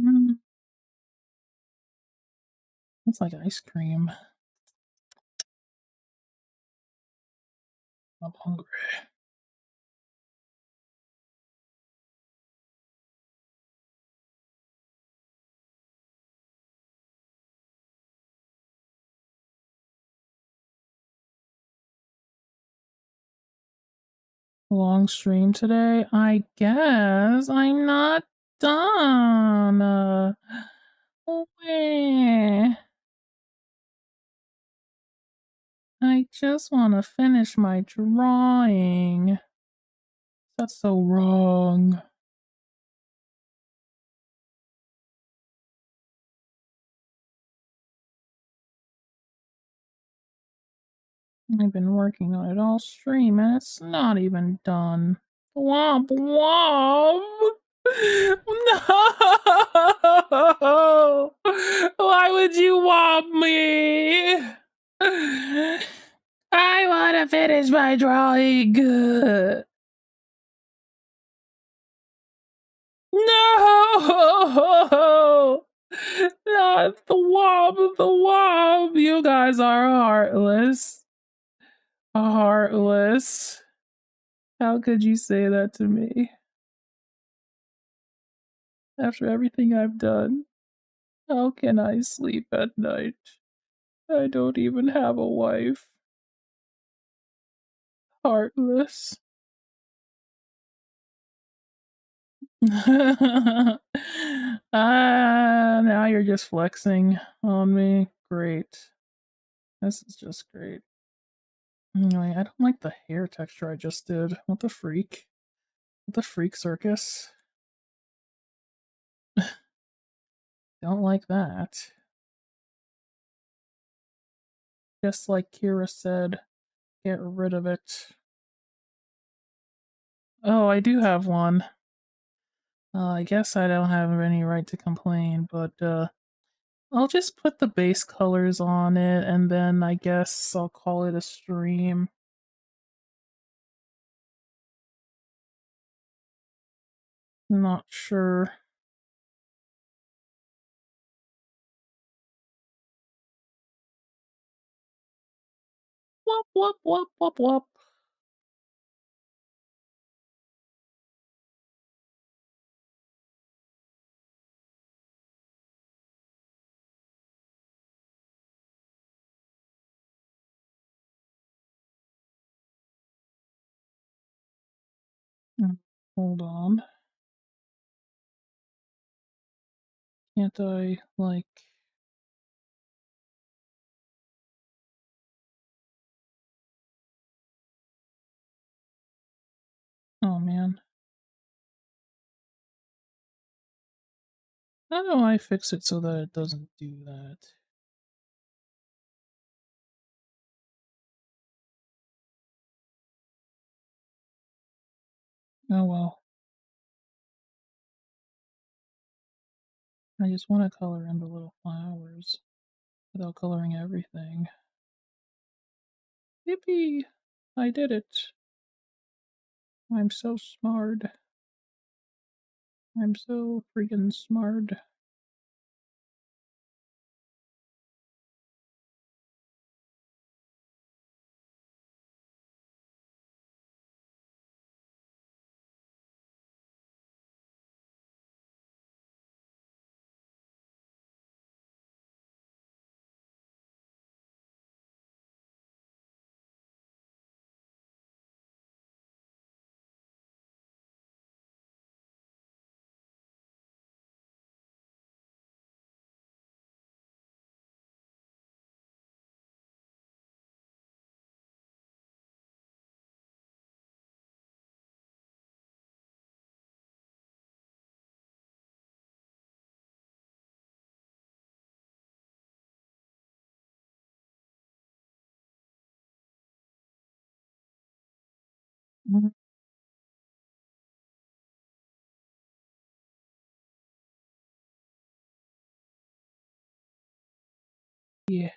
Mm, it's like ice cream. I'm hungry. Long stream today. I guess I'm not done. Wait. I just want to finish my drawing. That's so wrong. I've been working on it all stream and it's not even done. Womp womp! No! Why would you womp me? I want to finish my drawing. No! Not the womp, the womp. You guys are heartless. Heartless. How could you say that to me? After everything I've done, how can I sleep at night? I don't even have a wife. Heartless. Now you're just flexing on me. Great. This is just great. Anyway, I don't like the hair texture I just did. What the freak? What the freak circus? Don't like that. Just like Kira said, get rid of it. Oh, I do have one. I guess I don't have any right to complain, but I'll just put the base colors on it and then I guess I'll call it a stream. Not sure. Whoop, whoop, whoop, whoop, whoop. Hold on. Can't I, like... Oh, man. How do I fix it so that it doesn't do that? Oh, well. I just want to color in the little flowers without coloring everything. Yippee! I did it. I'm so smart. I'm so freaking smart. Mhm. Yeah,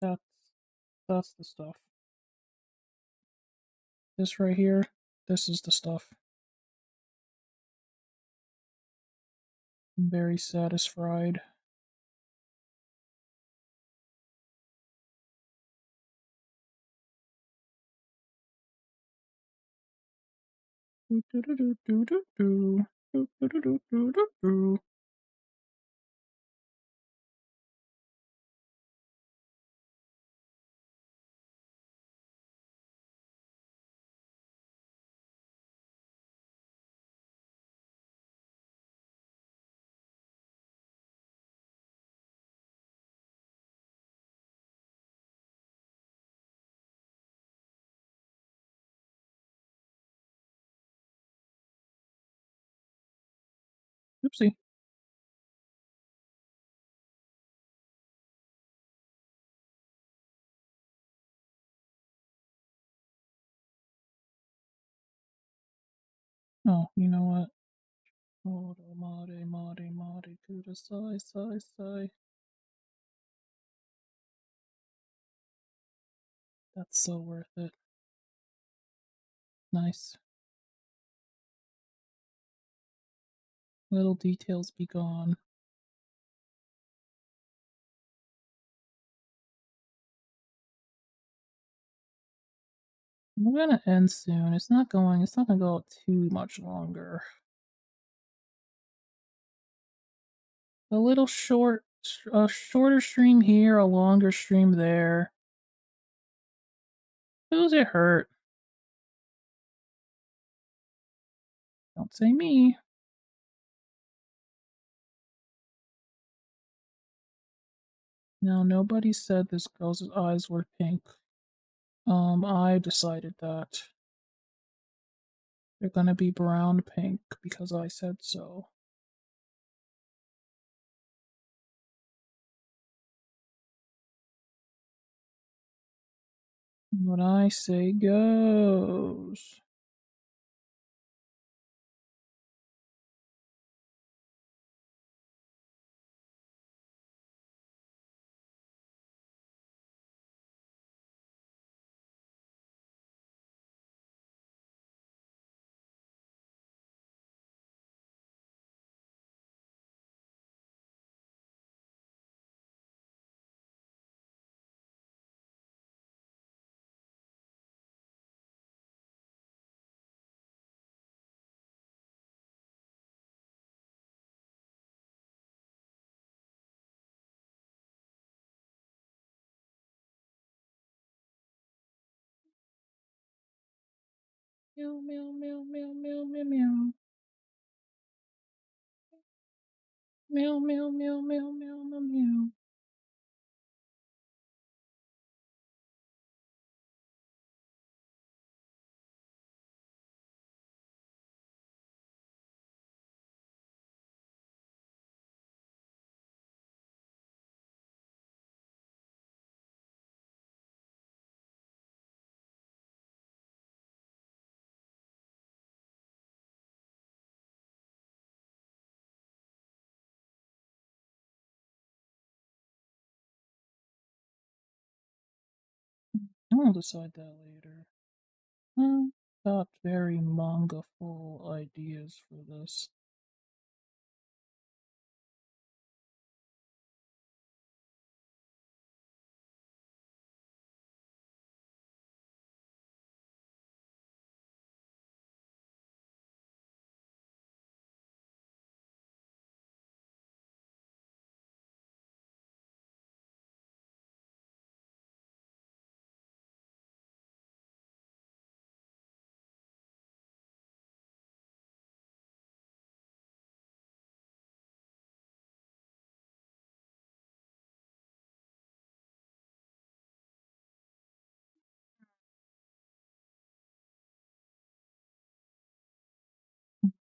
that's that's the stuff. This right here, this is the stuff. I'm very satisfied. Do, do, do, do, do, do, do. Do, do, do, do, do, do, do. Oopsie. Oh, you know what? Oro mare mare mare kudasai sai sai. That's so worth it. Nice. Little details be gone. We're gonna end soon. It's not gonna go too much longer. A little a shorter stream here, a longer stream there. Who's it hurt? Don't say me. No, nobody said this girl's eyes were pink. I decided that. They're gonna be brown pink because I said so. What I say goes. Meow, meow, meow, meow, meow, meow, meow. Meow, meow, meow, meow, meow, meow, meow. I'll decide that later. I've got very manga-full ideas for this.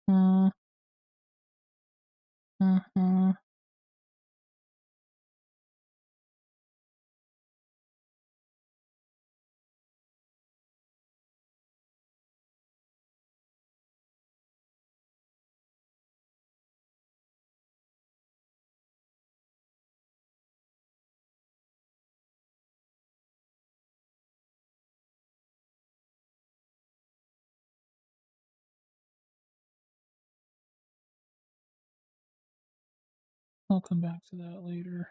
Uh, uh-huh. I'll come back to that later.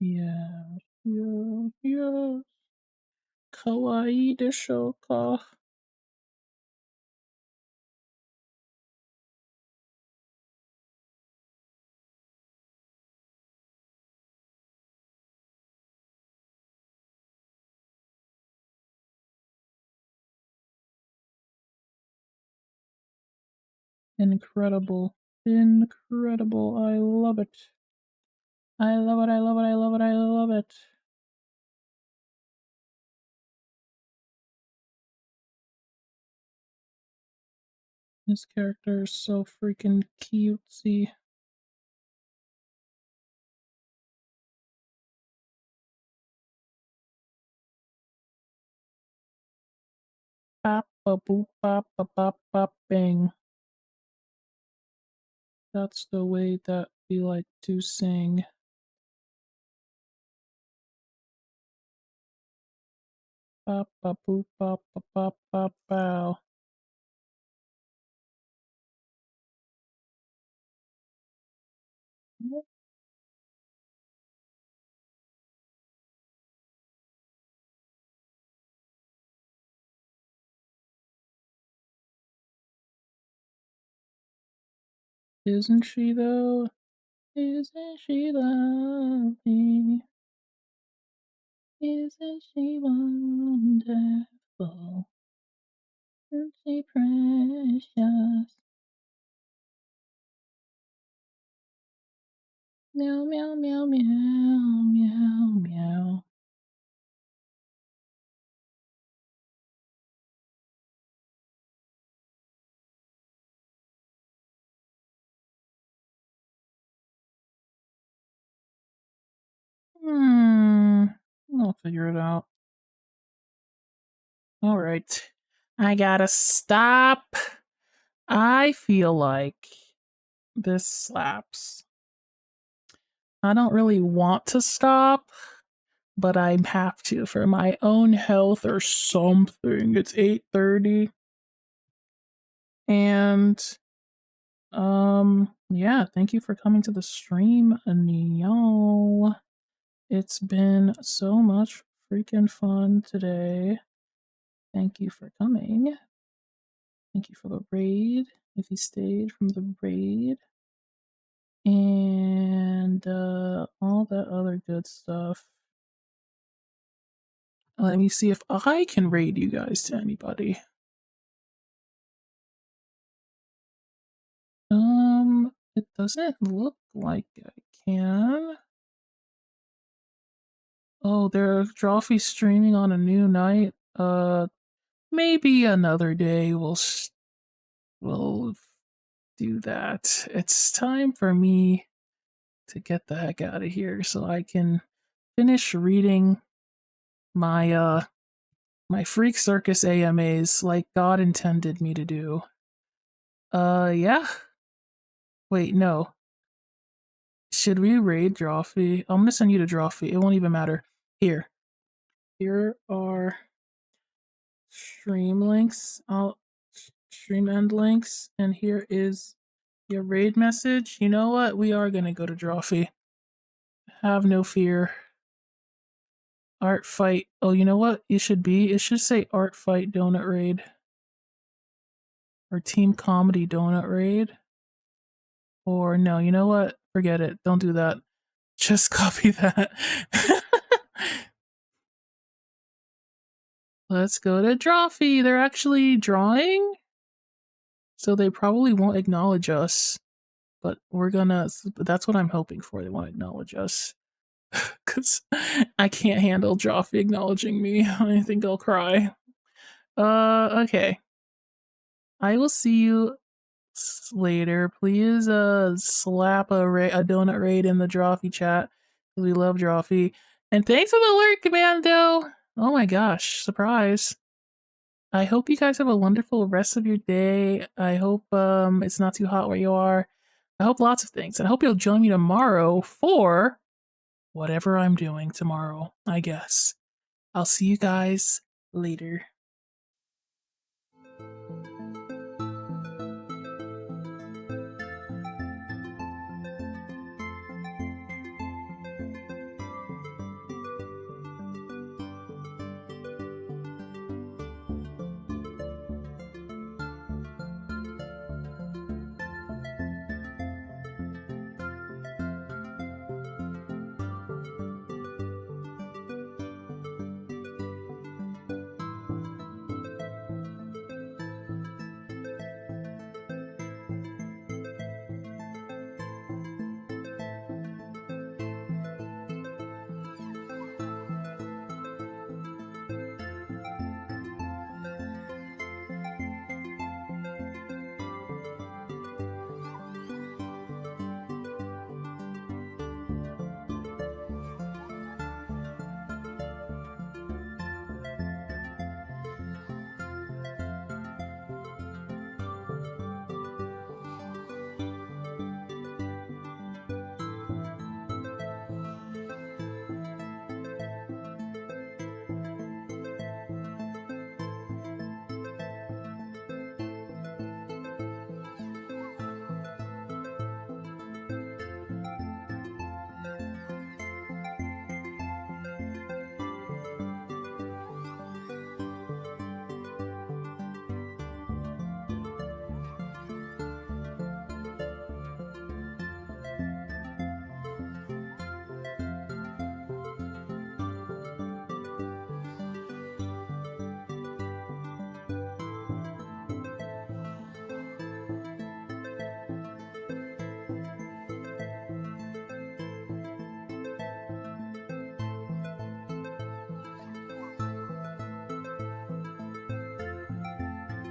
Yeah, yeah, yeah. Kawaii deshoka. Incredible. Incredible. I love it. I love it. I love it. I love it. I love it. His character is so freaking cutesy. Bop, ba, boop, bop, ba, bop, bop, bang. That's the way that we like to sing. Bop, ba, boop, bop, ba, bop, bop, bow. Isn't she though? Isn't she lovely? Isn't she wonderful? Isn't she precious? Meow, meow, meow, meow, meow, meow. Hmm. I'll figure it out. All right. I gotta stop. I feel like this slaps. I don't really want to stop, but I have to for my own health or something. It's 8:30. And yeah, thank you for coming to the stream, y'all. It's been so much freaking fun today. Thank you for coming. Thank you for the raid, if you stayed from the raid. And all that other good stuff. Let me see if I can raid you guys to anybody. It doesn't look like I can. Oh, they're Drawfee streaming on a new night. Maybe another day we'll do that. It's time for me to get the heck out of here so I can finish reading my my Freak Circus AMAs like God intended me to do. Yeah. Wait, no. Should we raid Drawfee? I'm gonna send you to Drawfee. It won't even matter. Here. Here are stream links. I'll stream end links, and here is your raid message. You know what? We are gonna go to Drawfee. Have no fear. Art fight. Oh, you know what? It should say art fight donut raid. Or team comedy donut raid. Or no, you know what? Forget it. Don't do that. Just copy that. Let's go to Drawfee. They're actually drawing. So they probably won't acknowledge us. But that's what I'm hoping for. They won't acknowledge us. Because I can't handle Drawfee acknowledging me. I think I'll cry. Okay. I will see you later. Please slap a donut raid in the Drawfee chat. We love Drawfee. And thanks for the alert, Commando. Oh my gosh, surprise. I hope you guys have a wonderful rest of your day. I hope it's not too hot where you are. I hope lots of things. And I hope you'll join me tomorrow for whatever I'm doing tomorrow, I guess. I'll see you guys later.